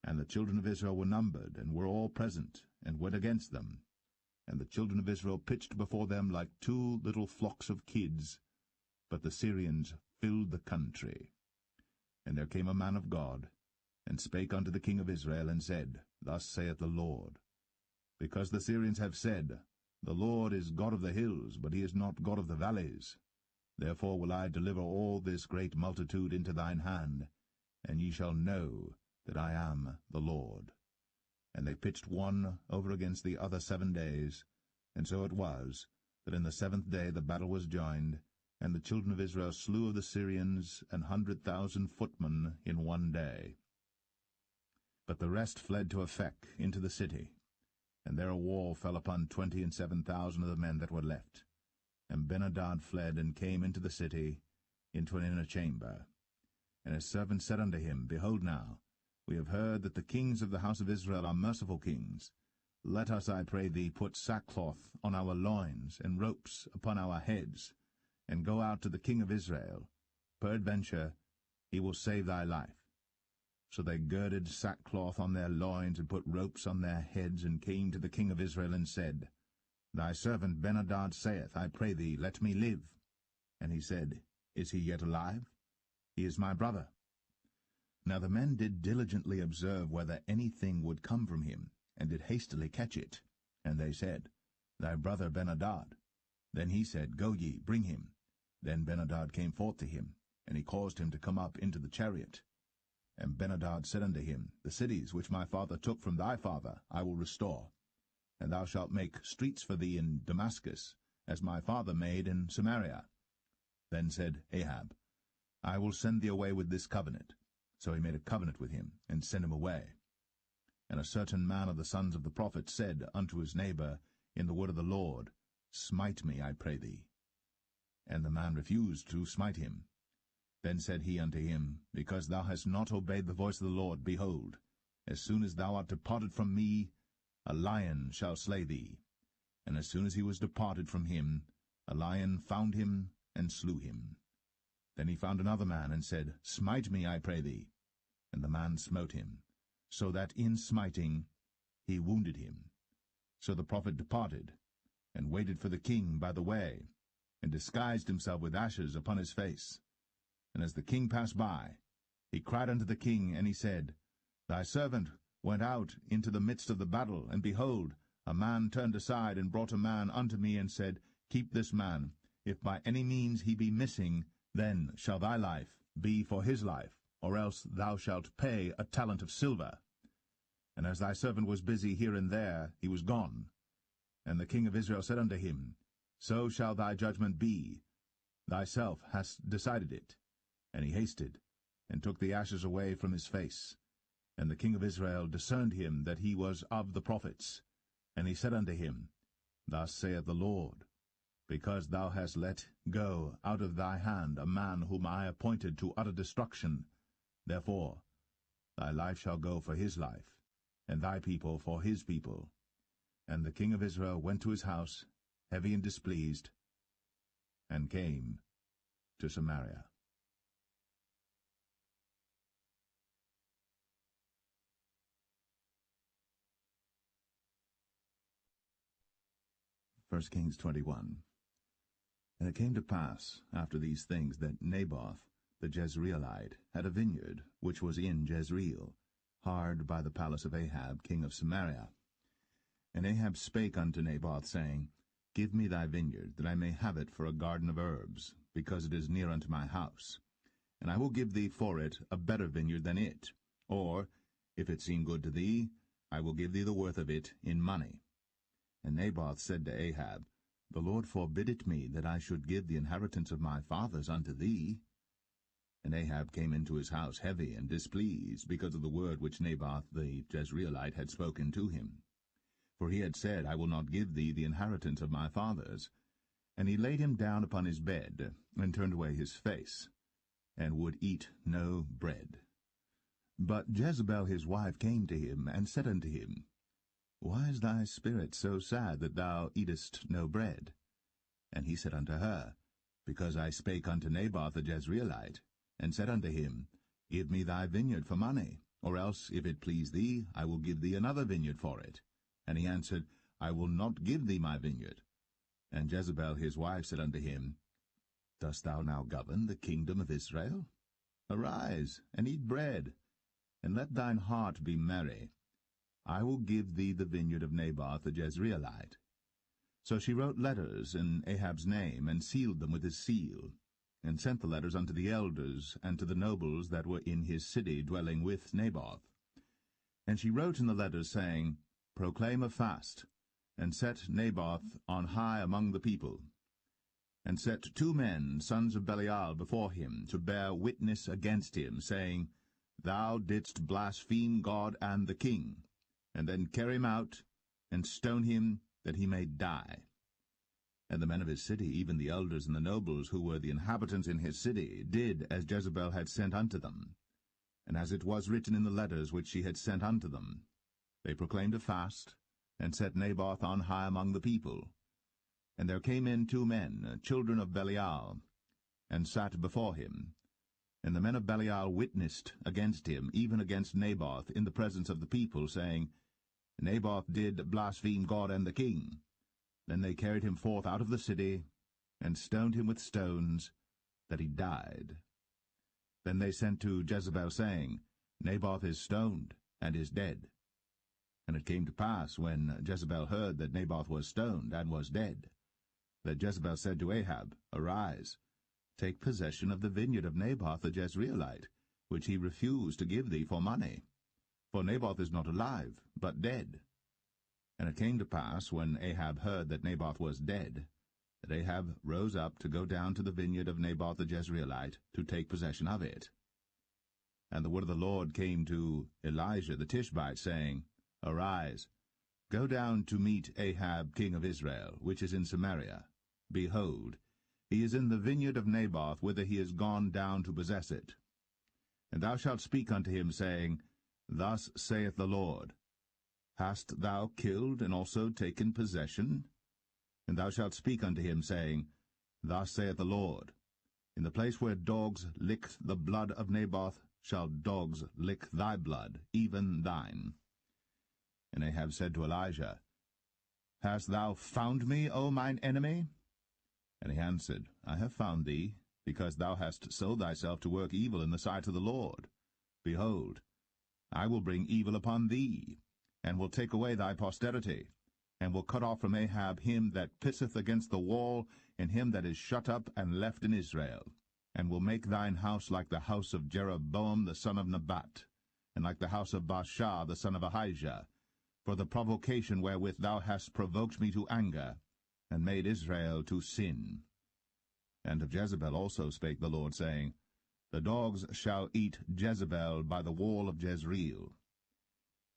And the children of Israel were numbered, and were all present, and went against them. And the children of Israel pitched before them like 2 little flocks of kids, but the Syrians filled the country. And there came a man of God, and spake unto the king of Israel, and said, Thus saith the Lord, Because the Syrians have said, The Lord is God of the hills, but he is not God of the valleys. Therefore will I deliver all this great multitude into thine hand, and ye shall know that I am the Lord. And they pitched one over against the other 7 days, and so it was, that in the 7th day the battle was joined, and the children of Israel slew of the Syrians 100,000 footmen in 1 day. But the rest fled to Aphek into the city, and there a wall fell upon 27,000 of the men that were left. And Benhadad fled, and came into the city, into an inner chamber. And his servants said unto him, Behold now, we have heard that the kings of the house of Israel are merciful kings. Let us, I pray thee, put sackcloth on our loins, and ropes upon our heads, and go out to the king of Israel. Peradventure he will save thy life. So they girded sackcloth on their loins, and put ropes on their heads, and came to the king of Israel, and said, Thy servant Ben-hadad saith, I pray thee, let me live. And he said, Is he yet alive? He is my brother. Now the men did diligently observe whether anything would come from him, and did hastily catch it. And they said, Thy brother Ben-hadad. Then he said, Go ye, bring him. Then Ben-hadad came forth to him, and he caused him to come up into the chariot. And Ben-hadad said unto him, The cities which my father took from thy father I will restore, and thou shalt make streets for thee in Damascus, as my father made in Samaria. Then said Ahab, I will send thee away with this covenant. So he made a covenant with him, and sent him away. And a certain man of the sons of the prophets said unto his neighbor in the word of the Lord, Smite me, I pray thee. And the man refused to smite him. Then said he unto him, Because thou hast not obeyed the voice of the Lord, behold, as soon as thou art departed from me, a lion shall slay thee. And as soon as he was departed from him, a lion found him, and slew him. Then he found another man, and said, Smite me, I pray thee. And the man smote him, so that in smiting he wounded him. So the prophet departed, and waited for the king by the way, and disguised himself with ashes upon his face. And as the king passed by, he cried unto the king, and he said, Thy servant went out into the midst of the battle, and behold, a man turned aside, and brought a man unto me, and said, Keep this man. If by any means he be missing, then shall thy life be for his life, or else thou shalt pay a talent of silver. And as thy servant was busy here and there, he was gone. And the king of Israel said unto him, So shall thy judgment be. Thyself hast decided it. And he hasted, and took the ashes away from his face. And the king of Israel discerned him that he was of the prophets. And he said unto him, Thus saith the Lord, Because thou hast let go out of thy hand a man whom I appointed to utter destruction, therefore thy life shall go for his life, and thy people for his people. And the king of Israel went to his house, heavy and displeased, and came to Samaria. 1 Kings 21. And it came to pass after these things that Naboth the Jezreelite had a vineyard which was in Jezreel, hard by the palace of Ahab king of Samaria. And Ahab spake unto Naboth, saying, Give me thy vineyard, that I may have it for a garden of herbs, because it is near unto my house. And I will give thee for it a better vineyard than it. Or, if it seem good to thee, I will give thee the worth of it in money. And Naboth said to Ahab, The Lord forbid it me, that I should give the inheritance of my fathers unto thee. And Ahab came into his house heavy and displeased, because of the word which Naboth the Jezreelite had spoken to him. For he had said, I will not give thee the inheritance of my fathers. And he laid him down upon his bed, and turned away his face, and would eat no bread. But Jezebel his wife came to him, and said unto him, Why is thy spirit so sad that thou eatest no bread? And he said unto her, Because I spake unto Naboth the Jezreelite, and said unto him, Give me thy vineyard for money, or else, if it please thee, I will give thee another vineyard for it. And he answered, I will not give thee my vineyard. And Jezebel his wife said unto him, Dost thou now govern the kingdom of Israel? Arise, and eat bread, and let thine heart be merry. I will give thee the vineyard of Naboth the Jezreelite. So she wrote letters in Ahab's name, and sealed them with his seal, and sent the letters unto the elders and to the nobles that were in his city dwelling with Naboth. And she wrote in the letters, saying, Proclaim a fast, and set Naboth on high among the people, and set 2 men, sons of Belial, before him, to bear witness against him, saying, Thou didst blaspheme God and the king, and then carry him out, and stone him, that he may die. And the men of his city, even the elders and the nobles, who were the inhabitants in his city, did as Jezebel had sent unto them, and as it was written in the letters which she had sent unto them. They proclaimed a fast, and set Naboth on high among the people. And there came in 2 men, children of Belial, and sat before him. And the men of Belial witnessed against him, even against Naboth, in the presence of the people, saying, Naboth did blaspheme God and the king. Then they carried him forth out of the city, and stoned him with stones, that he died. Then they sent to Jezebel, saying, Naboth is stoned, and is dead. And it came to pass, when Jezebel heard that Naboth was stoned, and was dead, that Jezebel said to Ahab, Arise, take possession of the vineyard of Naboth the Jezreelite, which he refused to give thee for money. For Naboth is not alive, but dead. And it came to pass, when Ahab heard that Naboth was dead, that Ahab rose up to go down to the vineyard of Naboth the Jezreelite, to take possession of it. And the word of the Lord came to Elijah the Tishbite, saying, Arise, go down to meet Ahab king of Israel, which is in Samaria. Behold, he is in the vineyard of Naboth, whither he is gone down to possess it. And thou shalt speak unto him, saying, Thus saith the Lord, Hast thou killed and also taken possession? And thou shalt speak unto him, saying, Thus saith the Lord, In the place where dogs licked the blood of Naboth shall dogs lick thy blood, even thine. And Ahab said to Elijah, Hast thou found me, O mine enemy? And he answered, I have found thee, because thou hast sold thyself to work evil in the sight of the Lord. Behold, I will bring evil upon thee, and will take away thy posterity, and will cut off from Ahab him that pisseth against the wall, and him that is shut up and left in Israel, and will make thine house like the house of Jeroboam the son of Nebat, and like the house of Baasha the son of Ahijah, for the provocation wherewith thou hast provoked me to anger, and made Israel to sin. And of Jezebel also spake the Lord, saying, The dogs shall eat Jezebel by the wall of Jezreel.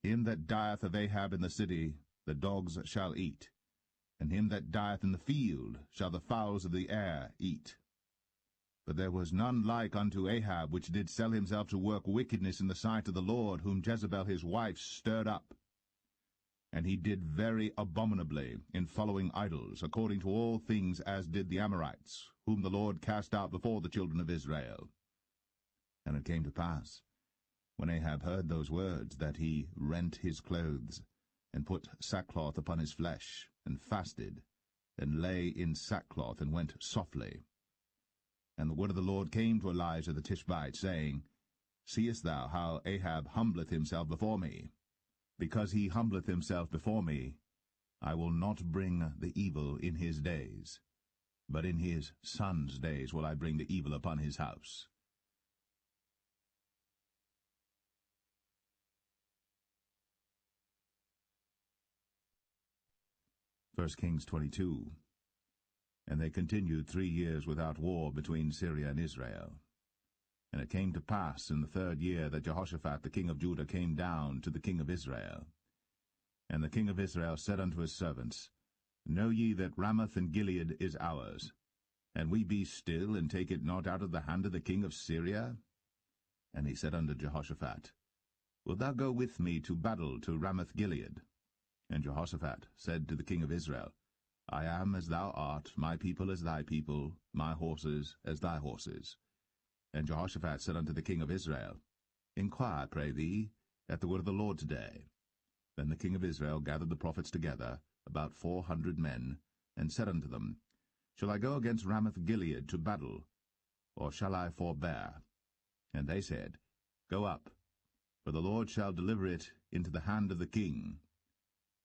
Him that dieth of Ahab in the city the dogs shall eat, and him that dieth in the field shall the fowls of the air eat. But there was none like unto Ahab, which did sell himself to work wickedness in the sight of the Lord, whom Jezebel his wife stirred up. And he did very abominably in following idols, according to all things as did the Amorites, whom the Lord cast out before the children of Israel. And it came to pass, when Ahab heard those words, that he rent his clothes, and put sackcloth upon his flesh, and fasted, and lay in sackcloth, and went softly. And the word of the Lord came to Elijah the Tishbite, saying, Seest thou how Ahab humbleth himself before me? Because he humbleth himself before me, I will not bring the evil in his days, but in his son's days will I bring the evil upon his house. 1 Kings 22. And they continued 3 years without war between Syria and Israel. And it came to pass in the 3rd year that Jehoshaphat the king of Judah came down to the king of Israel. And the king of Israel said unto his servants, Know ye that Ramoth and Gilead is ours, and we be still, and take it not out of the hand of the king of Syria? And he said unto Jehoshaphat, Wilt thou go with me to battle to Ramoth Gilead? And Jehoshaphat said to the king of Israel, I am as thou art, my people as thy people, my horses as thy horses. And Jehoshaphat said unto the king of Israel, Inquire, pray thee, at the word of the Lord today. Then the king of Israel gathered the prophets together, about 400 men, and said unto them, Shall I go against Ramoth Gilead to battle, or shall I forbear? And they said, Go up, for the Lord shall deliver it into the hand of the king.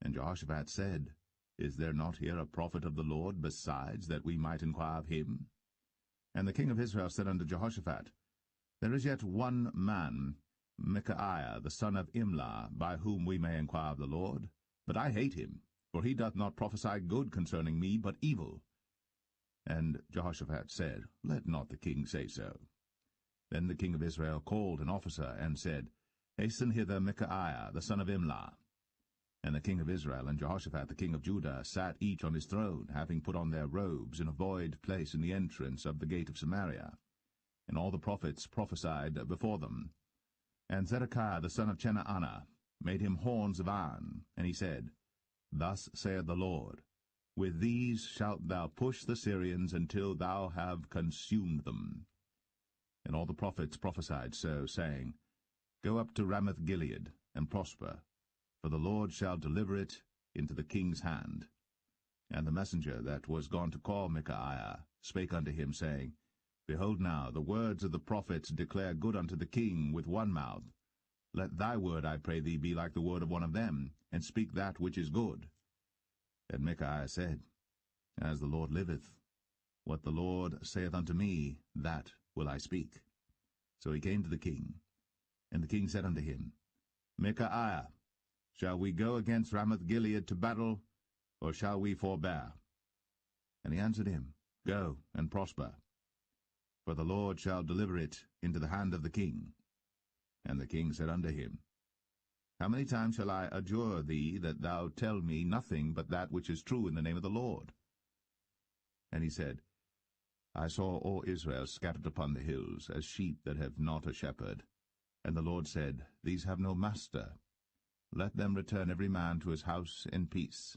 And Jehoshaphat said, Is there not here a prophet of the Lord besides, that we might inquire of him? And the king of Israel said unto Jehoshaphat, There is yet one man, Micaiah the son of Imlah, by whom we may inquire of the Lord. But I hate him, for he doth not prophesy good concerning me, but evil. And Jehoshaphat said, Let not the king say so. Then the king of Israel called an officer, and said, Hasten hither Micaiah the son of Imlah. And the king of Israel and Jehoshaphat the king of Judah sat each on his throne, having put on their robes in a void place in the entrance of the gate of Samaria. And all the prophets prophesied before them. And Zedekiah the son of Chenaanah made him horns of iron, and he said, Thus saith the Lord, With these shalt thou push the Syrians until thou have consumed them. And all the prophets prophesied so, saying, Go up to Ramoth-Gilead, and prosper, for the Lord shall deliver it into the king's hand. And the messenger that was gone to call Micaiah spake unto him, saying, Behold now, the words of the prophets declare good unto the king with one mouth. Let thy word, I pray thee, be like the word of one of them, and speak that which is good. And Micaiah said, As the Lord liveth, what the Lord saith unto me, that will I speak. So he came to the king. And the king said unto him, Micaiah, shall we go against Ramoth-Gilead to battle, or shall we forbear? And he answered him, Go and prosper, for the Lord shall deliver it into the hand of the king. And the king said unto him, How many times shall I adjure thee that thou tell me nothing but that which is true in the name of the Lord? And he said, I saw all Israel scattered upon the hills, as sheep that have not a shepherd. And the Lord said, These have no master. Let them return every man to his house in peace.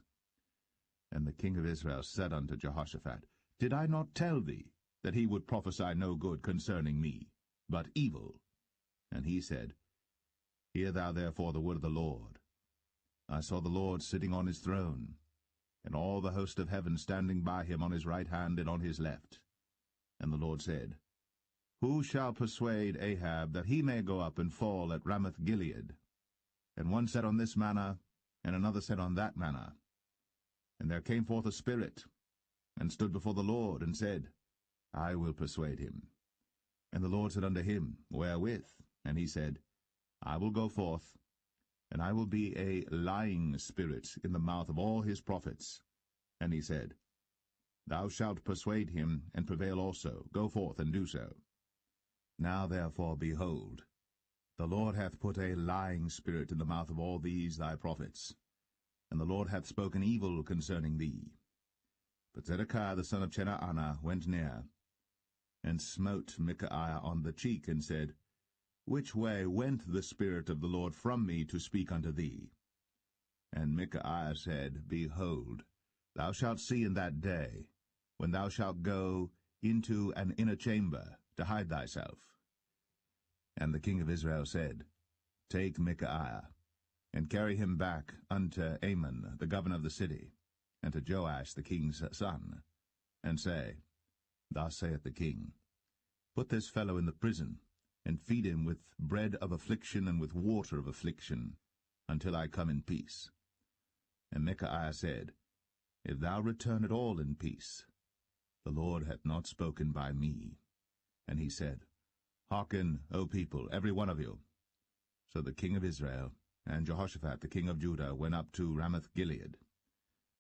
And the king of Israel said unto Jehoshaphat, Did I not tell thee that he would prophesy no good concerning me, but evil? And he said, Hear thou therefore the word of the Lord. I saw the Lord sitting on his throne, and all the host of heaven standing by him on his right hand and on his left. And the Lord said, Who shall persuade Ahab that he may go up and fall at Ramoth-Gilead? And one said on this manner, and another said on that manner. And there came forth a spirit, and stood before the Lord, and said, I will persuade him. And the Lord said unto him, Wherewith? And he said, I will go forth, and I will be a lying spirit in the mouth of all his prophets. And he said, Thou shalt persuade him, and prevail also. Go forth, and do so. Now therefore, behold, the Lord hath put a lying spirit in the mouth of all these thy prophets, and the Lord hath spoken evil concerning thee. But Zedekiah the son of Chenaanah went near, and smote Micaiah on the cheek, and said, Which way went the Spirit of the Lord from me to speak unto thee? And Micaiah said, Behold, thou shalt see in that day, when thou shalt go into an inner chamber to hide thyself. And the king of Israel said, Take Micaiah, and carry him back unto Amon the governor of the city, and to Joash the king's son, and say, Thus saith the king, Put this fellow in the prison, and feed him with bread of affliction and with water of affliction, until I come in peace. And Micaiah said, If thou return at all in peace, the Lord hath not spoken by me. And he said, Hearken, O people, every one of you. So the king of Israel and Jehoshaphat the king of Judah went up to Ramoth-Gilead.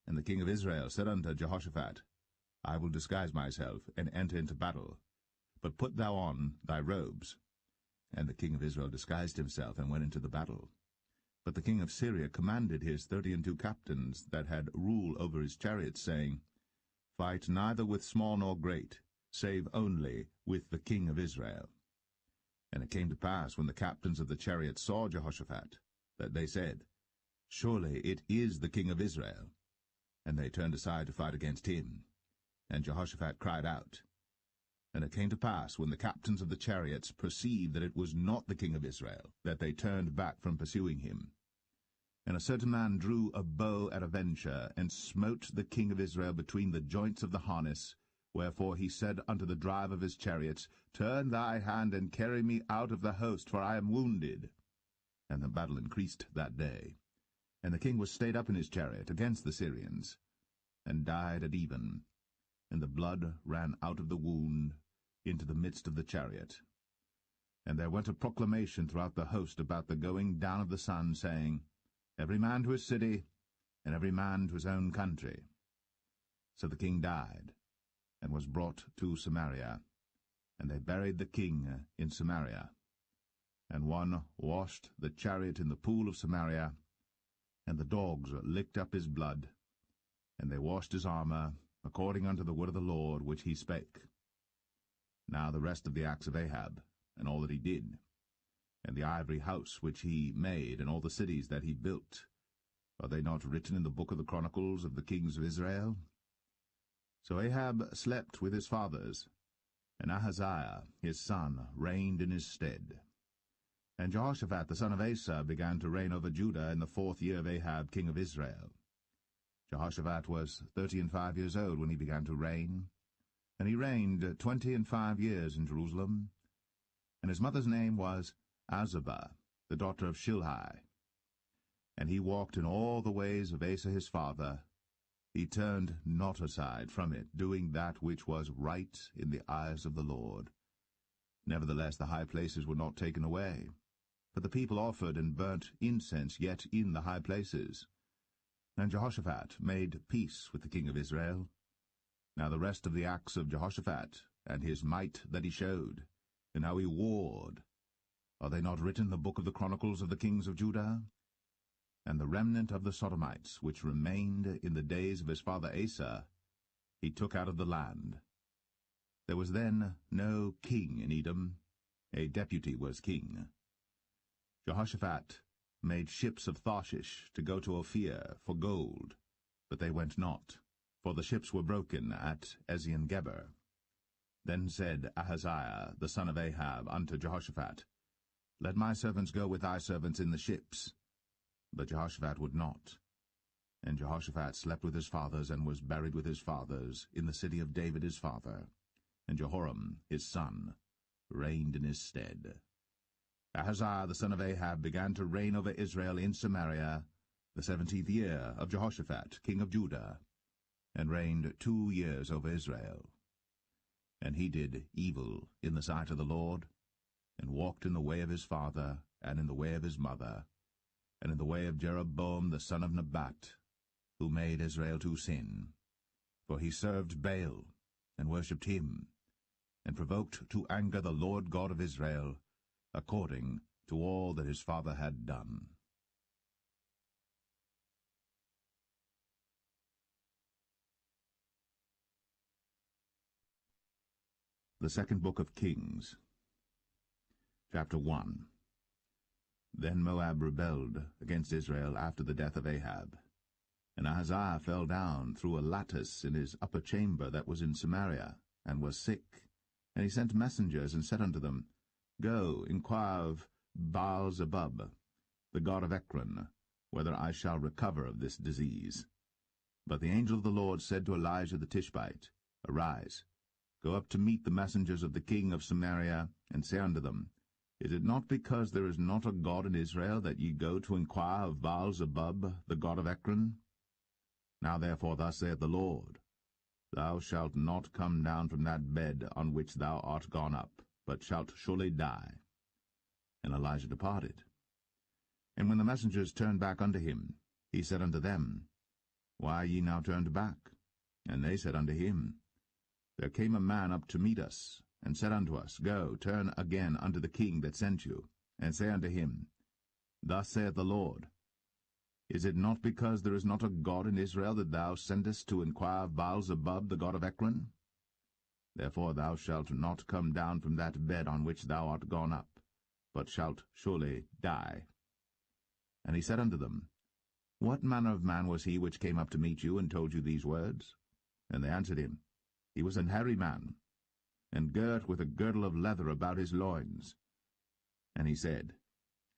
And the king of Israel said unto Jehoshaphat, I will disguise myself, and enter into battle, but put thou on thy robes. And the king of Israel disguised himself, and went into the battle. But the king of Syria commanded his 32 captains that had rule over his chariots, saying, Fight neither with small nor great, save only with the king of Israel. And it came to pass, when the captains of the chariots saw Jehoshaphat, that they said, Surely it is the king of Israel. And they turned aside to fight against him. And Jehoshaphat cried out. And it came to pass, when the captains of the chariots perceived that it was not the king of Israel, that they turned back from pursuing him. And a certain man drew a bow at a venture, and smote the king of Israel between the joints of the harness. Wherefore he said unto the driver of his chariots, Turn thy hand, and carry me out of the host, for I am wounded. And the battle increased that day. And the king was stayed up in his chariot against the Syrians, and died at even. And the blood ran out of the wound into the midst of the chariot. And there went a proclamation throughout the host about the going down of the sun, saying, Every man to his city, and every man to his own country. So the king died, and was brought to Samaria. And they buried the king in Samaria. And one washed the chariot in the pool of Samaria, and the dogs licked up his blood, and they washed his armor, according unto the word of the Lord which he spake. Now the rest of the acts of Ahab, and all that he did, and the ivory house which he made, and all the cities that he built, are they not written in the book of the Chronicles of the kings of Israel? So Ahab slept with his fathers, And Ahaziah his son reigned in his stead. And Jehoshaphat the son of Asa began to reign over Judah in the 4th year of Ahab king of Israel. Jehoshaphat was 35 years old when he began to reign, and he reigned 25 years in Jerusalem. And his mother's name was Azubah, the daughter of Shilhi. And he walked in all the ways of Asa his father. He turned not aside from it, doing that which was right in the eyes of the Lord. Nevertheless the high places were not taken away, but the people offered and burnt incense yet in the high places. And Jehoshaphat made peace with the king of Israel. Now the rest of the acts of Jehoshaphat, and his might that he showed, and how he warred, are they not written in the book of the Chronicles of the kings of Judah? And the remnant of the Sodomites, which remained in the days of his father Asa, he took out of the land. There was then no king in Edom, a deputy was king. Jehoshaphat made ships of Tarshish to go to Ophir for gold, but they went not, for the ships were broken at Ezion-Geber. Then said Ahaziah the son of Ahab unto Jehoshaphat, Let my servants go with thy servants in the ships. But Jehoshaphat would not. And Jehoshaphat slept with his fathers, and was buried with his fathers in the city of David his father. And Jehoram his son reigned in his stead. Ahaziah the son of Ahab began to reign over Israel in Samaria the 17th year of Jehoshaphat king of Judah, and reigned 2 years over Israel. And he did evil in the sight of the Lord, and walked in the way of his father, and in the way of his mother, and in the way of Jeroboam the son of Nebat, who made Israel to sin. For he served Baal, and worshipped him, and provoked to anger the Lord God of Israel, according to all that his father had done. The second book of Kings, chapter 1. Then Moab rebelled against Israel after the death of Ahab. And Ahaziah fell down through a lattice in his upper chamber that was in Samaria, and was sick. And he sent messengers, and said unto them, Go, inquire of Baal-zebub, the god of Ekron, whether I shall recover of this disease. But the angel of the Lord said to Elijah the Tishbite, Arise, go up to meet the messengers of the king of Samaria, and say unto them, Is it not because there is not a God in Israel that ye go to inquire of Baal-zebub, the god of Ekron? Now therefore thus saith the Lord, Thou shalt not come down from that bed on which thou art gone up, but shalt surely die. And Elijah departed. And when the messengers turned back unto him, he said unto them, Why are ye now turned back? And they said unto him, There came a man up to meet us, and said unto us, Go, turn again unto the king that sent you, and say unto him, Thus saith the Lord, Is it not because there is not a God in Israel that thou sendest to inquire of Baal-zebub, the god of Ekron? Therefore thou shalt not come down from that bed on which thou art gone up, but shalt surely die. And he said unto them, What manner of man was he which came up to meet you, and told you these words? And they answered him, He was an hairy man, and girt with a girdle of leather about his loins. And he said,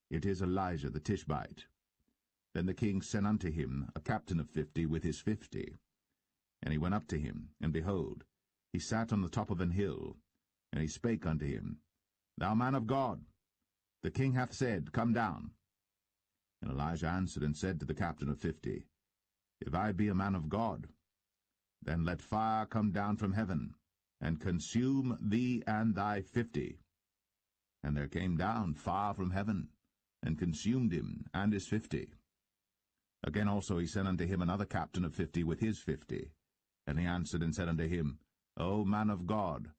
It is Elijah the Tishbite. Then the king sent unto him a captain of 50 with his 50. And he went up to him, and behold, he sat on the top of an hill. And he spake unto him, Thou man of God, the king hath said, Come down. And Elijah answered and said to the captain of 50, If I be a man of God, then let fire come down from heaven, and consume thee and thy 50. And there came down fire from heaven, and consumed him and his 50. Again also he sent unto him another captain of 50 with his 50. And he answered and said unto him, O man of God,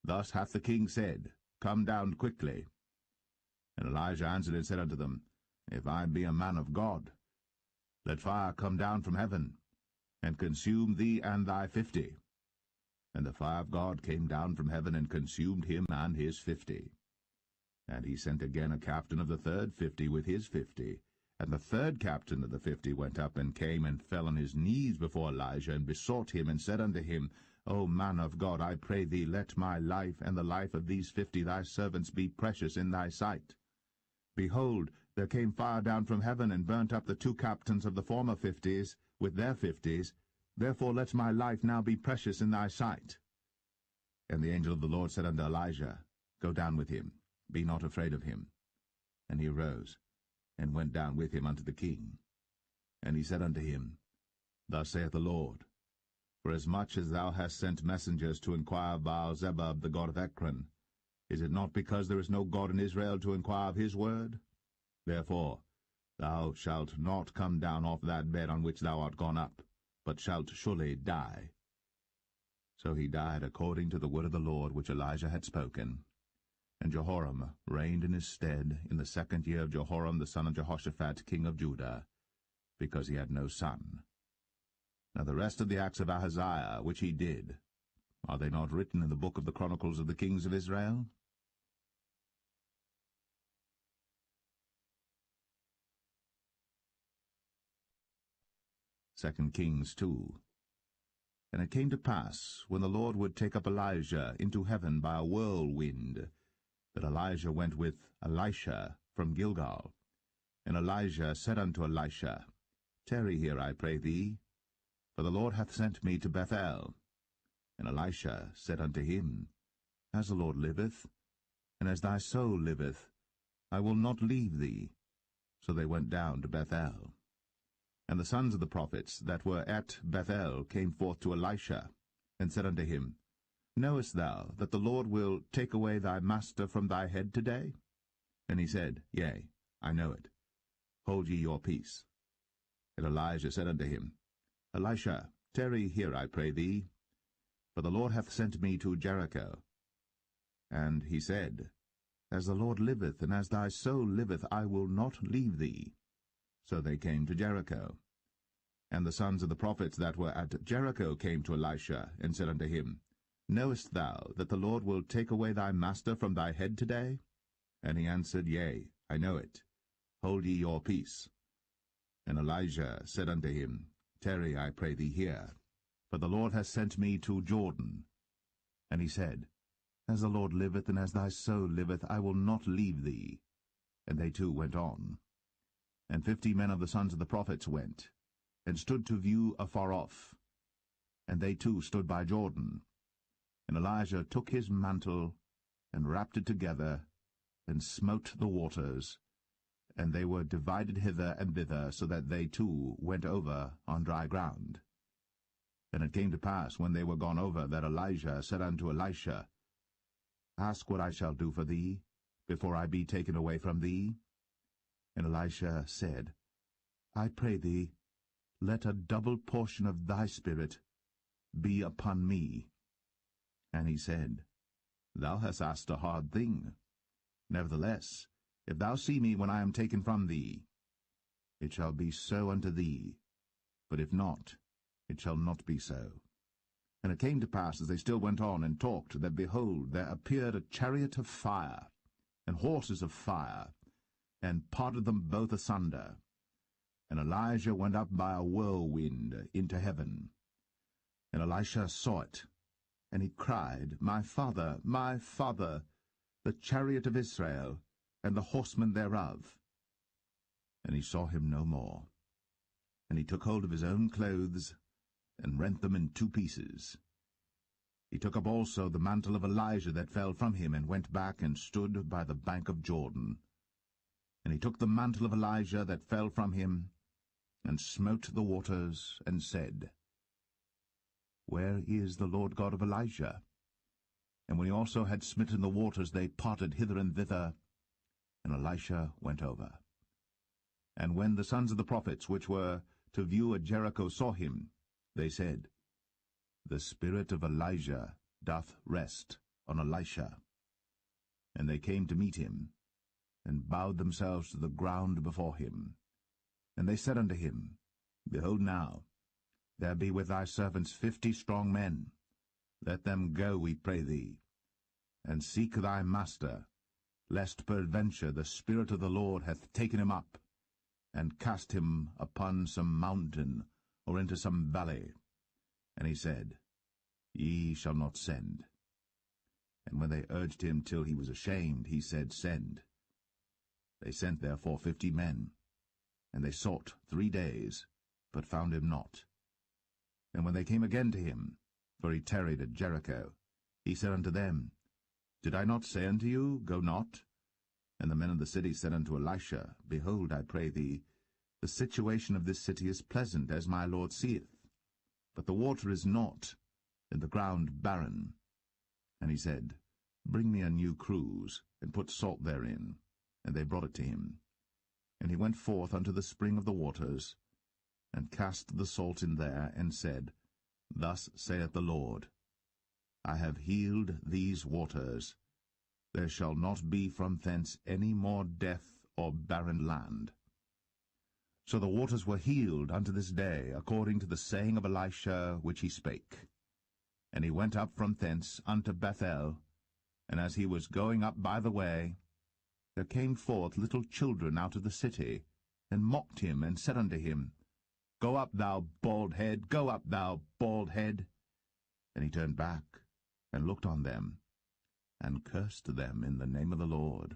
thus hath the king said, Come down quickly. And Elijah answered and said unto them, If I be a man of God, let fire come down from heaven, and consume thee and thy 50. And the fire of God came down from heaven, and consumed him and his 50. And he sent again a captain of the third 50 with his 50. And the third captain of the 50 went up, and came and fell on his knees before Elijah, and besought him, and said unto him, O man of God, I pray thee, let my life and the life of these 50 thy servants be precious in thy sight. Behold, there came fire down from heaven, and burnt up the 2 captains of the former 50s with their 50s. Therefore let my life now be precious in thy sight. And the angel of the Lord said unto Elijah, Go down with him, be not afraid of him. And he arose, and went down with him unto the king. And he said unto him, Thus saith the Lord, Forasmuch as thou hast sent messengers to inquire of Baal-zebub the god of Ekron, is it not because there is no God in Israel to inquire of his word? Therefore thou shalt not come down off that bed on which thou art gone up, but shalt surely die. So he died according to the word of the Lord which Elijah had spoken. And Jehoram reigned in his stead in the 2nd year of Jehoram the son of Jehoshaphat king of Judah, because he had no son. Now the rest of the acts of Ahaziah which he did, are they not written in the book of the Chronicles of the kings of Israel? Second Kings 2. And it came to pass, when the Lord would take up Elijah into heaven by a whirlwind, that Elijah went with Elisha from Gilgal. And Elijah said unto Elisha, Tarry here, I pray thee, for the Lord hath sent me to Bethel. And Elisha said unto him, As the Lord liveth, and as thy soul liveth, I will not leave thee. So they went down to Bethel. And the sons of the prophets that were at Bethel came forth to Elisha, and said unto him, Knowest thou that the Lord will take away thy master from thy head today? And he said, Yea, I know it. Hold ye your peace. And Elijah said unto him, Elisha, tarry here, I pray thee, for the Lord hath sent me to Jericho. And he said, As the Lord liveth, and as thy soul liveth, I will not leave thee. So they came to Jericho. And the sons of the prophets that were at Jericho came to Elisha, and said unto him, Knowest thou that the Lord will take away thy master from thy head today? And he answered, Yea, I know it. Hold ye your peace. And Elijah said unto him, Tarry, I pray thee here, for the Lord hath sent me to Jordan. And he said, As the Lord liveth, and as thy soul liveth, I will not leave thee. And they two went on. And 50 men of the sons of the prophets went, and stood to view afar off. And they too stood by Jordan. And Elijah took his mantle, and wrapped it together, and smote the waters, and they were divided hither and thither, so that they too went over on dry ground. And it came to pass, when they were gone over, that Elijah said unto Elisha, Ask what I shall do for thee, before I be taken away from thee. And Elisha said, I pray thee, let a double portion of thy spirit be upon me. And he said, Thou hast asked a hard thing. Nevertheless, if thou see me when I am taken from thee, it shall be so unto thee. But if not, it shall not be so. And it came to pass, as they still went on and talked, that, behold, there appeared a chariot of fire, and horses of fire, and parted them both asunder. And Elijah went up by a whirlwind into heaven. And Elisha saw it, and he cried, My father, the chariot of Israel, and the horsemen thereof. And he saw him no more. And he took hold of his own clothes, and rent them in 2 pieces. He took up also the mantle of Elijah that fell from him, and went back and stood by the bank of Jordan. And he took the mantle of Elijah that fell from him, and smote the waters, and said, Where is the Lord God of Elijah? And when he also had smitten the waters, they parted hither and thither, and Elisha went over. And when the sons of the prophets which were to view at Jericho saw him, they said, The spirit of Elijah doth rest on Elisha. And they came to meet him, and bowed themselves to the ground before him. And they said unto him, Behold now, there be with thy servants 50 strong men. Let them go, we pray thee, and seek thy master, lest peradventure the Spirit of the Lord hath taken him up, and cast him upon some mountain, or into some valley. And he said, Ye shall not send. And when they urged him till he was ashamed, he said, Send. They sent therefore 50 men, and they sought 3 days, but found him not. And when they came again to him, for he tarried at Jericho, he said unto them, Did I not say unto you, Go not? And the men of the city said unto Elisha, Behold, I pray thee, the situation of this city is pleasant, as my Lord seeth, but the water is not, and the ground barren. And he said, Bring me a new cruse, and put salt therein. And they brought it to him. And he went forth unto the spring of the waters, and cast the salt in there, and said, Thus saith the Lord, I have healed these waters. There shall not be from thence any more death or barren land. So the waters were healed unto this day, according to the saying of Elisha which he spake. And he went up from thence unto Bethel, and as he was going up by the way, there came forth little children out of the city, and mocked him, and said unto him, Go up, thou bald head, go up, thou bald head. And he turned back, and looked on them, and cursed them in the name of the Lord.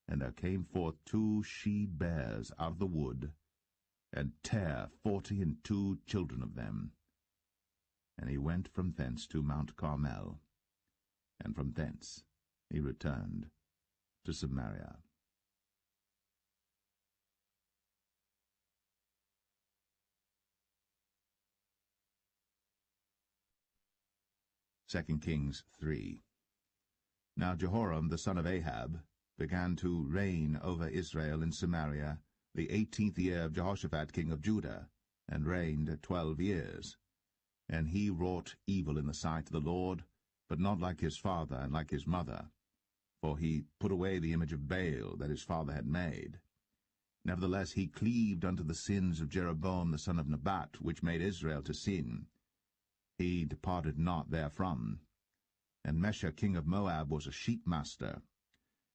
And there came forth 2 she-bears out of the wood, and tare 42 children of them. And he went from thence to Mount Carmel, and from thence he returned to Samaria. Second Kings 3. Now Jehoram the son of Ahab began to reign over Israel in Samaria the 18th year of Jehoshaphat king of Judah, and reigned 12 years. And he wrought evil in the sight of the Lord, but not like his father and like his mother, for he put away the image of Baal that his father had made. Nevertheless he cleaved unto the sins of Jeroboam the son of Nebat, which made Israel to sin. He departed not therefrom. And Mesha king of Moab was a sheepmaster,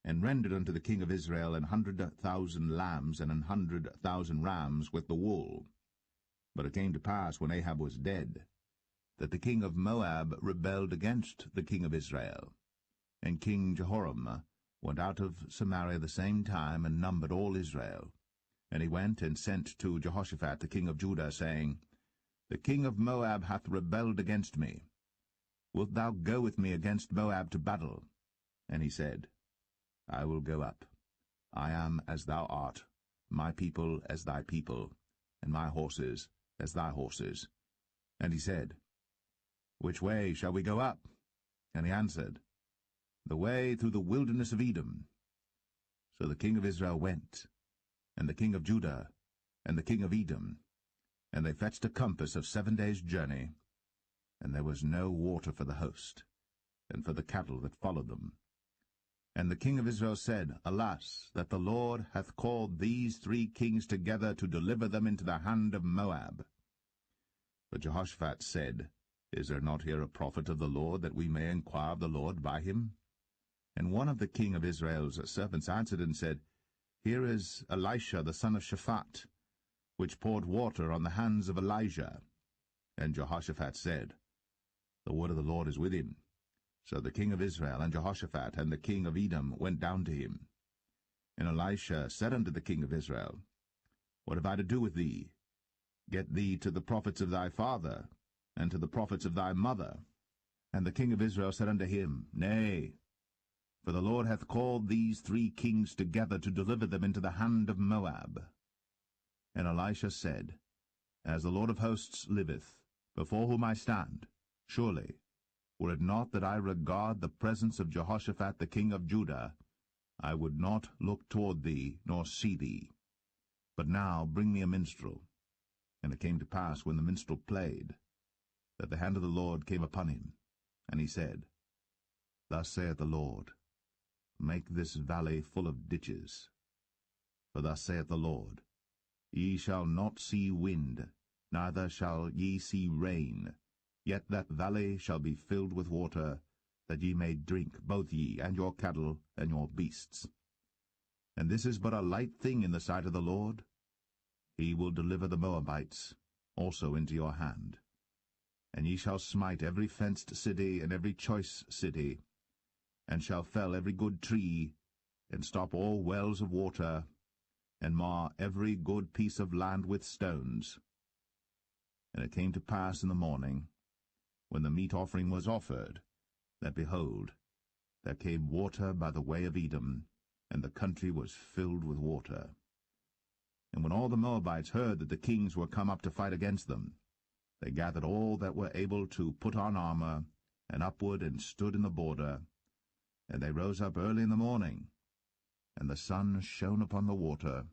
and rendered unto the king of Israel 100,000 lambs and 100,000 rams with the wool. But it came to pass, when Ahab was dead, that the king of Moab rebelled against the king of Israel. And King Jehoram went out of Samaria the same time, and numbered all Israel. And he went and sent to Jehoshaphat the king of Judah, saying, The king of Moab hath rebelled against me. Wilt thou go with me against Moab to battle? And he said, I will go up. I am as thou art, my people as thy people, and my horses as thy horses. And he said, Which way shall we go up? And he answered, The way through the wilderness of Edom. So the king of Israel went, and the king of Judah, and the king of Edom, and they fetched a compass of 7 days' journey, and there was no water for the host, and for the cattle that followed them. And the king of Israel said, Alas, that the Lord hath called these 3 kings together to deliver them into the hand of Moab. But Jehoshaphat said, Is there not here a prophet of the Lord, that we may inquire of the Lord by him? And one of the king of Israel's servants answered and said, Here is Elisha the son of Shaphat, which poured water on the hands of Elijah. And Jehoshaphat said, The word of the Lord is with him. So the king of Israel and Jehoshaphat and the king of Edom went down to him. And Elisha said unto the king of Israel, What have I to do with thee? Get thee to the prophets of thy father, and to the prophets of thy mother. And the king of Israel said unto him, Nay, for the Lord hath called these 3 kings together to deliver them into the hand of Moab. And Elisha said, As the Lord of hosts liveth, before whom I stand, surely, were it not that I regard the presence of Jehoshaphat the king of Judah, I would not look toward thee, nor see thee. But now bring me a minstrel. And it came to pass, when the minstrel played, that the hand of the Lord came upon him. And he said, Thus saith the Lord, Make this valley full of ditches. For thus saith the Lord, Ye shall not see wind, neither shall ye see rain, yet that valley shall be filled with water, that ye may drink, both ye, and your cattle, and your beasts. And this is but a light thing in the sight of the Lord. He will deliver the Moabites also into your hand. And ye shall smite every fenced city and every choice city, and shall fell every good tree, and stop all wells of water, and mar every good piece of land with stones. And it came to pass in the morning, when the meat offering was offered, that, behold, there came water by the way of Edom, and the country was filled with water. And when all the Moabites heard that the kings were come up to fight against them, they gathered all that were able to put on armor, and upward and stood in the border. And they rose up early in the morning, and the sun shone upon the water,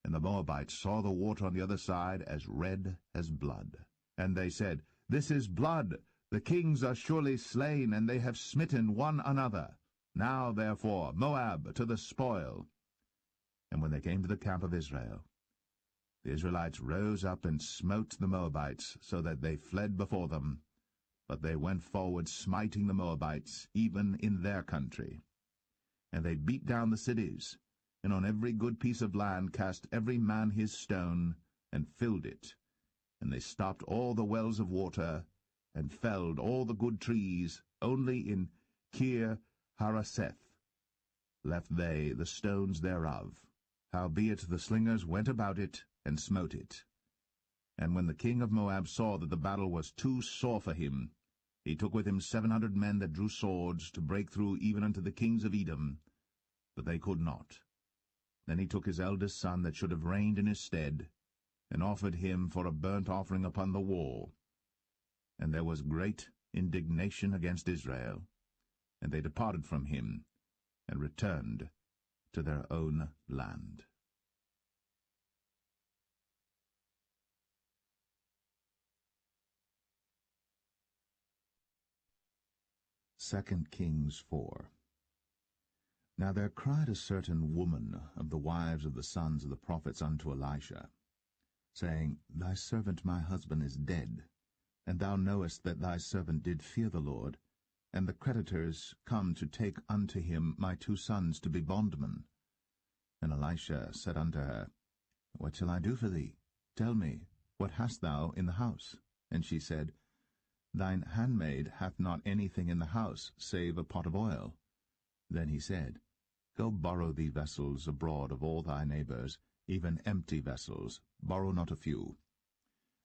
and the Moabites saw the water on the other side as red as blood. And they said, This is blood, the kings are surely slain, and they have smitten one another. Now therefore, Moab to the spoil. And when they came to the camp of Israel, the Israelites rose up and smote the Moabites, so that they fled before them. But they went forward, smiting the Moabites, even in their country. And they beat down the cities, and on every good piece of land cast every man his stone, and filled it. And they stopped all the wells of water, and felled all the good trees. Only in Kir Hareseth left they the stones thereof. Howbeit the slingers went about it, and smote it. And when the king of Moab saw that the battle was too sore for him, he took with him 700 men that drew swords, to break through even unto the kings of Edom, but they could not. Then he took his eldest son that should have reigned in his stead, and offered him for a burnt offering upon the wall. And there was great indignation against Israel, and they departed from him, and returned to their own land. 2 Kings 4. Now there cried a certain woman of the wives of the sons of the prophets unto Elisha, saying, Thy servant my husband is dead, and thou knowest that thy servant did fear the Lord, and the creditors come to take unto him my 2 sons to be bondmen. And Elisha said unto her, What shall I do for thee? Tell me, what hast thou in the house? And she said, Thine handmaid hath not anything in the house, save a pot of oil. Then he said, Go borrow thee vessels abroad of all thy neighbors, even empty vessels, borrow not a few.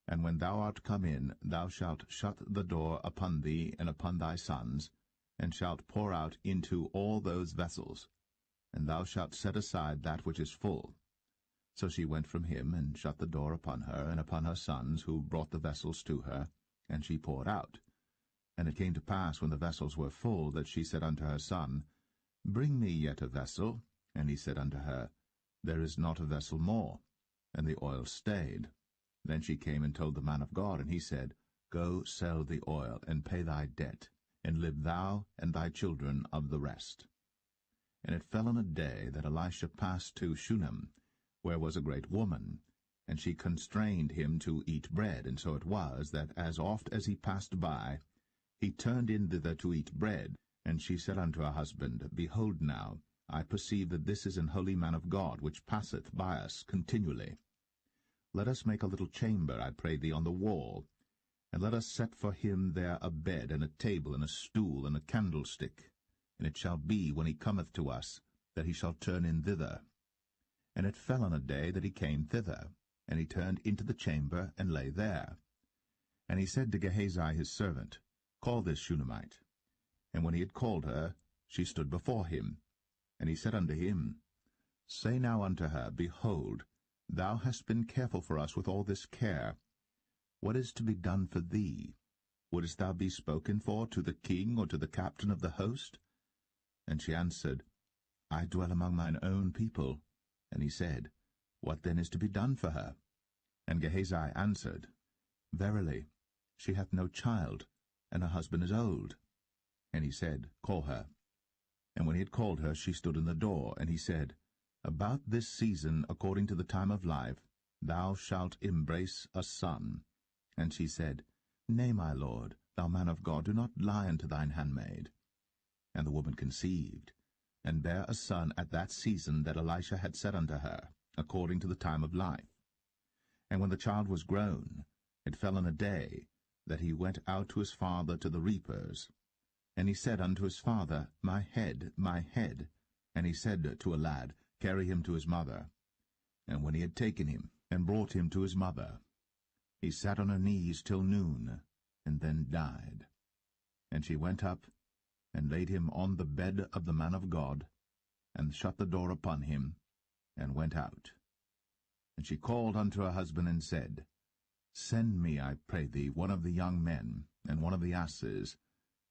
And when thou art come in, thou shalt shut the door upon thee and upon thy sons, and shalt pour out into all those vessels, and thou shalt set aside that which is full. So she went from him, and shut the door upon her, and upon her sons, who brought the vessels to her, and she poured out. And it came to pass, when the vessels were full, that she said unto her son, Bring me yet a vessel. And he said unto her, There is not a vessel more. And the oil stayed. Then she came and told the man of God, and he said, Go sell the oil, and pay thy debt, and live thou and thy children of the rest. And it fell on a day that Elisha passed to Shunem, where was a great woman, and she constrained him to eat bread. And so it was, that as oft as he passed by, he turned in thither to eat bread. And she said unto her husband, Behold now, I perceive that this is an holy man of God, which passeth by us continually. Let us make a little chamber, I pray thee, on the wall, and let us set for him there a bed, and a table, and a stool, and a candlestick. And it shall be, when he cometh to us, that he shall turn in thither. And it fell on a day that he came thither, and he turned into the chamber, and lay there. And he said to Gehazi his servant, Call this Shunammite. And when he had called her, she stood before him. And he said unto him, Say now unto her, Behold, thou hast been careful for us with all this care. What is to be done for thee? Wouldest thou be spoken for to the king, or to the captain of the host? And she answered, I dwell among mine own people. And he said, What then is to be done for her? And Gehazi answered, Verily, she hath no child, and her husband is old. And he said, Call her. And when he had called her, she stood in the door. And he said, About this season, according to the time of life, thou shalt embrace a son. And she said, Nay, my lord, thou man of God, do not lie unto thine handmaid. And the woman conceived, and bare a son at that season that Elisha had said unto her, according to the time of life. And when the child was grown, it fell on a day that he went out to his father to the reapers. And he said unto his father, My head, my head. And he said to a lad, Carry him to his mother. And when he had taken him, and brought him to his mother, he sat on her knees till noon, and then died. And she went up, and laid him on the bed of the man of God, and shut the door upon him, and went out. And she called unto her husband, and said, Send me, I pray thee, one of the young men, and one of the asses,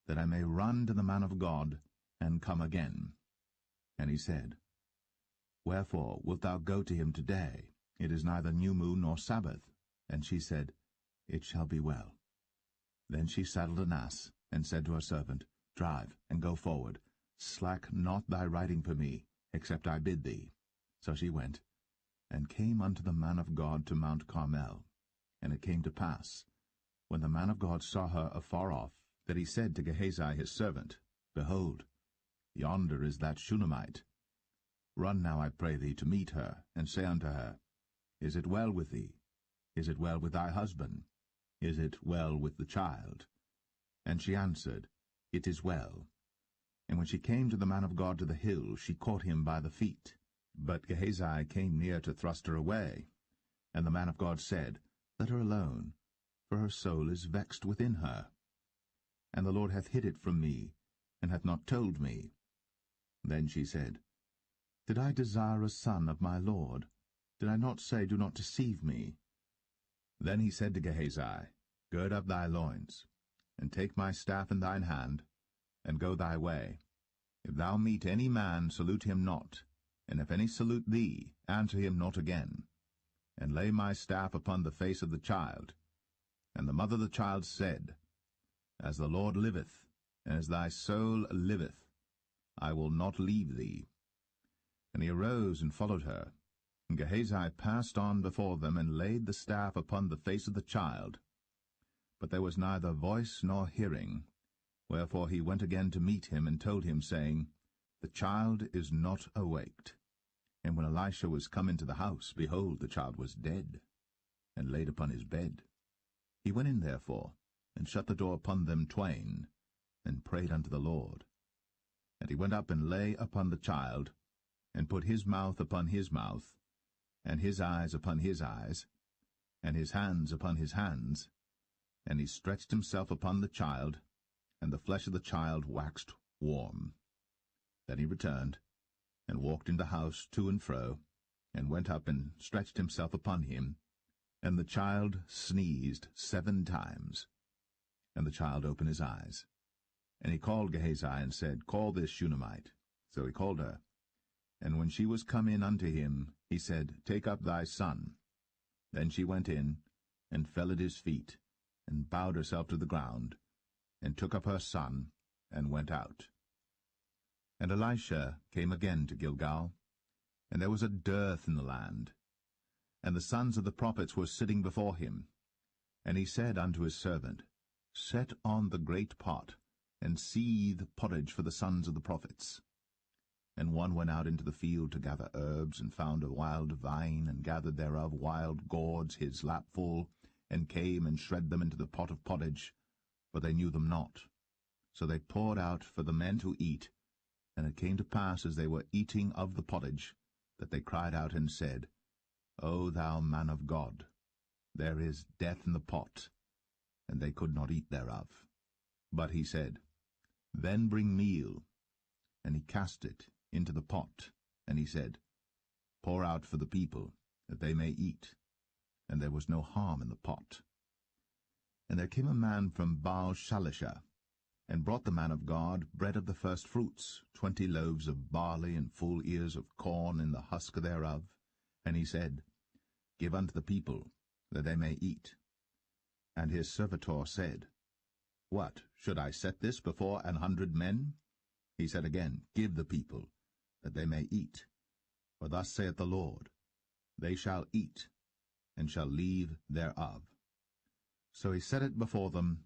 that I may run to the man of God, and come again. And he said, Wherefore wilt thou go to him today? It is neither new moon nor Sabbath. And she said, It shall be well. Then she saddled an ass, and said to her servant, Drive, and go forward. Slack not thy riding for me, except I bid thee. So she went, and came unto the man of God to Mount Carmel. And it came to pass, when the man of God saw her afar off, that he said to Gehazi his servant, Behold, yonder is that Shunammite. Run now, I pray thee, to meet her, and say unto her, Is it well with thee? Is it well with thy husband? Is it well with the child? And she answered, It is well. And when she came to the man of God to the hill, she caught him by the feet. But Gehazi came near to thrust her away. And the man of God said, Let her alone, for her soul is vexed within her. And the Lord hath hid it from me, and hath not told me. Then she said, Did I desire a son of my Lord? Did I not say, Do not deceive me? Then he said to Gehazi, Gird up thy loins, and take my staff in thine hand, and go thy way. If thou meet any man, salute him not, and if any salute thee, answer him not again. And lay my staff upon the face of the child. And the mother of the child said, As the Lord liveth, and as thy soul liveth, I will not leave thee. And he arose and followed her. And Gehazi passed on before them, and laid the staff upon the face of the child. But there was neither voice nor hearing. Wherefore he went again to meet him, and told him, saying, The child is not awaked. And when Elisha was come into the house, behold, the child was dead, and laid upon his bed. He went in therefore, and shut the door upon them twain, and prayed unto the Lord. And he went up and lay upon the child, and put his mouth upon his mouth, and his eyes upon his eyes, and his hands upon his hands. And he stretched himself upon the child, and the flesh of the child waxed warm. Then he returned, and walked in the house to and fro, and went up and stretched himself upon him. And the child sneezed 7 times. And the child opened his eyes. And he called Gehazi, and said, Call this Shunammite. So he called her. And when she was come in unto him, he said, Take up thy son. Then she went in, and fell at his feet, and bowed herself to the ground, and took up her son, and went out. And Elisha came again to Gilgal, and there was a dearth in the land. And the sons of the prophets were sitting before him. And he said unto his servant, Set on the great pot, and seethe pottage for the sons of the prophets. And one went out into the field to gather herbs, and found a wild vine, and gathered thereof wild gourds his lapful, and came and shred them into the pot of pottage, but they knew them not. So they poured out for the men to eat. And it came to pass, as they were eating of the pottage, that they cried out and said, O thou man of God, there is death in the pot. And they could not eat thereof. But he said, Then bring meal. And he cast it into the pot. And he said, Pour out for the people, that they may eat. And there was no harm in the pot. And there came a man from Baal-Shalisha, and brought the man of God bread of the first fruits, 20 loaves of barley, and full ears of corn in the husk thereof. And he said, Give unto the people, that they may eat. And his servitor said, What, should I set this before 100 men? He said again, Give the people, that they may eat. For thus saith the Lord, They shall eat, and shall leave thereof. So he set it before them,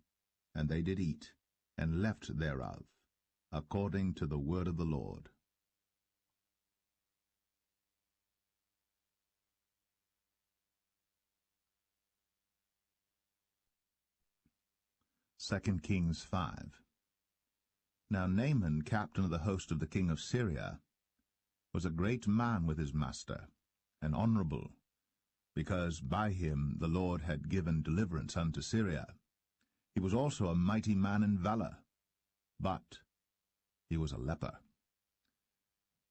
and they did eat, and left thereof, according to the word of the Lord. 2 Kings 5. Now Naaman, captain of the host of the king of Syria, was a great man with his master, and honorable, because by him the Lord had given deliverance unto Syria. He was also a mighty man in valor, but he was a leper.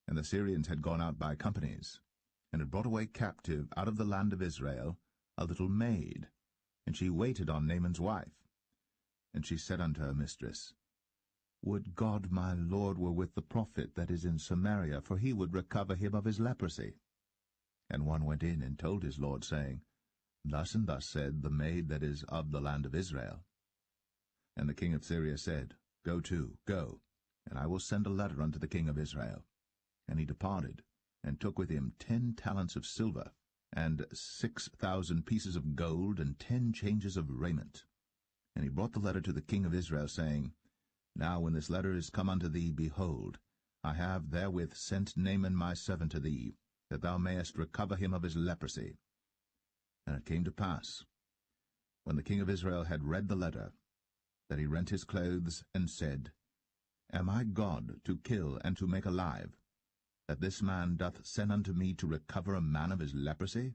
And the Syrians had gone out by companies, and had brought away captive out of the land of Israel a little maid, and she waited on Naaman's wife. And she said unto her mistress, Would God my Lord were with the prophet that is in Samaria, for he would recover him of his leprosy. And one went in and told his lord, saying, Thus and thus said the maid that is of the land of Israel. And the king of Syria said, Go to, go, and I will send a letter unto the king of Israel. And he departed, and took with him 10 talents of silver, and 6,000 pieces of gold, and 10 changes of raiment. And he brought the letter to the king of Israel, saying, Now when this letter is come unto thee, behold, I have therewith sent Naaman my servant to thee, that thou mayest recover him of his leprosy. And it came to pass, when the king of Israel had read the letter, that he rent his clothes, and said, Am I God to kill and to make alive, that this man doth send unto me to recover a man of his leprosy?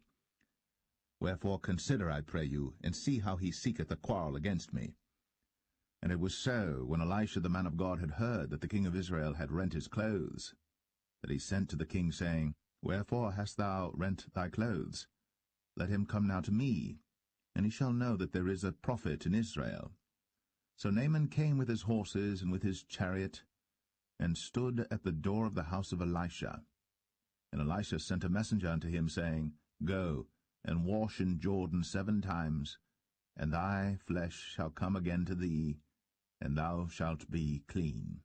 Wherefore consider, I pray you, and see how he seeketh a quarrel against me. And it was so, when Elisha the man of God had heard that the king of Israel had rent his clothes, that he sent to the king, saying, Wherefore hast thou rent thy clothes? Let him come now to me, and he shall know that there is a prophet in Israel. So Naaman came with his horses and with his chariot, and stood at the door of the house of Elisha. And Elisha sent a messenger unto him, saying, Go, and wash in Jordan 7 times, and thy flesh shall come again to thee, and thou shalt be clean.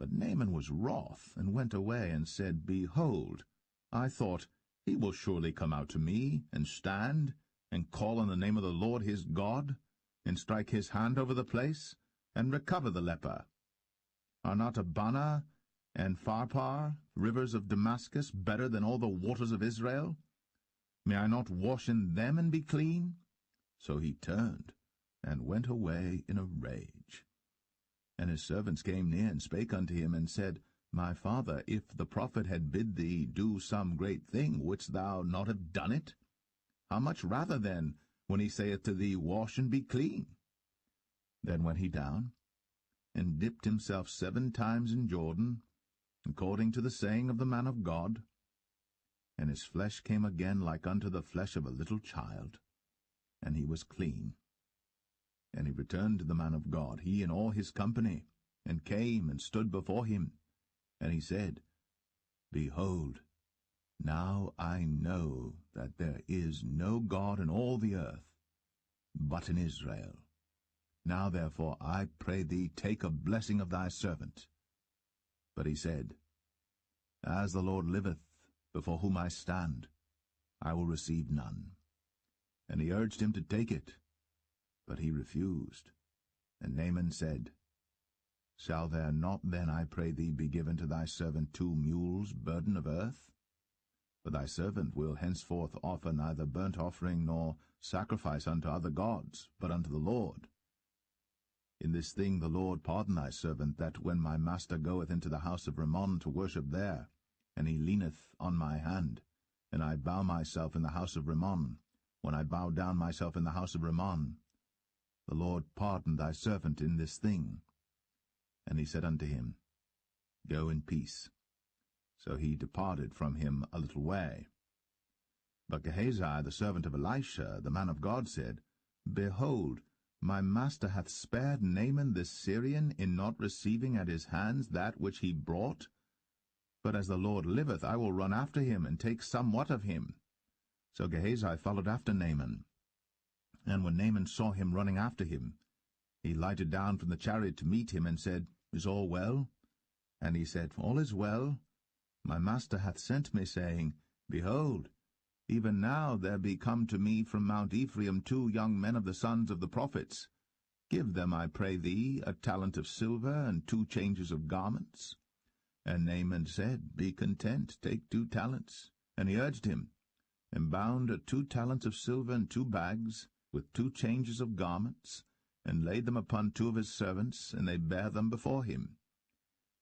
But Naaman was wroth, and went away, and said, Behold, I thought, he will surely come out to me, and stand, and call on the name of the Lord his God, and strike his hand over the place, and recover the leper. Are not Abana and Pharpar, rivers of Damascus, better than all the waters of Israel? May I not wash in them and be clean? So he turned, and went away in a rage. And his servants came near, and spake unto him, and said, My father, if the prophet had bid thee do some great thing, wouldst thou not have done it? How much rather then, when he saith to thee, Wash and be clean? Then went he down, and dipped himself 7 times in Jordan, according to the saying of the man of God, and his flesh came again like unto the flesh of a little child, and he was clean. And he returned to the man of God, he and all his company, and came and stood before him. And he said, Behold, now I know that there is no God in all the earth, but in Israel. Now therefore I pray thee, take a blessing of thy servant. But he said, As the Lord liveth, before whom I stand, I will receive none. And he urged him to take it, but he refused. And Naaman said, Shall there not then, I pray thee, be given to thy servant 2 mules burden of earth? For thy servant will henceforth offer neither burnt offering nor sacrifice unto other gods, but unto the Lord. In this thing the Lord pardon thy servant, that when my master goeth into the house of Rimmon to worship there, and he leaneth on my hand, and I bow myself in the house of Rimmon, when I bow down myself in the house of Rimmon, the Lord pardon thy servant in this thing. And he said unto him, Go in peace. So he departed from him a little way. But Gehazi, the servant of Elisha, the man of God, said, Behold, my master hath spared Naaman this Syrian in not receiving at his hands that which he brought. But as the Lord liveth, I will run after him, and take somewhat of him. So Gehazi followed after Naaman. And when Naaman saw him running after him, he lighted down from the chariot to meet him, and said, Is all well? And he said, All is well. My master hath sent me, saying, Behold, even now there be come to me from Mount Ephraim 2 young men of the sons of the prophets. Give them, I pray thee, a talent of silver, and 2 changes of garments. And Naaman said, Be content, take 2 talents. And he urged him, and bound 2 talents of silver in 2 bags, with 2 changes of garments, and laid them upon 2 of his servants, and they bare them before him.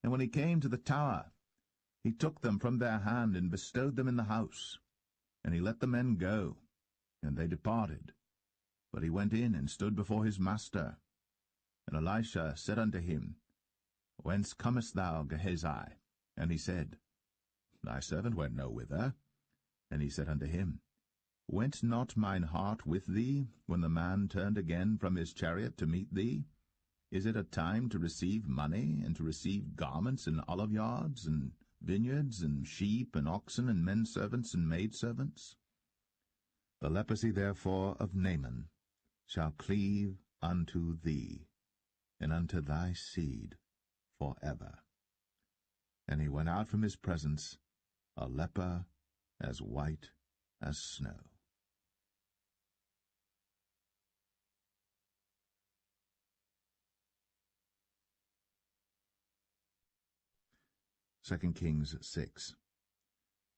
And when he came to the tower, he took them from their hand, and bestowed them in the house. And he let the men go, and they departed. But he went in and stood before his master. And Elisha said unto him, Whence comest thou, Gehazi? And he said, Thy servant went no whither. And he said unto him, Went not mine heart with thee, when the man turned again from his chariot to meet thee? Is it a time to receive money, and to receive garments and oliveyards, and vineyards, and sheep, and oxen, and men servants, and maidservants? The leprosy therefore of Naaman shall cleave unto thee, and unto thy seed forever. And he went out from his presence, a leper as white as snow. 2 Kings 6.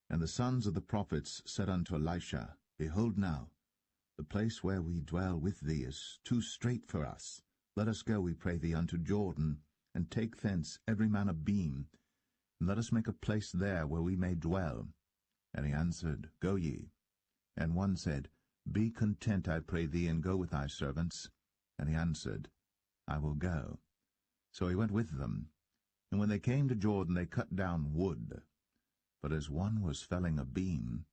And the sons of the prophets said unto Elisha, Behold now, the place where we dwell with thee is too strait for us. Let us go, we pray thee, unto Jordan, and take thence every man a beam, and let us make a place there where we may dwell. And he answered, Go ye. And one said, Be content, I pray thee, and go with thy servants. And he answered, I will go. So he went with them. And when they came to Jordan, they cut down wood. But as one was felling a beam,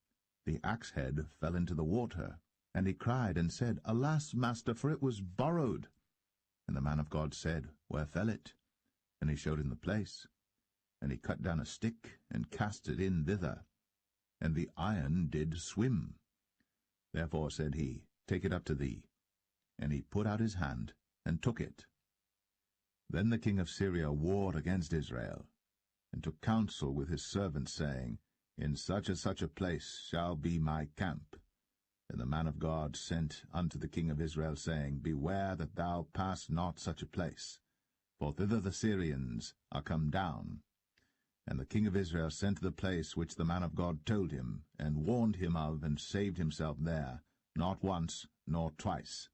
the axe head fell into the water. And he cried and said, Alas, master, for it was borrowed. And the man of God said, Where fell it? And he showed him the place. And he cut down a stick, and cast it in thither. And the iron did swim. Therefore said he, Take it up to thee. And he put out his hand, and took it. Then the king of Syria warred against Israel, and took counsel with his servants, saying, In such and such a place shall be my camp. And the man of God sent unto the king of Israel, saying, Beware that thou pass not such a place, for thither the Syrians are come down. And the king of Israel sent to the place which the man of God told him, and warned him of, and saved himself there, not once nor twice.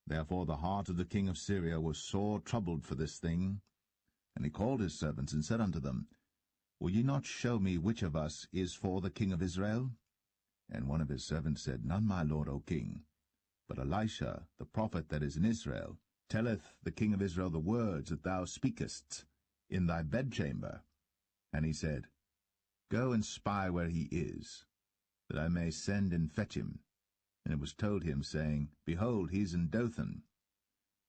Therefore the heart of the king of Syria was sore troubled for this thing. And he called his servants, and said unto them, Will ye not show me which of us is for the king of Israel? And one of his servants said, None, my lord, O king. But Elisha, the prophet that is in Israel, telleth the king of Israel the words that thou speakest in thy bedchamber. And he said, Go and spy where he is, that I may send and fetch him. And it was told him, saying, Behold, he is in Dothan.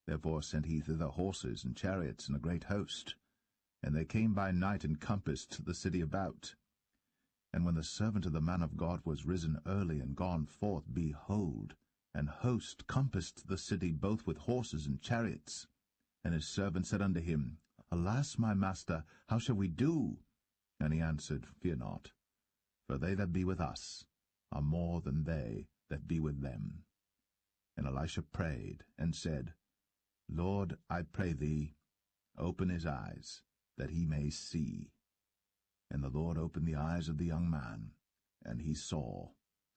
Therefore sent he thither horses and chariots and a great host. And they came by night and compassed the city about. And when the servant of the man of God was risen early and gone forth, behold, an host compassed the city both with horses and chariots. And his servant said unto him, Alas, my master, how shall we do? And he answered, Fear not, for they that be with us are more than they that be with them. And Elisha prayed, and said, Lord, I pray thee, open his eyes, that he may see. And the Lord opened the eyes of the young man, and he saw,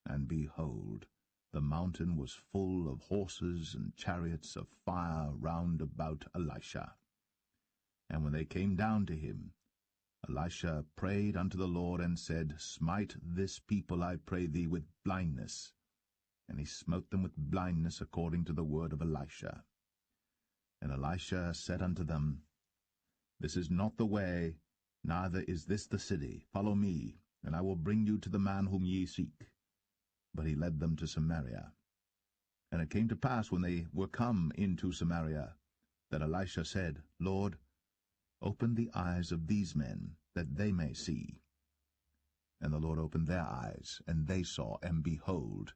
and behold, the mountain was full of horses and chariots of fire round about Elisha. And when they came down to him, Elisha prayed unto the Lord, and said, Smite this people, I pray thee, with blindness. And he smote them with blindness according to the word of Elisha. And Elisha said unto them, This is not the way, neither is this the city. Follow me, and I will bring you to the man whom ye seek. But he led them to Samaria. And it came to pass, when they were come into Samaria, that Elisha said, Lord, open the eyes of these men, that they may see. And the Lord opened their eyes, and they saw, and behold,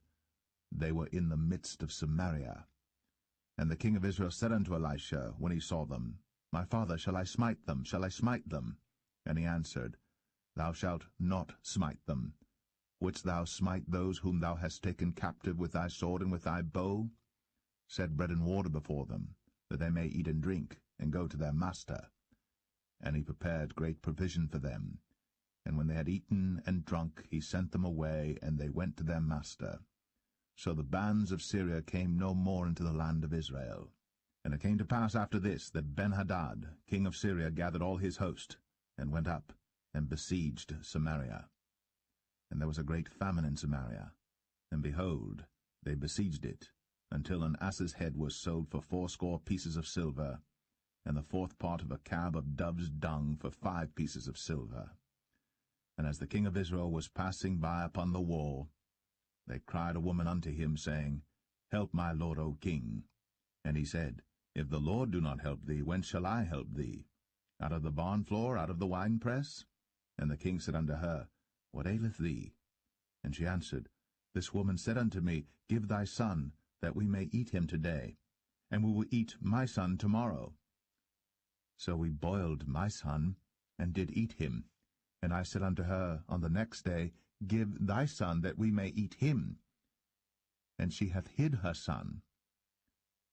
they were in the midst of Samaria. And the king of Israel said unto Elisha, when he saw them, My father, shall I smite them? Shall I smite them? And he answered, Thou shalt not smite them. Wouldst thou smite those whom thou hast taken captive with thy sword and with thy bow? Set bread and water before them, that they may eat and drink, and go to their master. And he prepared great provision for them. And when they had eaten and drunk, he sent them away, and they went to their master. So the bands of Syria came no more into the land of Israel. And it came to pass after this that Ben-Hadad, king of Syria, gathered all his host, and went up, and besieged Samaria. And there was a great famine in Samaria, and behold, they besieged it, until an ass's head was sold for 80 pieces of silver, and the 4th part of a cab of dove's dung for 5 pieces of silver. And as the king of Israel was passing by upon the wall, they cried a woman unto him, saying, Help my lord, O king. And he said, If the Lord do not help thee, whence shall I help thee? Out of the barn floor, out of the winepress? And the king said unto her, What aileth thee? And she answered, This woman said unto me, Give thy son, that we may eat him today, and we will eat my son tomorrow. So we boiled my son, and did eat him. And I said unto her on the next day, Give thy son, that we may eat him. And she hath hid her son.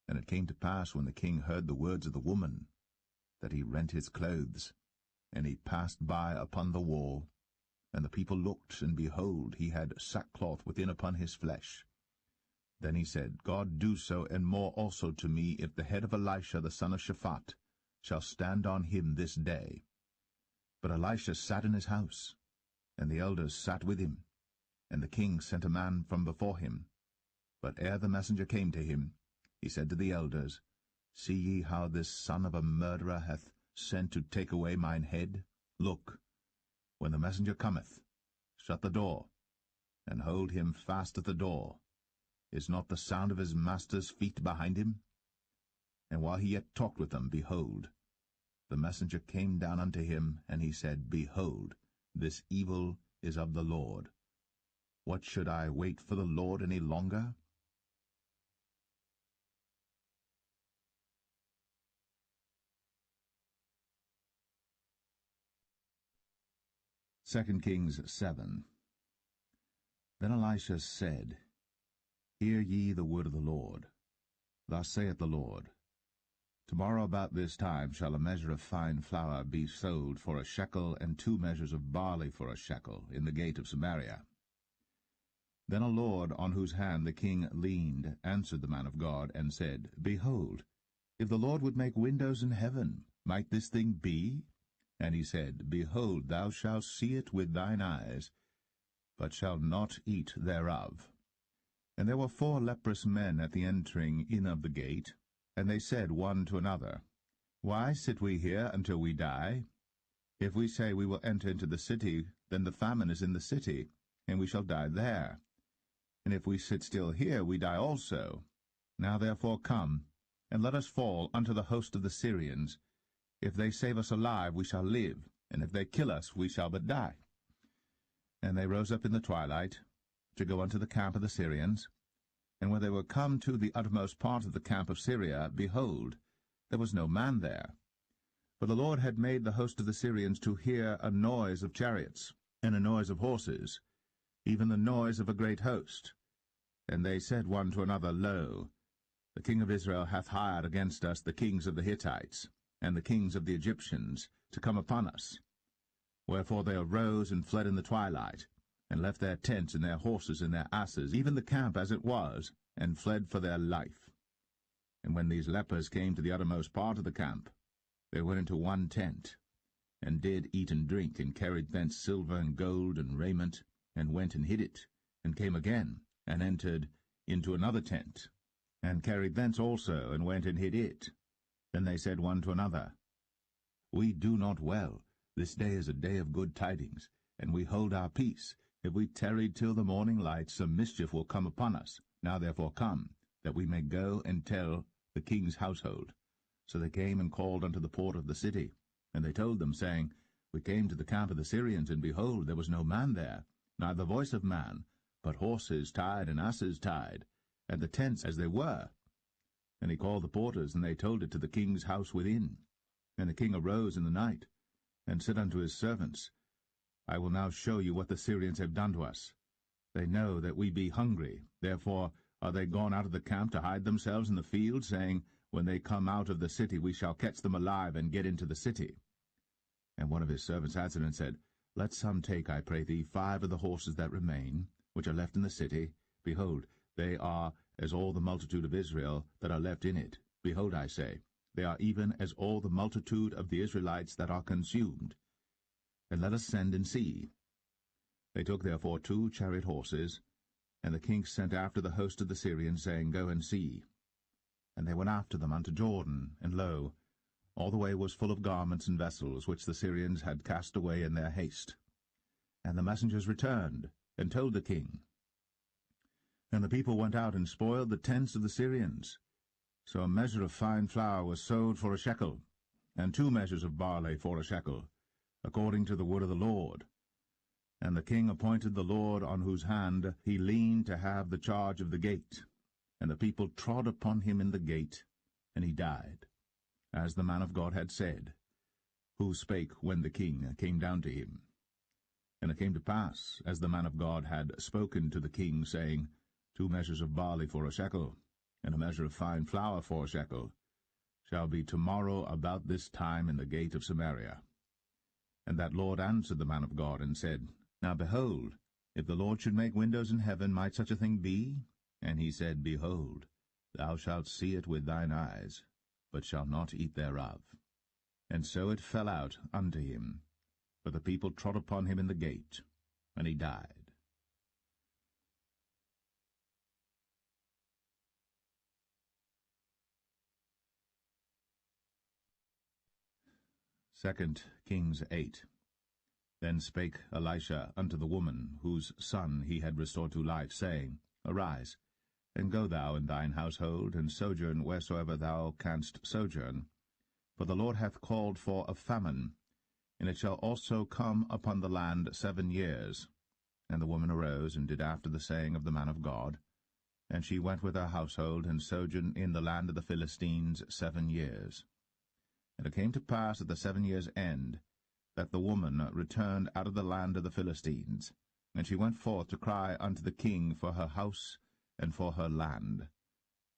And it came to pass, when the king heard the words of the woman, that he rent his clothes, and he passed by upon the wall. And the people looked, and behold, he had sackcloth within upon his flesh. Then he said, God do so, and more also to me, if the head of Elisha the son of Shaphat shall stand on him this day. But Elisha sat in his house, and the elders sat with him. And the king sent a man from before him. But ere the messenger came to him, he said to the elders, See ye how this son of a murderer hath sent to take away mine head? Look, when the messenger cometh, shut the door, and hold him fast at the door. Is not the sound of his master's feet behind him? And while he yet talked with them, behold, the messenger came down unto him, and he said, Behold, this evil is of the Lord. What should I wait for the Lord any longer? Second Kings 7. Then Elisha said, Hear ye the word of the Lord. Thus saith the Lord, Tomorrow about this time shall a measure of fine flour be sold for a shekel, and 2 measures of barley for a shekel, in the gate of Samaria. Then a lord, on whose hand the king leaned, answered the man of God, and said, Behold, if the Lord would make windows in heaven, might this thing be? And he said, Behold, thou shalt see it with thine eyes, but shalt not eat thereof. And there were 4 leprous men at the entering in of the gate, and they said one to another, Why sit we here until we die? If we say we will enter into the city, then the famine is in the city, and we shall die there. And if we sit still here, we die also. Now therefore come, and let us fall unto the host of the Syrians. If they save us alive, we shall live, and if they kill us, we shall but die. And they rose up in the twilight, to go unto the camp of the Syrians. And when they were come to the uttermost part of the camp of Syria, behold, there was no man there. For the Lord had made the host of the Syrians to hear a noise of chariots, and a noise of horses, even the noise of a great host. And they said one to another, Lo, the king of Israel hath hired against us the kings of the Hittites, and the kings of the Egyptians, to come upon us. Wherefore they arose and fled in the twilight, and left their tents and their horses and their asses, even the camp as it was, and fled for their life. And when these lepers came to the uttermost part of the camp, they went into one tent, and did eat and drink, and carried thence silver and gold and raiment, and went and hid it, and came again, and entered into another tent, and carried thence also, and went and hid it. Then they said one to another, We do not well. This day is a day of good tidings, and we hold our peace. If we tarry till the morning light, some mischief will come upon us. Now therefore come, that we may go and tell the king's household. So they came and called unto the port of the city. And they told them, saying, We came to the camp of the Syrians, and behold, there was no man there, neither voice of man, but horses tied and asses tied, and the tents as they were. And he called the porters, and they told it to the king's house within. And the king arose in the night, and said unto his servants, I will now show you what the Syrians have done to us. They know that we be hungry, therefore are they gone out of the camp to hide themselves in the field, saying, When they come out of the city we shall catch them alive, and get into the city. And one of his servants answered and said, Let some take, I pray thee, 5 of the horses that remain, which are left in the city. Behold, they are as all the multitude of Israel that are left in it. Behold, I say, they are even as all the multitude of the Israelites that are consumed. And let us send and see. They took therefore 2 chariot horses, and the king sent after the host of the Syrians, saying, Go and see. And they went after them unto Jordan, and lo, all the way was full of garments and vessels, which the Syrians had cast away in their haste. And the messengers returned, and told the king. And the people went out and spoiled the tents of the Syrians. So a measure of fine flour was sold for a shekel, and 2 measures of barley for a shekel, according to the word of the Lord. And the king appointed the Lord on whose hand he leaned to have the charge of the gate. And the people trod upon him in the gate, and he died, as the man of God had said, who spake when the king came down to him. And it came to pass, as the man of God had spoken to the king, saying, 2 measures of barley for a shekel, and a measure of fine flour for a shekel, shall be tomorrow about this time in the gate of Samaria. And that Lord answered the man of God, and said, Now behold, if the Lord should make windows in heaven, might such a thing be? And he said, Behold, thou shalt see it with thine eyes, but shalt not eat thereof. And so it fell out unto him, for the people trod upon him in the gate, and he died. 2 Kings 8. Then spake Elisha unto the woman, whose son he had restored to life, saying, Arise, and go thou in thine household, and sojourn wheresoever thou canst sojourn. For the Lord hath called for a famine, and it shall also come upon the land 7 years. And the woman arose, and did after the saying of the man of God. And she went with her household, and sojourned in the land of the Philistines 7 years. And it came to pass at the 7 years' end, that the woman returned out of the land of the Philistines. And she went forth to cry unto the king for her house and for her land.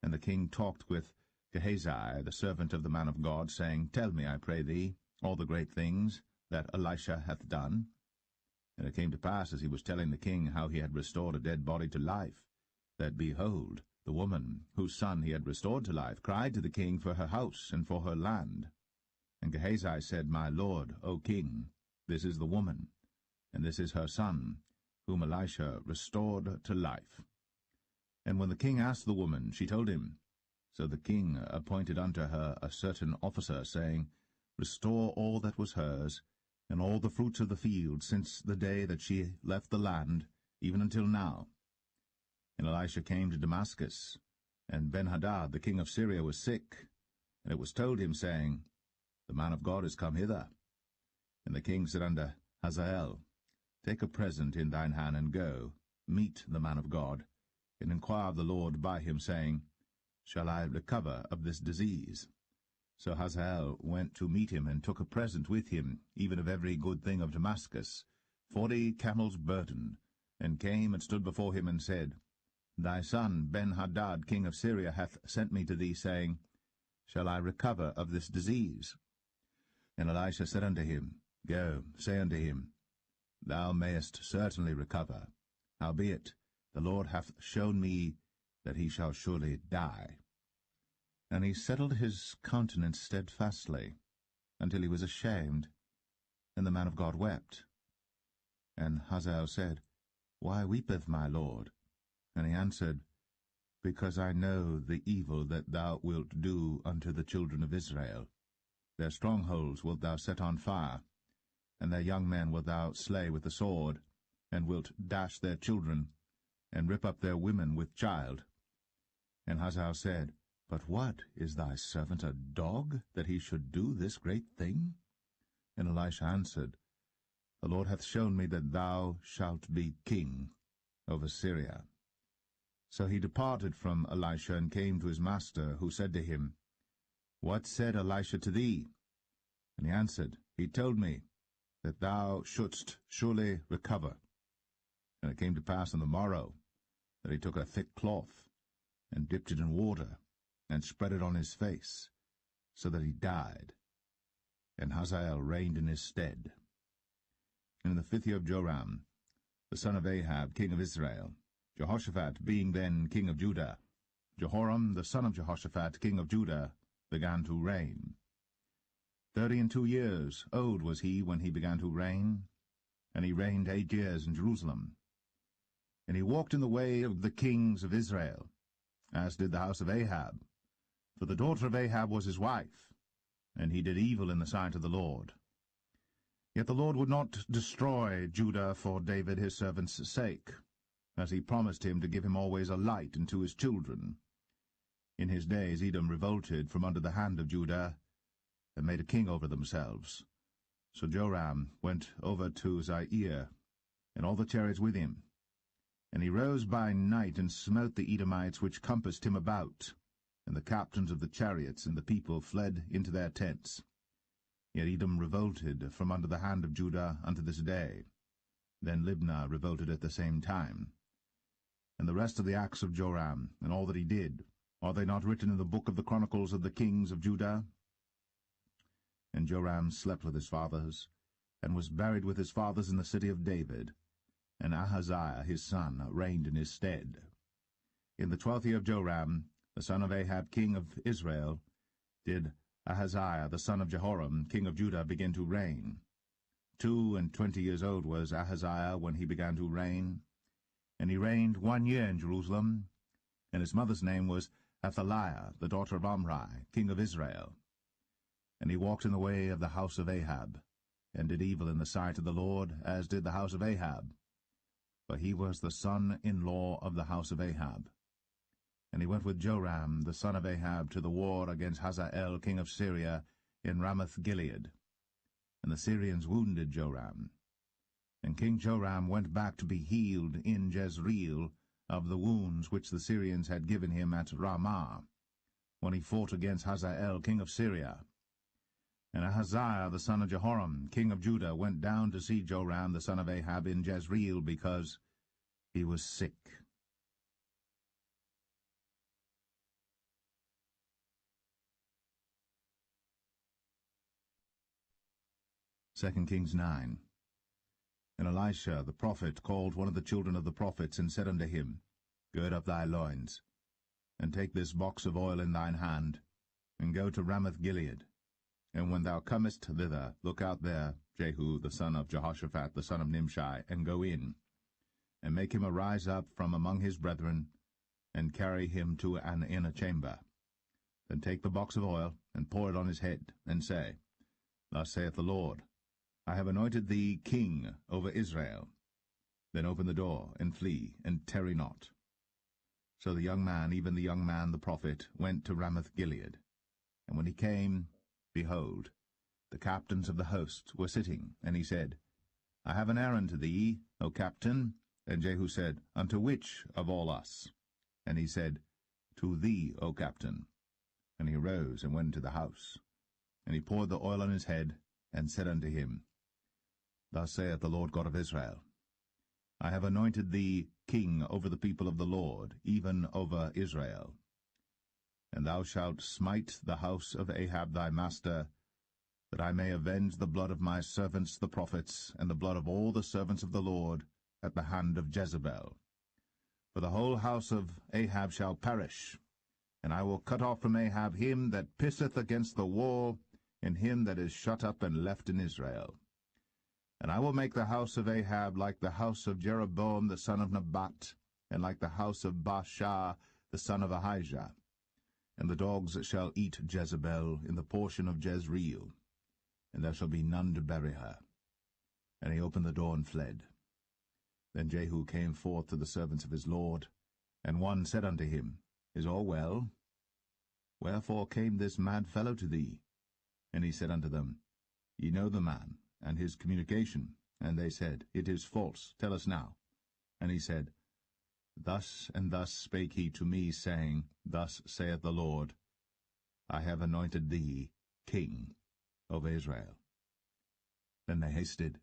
And the king talked with Gehazi, the servant of the man of God, saying, Tell me, I pray thee, all the great things that Elisha hath done. And it came to pass, as he was telling the king how he had restored a dead body to life, that, behold, the woman, whose son he had restored to life, cried to the king for her house and for her land. And Gehazi said, My lord, O king, this is the woman, and this is her son, whom Elisha restored to life. And when the king asked the woman, she told him. So the king appointed unto her a certain officer, saying, Restore all that was hers, and all the fruits of the field, since the day that she left the land, even until now. And Elisha came to Damascus, and Benhadad the king of Syria was sick. And it was told him, saying, The man of God is come hither. And the king said unto Hazael, Take a present in thine hand, and go, meet the man of God, and inquire of the Lord by him, saying, Shall I recover of this disease? So Hazael went to meet him, and took a present with him, even of every good thing of Damascus, 40 camels' burden, and came and stood before him, and said, Thy son Ben-Hadad, king of Syria, hath sent me to thee, saying, Shall I recover of this disease? And Elisha said unto him, Go, say unto him, Thou mayest certainly recover. Howbeit, the Lord hath shown me that he shall surely die. And he settled his countenance steadfastly, until he was ashamed, and the man of God wept. And Hazael said, Why weepeth my lord? And he answered, Because I know the evil that thou wilt do unto the children of Israel. Their strongholds wilt thou set on fire, and their young men wilt thou slay with the sword, and wilt dash their children, and rip up their women with child. And Hazael said, But what, is thy servant a dog, that he should do this great thing? And Elisha answered, The Lord hath shown me that thou shalt be king over Syria. So he departed from Elisha, and came to his master, who said to him, What said Elisha to thee? And he answered, He told me that thou shouldst surely recover. And it came to pass on the morrow, that he took a thick cloth, and dipped it in water, and spread it on his face, so that he died. And Hazael reigned in his stead. And in the 5th year of Joram, the son of Ahab, king of Israel, Jehoshaphat being then king of Judah, Jehoram the son of Jehoshaphat, king of Judah, began to reign. 32 old was he when he began to reign, and he reigned 8 years in Jerusalem. And he walked in the way of the kings of Israel, as did the house of Ahab. For the daughter of Ahab was his wife, and he did evil in the sight of the Lord. Yet the Lord would not destroy Judah for David his servant's sake, as he promised him to give him always a light unto his children. In his days Edom revolted from under the hand of Judah, and made a king over themselves. So Joram went over to Zair, and all the chariots with him. And he rose by night, and smote the Edomites which compassed him about, and the captains of the chariots and the people fled into their tents. Yet Edom revolted from under the hand of Judah unto this day. Then Libnah revolted at the same time. And the rest of the acts of Joram, and all that he did, are they not written in the book of the chronicles of the kings of Judah? And Joram slept with his fathers, and was buried with his fathers in the city of David, and Ahaziah his son reigned in his stead. In the 12th year of Joram, the son of Ahab king of Israel, did Ahaziah the son of Jehoram king of Judah begin to reign. 22 years old was Ahaziah when he began to reign, and he reigned 1 year in Jerusalem, and his mother's name was Athaliah, the daughter of Omri, king of Israel. And he walked in the way of the house of Ahab, and did evil in the sight of the Lord, as did the house of Ahab. For he was the son-in-law of the house of Ahab. And he went with Joram, the son of Ahab, to the war against Hazael, king of Syria, in Ramoth-Gilead. And the Syrians wounded Joram. And King Joram went back to be healed in Jezreel of the wounds which the Syrians had given him at Ramah, when he fought against Hazael, king of Syria. And Ahaziah the son of Jehoram, king of Judah, went down to see Joram the son of Ahab in Jezreel, because he was sick. 2 Kings 9. And Elisha the prophet called one of the children of the prophets, and said unto him, Gird up thy loins, and take this box of oil in thine hand, and go to Ramoth-Gilead. And when thou comest thither, look out there Jehu the son of Jehoshaphat the son of Nimshi, and go in, and make him arise up from among his brethren, and carry him to an inner chamber. Then take the box of oil, and pour it on his head, and say, Thus saith the Lord, I have anointed thee king over Israel. Then open the door, and flee, and tarry not. So the young man, even the young man the prophet, went to Ramoth-Gilead. And when he came, behold, the captains of the host were sitting. And he said, I have an errand to thee, O captain. And Jehu said, Unto which of all us? And he said, To thee, O captain. And he arose and went into the house. And he poured the oil on his head, and said unto him, Thus saith the Lord God of Israel, I have anointed thee king over the people of the Lord, even over Israel. And thou shalt smite the house of Ahab thy master, that I may avenge the blood of my servants the prophets, and the blood of all the servants of the Lord, at the hand of Jezebel. For the whole house of Ahab shall perish, and I will cut off from Ahab him that pisseth against the wall, and him that is shut up and left in Israel. And I will make the house of Ahab like the house of Jeroboam the son of Nebat, and like the house of Baasha the son of Ahijah. And the dogs shall eat Jezebel in the portion of Jezreel, and there shall be none to bury her. And he opened the door and fled. Then Jehu came forth to the servants of his lord, and one said unto him, Is all well? Wherefore came this mad fellow to thee? And he said unto them, Ye know the man, and his communication. And they said, It is false, tell us now. And he said, Thus and thus spake he to me, saying, Thus saith the Lord, I have anointed thee king over Israel. Then they hasted,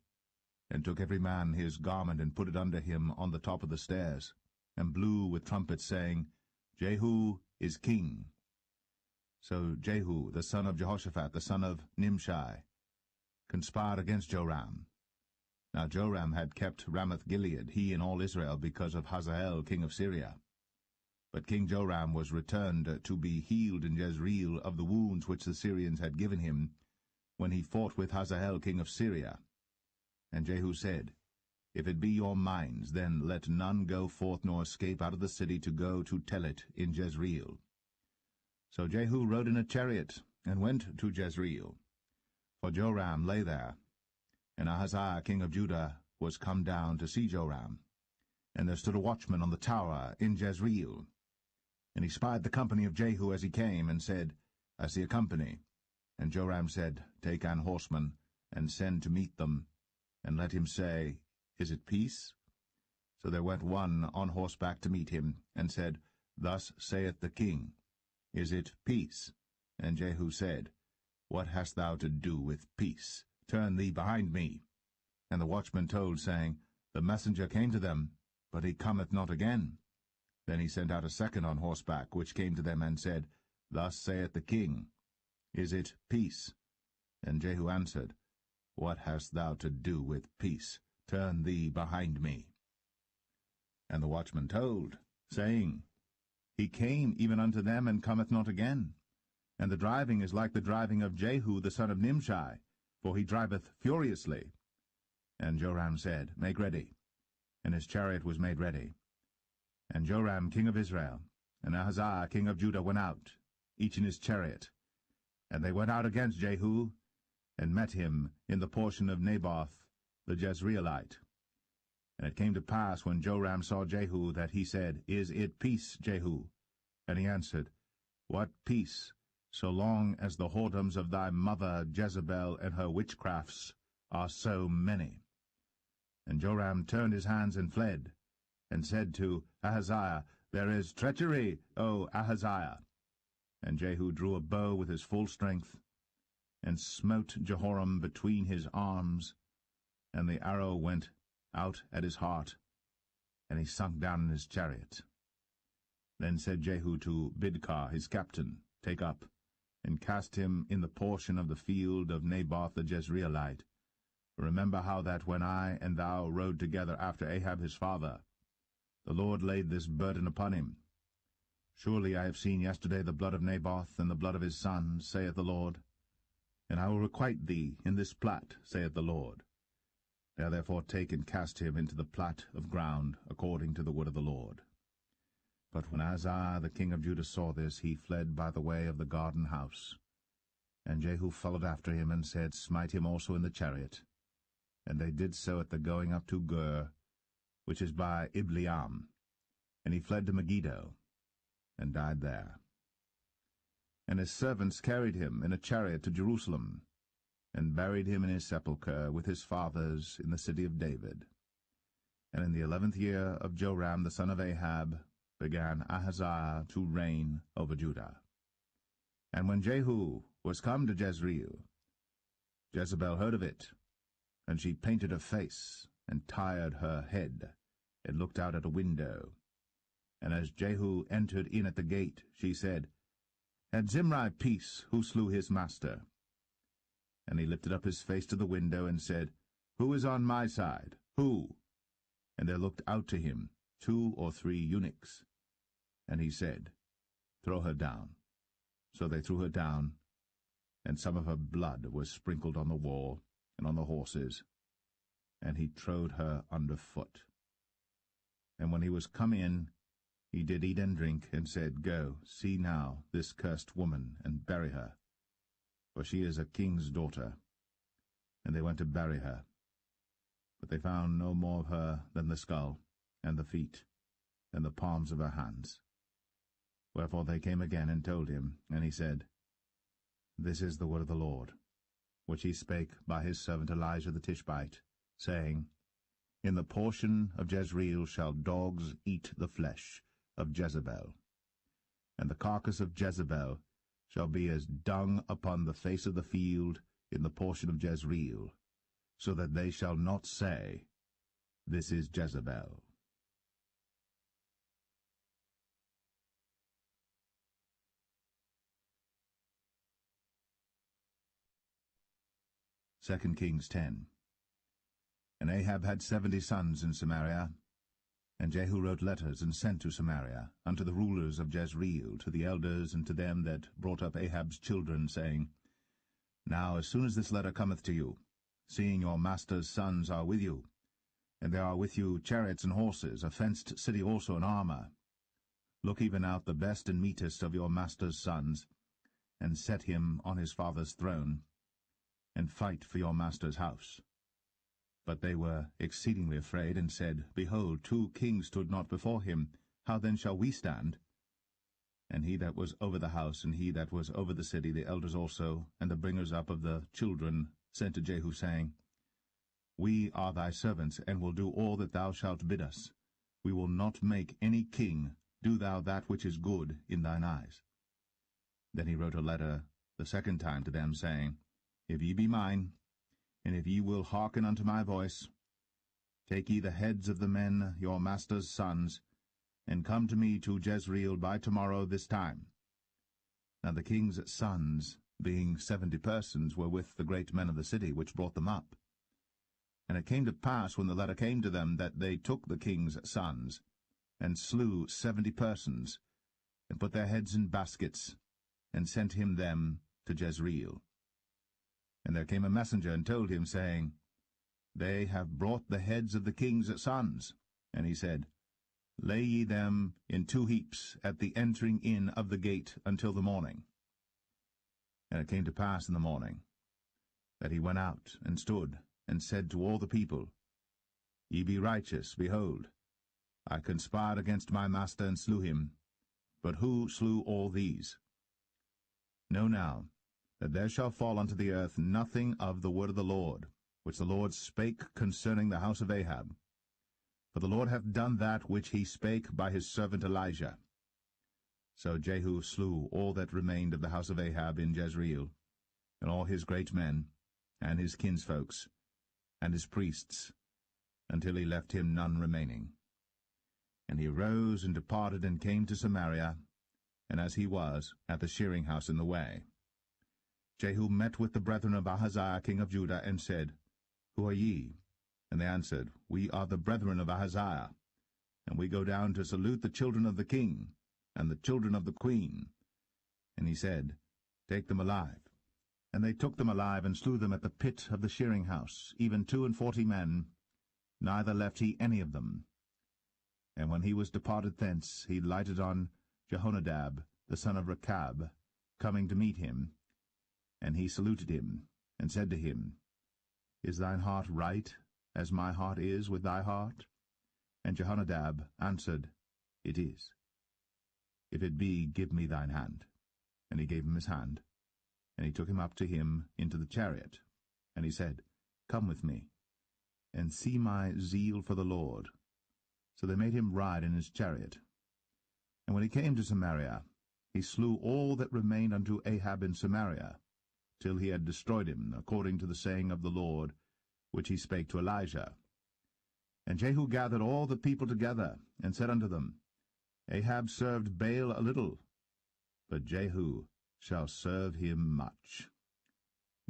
and took every man his garment, and put it under him on the top of the stairs, and blew with trumpets, saying, Jehu is king. So Jehu, the son of Jehoshaphat, the son of Nimshi, conspired against Joram. Now Joram had kept Ramoth-Gilead, he and all Israel, because of Hazael king of Syria. But King Joram was returned to be healed in Jezreel of the wounds which the Syrians had given him, when he fought with Hazael king of Syria. And Jehu said, If it be your minds, then let none go forth nor escape out of the city to go to tell it in Jezreel. So Jehu rode in a chariot, and went to Jezreel. For Joram lay there, and Ahaziah king of Judah was come down to see Joram. And there stood a watchman on the tower in Jezreel. And he spied the company of Jehu as he came, and said, I see a company. And Joram said, Take an horseman, and send to meet them, and let him say, Is it peace? So there went one on horseback to meet him, and said, Thus saith the king, Is it peace? And Jehu said, What hast thou to do with peace? Turn thee behind me. And the watchman told, saying, The messenger came to them, but he cometh not again. Then he sent out a second on horseback, which came to them, and said, Thus saith the king, Is it peace? And Jehu answered, What hast thou to do with peace? Turn thee behind me. And the watchman told, saying, He came even unto them, and cometh not again. And the driving is like the driving of Jehu the son of Nimshi, for he driveth furiously. And Joram said, Make ready. And his chariot was made ready. And Joram king of Israel, and Ahaziah king of Judah went out, each in his chariot. And they went out against Jehu, and met him in the portion of Naboth the Jezreelite. And it came to pass, when Joram saw Jehu, that he said, Is it peace, Jehu? And he answered, What peace, so long as the whoredoms of thy mother Jezebel and her witchcrafts are so many? And Joram turned his hands and fled, and said to Ahaziah, There is treachery, O Ahaziah. And Jehu drew a bow with his full strength, and smote Jehoram between his arms, and the arrow went out at his heart, and he sunk down in his chariot. Then said Jehu to Bidkar his captain, Take up, and cast him in the portion of the field of Naboth the Jezreelite. Remember how that when I and thou rode together after Ahab his father, the Lord laid this burden upon him. Surely I have seen yesterday the blood of Naboth and the blood of his son, saith the Lord. And I will requite thee in this plat, saith the Lord. Now therefore take and cast him into the plat of ground, according to the word of the Lord. But when Ahaziah the king of Judah saw this, he fled by the way of the garden house. And Jehu followed after him, and said, Smite him also in the chariot. And they did so at the going up to Gur, which is by Ibleam. And he fled to Megiddo, and died there. And his servants carried him in a chariot to Jerusalem, and buried him in his sepulchre with his fathers in the city of David. And in the 11th year of Joram the son of Ahab began Ahaziah to reign over Judah. And when Jehu was come to Jezreel, Jezebel heard of it, and she painted her face, and tired her head, and looked out at a window. And as Jehu entered in at the gate, she said, Had Zimri peace, who slew his master? And he lifted up his face to the window, and said, Who is on my side? Who? And there looked out to him 2 or 3 eunuchs. And he said, Throw her down. So they threw her down, and some of her blood was sprinkled on the wall and on the horses, and he trode her under foot. And when he was come in, he did eat and drink, and said, Go, see now this cursed woman, and bury her, for she is a king's daughter. And they went to bury her. But they found no more of her than the skull, and the feet, and the palms of her hands. Wherefore they came again and told him, and he said, This is the word of the Lord, which he spake by his servant Elijah the Tishbite, saying, In the portion of Jezreel shall dogs eat the flesh of Jezebel, and the carcass of Jezebel shall be as dung upon the face of the field in the portion of Jezreel, so that they shall not say, This is Jezebel. Second Kings 10. And Ahab had 70 sons in Samaria, And Jehu wrote letters, and sent to Samaria, unto the rulers of Jezreel, to the elders, and to them that brought up Ahab's children, saying, Now as soon as this letter cometh to you, seeing your master's sons are with you, and there are with you chariots and horses, a fenced city also in armor, look even out the best and meetest of your master's sons, and set him on his father's throne, and fight for your master's house. But they were exceedingly afraid, and said, Behold, 2 kings stood not before him. How then shall we stand? And he that was over the house, and he that was over the city, the elders also, and the bringers up of the children, sent to Jehu, saying, We are thy servants, and will do all that thou shalt bid us. We will not make any king. Do thou that which is good in thine eyes. Then he wrote a letter the second time to them, saying, If ye be mine, and if ye will hearken unto my voice, take ye the heads of the men your master's sons, and come to me to Jezreel by tomorrow this time. Now the king's sons, being 70 persons, were with the great men of the city, which brought them up. And it came to pass, when the letter came to them, that they took the king's sons, and slew 70 persons, and put their heads in baskets, and sent him them to Jezreel. And there came a messenger, and told him, saying, They have brought the heads of the king's sons. And he said, Lay ye them in 2 heaps at the entering in of the gate until the morning. And it came to pass in the morning, that he went out, and stood, and said to all the people, Ye be righteous, behold, I conspired against my master, and slew him. But who slew all these? Know now, that there shall fall unto the earth nothing of the word of the Lord, which the Lord spake concerning the house of Ahab. For the Lord hath done that which he spake by his servant Elijah. So Jehu slew all that remained of the house of Ahab in Jezreel, and all his great men, and his kinsfolks, and his priests, until he left him none remaining. And he rose and departed, and came to Samaria, and as he was, at the shearing house in the way. Jehu met with the brethren of Ahaziah king of Judah, and said, Who are ye? And they answered, We are the brethren of Ahaziah, and we go down to salute the children of the king, and the children of the queen. And he said, Take them alive. And they took them alive, and slew them at the pit of the shearing house, even 42 men, neither left he any of them. And when he was departed thence, he lighted on Jehonadab, the son of Rechab, coming to meet him. And he saluted him, and said to him, Is thine heart right, as my heart is with thy heart? And Jehonadab answered, It is. If it be, give me thine hand. And he gave him his hand. And he took him up to him into the chariot. And he said, Come with me, and see my zeal for the Lord. So they made him ride in his chariot. And when he came to Samaria, he slew all that remained unto Ahab in Samaria, till he had destroyed him, according to the saying of the Lord, which he spake to Elijah. And Jehu gathered all the people together, and said unto them, Ahab served Baal a little, but Jehu shall serve him much.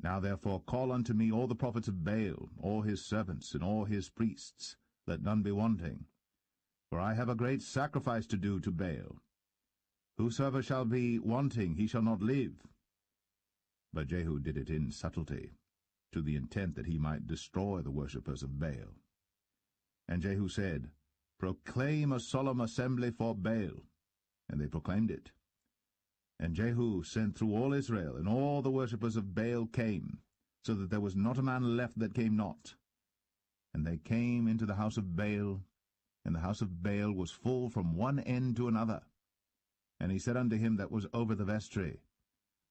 Now therefore call unto me all the prophets of Baal, all his servants, and all his priests, let none be wanting. For I have a great sacrifice to do to Baal. Whosoever shall be wanting, he shall not live. But Jehu did it in subtlety, to the intent that he might destroy the worshippers of Baal. And Jehu said, Proclaim a solemn assembly for Baal. And they proclaimed it. And Jehu sent through all Israel, and all the worshippers of Baal came, so that there was not a man left that came not. And they came into the house of Baal, and the house of Baal was full from one end to another. And he said unto him that was over the vestry,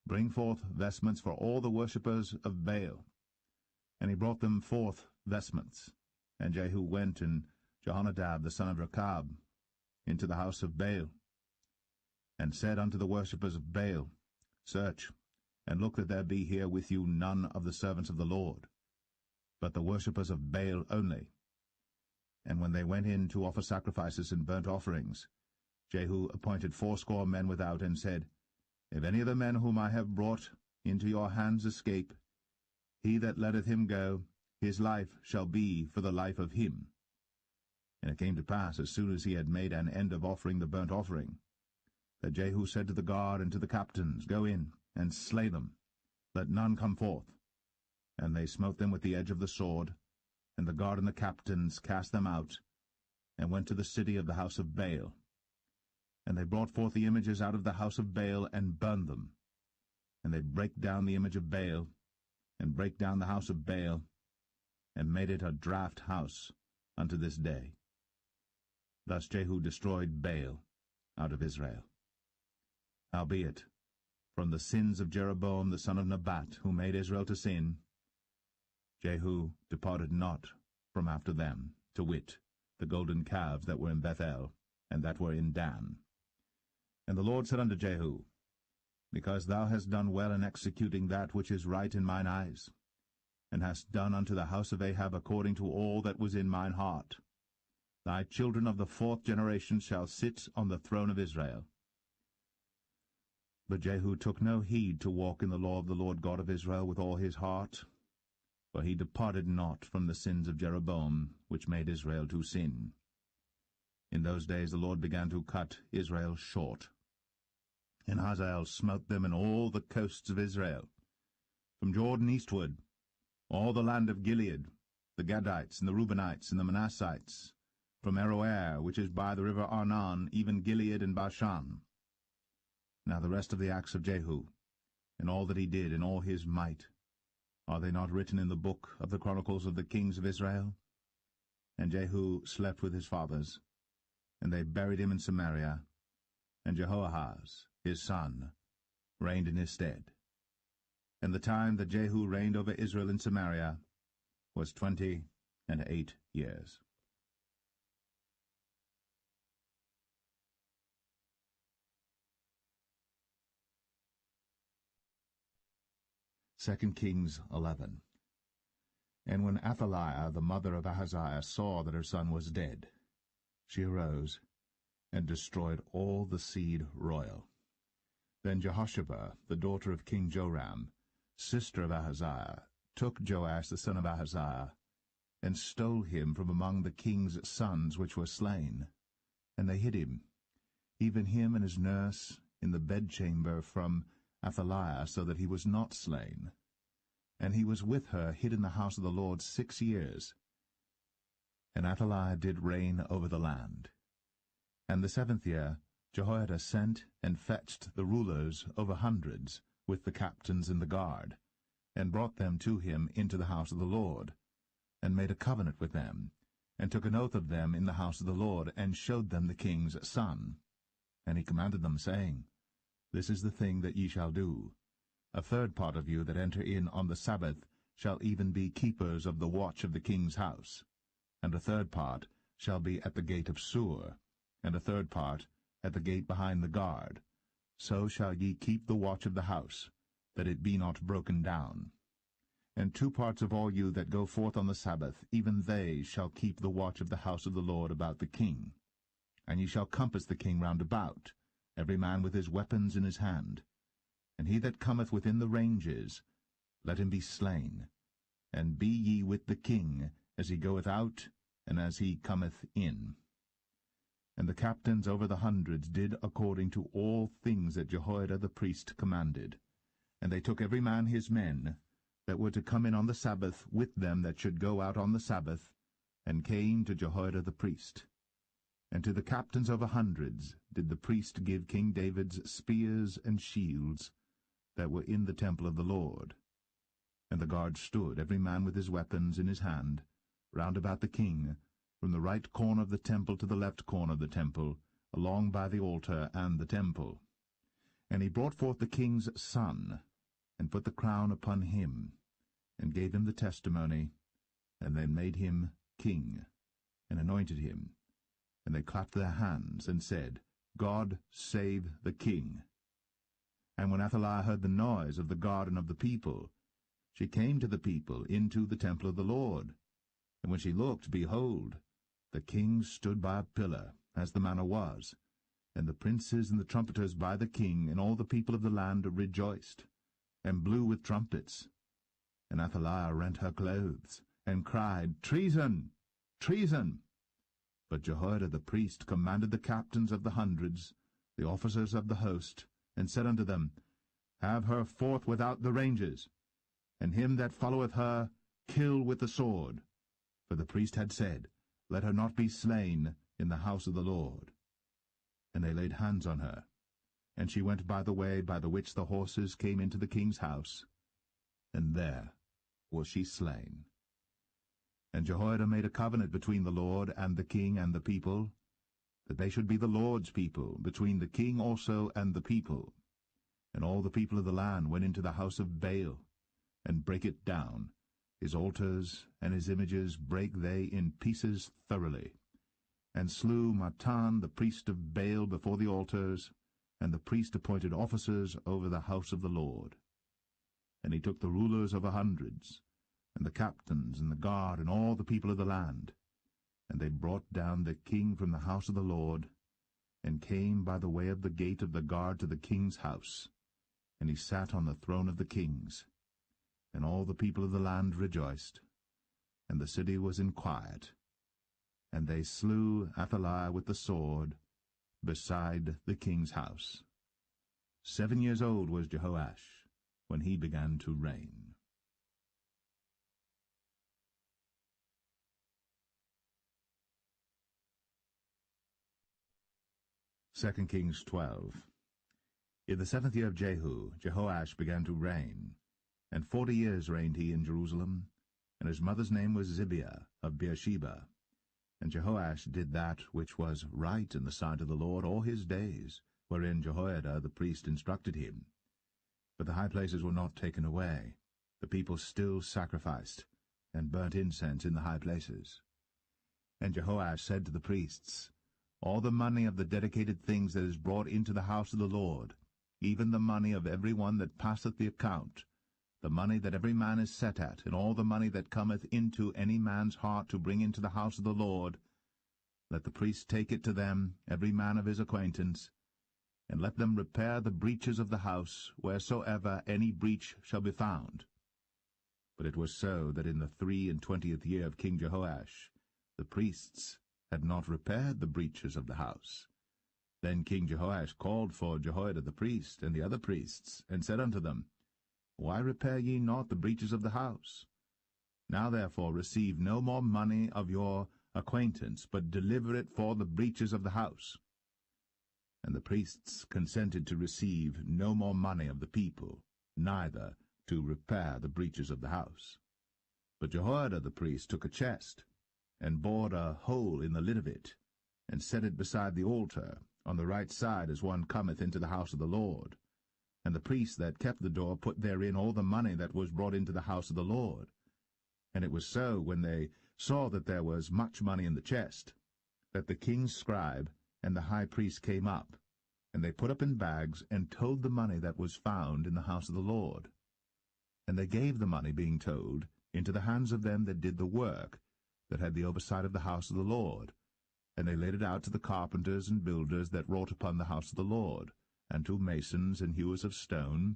Bring forth vestments for all the worshippers of Baal. And he brought them forth vestments. And Jehu went, and Jehonadab the son of Rechab, into the house of Baal, and said unto the worshippers of Baal, Search, and look that there be here with you none of the servants of the Lord, but the worshippers of Baal only. And when they went in to offer sacrifices and burnt offerings, Jehu appointed 80 men without, and said, If any of the men whom I have brought into your hands escape, he that letteth him go, his life shall be for the life of him. And it came to pass, as soon as he had made an end of offering the burnt offering, that Jehu said to the guard and to the captains, Go in, and slay them, let none come forth. And they smote them with the edge of the sword, and the guard and the captains cast them out, and went to the city of the house of Baal. And they brought forth the images out of the house of Baal, and burned them. And they brake down the image of Baal, and brake down the house of Baal, and made it a draught house unto this day. Thus Jehu destroyed Baal out of Israel. Howbeit, from the sins of Jeroboam the son of Nebat, who made Israel to sin, Jehu departed not from after them, to wit, the golden calves that were in Bethel, and that were in Dan. And the Lord said unto Jehu, Because thou hast done well in executing that which is right in mine eyes, and hast done unto the house of Ahab according to all that was in mine heart, thy children of the 4th generation shall sit on the throne of Israel. But Jehu took no heed to walk in the law of the Lord God of Israel with all his heart, for he departed not from the sins of Jeroboam, which made Israel to sin. In those days the Lord began to cut Israel short. And Hazael smote them in all the coasts of Israel, from Jordan eastward, all the land of Gilead, the Gadites, and the Reubenites, and the Manassites, from Aroer, which is by the river Arnon, even Gilead and Bashan. Now the rest of the acts of Jehu, and all that he did, and all his might, are they not written in the book of the chronicles of the kings of Israel? And Jehu slept with his fathers, and they buried him in Samaria, and Jehoahaz, his son, reigned in his stead. And the time that Jehu reigned over Israel in Samaria was 28 years. 2 Kings 11. And when Athaliah, the mother of Ahaziah, saw that her son was dead, she arose and destroyed all the seed royal. Then Jehoshaphat, the daughter of King Joram, sister of Ahaziah, took Joash the son of Ahaziah, and stole him from among the king's sons which were slain. And they hid him, even him and his nurse, in the bedchamber from Athaliah, so that he was not slain. And he was with her hid in the house of the Lord 6 years. And Athaliah did reign over the land. And the 7th year Jehoiada sent and fetched the rulers over hundreds, with the captains and the guard, and brought them to him into the house of the Lord, and made a covenant with them, and took an oath of them in the house of the Lord, and showed them the king's son. And he commanded them, saying, This is the thing that ye shall do. 1/3 part of you that enter in on the Sabbath shall even be keepers of the watch of the king's house, and 1/3 part shall be at the gate of Sur, and 1/3 part at the gate behind the guard. So shall ye keep the watch of the house, that it be not broken down. And 2 parts of all you that go forth on the Sabbath, even they shall keep the watch of the house of the Lord about the king. And ye shall compass the king round about, every man with his weapons in his hand. And he that cometh within the ranges, let him be slain. And be ye with the king, as he goeth out, and as he cometh in. And the captains over the hundreds did according to all things that Jehoiada the priest commanded. And they took every man his men, that were to come in on the Sabbath, with them that should go out on the Sabbath, and came to Jehoiada the priest. And to the captains over hundreds did the priest give King David's spears and shields, that were in the temple of the Lord. And the guard stood, every man with his weapons in his hand, round about the king, from the right corner of the temple to the left corner of the temple, along by the altar and the temple. And he brought forth the king's son, and put the crown upon him, and gave him the testimony, and then made him king, and anointed him. And they clapped their hands, and said, God save the king. And when Athaliah heard the noise of the guard and of the people, she came to the people into the temple of the Lord. And when she looked, behold, the king stood by a pillar, as the manner was, and the princes and the trumpeters by the king, and all the people of the land rejoiced, and blew with trumpets. And Athaliah rent her clothes, and cried, Treason! Treason! But Jehoiada the priest commanded the captains of the hundreds, the officers of the host, and said unto them, Have her forth without the ranges, and him that followeth her kill with the sword. For the priest had said, Let her not be slain in the house of the Lord. And they laid hands on her, and she went by the way by the which the horses came into the king's house, and there was she slain. And Jehoiada made a covenant between the Lord and the king and the people, that they should be the Lord's people, between the king also and the people. And all the people of the land went into the house of Baal, and brake it down. His altars and his images brake they in pieces thoroughly, and slew Mattan the priest of Baal before the altars, and the priest appointed officers over the house of the Lord. And he took the rulers of the hundreds, and the captains, and the guard, and all the people of the land. And they brought down the king from the house of the Lord, and came by the way of the gate of the guard to the king's house. And he sat on the throne of the kings. And all the people of the land rejoiced, and the city was in quiet. And they slew Athaliah with the sword beside the king's house. 7 years old was Jehoash when he began to reign. 2 Kings 12. In the 7th year of Jehu, Jehoash began to reign, and 40 years reigned he in Jerusalem, and his mother's name was Zibiah of Beersheba. And Jehoash did that which was right in the sight of the Lord all his days, wherein Jehoiada the priest instructed him. But the high places were not taken away. The people still sacrificed, and burnt incense in the high places. And Jehoash said to the priests, All the money of the dedicated things that is brought into the house of the Lord, even the money of every one that passeth the account, the money that every man is set at, and all the money that cometh into any man's heart to bring into the house of the Lord, let the priests take it to them, every man of his acquaintance, and let them repair the breaches of the house, wheresoever any breach shall be found. But it was so that in the 23 year of King Jehoash, the priests had not repaired the breaches of the house. Then King Jehoash called for Jehoiada the priest and the other priests, and said unto them, Why repair ye not the breaches of the house? Now therefore receive no more money of your acquaintance, but deliver it for the breaches of the house. And the priests consented to receive no more money of the people, neither to repair the breaches of the house. But Jehoiada the priest took a chest, and bored a hole in the lid of it, and set it beside the altar, on the right side as one cometh into the house of the Lord. And the priests that kept the door put therein all the money that was brought into the house of the Lord. And it was so, when they saw that there was much money in the chest, that the king's scribe and the high priest came up, and they put up in bags, and told the money that was found in the house of the Lord. And they gave the money, being told, into the hands of them that did the work, that had the oversight of the house of the Lord. And they laid it out to the carpenters and builders that wrought upon the house of the Lord, and to masons and hewers of stone,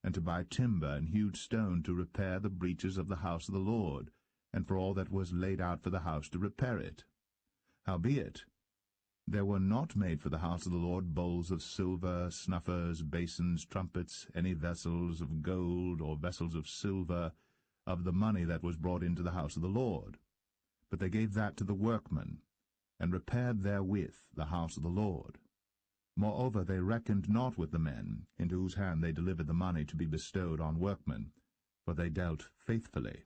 and to buy timber and hewed stone to repair the breaches of the house of the Lord, and for all that was laid out for the house to repair it. Howbeit, there were not made for the house of the Lord bowls of silver, snuffers, basins, trumpets, any vessels of gold or vessels of silver, of the money that was brought into the house of the Lord. But they gave that to the workmen, and repaired therewith the house of the Lord. Moreover, they reckoned not with the men, into whose hand they delivered the money to be bestowed on workmen, for they dealt faithfully.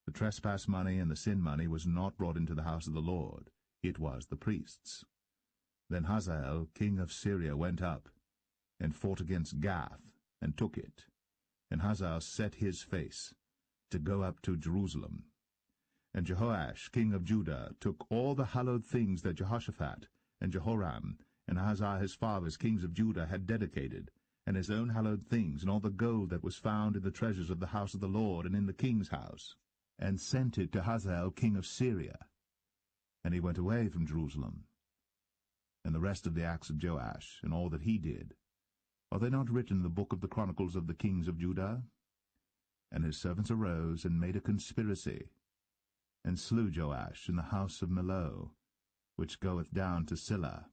The trespass money and the sin money was not brought into the house of the Lord, it was the priests. Then Hazael king of Syria went up, and fought against Gath, and took it. And Hazael set his face to go up to Jerusalem. And Jehoash king of Judah took all the hallowed things that Jehoshaphat and Jehoram and Ahaziah his fathers kings of Judah had dedicated, and his own hallowed things, and all the gold that was found in the treasures of the house of the Lord and in the king's house, and sent it to Hazael king of Syria. And he went away from Jerusalem. And the rest of the acts of Joash, and all that he did, are they not written in the book of the chronicles of the kings of Judah? And his servants arose and made a conspiracy, and slew Joash in the house of Millo, which goeth down to Silla.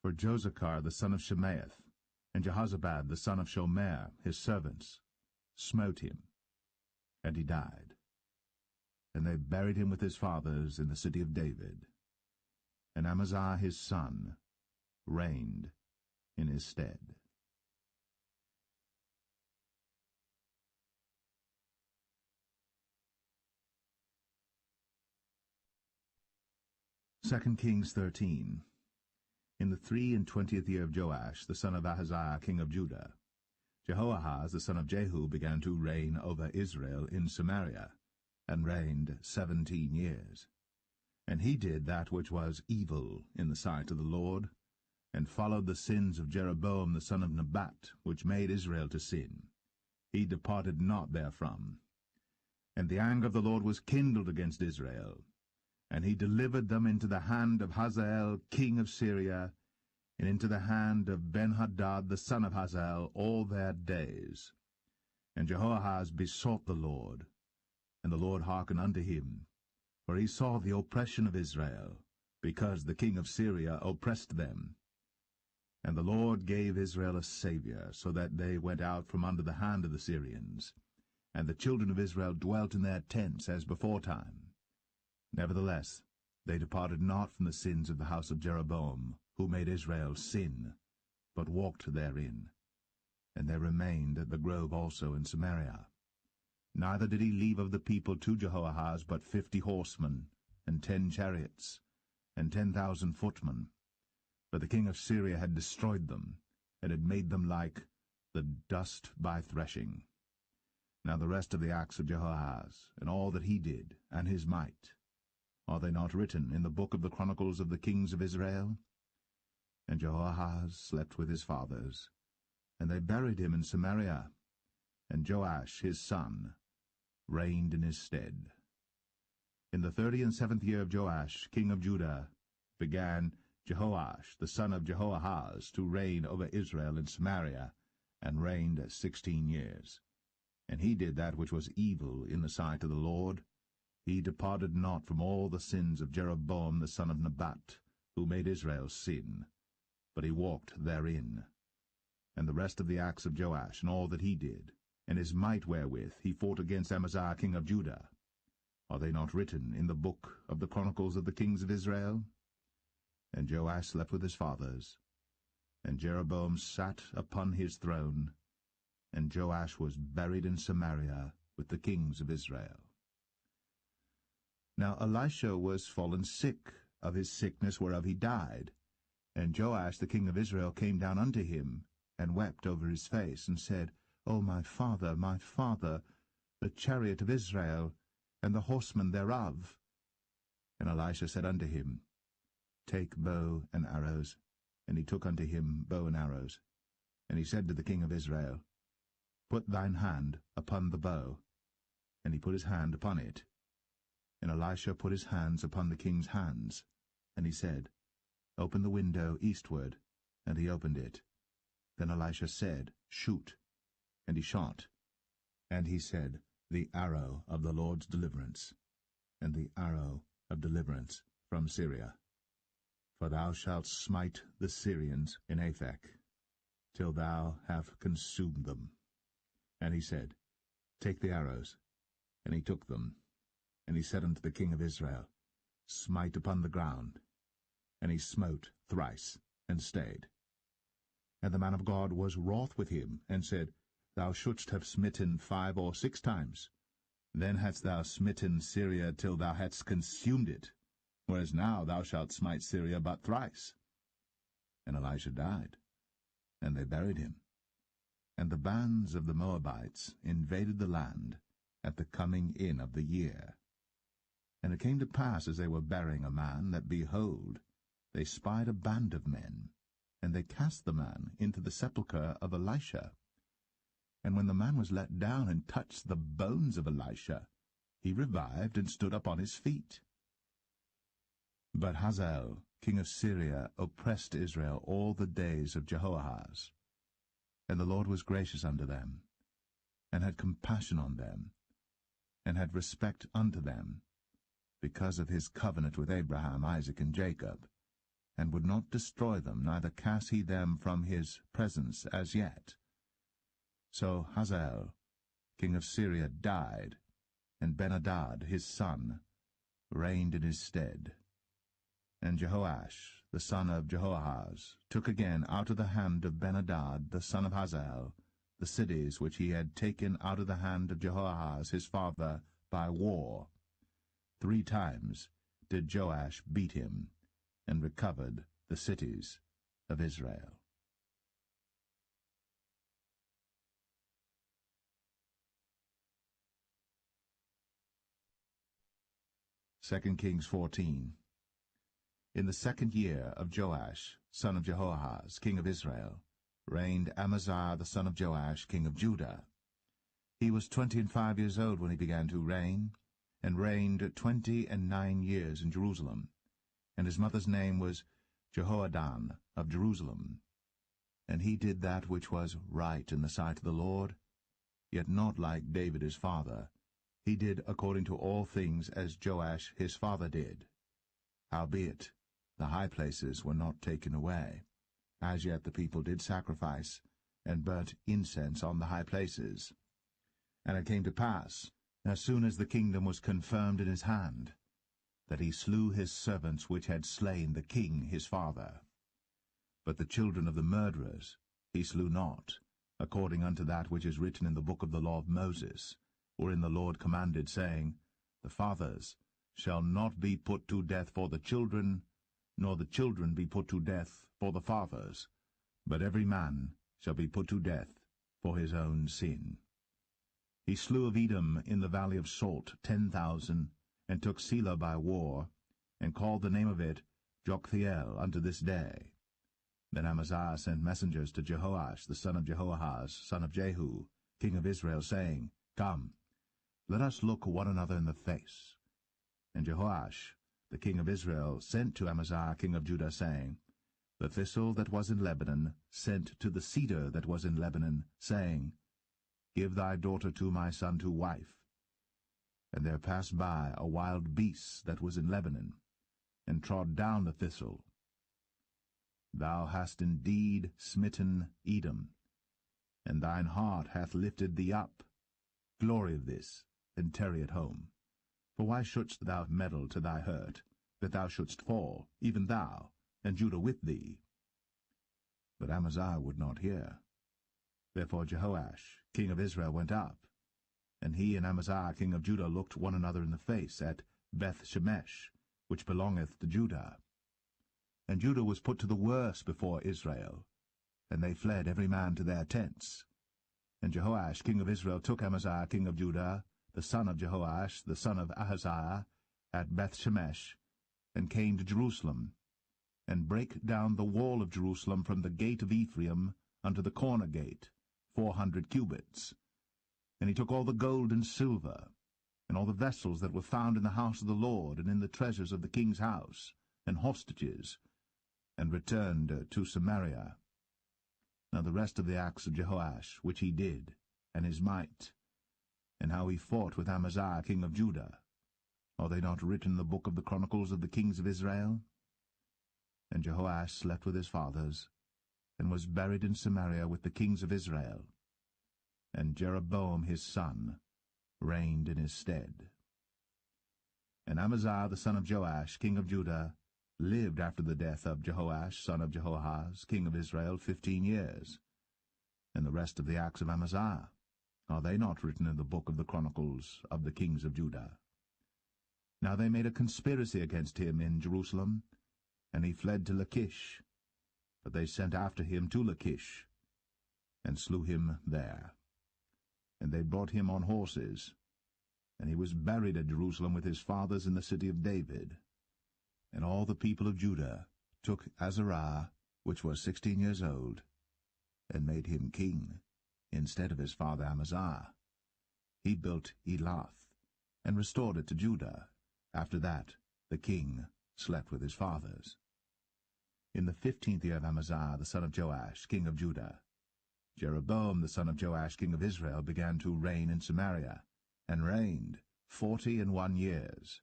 For Josachar the son of Shemaeth, and Jehozabad the son of Shomer, his servants, smote him, and he died. And they buried him with his fathers in the city of David. And Amaziah his son reigned in his stead. 2 Kings 13. In the 23 year of Joash, the son of Ahaziah, king of Judah, Jehoahaz, the son of Jehu, began to reign over Israel in Samaria, and reigned 17 years. And he did that which was evil in the sight of the Lord, and followed the sins of Jeroboam the son of Nebat, which made Israel to sin. He departed not therefrom. And the anger of the Lord was kindled against Israel, and he delivered them into the hand of Hazael king of Syria, and into the hand of Benhadad the son of Hazael all their days. And Jehoahaz besought the Lord, and the Lord hearkened unto him, for he saw the oppression of Israel, because the king of Syria oppressed them. And the Lord gave Israel a Saviour, so that they went out from under the hand of the Syrians, and the children of Israel dwelt in their tents as beforetime. Nevertheless, they departed not from the sins of the house of Jeroboam, who made Israel sin, but walked therein. And they remained at the grove also in Samaria. Neither did he leave of the people to Jehoahaz but 50 horsemen, and 10 chariots, and 10,000 footmen. For the king of Syria had destroyed them, and had made them like the dust by threshing. Now the rest of the acts of Jehoahaz, and all that he did, and his might, are they not written in the book of the Chronicles of the kings of Israel? And Jehoahaz slept with his fathers, and they buried him in Samaria, and Joash his son reigned in his stead. In the 37th year of Joash king of Judah began Jehoash the son of Jehoahaz to reign over Israel in Samaria, and reigned 16 years. And he did that which was evil in the sight of the Lord. He departed not from all the sins of Jeroboam the son of Nebat, who made Israel sin, but he walked therein. And the rest of the acts of Joash, and all that he did, and his might wherewith he fought against Amaziah king of Judah, are they not written in the book of the Chronicles of the kings of Israel? And Joash slept with his fathers, and Jeroboam sat upon his throne, and Joash was buried in Samaria with the kings of Israel. Now Elisha was fallen sick of his sickness whereof he died. And Joash the king of Israel came down unto him, and wept over his face, and said, O my father, the chariot of Israel, and the horsemen thereof. And Elisha said unto him, Take bow and arrows. And he took unto him bow and arrows. And he said to the king of Israel, Put thine hand upon the bow. And he put his hand upon it. And Elisha put his hands upon the king's hands. And he said, Open the window eastward. And he opened it. Then Elisha said, Shoot. And he shot. And he said, The arrow of the Lord's deliverance, and the arrow of deliverance from Syria. For thou shalt smite the Syrians in Aphek, till thou have consumed them. And he said, Take the arrows. And he took them. And he said unto the king of Israel, Smite upon the ground. And he smote thrice, and stayed. And the man of God was wroth with him, and said, Thou shouldst have smitten 5 or 6 times. Then hadst thou smitten Syria till thou hadst consumed it, whereas now thou shalt smite Syria but thrice. And Elisha died, and they buried him. And the bands of the Moabites invaded the land at the coming in of the year. And it came to pass, as they were burying a man, that, behold, they spied a band of men, and they cast the man into the sepulchre of Elisha. And when the man was let down and touched the bones of Elisha, he revived and stood up on his feet. But Hazael, king of Syria, oppressed Israel all the days of Jehoahaz. And the Lord was gracious unto them, and had compassion on them, and had respect unto them, because of his covenant with Abraham, Isaac, and Jacob, and would not destroy them, neither cast he them from his presence as yet. So Hazael, king of Syria, died, and Ben-Hadad, his son, reigned in his stead. And Jehoash, the son of Jehoahaz, took again out of the hand of Ben-Hadad, the son of Hazael, the cities which he had taken out of the hand of Jehoahaz his father by war. 3 times did Joash beat him, and recovered the cities of Israel. 2 Kings 14. In the 2nd year of Joash, son of Jehoahaz, king of Israel, reigned Amaziah the son of Joash, king of Judah. He was 25 years old when he began to reign, and reigned 29 years in Jerusalem. And his mother's name was Jehoadan of Jerusalem. And he did that which was right in the sight of the Lord, yet not like David his father. He did according to all things as Joash his father did. Howbeit, the high places were not taken away. As yet the people did sacrifice, and burnt incense on the high places. And it came to pass, as soon as the kingdom was confirmed in his hand, that he slew his servants which had slain the king his father. But the children of the murderers he slew not, according unto that which is written in the book of the law of Moses, wherein the Lord commanded, saying, The fathers shall not be put to death for the children, nor the children be put to death for the fathers, but every man shall be put to death for his own sin. He slew of Edom in the valley of Salt 10,000, and took Selah by war, and called the name of it Joktheel unto this day. Then Amaziah sent messengers to Jehoash the son of Jehoahaz, son of Jehu, king of Israel, saying, Come, let us look one another in the face. And Jehoash the king of Israel sent to Amaziah king of Judah, saying, The thistle that was in Lebanon sent to the cedar that was in Lebanon, saying, Give thy daughter to my son to wife. And there passed by a wild beast that was in Lebanon, and trod down the thistle. Thou hast indeed smitten Edom, and thine heart hath lifted thee up. Glory of this, and tarry at home. For why shouldst thou meddle to thy hurt, that thou shouldst fall, even thou, and Judah with thee? But Amaziah would not hear. Therefore Jehoash, king of Israel, went up, and he and Amaziah, king of Judah, looked one another in the face at Beth-shemesh, which belongeth to Judah. And Judah was put to the worse before Israel, and they fled every man to their tents. And Jehoash, king of Israel, took Amaziah, king of Judah, the son of Jehoash, the son of Ahaziah, at Beth-shemesh, and came to Jerusalem, and brake down the wall of Jerusalem from the gate of Ephraim unto the corner gate, 400 cubits. And he took all the gold and silver, and all the vessels that were found in the house of the Lord, and in the treasures of the king's house, and hostages, and returned to Samaria. Now the rest of the acts of Jehoash, which he did, and his might, and how he fought with Amaziah king of Judah, are they not written in the book of the chronicles of the kings of Israel? And Jehoash slept with his fathers, and was buried in Samaria with the kings of Israel. And Jeroboam his son reigned in his stead. And Amaziah the son of Joash, king of Judah, lived after the death of Jehoash, son of Jehoahaz, king of Israel, 15 years. And the rest of the acts of Amaziah, are they not written in the book of the chronicles of the kings of Judah? Now they made a conspiracy against him in Jerusalem, and he fled to Lachish. But they sent after him to Lachish, and slew him there. And they brought him on horses, and he was buried at Jerusalem with his fathers in the city of David. And all the people of Judah took Azariah, which was 16 years old, and made him king, instead of his father Amaziah. He built Elath, and restored it to Judah. After that the king slept with his fathers. In the 15th year of Amaziah the son of Joash, king of Judah, Jeroboam the son of Joash, king of Israel, began to reign in Samaria, and reigned 41 years.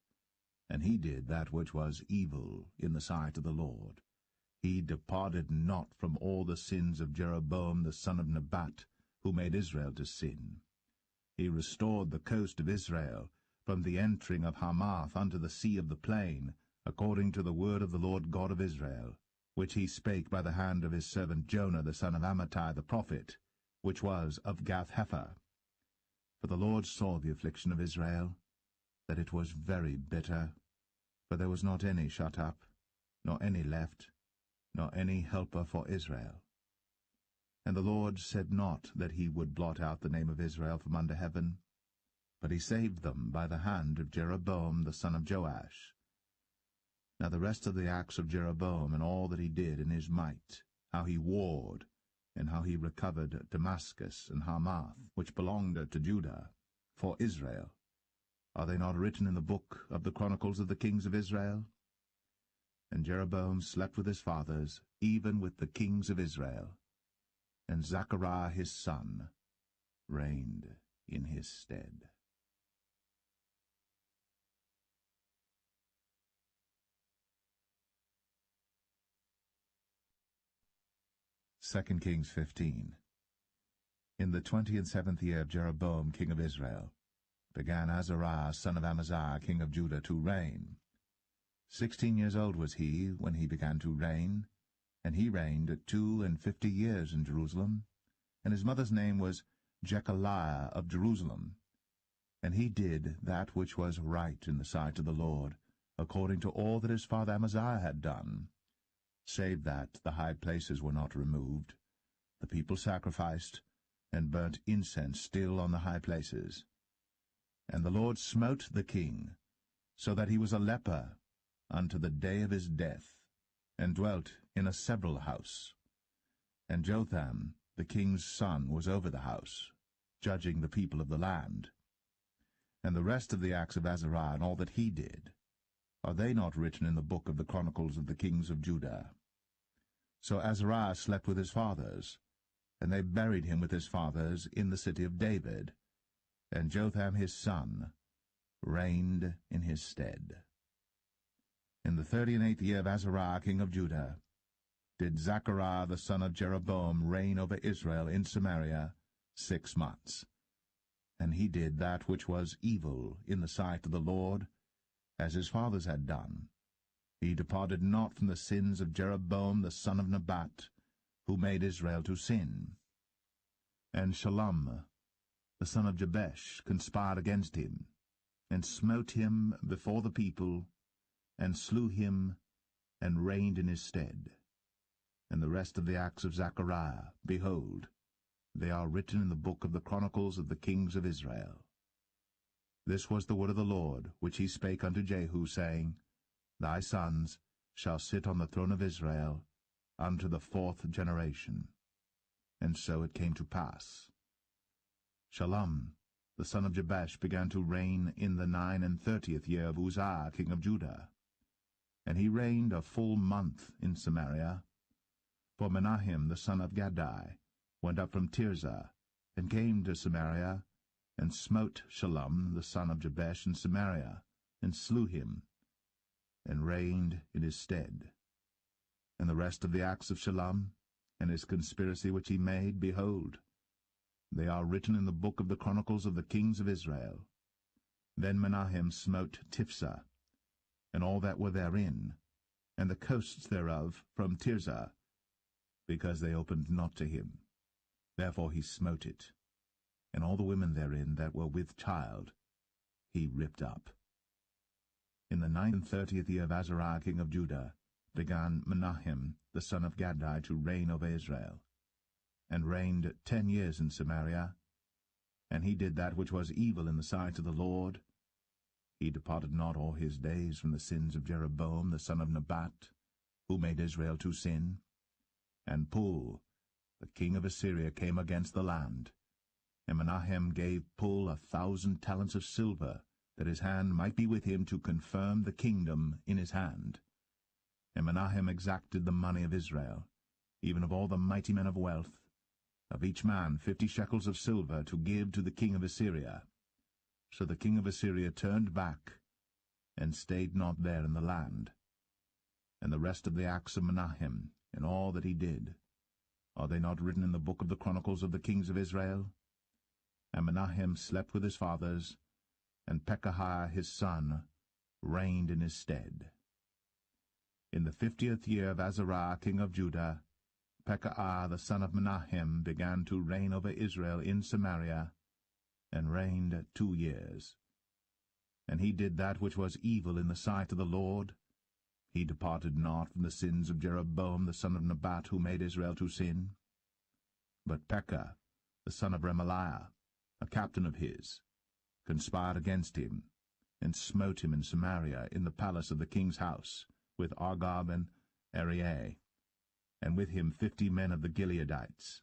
and he did that which was evil in the sight of the Lord. He departed not from all the sins of Jeroboam the son of Nebat, who made Israel to sin. He restored the coast of Israel, from the entering of Hamath unto the sea of the plain, according to the word of the Lord God of Israel, which he spake by the hand of his servant Jonah the son of Amittai the prophet, which was of Gath-hepher. For the Lord saw the affliction of Israel, that it was very bitter, for there was not any shut up, nor any left, nor any helper for Israel. And the Lord said not that he would blot out the name of Israel from under heaven, but he saved them by the hand of Jeroboam the son of Joash. Now the rest of the acts of Jeroboam, and all that he did in his might, how he warred, and how he recovered Damascus and Hamath, which belonged to Judah, for Israel, are they not written in the book of the Chronicles of the kings of Israel? And Jeroboam slept with his fathers, even with the kings of Israel, and Zechariah his son reigned in his stead. 2 Kings 15. In the 27th year of Jeroboam king of Israel, began Azariah son of Amaziah king of Judah to reign. 16 years old was he when he began to reign, and he reigned 52 years in Jerusalem, and his mother's name was Jechaliah of Jerusalem. And he did that which was right in the sight of the Lord, according to all that his father Amaziah had done, save that the high places were not removed. The people sacrificed, and burnt incense still on the high places. And the Lord smote the king, so that he was a leper unto the day of his death, and dwelt in a several house. And Jotham the king's son was over the house, judging the people of the land. And the rest of the acts of Azariah and all that he did, are they not written in the book of the Chronicles of the kings of Judah? So Azariah slept with his fathers, and they buried him with his fathers in the city of David, and Jotham his son reigned in his stead. In the 38th year of Azariah king of Judah did Zechariah the son of Jeroboam reign over Israel in Samaria 6 months. And he did that which was evil in the sight of the Lord, as his fathers had done. He departed not from the sins of Jeroboam the son of Nebat, who made Israel to sin. And Shallum the son of Jabesh conspired against him, and smote him before the people, and slew him, and reigned in his stead. And the rest of the acts of Zechariah, behold, they are written in the book of the Chronicles of the kings of Israel. This was the word of the Lord, which he spake unto Jehu, saying, Thy sons shall sit on the throne of Israel unto the 4th generation. And so it came to pass. Shallum the son of Jabesh began to reign in the 39th year of Uzziah king of Judah. And he reigned a full month in Samaria. For Menahem the son of Gadai went up from Tirzah, and came to Samaria, and smote Shallum the son of Jabesh in Samaria, and slew him, and reigned in his stead. And the rest of the acts of Shallum, and his conspiracy which he made, behold, they are written in the book of the Chronicles of the kings of Israel. Then Menahem smote Tiphsah, and all that were therein, and the coasts thereof from Tirzah, because they opened not to him. Therefore he smote it, and all the women therein that were with child he ripped up. In the 39th year of Azariah king of Judah began Menahem the son of Gadai to reign over Israel, and reigned 10 years in Samaria. And he did that which was evil in the sight of the Lord. He departed not all his days from the sins of Jeroboam the son of Nebat, who made Israel to sin. And Pul, the king of Assyria, came against the land. And Menahem gave Pul 1,000 talents of silver, that his hand might be with him to confirm the kingdom in his hand. And Menahem exacted the money of Israel, even of all the mighty men of wealth, of each man 50 shekels of silver, to give to the king of Assyria. So the king of Assyria turned back, and stayed not there in the land. And the rest of the acts of Menahem, and all that he did, are they not written in the book of the chronicles of the kings of Israel? And Menahem slept with his fathers, and Pekahiah his son reigned in his stead. In the 50th year of Azariah king of Judah, Pekahiah the son of Menahem began to reign over Israel in Samaria, and reigned 2 years. And he did that which was evil in the sight of the Lord. He departed not from the sins of Jeroboam the son of Nebat, who made Israel to sin. But Pekah the son of Remaliah, a captain of his, conspired against him, and smote him in Samaria in the palace of the king's house, with Argob and Arieh, and with him 50 men of the Gileadites.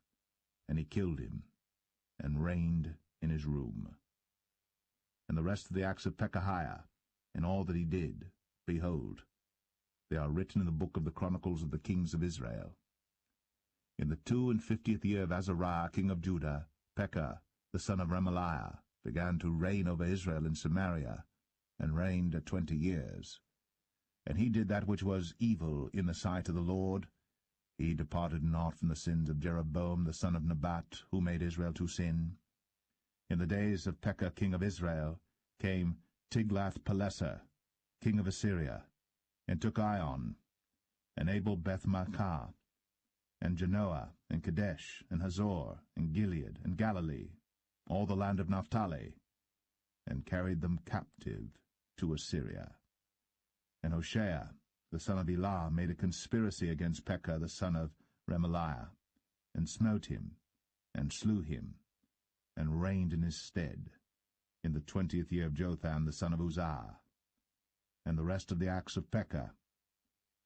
And he killed him, and reigned in his room. And the rest of the acts of Pekahiah, and all that he did, behold, they are written in the book of the chronicles of the kings of Israel. In the 52nd year of Azariah king of Judah, Pekah the son of Remaliah began to reign over Israel in Samaria, and reigned 20 years. And he did that which was evil in the sight of the Lord. He departed not from the sins of Jeroboam the son of Nebat, who made Israel to sin. In the days of Pekah king of Israel came Tiglath-Pileser king of Assyria, and took Ion, and Abel-Beth-Maachah, and Genoa, and Kadesh, and Hazor, and Gilead, and Galilee, all the land of Naphtali, and carried them captive to Assyria. And Hoshea the son of Elah made a conspiracy against Pekah the son of Remaliah, and smote him, and slew him, and reigned in his stead, in the 20th year of Jotham the son of Uzziah. And the rest of the acts of Pekah,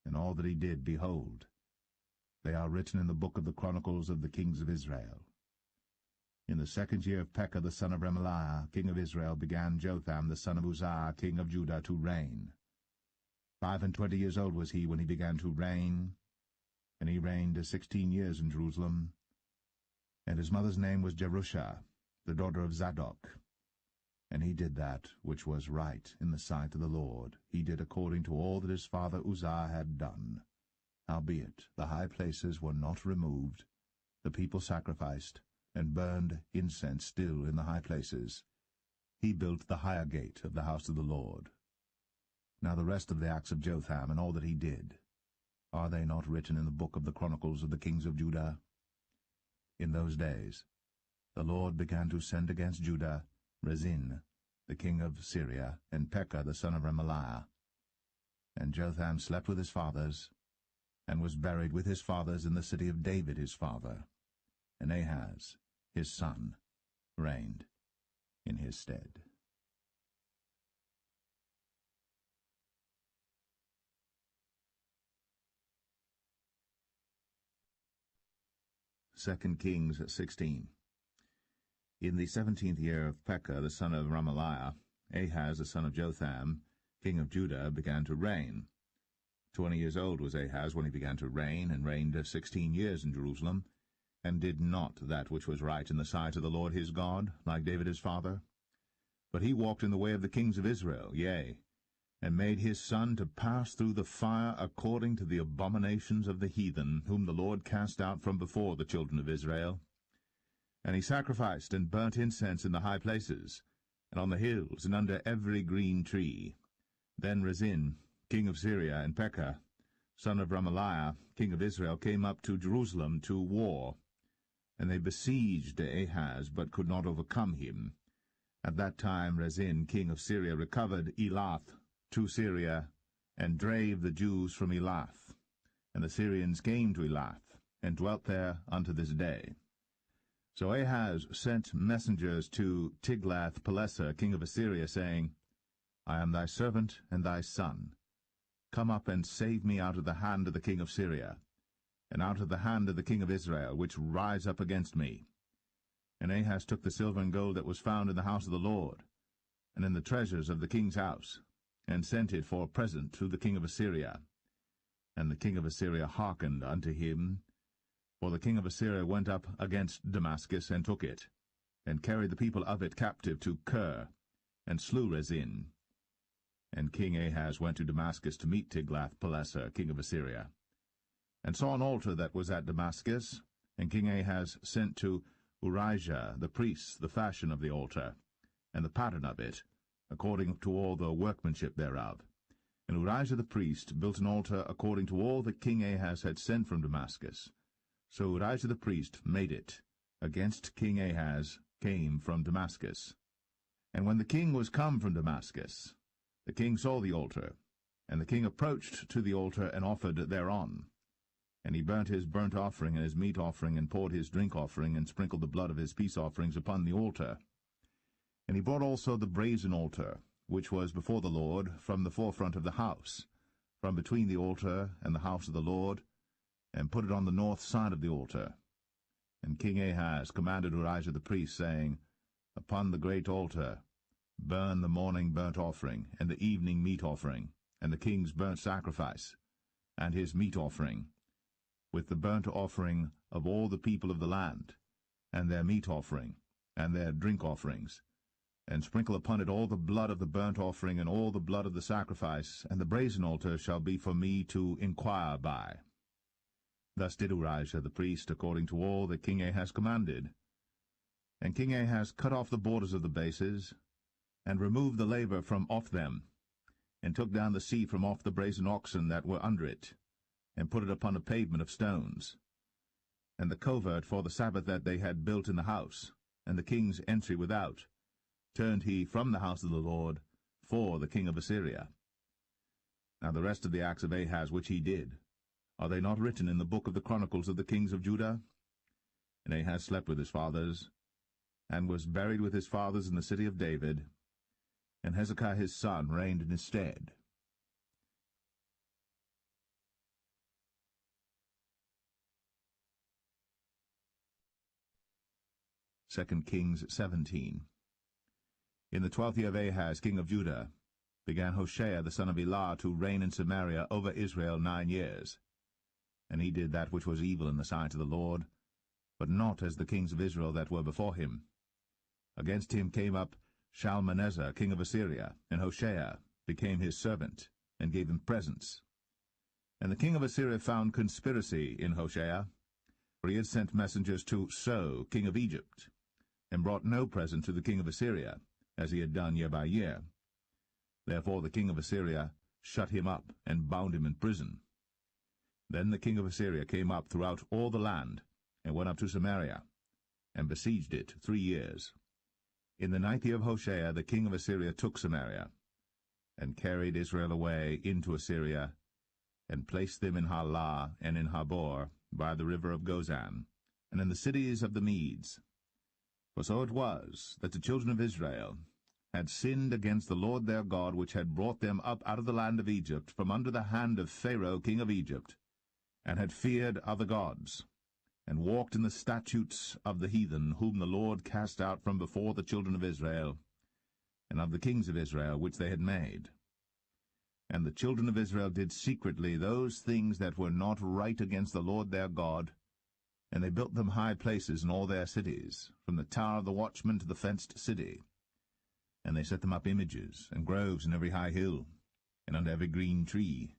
and all that he did, behold, they are written in the book of the chronicles of the kings of Israel. In the 2nd year of Pekah the son of Remaliah, king of Israel, began Jotham the son of Uzziah, king of Judah, to reign. 25 years old was he when he began to reign, and he reigned 16 years in Jerusalem. And his mother's name was Jerusha, the daughter of Zadok. And he did that which was right in the sight of the Lord. He did according to all that his father Uzziah had done. Howbeit the high places were not removed. The people sacrificed, and burned incense still in the high places. He built the higher gate of the house of the Lord. Now the rest of the acts of Jotham, and all that he did, are they not written in the book of the chronicles of the kings of Judah? In those days the Lord began to send against Judah Rezin, the king of Syria, and Pekah the son of Remaliah. And Jotham slept with his fathers, and was buried with his fathers in the city of David his father. And Ahaz, his son, reigned in his stead. Second Kings 16. In the 17th year of Pekah the son of Remaliah, Ahaz the son of Jotham, king of Judah, began to reign. 20 years old was Ahaz when he began to reign, and reigned 16 years in Jerusalem, and did not that which was right in the sight of the Lord his God, like David his father. But he walked in the way of the kings of Israel, yea, and made his son to pass through the fire according to the abominations of the heathen, whom the Lord cast out from before the children of Israel. And he sacrificed and burnt incense in the high places, and on the hills, and under every green tree. Then Rezin, king of Syria, and Pekah, son of Remaliah, king of Israel, came up to Jerusalem to war. And they besieged Ahaz, but could not overcome him. At that time Rezin, king of Syria, recovered Elath to Syria, and drave the Jews from Elath. And the Syrians came to Elath, and dwelt there unto this day. So Ahaz sent messengers to Tiglath-Pileser, king of Assyria, saying, I am thy servant and thy son. Come up and save me out of the hand of the king of Syria, and out of the hand of the king of Israel, which rise up against me. And Ahaz took the silver and gold that was found in the house of the Lord, and in the treasures of the king's house, and sent it for a present to the king of Assyria. And the king of Assyria hearkened unto him, for the king of Assyria went up against Damascus, and took it, and carried the people of it captive to Kir, and slew Rezin. And King Ahaz went to Damascus to meet Tiglath-Pileser, king of Assyria, and saw an altar that was at Damascus. And King Ahaz sent to Urijah the priest the fashion of the altar, and the pattern of it, according to all the workmanship thereof. And Urijah the priest built an altar according to all that King Ahaz had sent from Damascus. So Urijah the priest made it, against King Ahaz came from Damascus. And when the king was come from Damascus, the king saw the altar, and the king approached to the altar and offered thereon. And he burnt his burnt offering and his meat offering, and poured his drink offering, and sprinkled the blood of his peace offerings upon the altar. And he brought also the brazen altar, which was before the Lord, from the forefront of the house, from between the altar and the house of the Lord, and put it on the north side of the altar. And King Ahaz commanded Urijah the priest, saying, Upon the great altar burn the morning burnt offering, and the evening meat offering, and the king's burnt sacrifice, and his meat offering, with the burnt offering of all the people of the land, and their meat offering, and their drink offerings, and sprinkle upon it all the blood of the burnt offering, and all the blood of the sacrifice, and the brazen altar shall be for me to inquire by. Thus did Urijah the priest, according to all that King Ahaz commanded. And King Ahaz cut off the borders of the bases, and removed the laver from off them, and took down the seat from off the brazen oxen that were under it, and put it upon a pavement of stones. And the covert for the Sabbath that they had built in the house, and the king's entry without, turned he from the house of the Lord for the king of Assyria. Now the rest of the acts of Ahaz which he did, are they not written in the book of the Chronicles of the kings of Judah? And Ahaz slept with his fathers, and was buried with his fathers in the city of David, and Hezekiah his son reigned in his stead. 2 Kings 17. In the 12th year of Ahaz, king of Judah, began Hoshea the son of Elah to reign in Samaria over Israel 9 years. And he did that which was evil in the sight of the Lord, but not as the kings of Israel that were before him. Against him came up Shalmaneser, king of Assyria, and Hoshea became his servant, and gave him presents. And the king of Assyria found conspiracy in Hoshea, for he had sent messengers to So, king of Egypt, and brought no present to the king of Assyria, as he had done year by year. Therefore the king of Assyria shut him up, and bound him in prison. Then the king of Assyria came up throughout all the land, and went up to Samaria, and besieged it 3 years. In the 9th year of Hoshea the king of Assyria took Samaria, and carried Israel away into Assyria, and placed them in Halah and in Habor, by the river of Gozan, and in the cities of the Medes. For so it was, that the children of Israel had sinned against the Lord their God, which had brought them up out of the land of Egypt, from under the hand of Pharaoh king of Egypt, and had feared other gods, and walked in the statutes of the heathen, whom the Lord cast out from before the children of Israel, and of the kings of Israel which they had made. And the children of Israel did secretly those things that were not right against the Lord their God, and they built them high places in all their cities, from the tower of the watchman to the fenced city. And they set them up images and groves in every high hill, and under every green tree.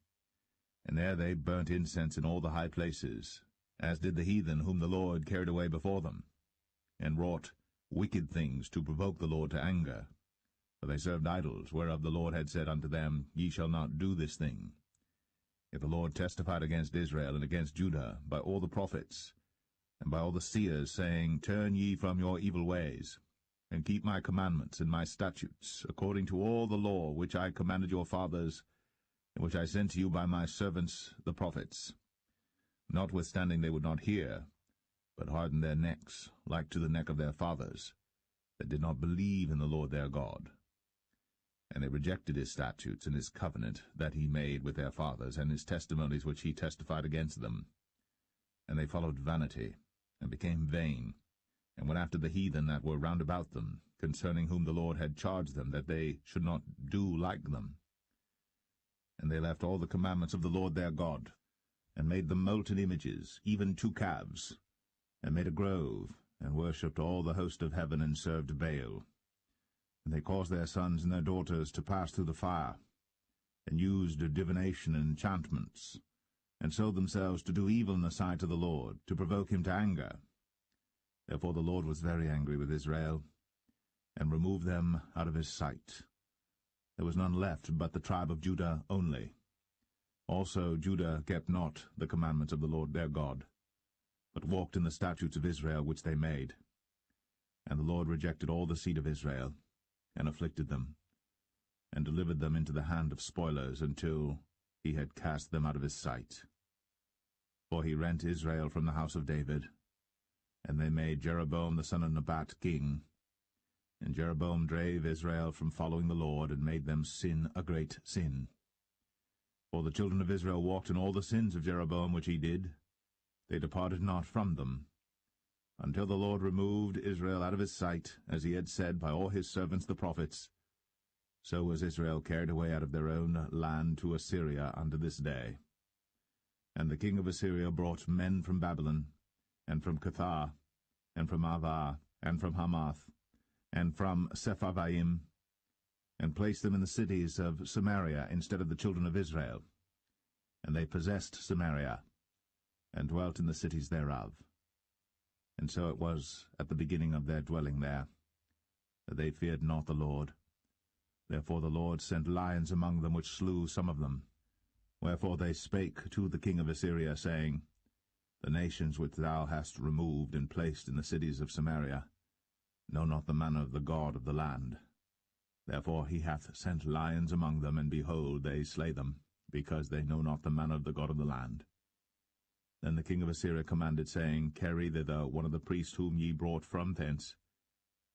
And there they burnt incense in all the high places, as did the heathen whom the Lord carried away before them, and wrought wicked things to provoke the Lord to anger. For they served idols, whereof the Lord had said unto them, Ye shall not do this thing. Yet the Lord testified against Israel and against Judah by all the prophets, and by all the seers, saying, Turn ye from your evil ways, and keep my commandments and my statutes, according to all the law which I commanded your fathers, and which I sent to you by my servants the prophets. Notwithstanding they would not hear, but hardened their necks, like to the neck of their fathers, that did not believe in the Lord their God. And they rejected his statutes and his covenant that he made with their fathers, and his testimonies which he testified against them. And they followed vanity, and became vain, and went after the heathen that were round about them, concerning whom the Lord had charged them, that they should not do like them. And they left all the commandments of the Lord their God, and made them molten images, even 2 calves, and made a grove, and worshipped all the host of heaven, and served Baal. And they caused their sons and their daughters to pass through the fire, and used divination and enchantments, and sold themselves to do evil in the sight of the Lord, to provoke him to anger. Therefore the Lord was very angry with Israel, and removed them out of his sight. There was none left but the tribe of Judah only. Also Judah kept not the commandments of the Lord their God, but walked in the statutes of Israel which they made. And the Lord rejected all the seed of Israel, and afflicted them, and delivered them into the hand of spoilers, until he had cast them out of his sight. For he rent Israel from the house of David, and they made Jeroboam the son of Nebat king. And Jeroboam drave Israel from following the Lord, and made them sin a great sin. For the children of Israel walked in all the sins of Jeroboam which he did. They departed not from them, until the Lord removed Israel out of his sight, as he had said by all his servants the prophets. So was Israel carried away out of their own land to Assyria unto this day. And the king of Assyria brought men from Babylon, and from Cuthah, and from Avah, and from Hamath, and from Sepharvaim, and placed them in the cities of Samaria instead of the children of Israel. And they possessed Samaria, and dwelt in the cities thereof. And so it was at the beginning of their dwelling there, that they feared not the Lord. Therefore the Lord sent lions among them, which slew some of them. Wherefore they spake to the king of Assyria, saying, The nations which thou hast removed and placed in the cities of Samaria know not the manner of the God of the land. Therefore he hath sent lions among them, and behold, they slay them, because they know not the manner of the God of the land. Then the king of Assyria commanded, saying, Carry thither one of the priests whom ye brought from thence,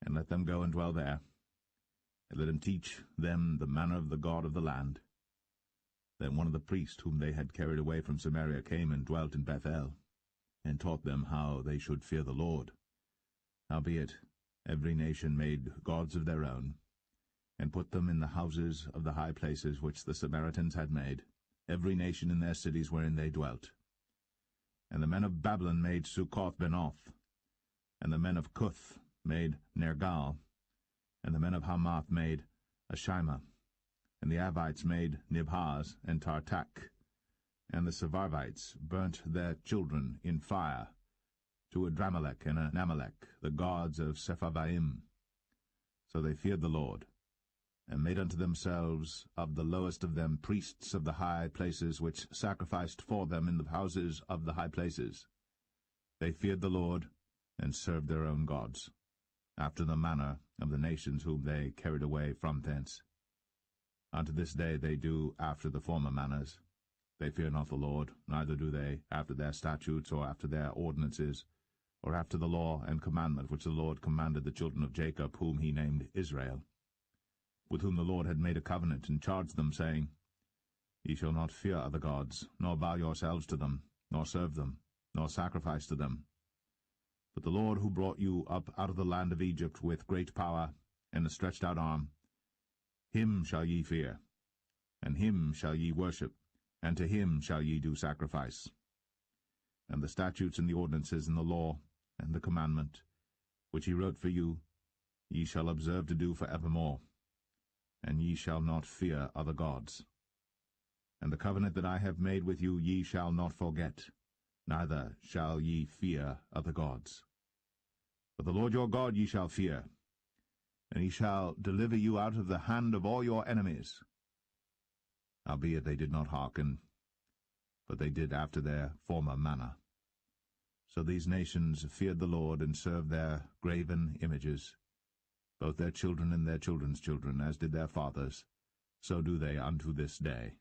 and let them go and dwell there, and let him teach them the manner of the God of the land. Then one of the priests whom they had carried away from Samaria came and dwelt in Bethel, and taught them how they should fear the Lord. Howbeit every nation made gods of their own, and put them in the houses of the high places which the Samaritans had made, every nation in their cities wherein they dwelt. And the men of Babylon made Succoth-Benoth, and the men of Cuth made Nergal, and the men of Hamath made Ashima, and the Avites made Nibhaz and Tartak, and the Sepharvites burnt their children in fire to Adramelech and Anamelech, the gods of Sepharvaim. So they feared the Lord, and made unto themselves of the lowest of them priests of the high places, which sacrificed for them in the houses of the high places. They feared the Lord, and served their own gods, after the manner of the nations whom they carried away from thence. Unto this day they do after the former manners. They fear not the Lord, neither do they after their statutes, or after their ordinances, or after the law and commandment which the Lord commanded the children of Jacob, whom he named Israel, with whom the Lord had made a covenant, and charged them, saying, Ye shall not fear other gods, nor bow yourselves to them, nor serve them, nor sacrifice to them. But the Lord, who brought you up out of the land of Egypt with great power and a stretched out arm, him shall ye fear, and him shall ye worship, and to him shall ye do sacrifice. And the statutes and the ordinances and the law and the commandment, which he wrote for you, ye shall observe to do for evermore, and ye shall not fear other gods. And the covenant that I have made with you ye shall not forget, neither shall ye fear other gods. But the Lord your God ye shall fear, and he shall deliver you out of the hand of all your enemies. Howbeit they did not hearken, but they did after their former manner. So these nations feared the Lord, and served their graven images, both their children and their children's children, as did their fathers, so do they unto this day.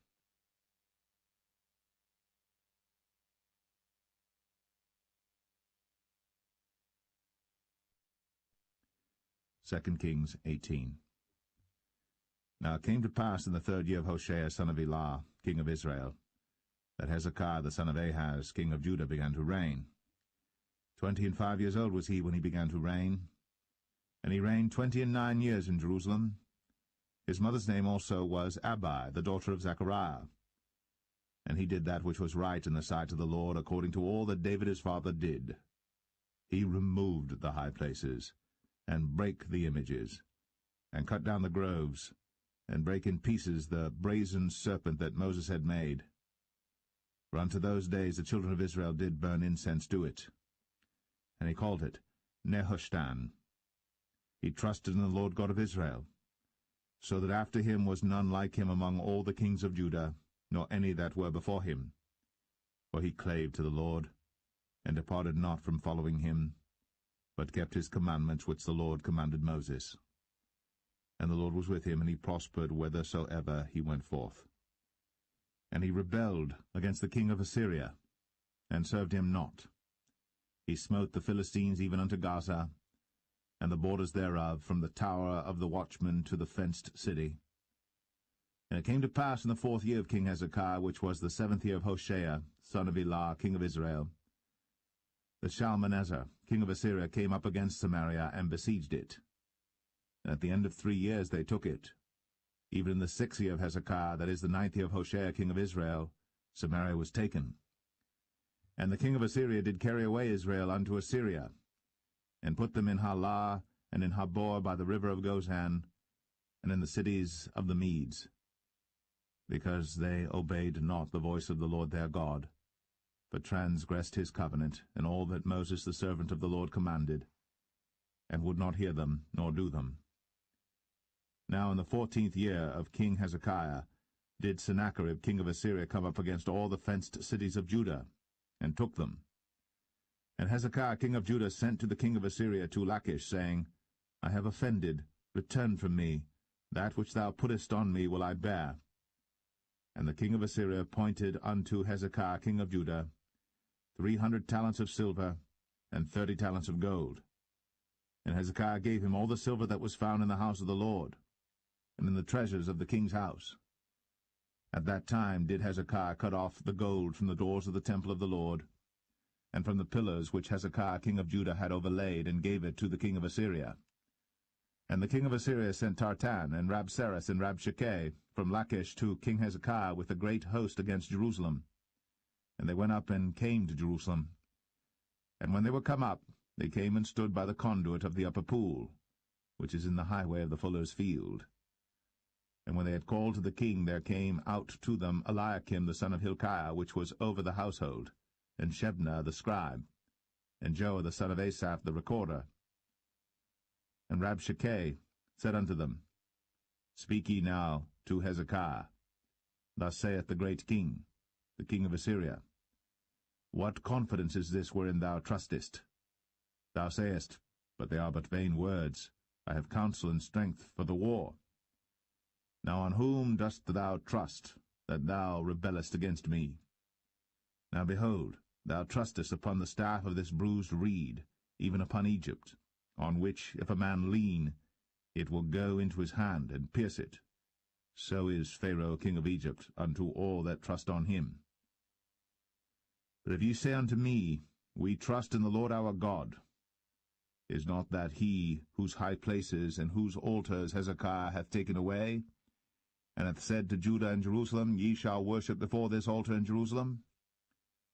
2 Kings 18. Now it came to pass in the 3rd year of Hoshea son of Elah, king of Israel, that Hezekiah the son of Ahaz, king of Judah, began to reign. 25 years old was he when he began to reign, and he reigned 29 years in Jerusalem. His mother's name also was Abi, the daughter of Zechariah. And he did that which was right in the sight of the Lord, according to all that David his father did. He removed the high places, and brake the images, and cut down the groves, and brake in pieces the brazen serpent that Moses had made. For unto those days the children of Israel did burn incense to it. And he called it Nehushtan. He trusted in the Lord God of Israel, so that after him was none like him among all the kings of Judah, nor any that were before him. For he clave to the Lord, and departed not from following him, but kept his commandments which the Lord commanded Moses. And the Lord was with him, and he prospered whithersoever he went forth. And he rebelled against the king of Assyria, and served him not. He smote the Philistines even unto Gaza, and the borders thereof, from the tower of the watchman to the fenced city. And it came to pass in the 4th year of King Hezekiah, which was the 7th year of Hoshea, son of Elah, king of Israel, that Shalmaneser, king of Assyria, came up against Samaria, and besieged it. And at the end of 3 years they took it. Even in the 6th year of Hezekiah, that is the 9th year of Hoshea, king of Israel, Samaria was taken. And the king of Assyria did carry away Israel unto Assyria, and put them in Halah, and in Habor by the river of Gozan, and in the cities of the Medes, because they obeyed not the voice of the Lord their God, but transgressed his covenant, and all that Moses the servant of the Lord commanded, and would not hear them, nor do them. Now in the 14th year of King Hezekiah did Sennacherib king of Assyria come up against all the fenced cities of Judah, and took them. And Hezekiah king of Judah sent to the king of Assyria to Lachish, saying, I have offended, return from me, that which thou puttest on me will I bear. And the king of Assyria appointed unto Hezekiah king of Judah 300 talents of silver, and 30 talents of gold. And Hezekiah gave him all the silver that was found in the house of the Lord, and in the treasures of the king's house. At that time did Hezekiah cut off the gold from the doors of the temple of the Lord, and from the pillars which Hezekiah king of Judah had overlaid, and gave it to the king of Assyria. And the king of Assyria sent Tartan, and Rabsaris, and Rabshakeh from Lachish to King Hezekiah with a great host against Jerusalem. And they went up and came to Jerusalem. And when they were come up, they came and stood by the conduit of the upper pool, which is in the highway of the fuller's field. And when they had called to the king, there came out to them Eliakim the son of Hilkiah, which was over the household, and Shebna the scribe, and Joah the son of Asaph the recorder. And Rabshakeh said unto them, Speak ye now to Hezekiah. Thus saith the great king, the king of Assyria, What confidence is this wherein thou trustest? Thou sayest, But they are but vain words. I have counsel and strength for the war. Now on whom dost thou trust, that thou rebellest against me? Now behold, thou trustest upon the staff of this bruised reed, even upon Egypt, on which, if a man lean, it will go into his hand, and pierce it. So is Pharaoh king of Egypt unto all that trust on him. But if ye say unto me, We trust in the Lord our God, is not that he whose high places and whose altars Hezekiah hath taken away, and hath said to Judah and Jerusalem, Ye shall worship before this altar in Jerusalem?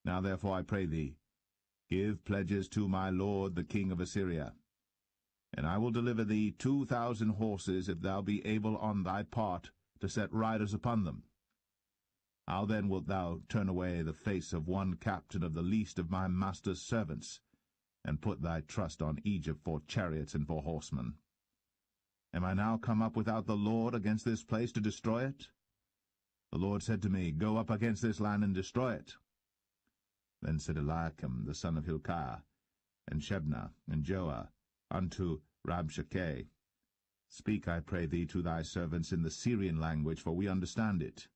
Now therefore I pray thee, give pledges to my lord the king of Assyria, and I will deliver thee 2,000 horses, if thou be able on thy part to set riders upon them. How then wilt thou turn away the face of one captain of the least of my master's servants, and put thy trust on Egypt for chariots and for horsemen? Am I now come up without the Lord against this place to destroy it? The Lord said to me, Go up against this land and destroy it. Then said Eliakim the son of Hilkiah, and Shebna, and Joah, unto Rabshakeh, Speak, I pray thee, to thy servants in the Syrian language, for we understand it,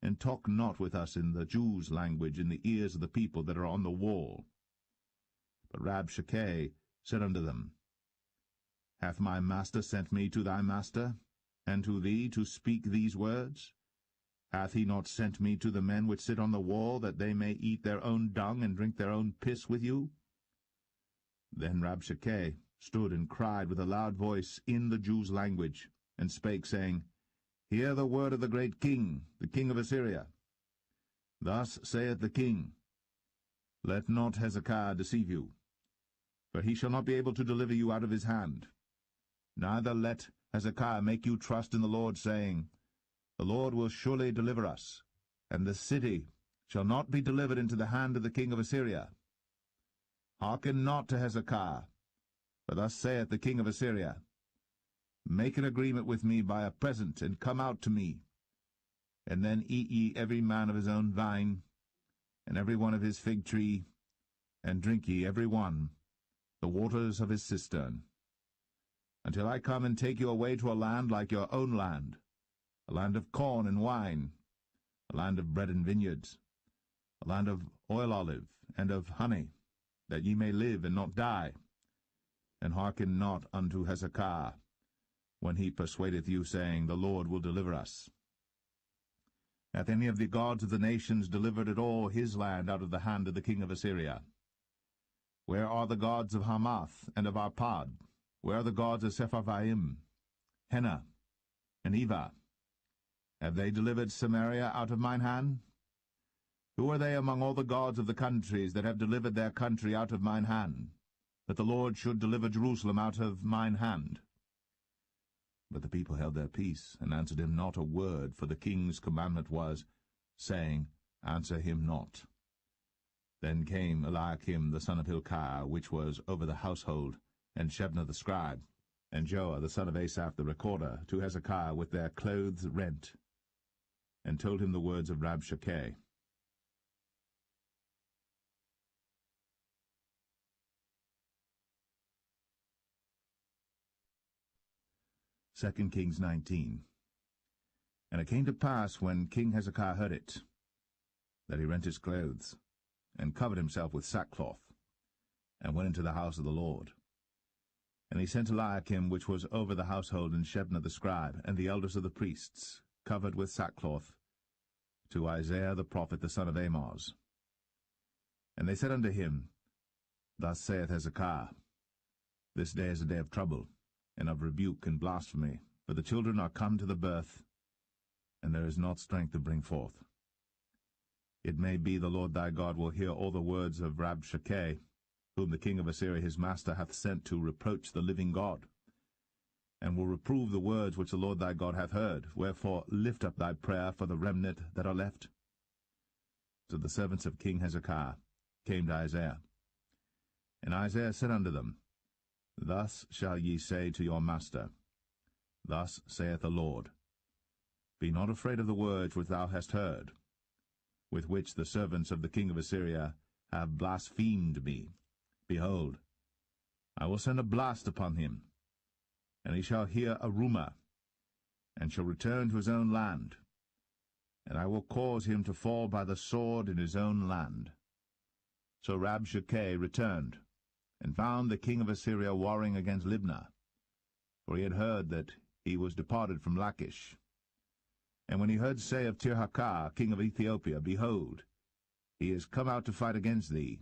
and talk not with us in the Jews' language in the ears of the people that are on the wall. But Rabshakeh said unto them, Hath my master sent me to thy master, and to thee to speak these words? Hath he not sent me to the men which sit on the wall, that they may eat their own dung and drink their own piss with you? Then Rabshakeh stood and cried with a loud voice in the Jews' language, and spake, saying, Hear the word of the great king, the king of Assyria. Thus saith the king, Let not Hezekiah deceive you, for he shall not be able to deliver you out of his hand. Neither let Hezekiah make you trust in the Lord, saying, The Lord will surely deliver us, and the city shall not be delivered into the hand of the king of Assyria. Hearken not to Hezekiah, for thus saith the king of Assyria, Make an agreement with me by a present, and come out to me. And then eat ye every man of his own vine, and every one of his fig tree, and drink ye every one the waters of his cistern, until I come and take you away to a land like your own land, a land of corn and wine, a land of bread and vineyards, a land of oil olive and of honey, that ye may live and not die. And hearken not unto Hezekiah, when he persuadeth you, saying, The Lord will deliver us. Hath any of the gods of the nations delivered at all his land out of the hand of the king of Assyria? Where are the gods of Hamath and of Arpad? Where are the gods of Sepharvaim, Hena, and Eva? Have they delivered Samaria out of mine hand? Who are they among all the gods of the countries that have delivered their country out of mine hand, that the Lord should deliver Jerusalem out of mine hand? But the people held their peace, and answered him not a word, for the king's commandment was, saying, Answer him not. Then came Eliakim the son of Hilkiah, which was over the household, and Shebna the scribe, and Joah the son of Asaph the recorder, to Hezekiah with their clothes rent, and told him the words of Rabshakeh. 2 Kings 19. And it came to pass, when King Hezekiah heard it, that he rent his clothes, and covered himself with sackcloth, and went into the house of the Lord. And he sent Eliakim, which was over the household, and Shebna the scribe, and the elders of the priests, covered with sackcloth, to Isaiah the prophet, the son of Amoz. And they said unto him, Thus saith Hezekiah, This day is a day of trouble, and of rebuke and blasphemy, for the children are come to the birth, and there is not strength to bring forth. It may be the Lord thy God will hear all the words of Rabshakeh, whom the king of Assyria his master hath sent to reproach the living God, and will reprove the words which the Lord thy God hath heard. Wherefore lift up thy prayer for the remnant that are left. So the servants of King Hezekiah came to Isaiah. And Isaiah said unto them, Thus shall ye say to your master, Thus saith the Lord, Be not afraid of the words which thou hast heard, with which the servants of the king of Assyria have blasphemed me. Behold, I will send a blast upon him, and he shall hear a rumour, and shall return to his own land, and I will cause him to fall by the sword in his own land. So Rabshakeh returned, and found the king of Assyria warring against Libnah, for he had heard that he was departed from Lachish. And when he heard say of Tirhakah, king of Ethiopia, Behold, he is come out to fight against thee,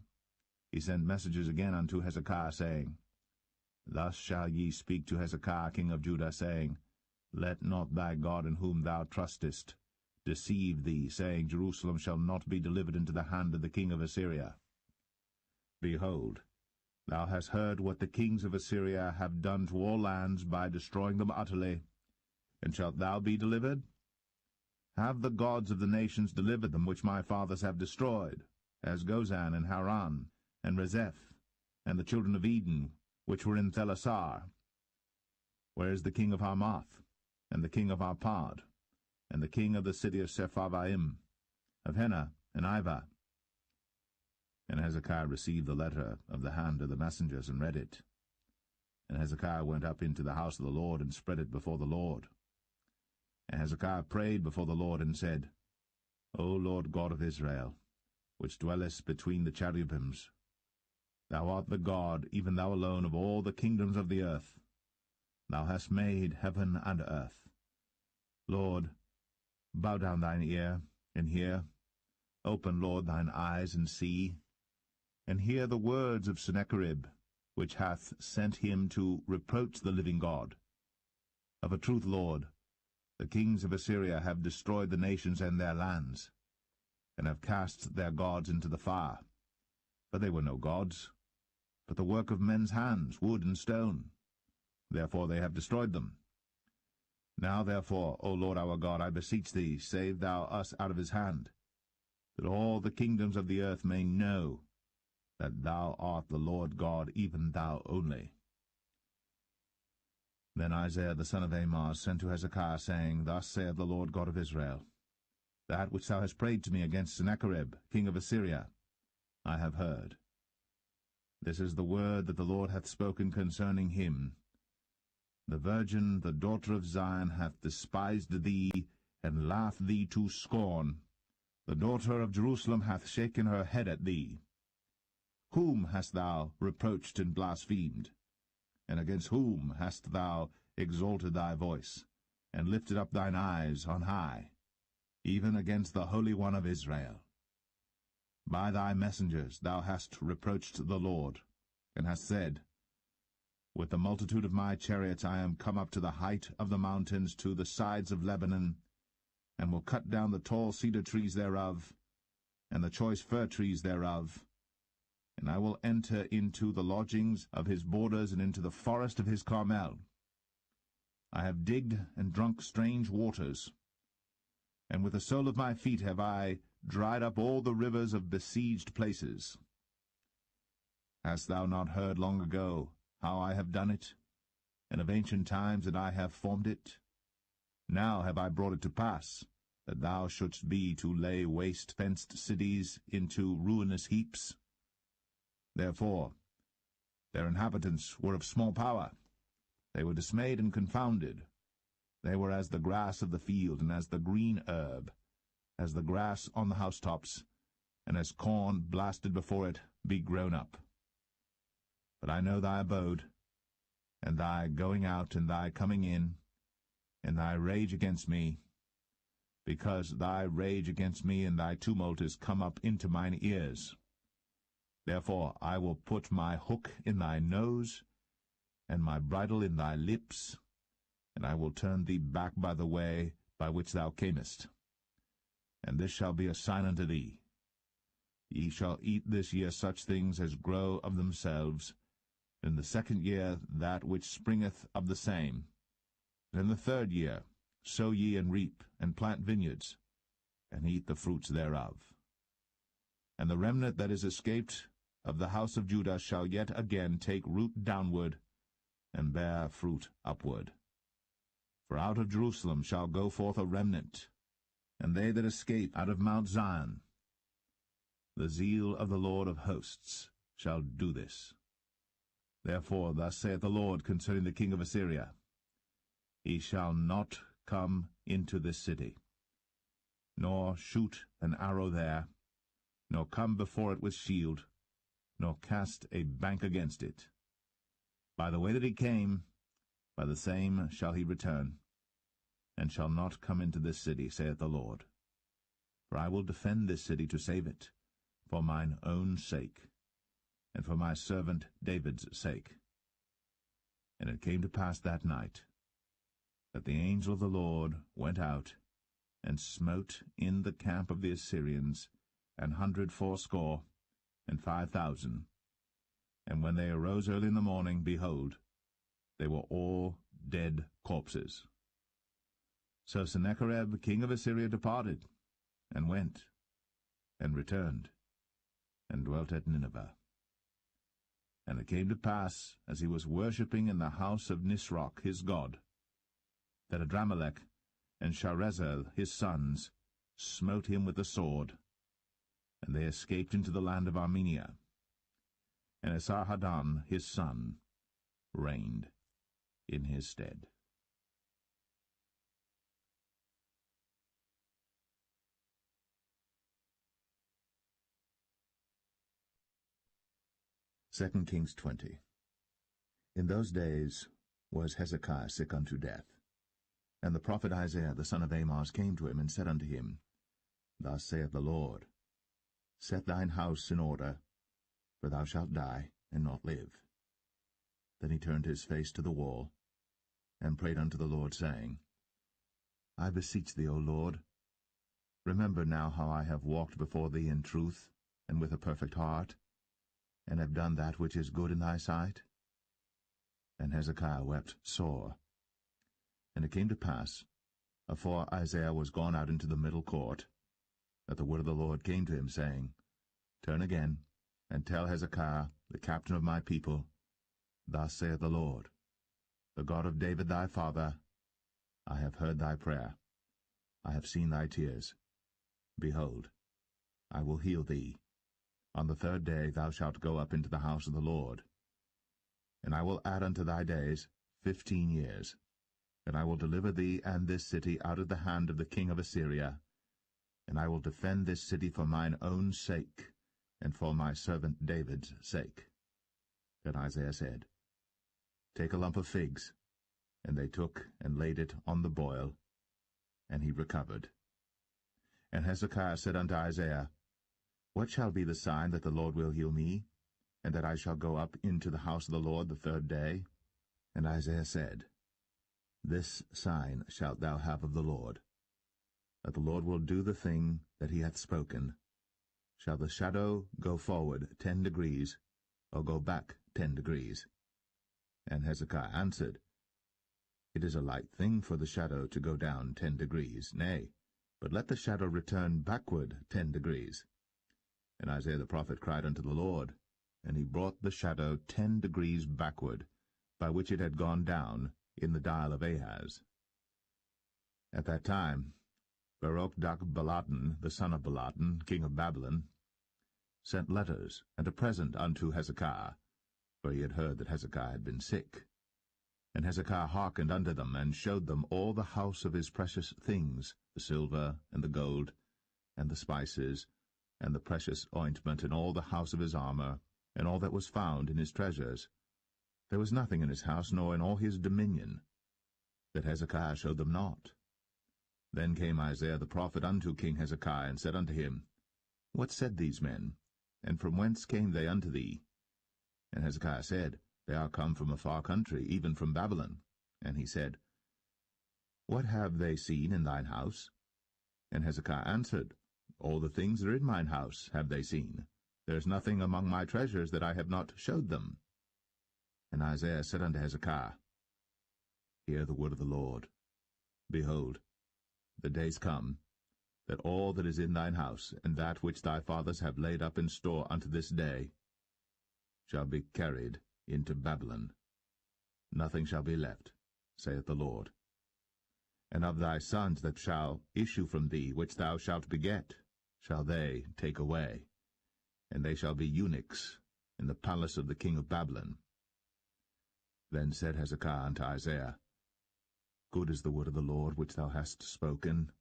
he sent messages again unto Hezekiah, saying, Thus shall ye speak to Hezekiah, king of Judah, saying, Let not thy God in whom thou trustest deceive thee, saying, Jerusalem shall not be delivered into the hand of the king of Assyria. Behold, thou hast heard what the kings of Assyria have done to all lands by destroying them utterly, and shalt thou be delivered? Have the gods of the nations delivered them which my fathers have destroyed, as Gozan and Haran, and Rezeph, and the children of Eden, which were in Thelasar? Where is the king of Hamath, and the king of Arpad, and the king of the city of Sepharvaim, of Hena and Ivah? And Hezekiah received the letter of the hand of the messengers, and read it. And Hezekiah went up into the house of the Lord, and spread it before the Lord. And Hezekiah prayed before the Lord, and said, O Lord God of Israel, which dwellest between the cherubims, thou art the God, even thou alone, of all the kingdoms of the earth. Thou hast made heaven and earth. Lord, bow down thine ear, and hear. Open, Lord, thine eyes, and see. And hear the words of Sennacherib, which hath sent him to reproach the living God. Of a truth, Lord, the kings of Assyria have destroyed the nations and their lands, and have cast their gods into the fire. For they were no gods, but the work of men's hands, wood and stone. Therefore they have destroyed them. Now therefore, O Lord our God, I beseech thee, save thou us out of his hand, that all the kingdoms of the earth may know that thou art the Lord God, even thou only. Then Isaiah the son of Amoz sent to Hezekiah, saying, Thus saith the Lord God of Israel, That which thou hast prayed to me against Sennacherib, king of Assyria, I have heard. This is the word that the Lord hath spoken concerning him. The virgin, the daughter of Zion, hath despised thee, and laughed thee to scorn. The daughter of Jerusalem hath shaken her head at thee. Whom hast thou reproached and blasphemed? And against whom hast thou exalted thy voice, and lifted up thine eyes on high, even against the Holy One of Israel? By thy messengers thou hast reproached the Lord, and hast said, With the multitude of my chariots I am come up to the height of the mountains, to the sides of Lebanon, and will cut down the tall cedar trees thereof, and the choice fir trees thereof, and I will enter into the lodgings of his borders, and into the forest of his Carmel. I have digged and drunk strange waters, and with the sole of my feet have I dried up all the rivers of besieged places. Hast thou not heard long ago how I have done it, and of ancient times that I have formed it? Now have I brought it to pass, that thou shouldst be to lay waste fenced cities into ruinous heaps. Therefore their inhabitants were of small power. They were dismayed and confounded. They were as the grass of the field, and as the green herb, as the grass on the housetops, and as corn blasted before it be grown up. But I know thy abode, and thy going out, and thy coming in, and thy rage against me, because thy rage against me and thy tumult is come up into mine ears. Therefore I will put my hook in thy nose, and my bridle in thy lips, and I will turn thee back by the way by which thou camest. And this shall be a sign unto thee. Ye shall eat this year such things as grow of themselves, in the second year that which springeth of the same. And in the third year sow ye and reap, and plant vineyards, and eat the fruits thereof. And the remnant that is escaped of the house of Judah shall yet again take root downward, and bear fruit upward. For out of Jerusalem shall go forth a remnant, and they that escape out of Mount Zion. The zeal of the Lord of hosts shall do this. Therefore thus saith the Lord concerning the king of Assyria, He shall not come into this city, nor shoot an arrow there, nor come before it with shield, nor cast a bank against it. By the way that he came, by the same shall he return, and shall not come into this city, saith the Lord. For I will defend this city to save it, for mine own sake, and for my servant David's sake. And it came to pass that night, that the angel of the Lord went out, and smote in the camp of the Assyrians 180 and 5,000. And when they arose early in the morning, behold, they were all dead corpses. So Sennacherib king of Assyria departed, and went, and returned, and dwelt at Nineveh. And it came to pass, as he was worshipping in the house of Nisroch his god, that Adramelech and Sharezer his sons smote him with the sword, and they escaped into the land of Armenia. And Esarhaddon his son reigned in his stead. Second Kings 20. In those days was Hezekiah sick unto death. And the prophet Isaiah the son of Amoz came to him, and said unto him, Thus saith the Lord, Set thine house in order, for thou shalt die, and not live. Then he turned his face to the wall, and prayed unto the Lord, saying, I beseech thee, O Lord, remember now how I have walked before thee in truth, and with a perfect heart, and have done that which is good in thy sight. And Hezekiah wept sore. And it came to pass, afore Isaiah was gone out into the middle court, that the word of the Lord came to him, saying, Turn again, and tell Hezekiah, the captain of my people, Thus saith the Lord, the God of David thy father, I have heard thy prayer, I have seen thy tears. Behold, I will heal thee. On the 3rd day thou shalt go up into the house of the Lord. And I will add unto thy days 15 years. And I will deliver thee and this city out of the hand of the king of Assyria. And I will defend this city for mine own sake, and for my servant David's sake. Then Isaiah said, Take a lump of figs. And they took and laid it on the boil, and he recovered. And Hezekiah said unto Isaiah, What shall be the sign that the Lord will heal me, and that I shall go up into the house of the Lord the 3rd day? And Isaiah said, This sign shalt thou have of the Lord, that the Lord will do the thing that he hath spoken. Shall the shadow go forward 10 degrees, or go back 10 degrees? And Hezekiah answered, It is a light thing for the shadow to go down 10 degrees, nay, but let the shadow return backward 10 degrees. And Isaiah the prophet cried unto the Lord, and he brought the shadow 10 degrees backward, by which it had gone down in the dial of Ahaz. At that time Baruch-Baladan, the son of Baladan, king of Babylon, sent letters and a present unto Hezekiah, for he had heard that Hezekiah had been sick. And Hezekiah hearkened unto them, and showed them all the house of his precious things, the silver, and the gold, and the spices, and the precious ointment, and all the house of his armor, and all that was found in his treasures. There was nothing in his house, nor in all his dominion, that Hezekiah showed them not. Then came Isaiah the prophet unto King Hezekiah, and said unto him, What said these men? And from whence came they unto thee? And Hezekiah said, They are come from a far country, even from Babylon. And he said, What have they seen in thine house? And Hezekiah answered, All the things that are in mine house have they seen. There is nothing among my treasures that I have not showed them. And Isaiah said unto Hezekiah, Hear the word of the Lord. Behold, the days come, that all that is in thine house, and that which thy fathers have laid up in store unto this day, shall be carried into Babylon. Nothing shall be left, saith the Lord. And of thy sons that shall issue from thee, which thou shalt beget, shall they take away, and they shall be eunuchs in the palace of the king of Babylon. Then said Hezekiah unto Isaiah, Good is the word of the Lord which thou hast spoken.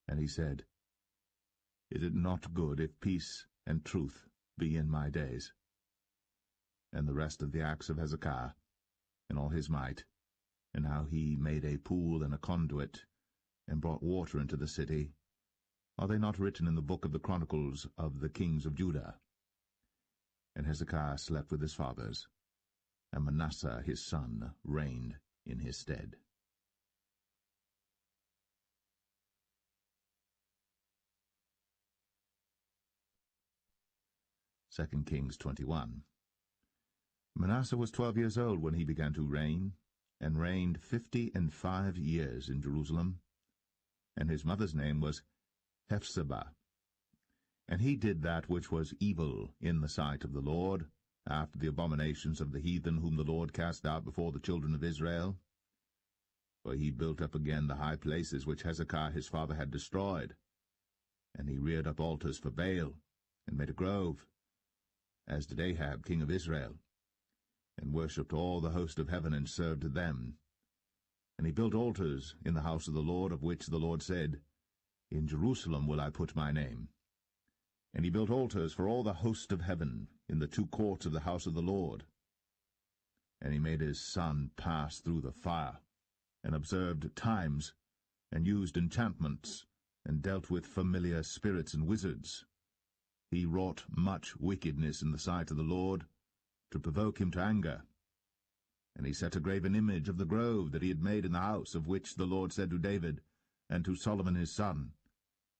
And he said, Is it not good if peace and truth be in my days? And the rest of the acts of Hezekiah, and all his might, and how he made a pool and a conduit, and brought water into the city, are they not written in the book of the Chronicles of the kings of Judah? And Hezekiah slept with his fathers, and Manasseh his son reigned in his stead. 2 Kings 21. Manasseh was 12 years old when he began to reign, and reigned 55 years in Jerusalem. And his mother's name was Hephzibah. And he did that which was evil in the sight of the Lord, after the abominations of the heathen whom the Lord cast out before the children of Israel. For he built up again the high places which Hezekiah his father had destroyed. And he reared up altars for Baal, and made a grove, as did Ahab king of Israel, and worshipped all the host of heaven, and served them. And he built altars in the house of the Lord, of which the Lord said, In Jerusalem will I put my name. And he built altars for all the host of heaven in the 2 courts of the house of the Lord. And he made his son pass through the fire, and observed times, and used enchantments, and dealt with familiar spirits and wizards. He wrought much wickedness in the sight of the Lord, to provoke him to anger. And he set a graven image of the grove that he had made in the house, of which the Lord said to David and to Solomon his son,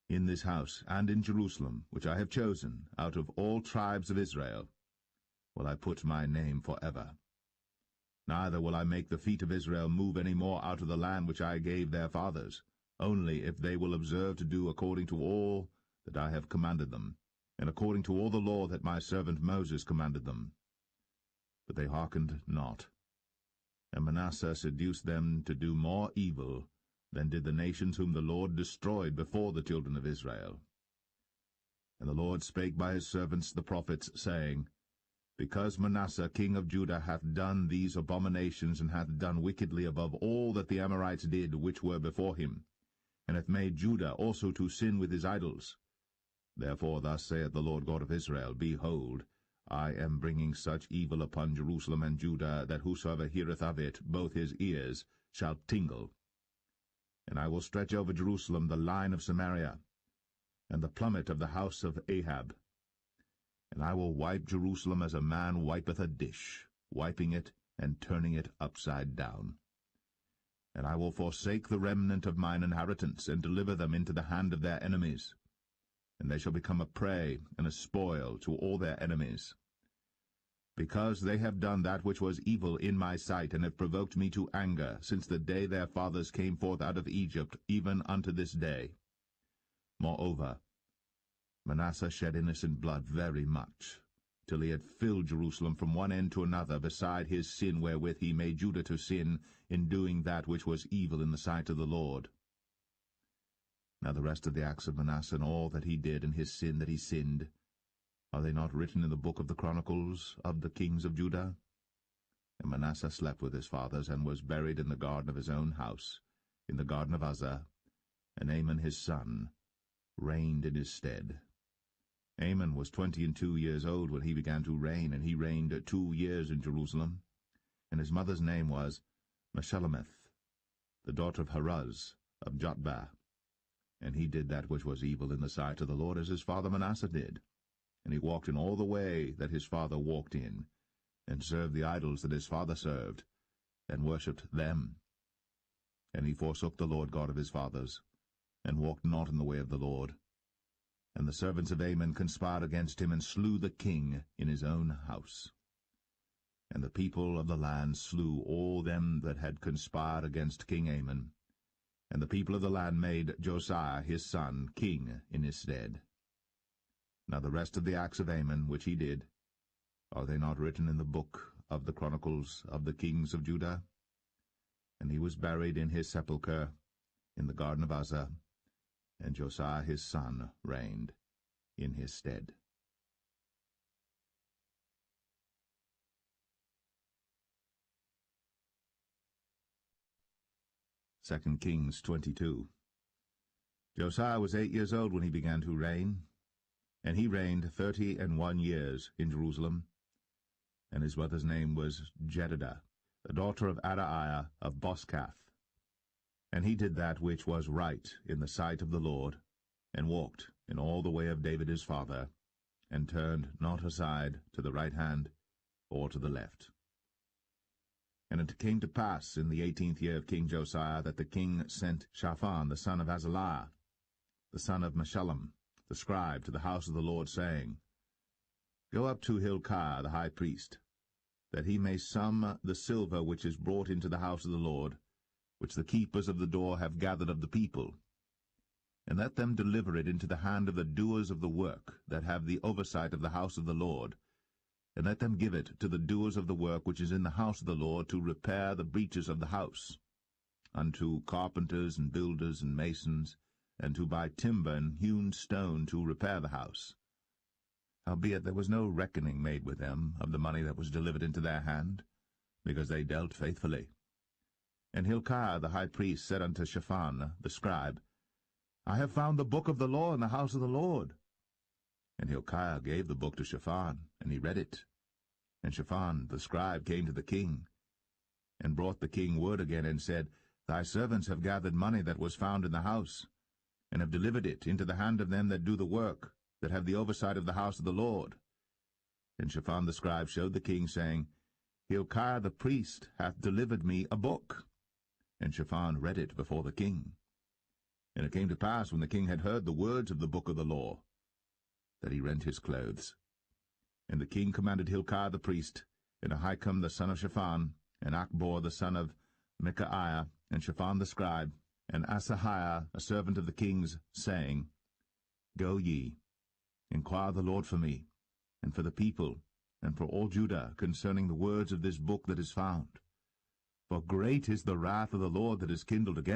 In this house and in Jerusalem, which I have chosen, out of all tribes of Israel, will I put my name forever. Neither will I make the feet of Israel move any more out of the land which I gave their fathers, only if they will observe to do according to all that I have commanded them, and according to all the law that my servant Moses commanded them. But they hearkened not. And Manasseh seduced them to do more evil than did the nations whom the Lord destroyed before the children of Israel. And the Lord spake by his servants the prophets, saying, Because Manasseh king of Judah hath done these abominations, and hath done wickedly above all that the Amorites did which were before him, and hath made Judah also to sin with his idols. Therefore thus saith the Lord God of Israel, Behold, I am bringing such evil upon Jerusalem and Judah, that whosoever heareth of it, both his ears shall tingle. And I will stretch over Jerusalem the line of Samaria, and the plummet of the house of Ahab. And I will wipe Jerusalem as a man wipeth a dish, wiping it and turning it upside down. And I will forsake the remnant of mine inheritance, and deliver them into the hand of their enemies. And they shall become a prey and a spoil to all their enemies. Because they have done that which was evil in my sight, and have provoked me to anger, since the day their fathers came forth out of Egypt, even unto this day. Moreover, Manasseh shed innocent blood very much, till he had filled Jerusalem from one end to another, beside his sin wherewith he made Judah to sin, in doing that which was evil in the sight of the Lord. Now the rest of the acts of Manasseh, and all that he did, and his sin that he sinned, are they not written in the book of the Chronicles of the kings of Judah? And Manasseh slept with his fathers, and was buried in the garden of his own house, in the garden of Uzzah, and Amon his son reigned in his stead. Amon was 22 years old when he began to reign, and he reigned 2 years in Jerusalem. And his mother's name was Meshullemeth, the daughter of Haruz of Jotbah. And he did that which was evil in the sight of the Lord, as his father Manasseh did. And he walked in all the way that his father walked in, and served the idols that his father served, and worshipped them. And he forsook the Lord God of his fathers, and walked not in the way of the Lord. And the servants of Amon conspired against him, and slew the king in his own house. And the people of the land slew all them that had conspired against King Amon. And the people of the land made Josiah his son king in his stead. Now the rest of the acts of Amon which he did, are they not written in the book of the Chronicles of the kings of Judah? And he was buried in his sepulchre in the garden of Uzzah, and Josiah his son reigned in his stead. 2 Kings 22. Josiah was 8 years old when he began to reign, and he reigned 31 years in Jerusalem. And his mother's name was Jedidah, the daughter of Adaiah of Boscath. And he did that which was right in the sight of the Lord, and walked in all the way of David his father, and turned not aside to the right hand or to the left. And it came to pass in the 18th year of King Josiah that the king sent Shaphan the son of Azaliah, the son of Meshullam, the scribe, to the house of the Lord, saying, Go up to Hilkiah the high priest, that he may sum the silver which is brought into the house of the Lord, which the keepers of the door have gathered of the people, and let them deliver it into the hand of the doers of the work that have the oversight of the house of the Lord, and let them give it to the doers of the work which is in the house of the Lord, to repair the breaches of the house, unto carpenters and builders and masons, and to buy timber and hewn stone to repair the house. Howbeit there was no reckoning made with them of the money that was delivered into their hand, because they dealt faithfully. And Hilkiah the high priest said unto Shaphan the scribe, I have found the book of the law in the house of the Lord. And Hilkiah gave the book to Shaphan, and he read it. And Shaphan the scribe came to the king, and brought the king word again, and said, Thy servants have gathered money that was found in the house, and have delivered it into the hand of them that do the work, that have the oversight of the house of the Lord. And Shaphan the scribe showed the king, saying, Hilkiah the priest hath delivered me a book. And Shaphan read it before the king. And it came to pass, when the king had heard the words of the book of the law, that he rent his clothes. And the king commanded Hilkiah the priest, and Ahikam the son of Shaphan, and Achbor the son of Micaiah, and Shaphan the scribe, and Asahiah a servant of the king's, saying, Go ye, inquire the Lord for me, and for the people, and for all Judah, concerning the words of this book that is found. For great is the wrath of the Lord that is kindled against